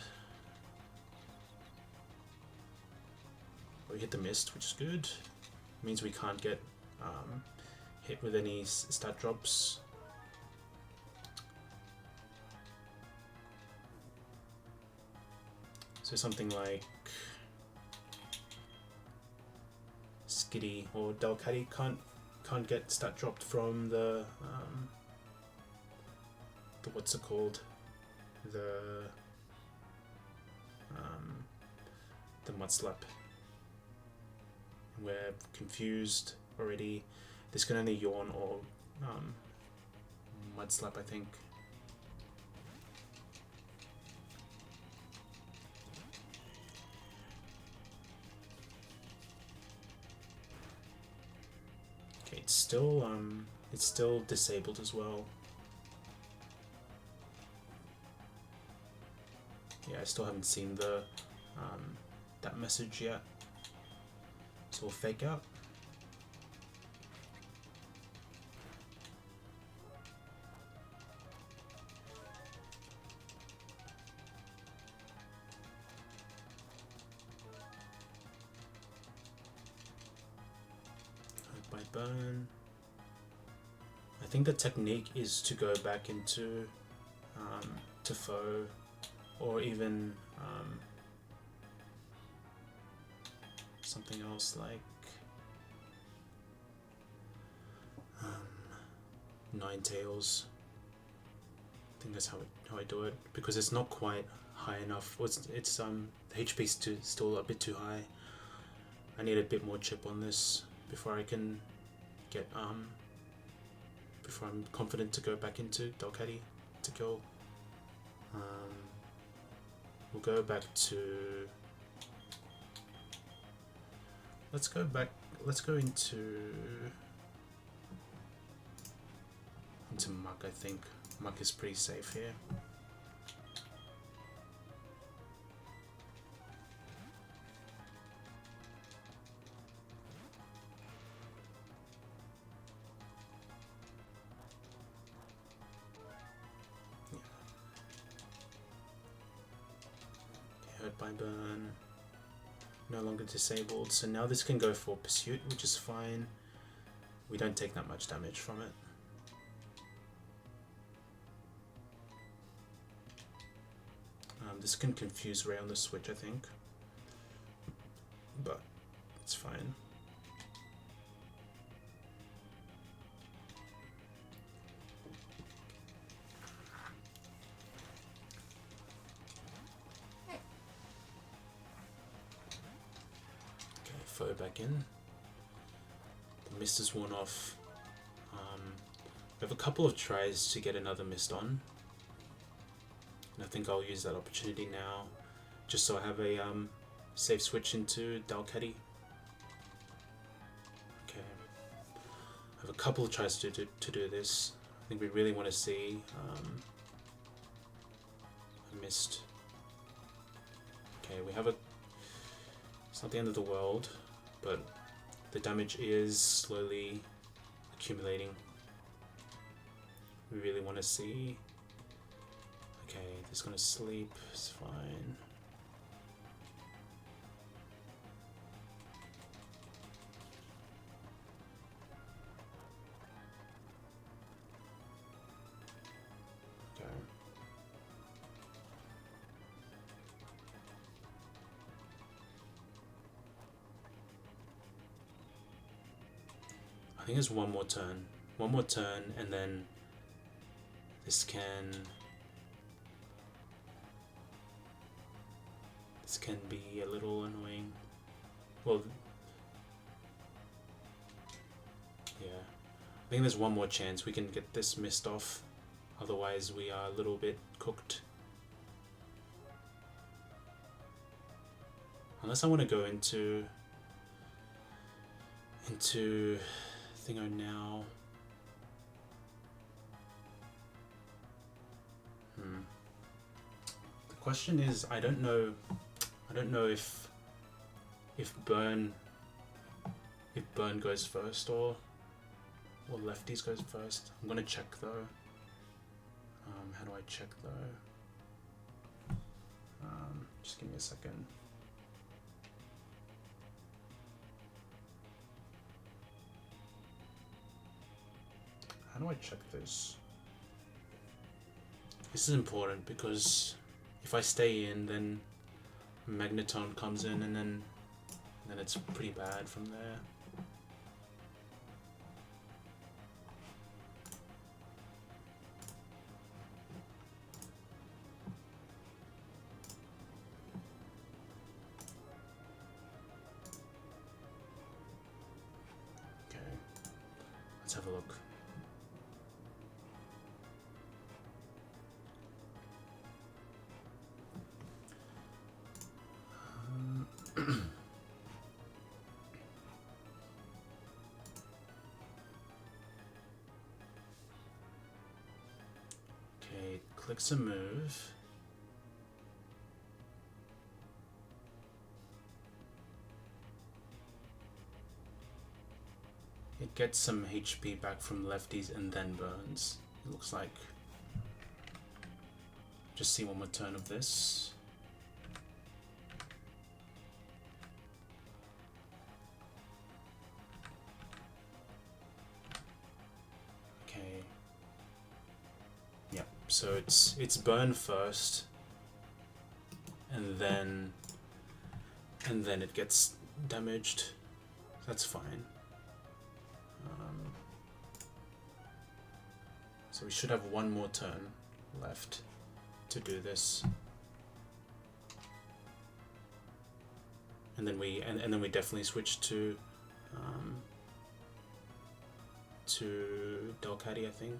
We hit the mist, which is good. Means we can't get hit with any stat drops. So something like Skitty or Delcatty can't get stat dropped from the what's it called? The Mudslap. We're confused already. This can only yawn or Mudslap, I think. Okay, it's still disabled as well. Yeah, I still haven't seen the that message yet. So we'll fake out. Hope by burn. I think the technique is to go back into to foe, or even something else like Ninetales. I think that's how I do it, because it's not quite high enough. It's the HP's still a bit too high. I need a bit more chip on this before I can get before I'm confident to go back into Delcatty to kill. We'll go back to. Let's go into Muck. I think Muck is pretty safe here. Yeah. Okay, hurt by burn. no longer disabled. So now this can go for pursuit, which is fine. We don't take that much damage from it. This can confuse Ray on the switch, I think, but it's fine. Okay, foe back in. The mist is worn off. We have a couple of tries to get another mist on. And I think I'll use that opportunity now, just so I have a safe switch into Galactic. Okay, I have a couple of tries to do this. I think we really want to see a mist. Okay, we have a. It's not the end of the world, but the damage is slowly accumulating. We really want to see. Okay, this is gonna sleep, it's fine. Okay. I think it's one more turn. One more turn, and then this can be a little annoying. Well, yeah. I think there's one more chance we can get this mist off. Otherwise, we are a little bit cooked. Unless I want to go into Thingo now. The question is, I don't know if burn goes first or lefties goes first. I'm gonna check though. How do I check though? Just give me a second. How do I check this? This is important because if I stay in, then Magneton comes in, and then it's pretty bad from there. Okay, let's have a look. Okay, clicks a move. It gets some HP back from lefties and then burns. It looks like. Just see one more turn of this. So it's burn first, and then it gets damaged. That's fine. So we should have one more turn left to do this, and then we definitely switch to Galactic, I think.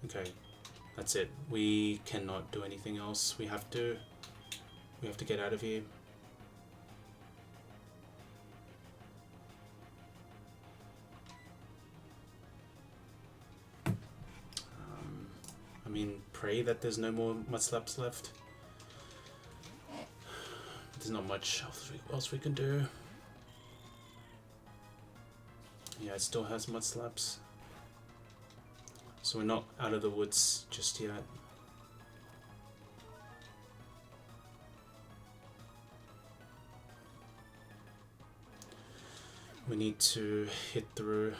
Okay, that's it. We cannot do anything else. We have to get out of here. I mean, pray that there's no more mudslaps left. There's not much else we can do. Yeah, it still has mudslaps. So we're not out of the woods just yet. We need to hit through.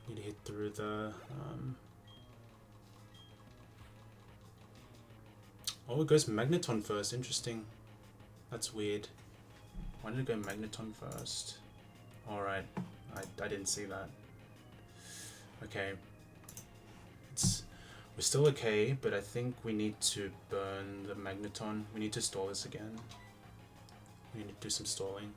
Need to hit through the. Oh, it goes Magneton first. Interesting. That's weird. Why did it go Magneton first? All right, I didn't see that. Okay. We're still okay, but I think we need to burn the Magneton. We need to stall this again. We need to do some stalling.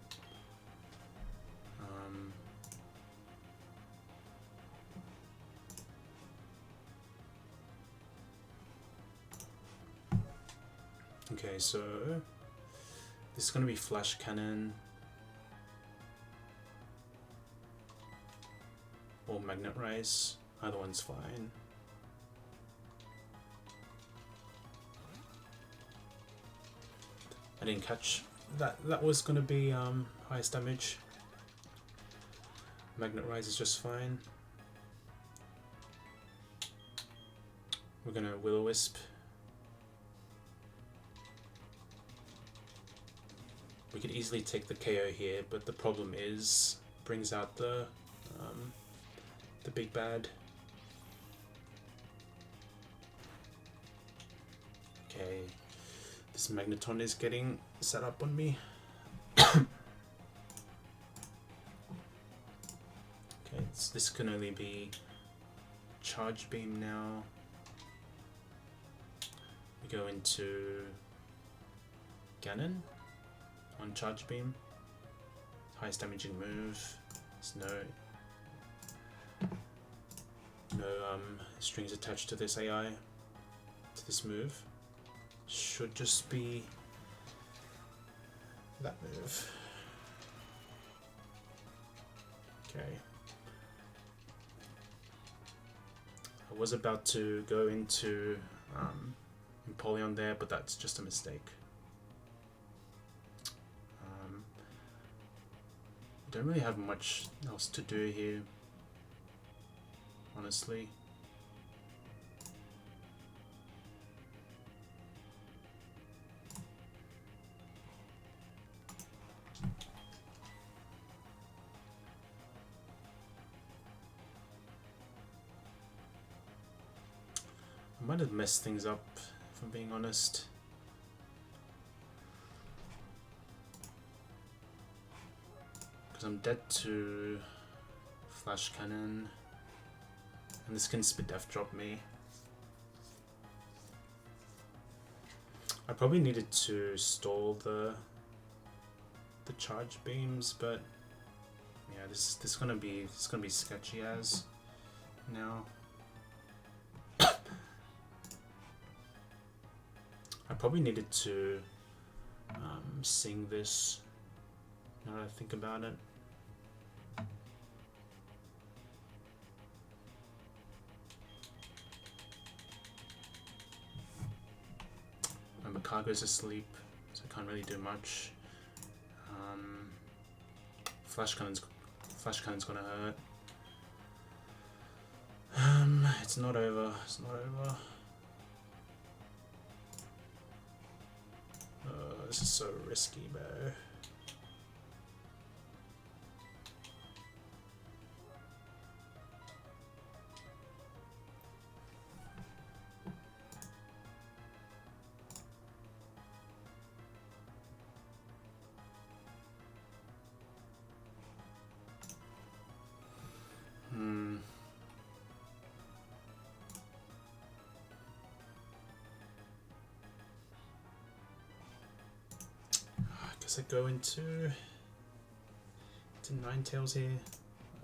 Okay, so this is going to be Flash Cannon or Magnet Rise. Either one's fine. I didn't catch that. That was going to be highest damage. Magnet Rise is just fine. We're going to Will-O-Wisp. We could easily take the KO here, but the problem is brings out the big bad. Okay, this Magneton is getting set up on me. Okay, this can only be Charge Beam now. We go into Ganon on Charge Beam. Highest damaging move. There's no strings attached to this AI, to this move. Should just be that move. Okay. I was about to go into Empoleon there, but that's just a mistake. Don't really have much else to do here, honestly. I might have messed things up, if I'm being honest. I'm dead to Flash Cannon, and this can Speed Death Drop me. I probably needed to stall the charge beams, but yeah, this is gonna be sketchy as now. I probably needed to sing this. Now that I think about it. My Cargo's asleep, so I can't really do much. Flash Cannon's gonna hurt. It's not over. It's not over. This is so risky, bro. I go into Ninetales here.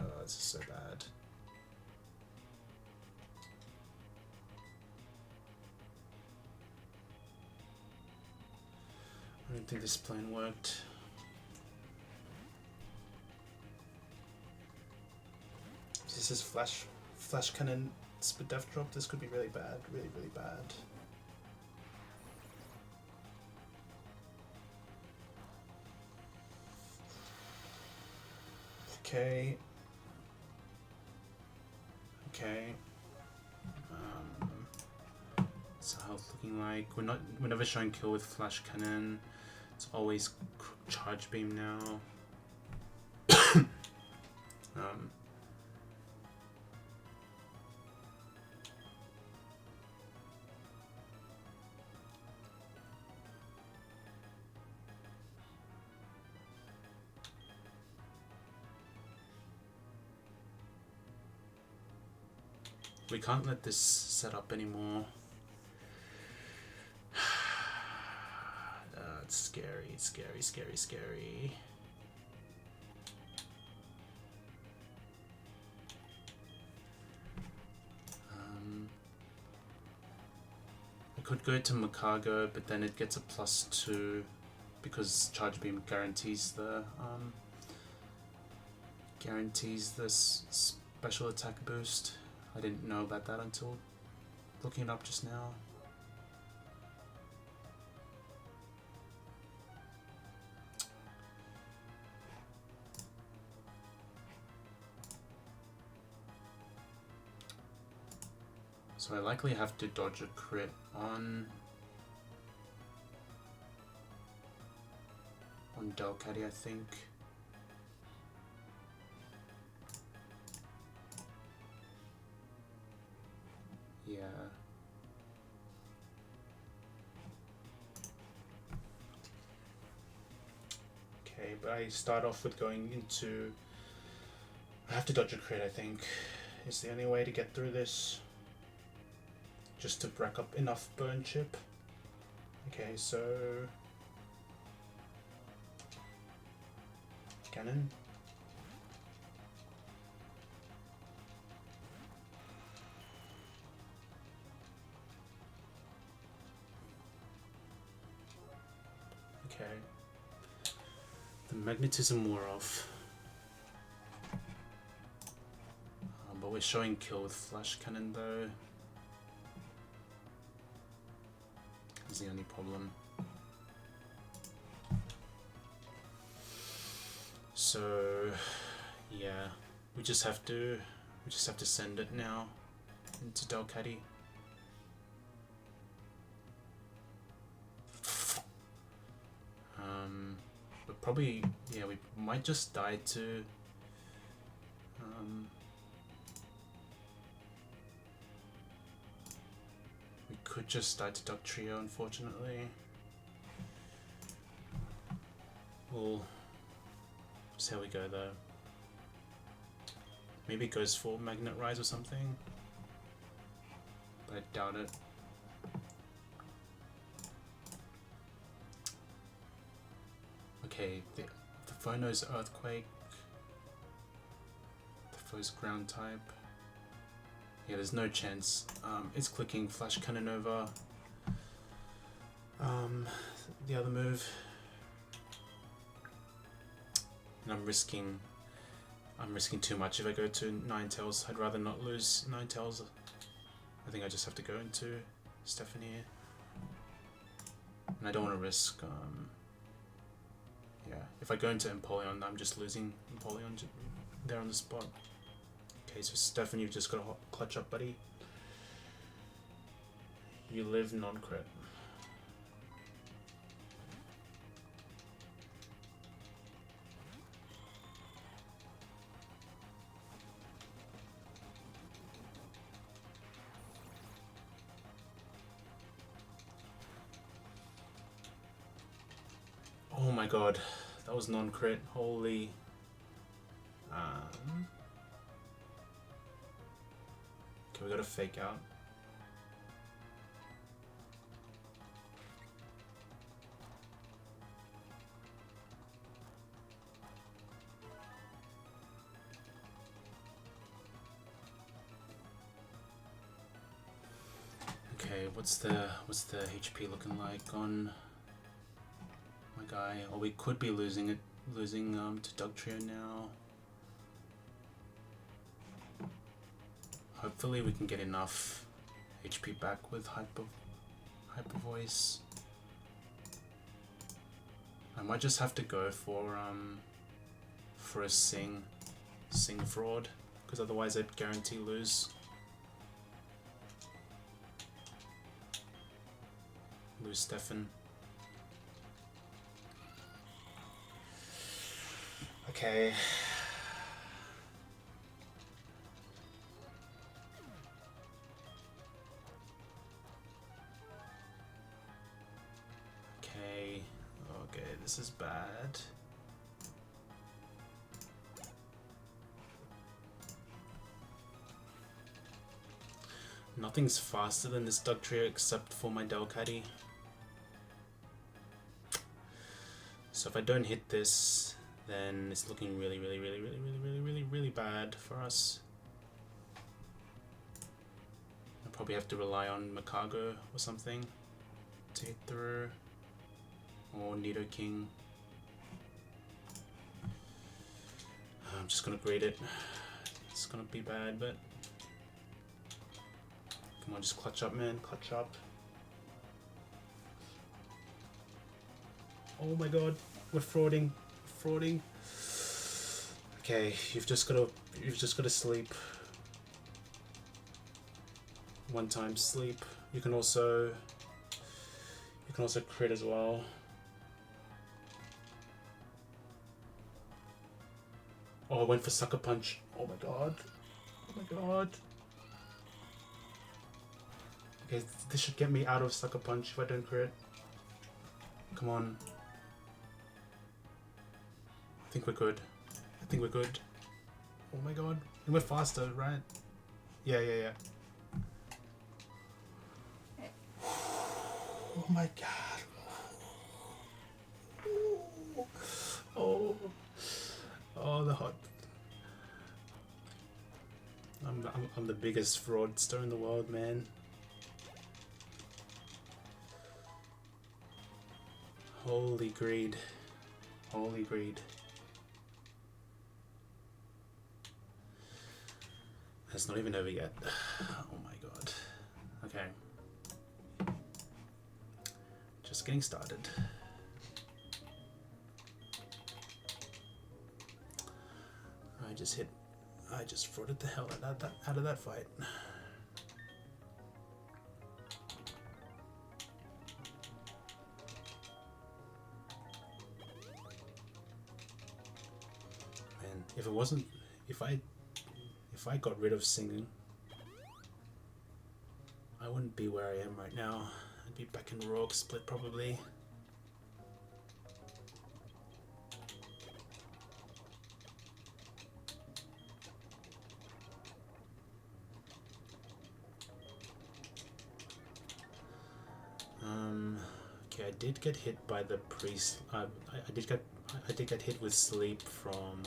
Oh, this is so bad. I don't think this plan worked. If this is Flash Cannon Speed Death Drop, this could be really bad, really bad. Okay. Okay. What's our health looking like? We're never showing kill with flash cannon. It's always charge beam now. We can't let this set up anymore. It's scary, scary, scary, scary. I could go to Makago, but then it gets a +2 because charge beam guarantees the special attack boost. I didn't know about that until looking it up just now. So I likely have to dodge a crit on Delcatty, I think. Yeah. Okay, but I start off with going into... I have to dodge a crit, I think. It's the only way to get through this. Just to rack up enough burn chip. Okay, so... Cannon. Okay. The magnetism wore off. But we're showing kill with flash cannon though. Is the only problem. So yeah, we just have to send it now into Delcatty. But probably, yeah, we might just die to we could just die to Duck Trio, unfortunately. We'll see how we go though. Maybe it goes for Magnet Rise or something, but I doubt it. Okay, the Phono's Earthquake, the foe's ground type. Yeah, there's no chance. It's clicking Flash Cannon over the other move. And I'm risking too much if I go to Ninetales. I'd rather not lose Ninetales. I think I just have to go into Stephanie. And I don't want to risk yeah, if I go into Empoleon, I'm just losing Empoleon there on the spot. Okay, so Stefan, you've just got to clutch up, buddy. You live non-crit. Oh my god, that was non-crit. Holy. Okay, we got to fake out. Okay, what's the HP looking like on my guy? Or we could be losing to Dog Trio now. Hopefully we can get enough HP back with Hyper Voice. I might just have to go for a Sing Fraud, because otherwise I'd guarantee lose. lose Stefan. Okay. Okay, this is bad. Nothing's faster than this Doug Trio except for my Delcatty. So if I don't hit this, then it's looking really bad for us. I'll probably have to rely on Makago or something to hit through, or Nidoking. I'm just gonna grade it. It's gonna be bad, but come on, just clutch up, man, clutch up. Oh my god, we're frauding. Okay, you've just gotta sleep. One time sleep. You can also crit as well. Oh, I went for Sucker Punch. Oh my god. Okay, this should get me out of Sucker Punch if I don't crit. Come on. I think we're good. Oh my god. And we're faster, right? Yeah. Oh my god. Oh, the hot. I'm the biggest fraudster in the world, man. Holy greed. It's not even over yet. Oh my god. Okay. Just getting started. I just frauded the hell out of that fight. Man, if I got rid of singing, I wouldn't be where I am right now. I'd be back in Rogue Split probably. Okay, I did get hit by the priest. I did get hit with sleep from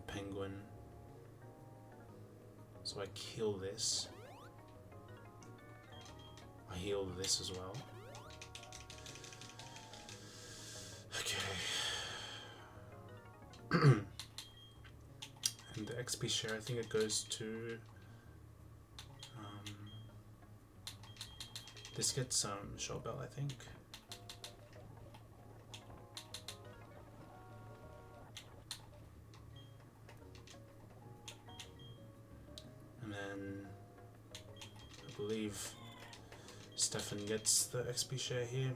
Penguin. So I kill this. I heal this as well. Okay. And the XP share, I think it goes to this gets Showbell, I think. And then I believe Stefan gets the XP share here.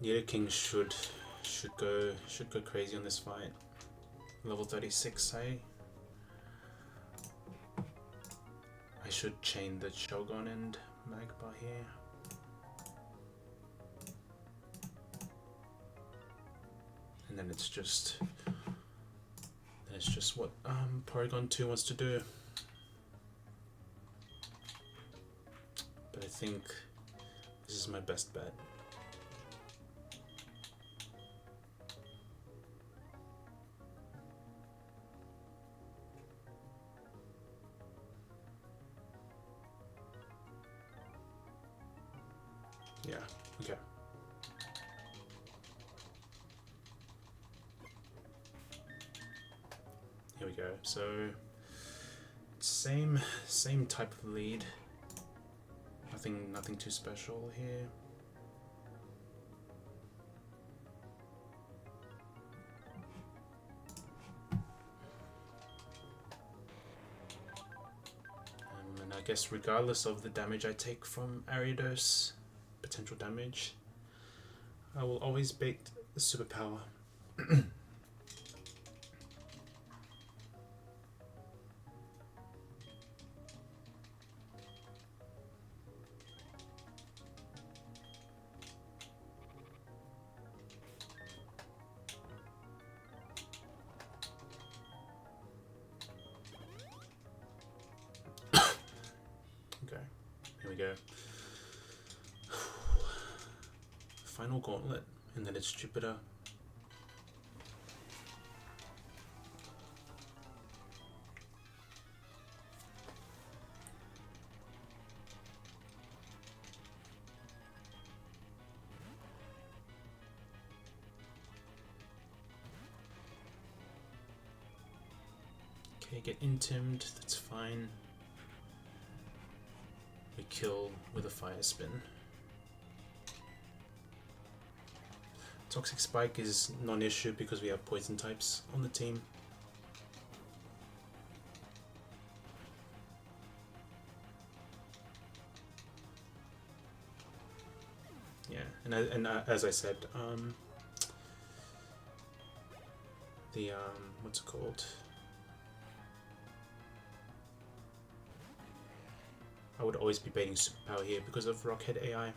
Nidoking should go crazy on this fight. Level 36, I should chain the Shogun and Magpie here. And then it's just what Porygon 2 wants to do. But I think this is my best bet. Yeah, okay. Here go. So same type of lead. Nothing too special here. And I guess regardless of the damage I take from Ariados, potential damage, I will always bait the superpower. Okay, here we go. Final Gauntlet, and then it's Jupiter. Okay, get intimed, that's fine. We kill with a fire spin. Toxic Spike is non-issue because we have poison types on the team. Yeah, and as I said, the what's it called? I would always be baiting superpower here because of Rockhead AI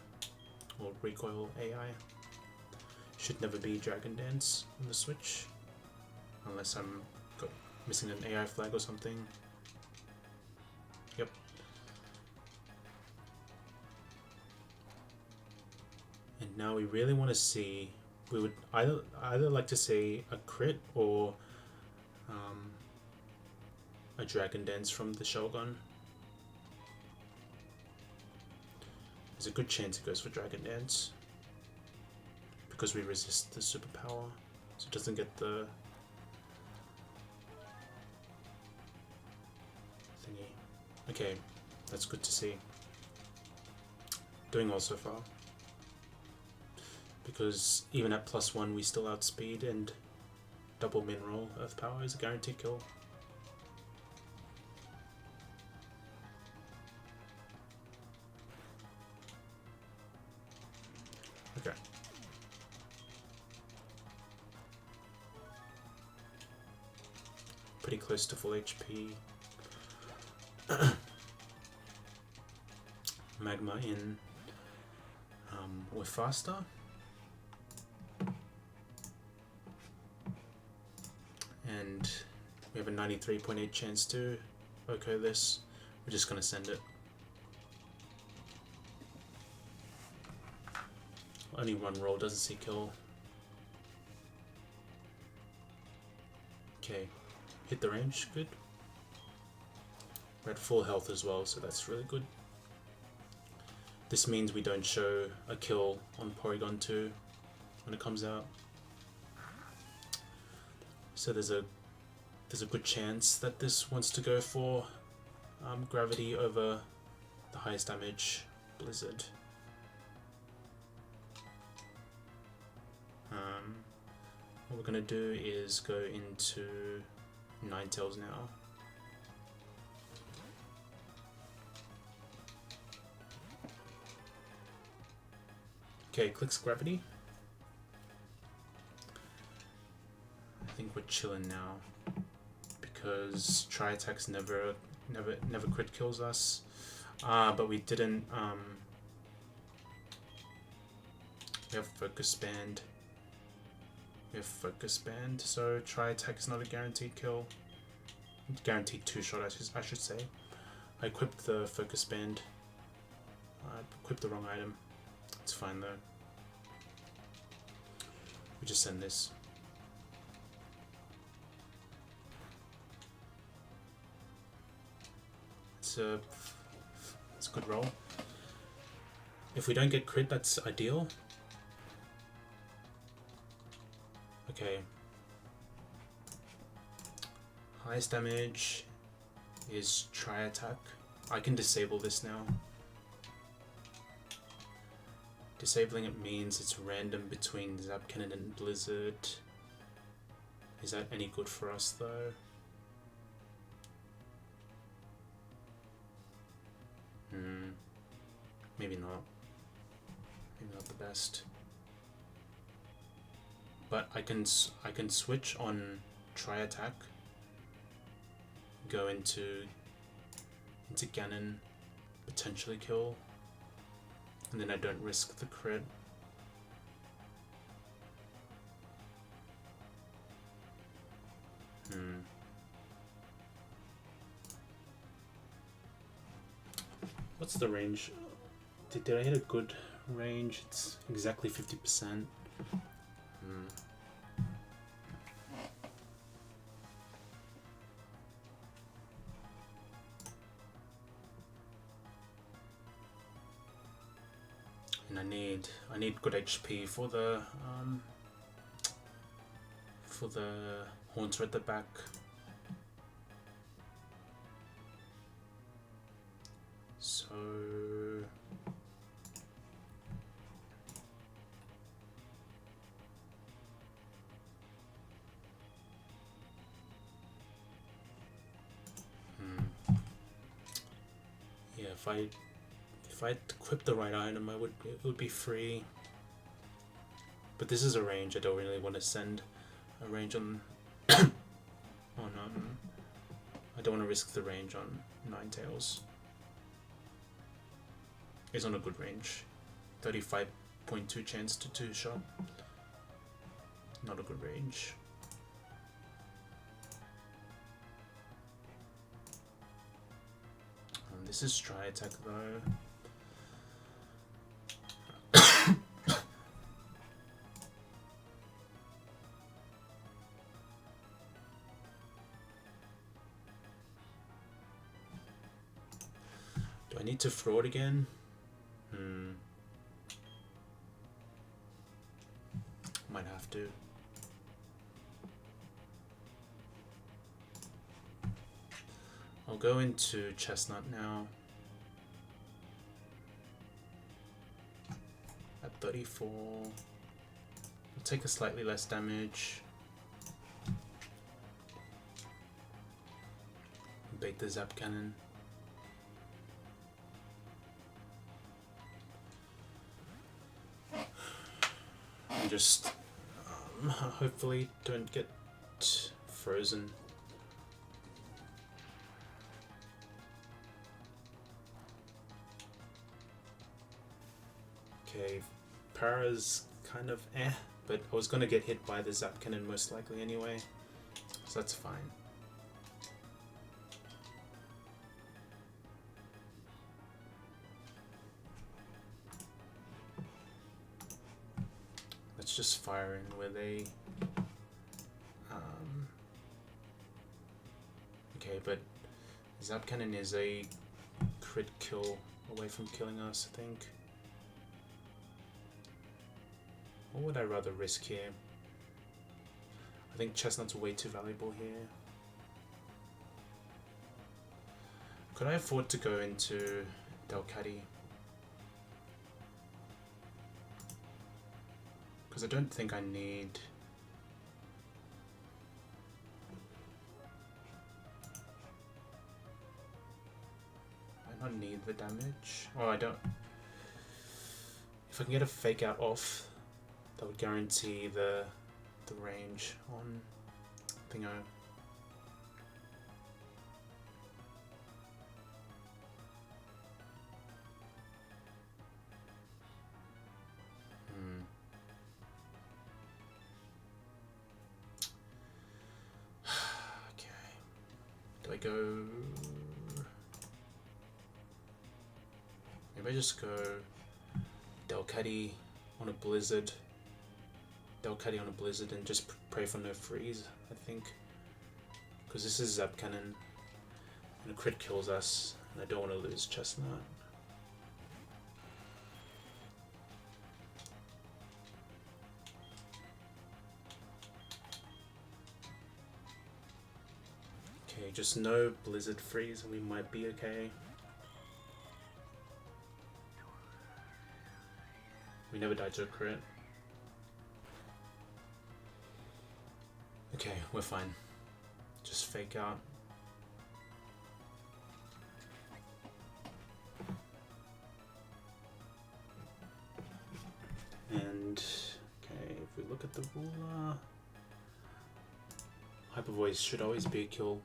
or Recoil AI. Should never be Dragon Dance on the Switch, unless I'm missing an AI flag or something. Yep. And now we really want to see. We would either like to see a crit or a Dragon Dance from the Shogun. There's a good chance it goes for Dragon Dance because we resist the superpower, so it doesn't get the thingy. Okay, that's good to see. Doing well so far. Because even at +1 we still outspeed, and double mineral earth power is a guaranteed kill. Okay. Pretty close to full HP. Magma in. We're faster. And we have a 93.8 chance to OHKO this. We're just going to send it. Only one roll doesn't see kill. Okay, hit the range, good. We're at full health as well, so that's really good. This means we don't show a kill on Porygon 2 when it comes out. So there's a good chance that this wants to go for gravity over the highest damage Blizzard. What we're gonna do is go into Ninetales now. Okay, clicks gravity. I think we're chilling now because Tri-Attack's never crit kills us. But we didn't. We have Focus Band. So Tri-Attack's not a guaranteed kill. Guaranteed 2-shot, I should say. I equipped the Focus Band. I equipped the wrong item. It's fine though. We just send this. It's a good roll. If we don't get crit, that's ideal. Okay. Highest damage is Tri-Attack. I can disable this now. Disabling it means it's random between Zap Cannon and Blizzard. Is that any good for us though? Maybe not. Maybe not the best. But I can switch on Tri-Attack. Go into Ganon, potentially kill, and then I don't risk the crit. What's the range? Did I hit a good range? It's exactly 50%. And I need good HP for the Haunter at the back. So yeah, if I equip the right item, it would be free. But this is a range. I don't really want to send a range on I don't want to risk the range on Ninetales. It's on a good range. 35.2 chance to 2-shot. Not a good range. This is Tri-Attack though. Do I need to fraud again? Might have to. I'll go into Chestnut now. At 34. I'll take a slightly less damage. Bait the Zap Cannon. And just hopefully don't get frozen. Okay, Para's kind of but I was gonna get hit by the Zap Cannon most likely anyway, so that's fine. Let's just fire in where they okay, but Zap Cannon is a crit kill away from killing us, I think. What would I rather risk here? I think Chestnut's way too valuable here. Could I afford to go into Delcatty? Because I don't think I need... I don't need the damage. Oh, I don't... If I can get a fake out off, that would guarantee the range on Thingo. Okay. Do I go... Maybe I just go Delcatty on a Blizzard. Delcatty on a Blizzard and just pray for no freeze, I think. Because this is Zap Cannon and a crit kills us and I don't want to lose Chestnut. just no blizzard freeze and we might be okay. We never died to a crit. Okay, we're fine. Just fake out. And okay, if we look at the ruler, Hyper Voice should always be a kill.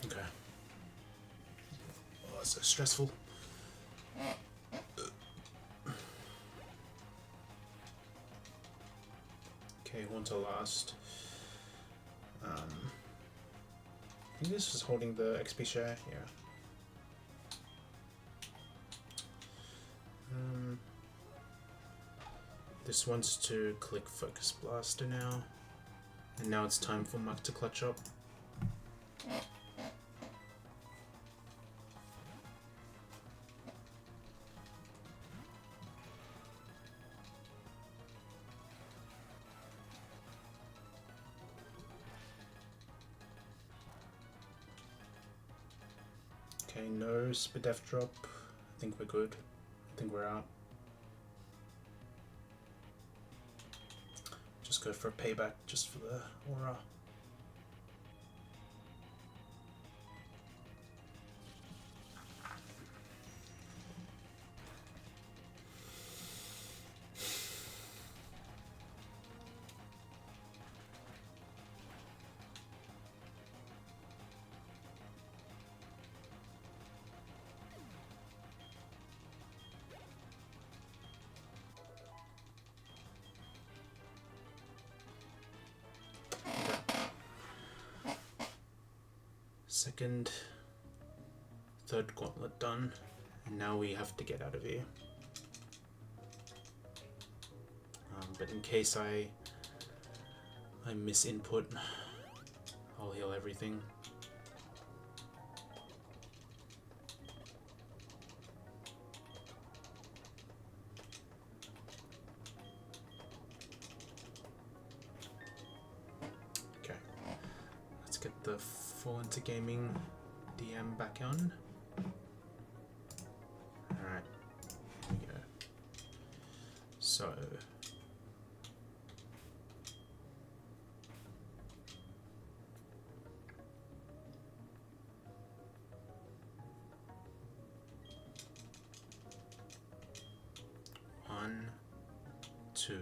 Okay. Oh, that's so stressful. Okay, one to last. I think this was holding the XP share, yeah. This wants to click Focus Blaster now. And now it's time for Muck to clutch up. Okay, no speed def drop. I think we're good. I think we're out. Just go for a payback just for the aura. Second, third gauntlet done, and now we have to get out of here. But in case I miss input, I'll heal everything. Okay, let's get the Fall Into Gaming DM back on. Alright, here we go. So, one, two,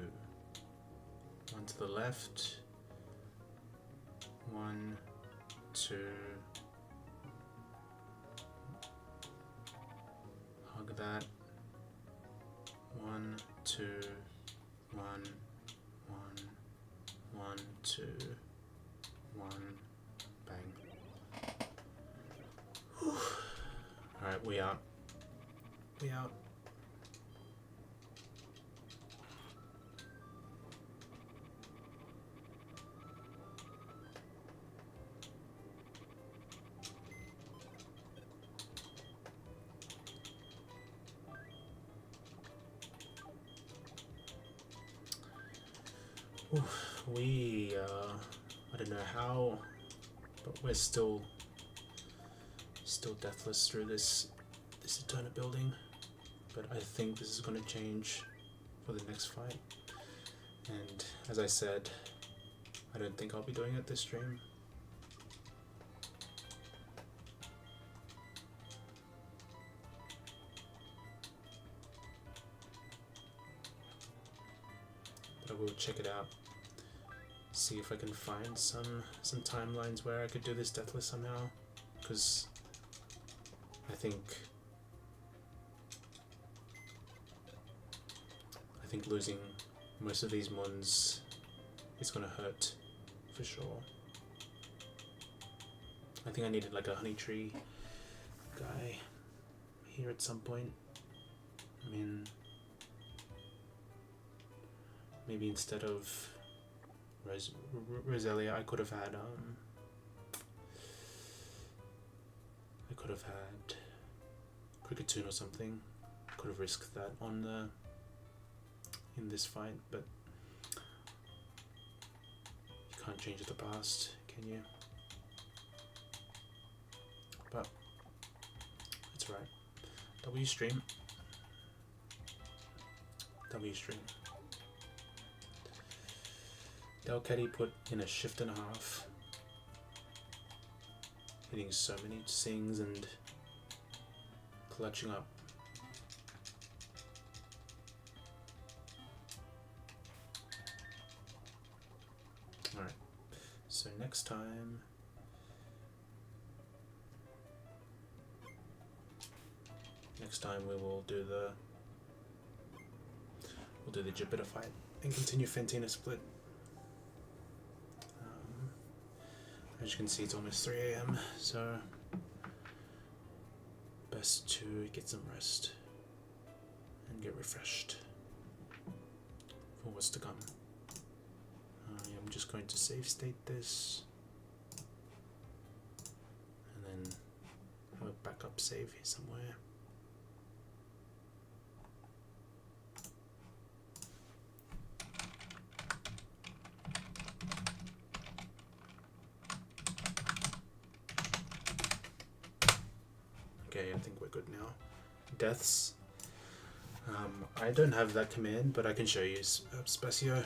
one to the left, one, two, hug that, one, two, one, two, one, bang. Alright, we out. We out. We, I don't know how, but we're still deathless through this Eterna building, but I think this is going to change for the next fight, and as I said, I don't think I'll be doing it this stream. But I will check it out. See if I can find some timelines where I could do this deathless somehow, because I think losing most of these mons is gonna hurt for sure. I think I needed like a honey tree guy here at some point. I mean, maybe instead of Roselia, I could have had could have had Cricketune or something. Could have risked that on in this fight, but you can't change the past, can you? But it's right. W stream. W stream. Delcatty put in a shift and a half, hitting so many sings and clutching up. Alright, so next time we will do the Jupiter fight and continue Fantina split. As you can see, it's almost 3 AM, so best to get some rest and get refreshed for what's to come. I'm just going to save state this and then have a backup save here somewhere. Okay, I think we're good now. Deaths. I don't have that command, but I can show you Spacio.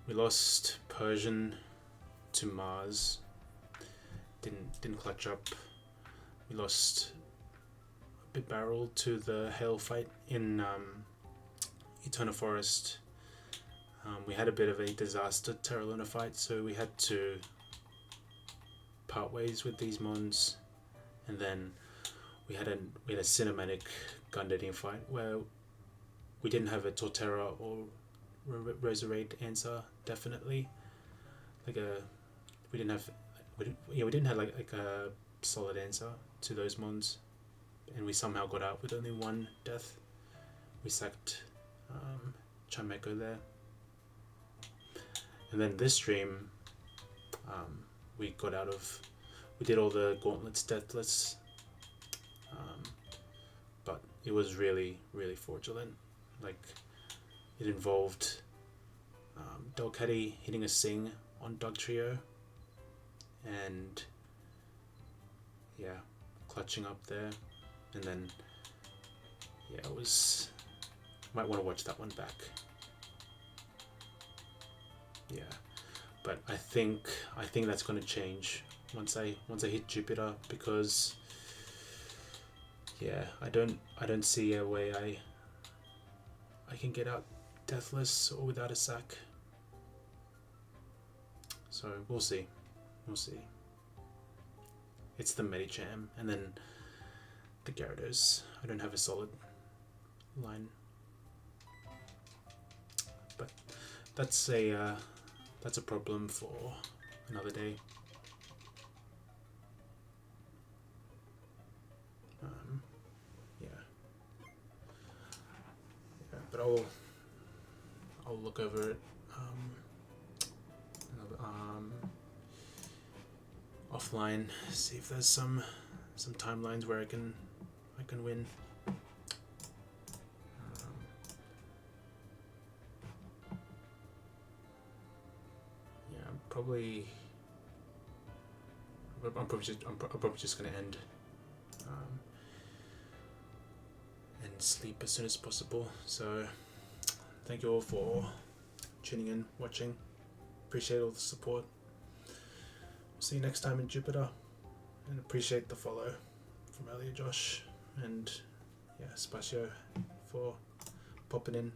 We lost Persian to Mars. Didn't clutch up. We lost a bit barrel to the Hail fight in Eternal Forest. We had a bit of a disaster Terra Luna fight, so we had to part ways with these mons, and then we had a cinematic Gundadian fight where we didn't have a Torterra or Roserade answer, definitely. We didn't have like a solid answer to those mons, and we somehow got out with only one death. We sacked Chameko there, and then this stream we did all the gauntlets deathless, but it was really fraudulent. Like, it involved Delcatty hitting a sing on Dugtrio and clutching up there, and then it was, might want to watch that one back. But I think that's going to change once I hit Jupiter, because I don't see a way I can get out deathless or without a sack. So we'll see. It's the Medicham and then the Gyarados. I don't have a solid line, but that's a problem for another day. But I'll look over it offline, see if there's some timelines where I can win. I'm probably just gonna end and sleep as soon as possible. So thank you all for tuning in, watching. Appreciate all the support. We'll see you next time in Jupiter, and appreciate the follow from earlier, Josh, and Spacio for popping in.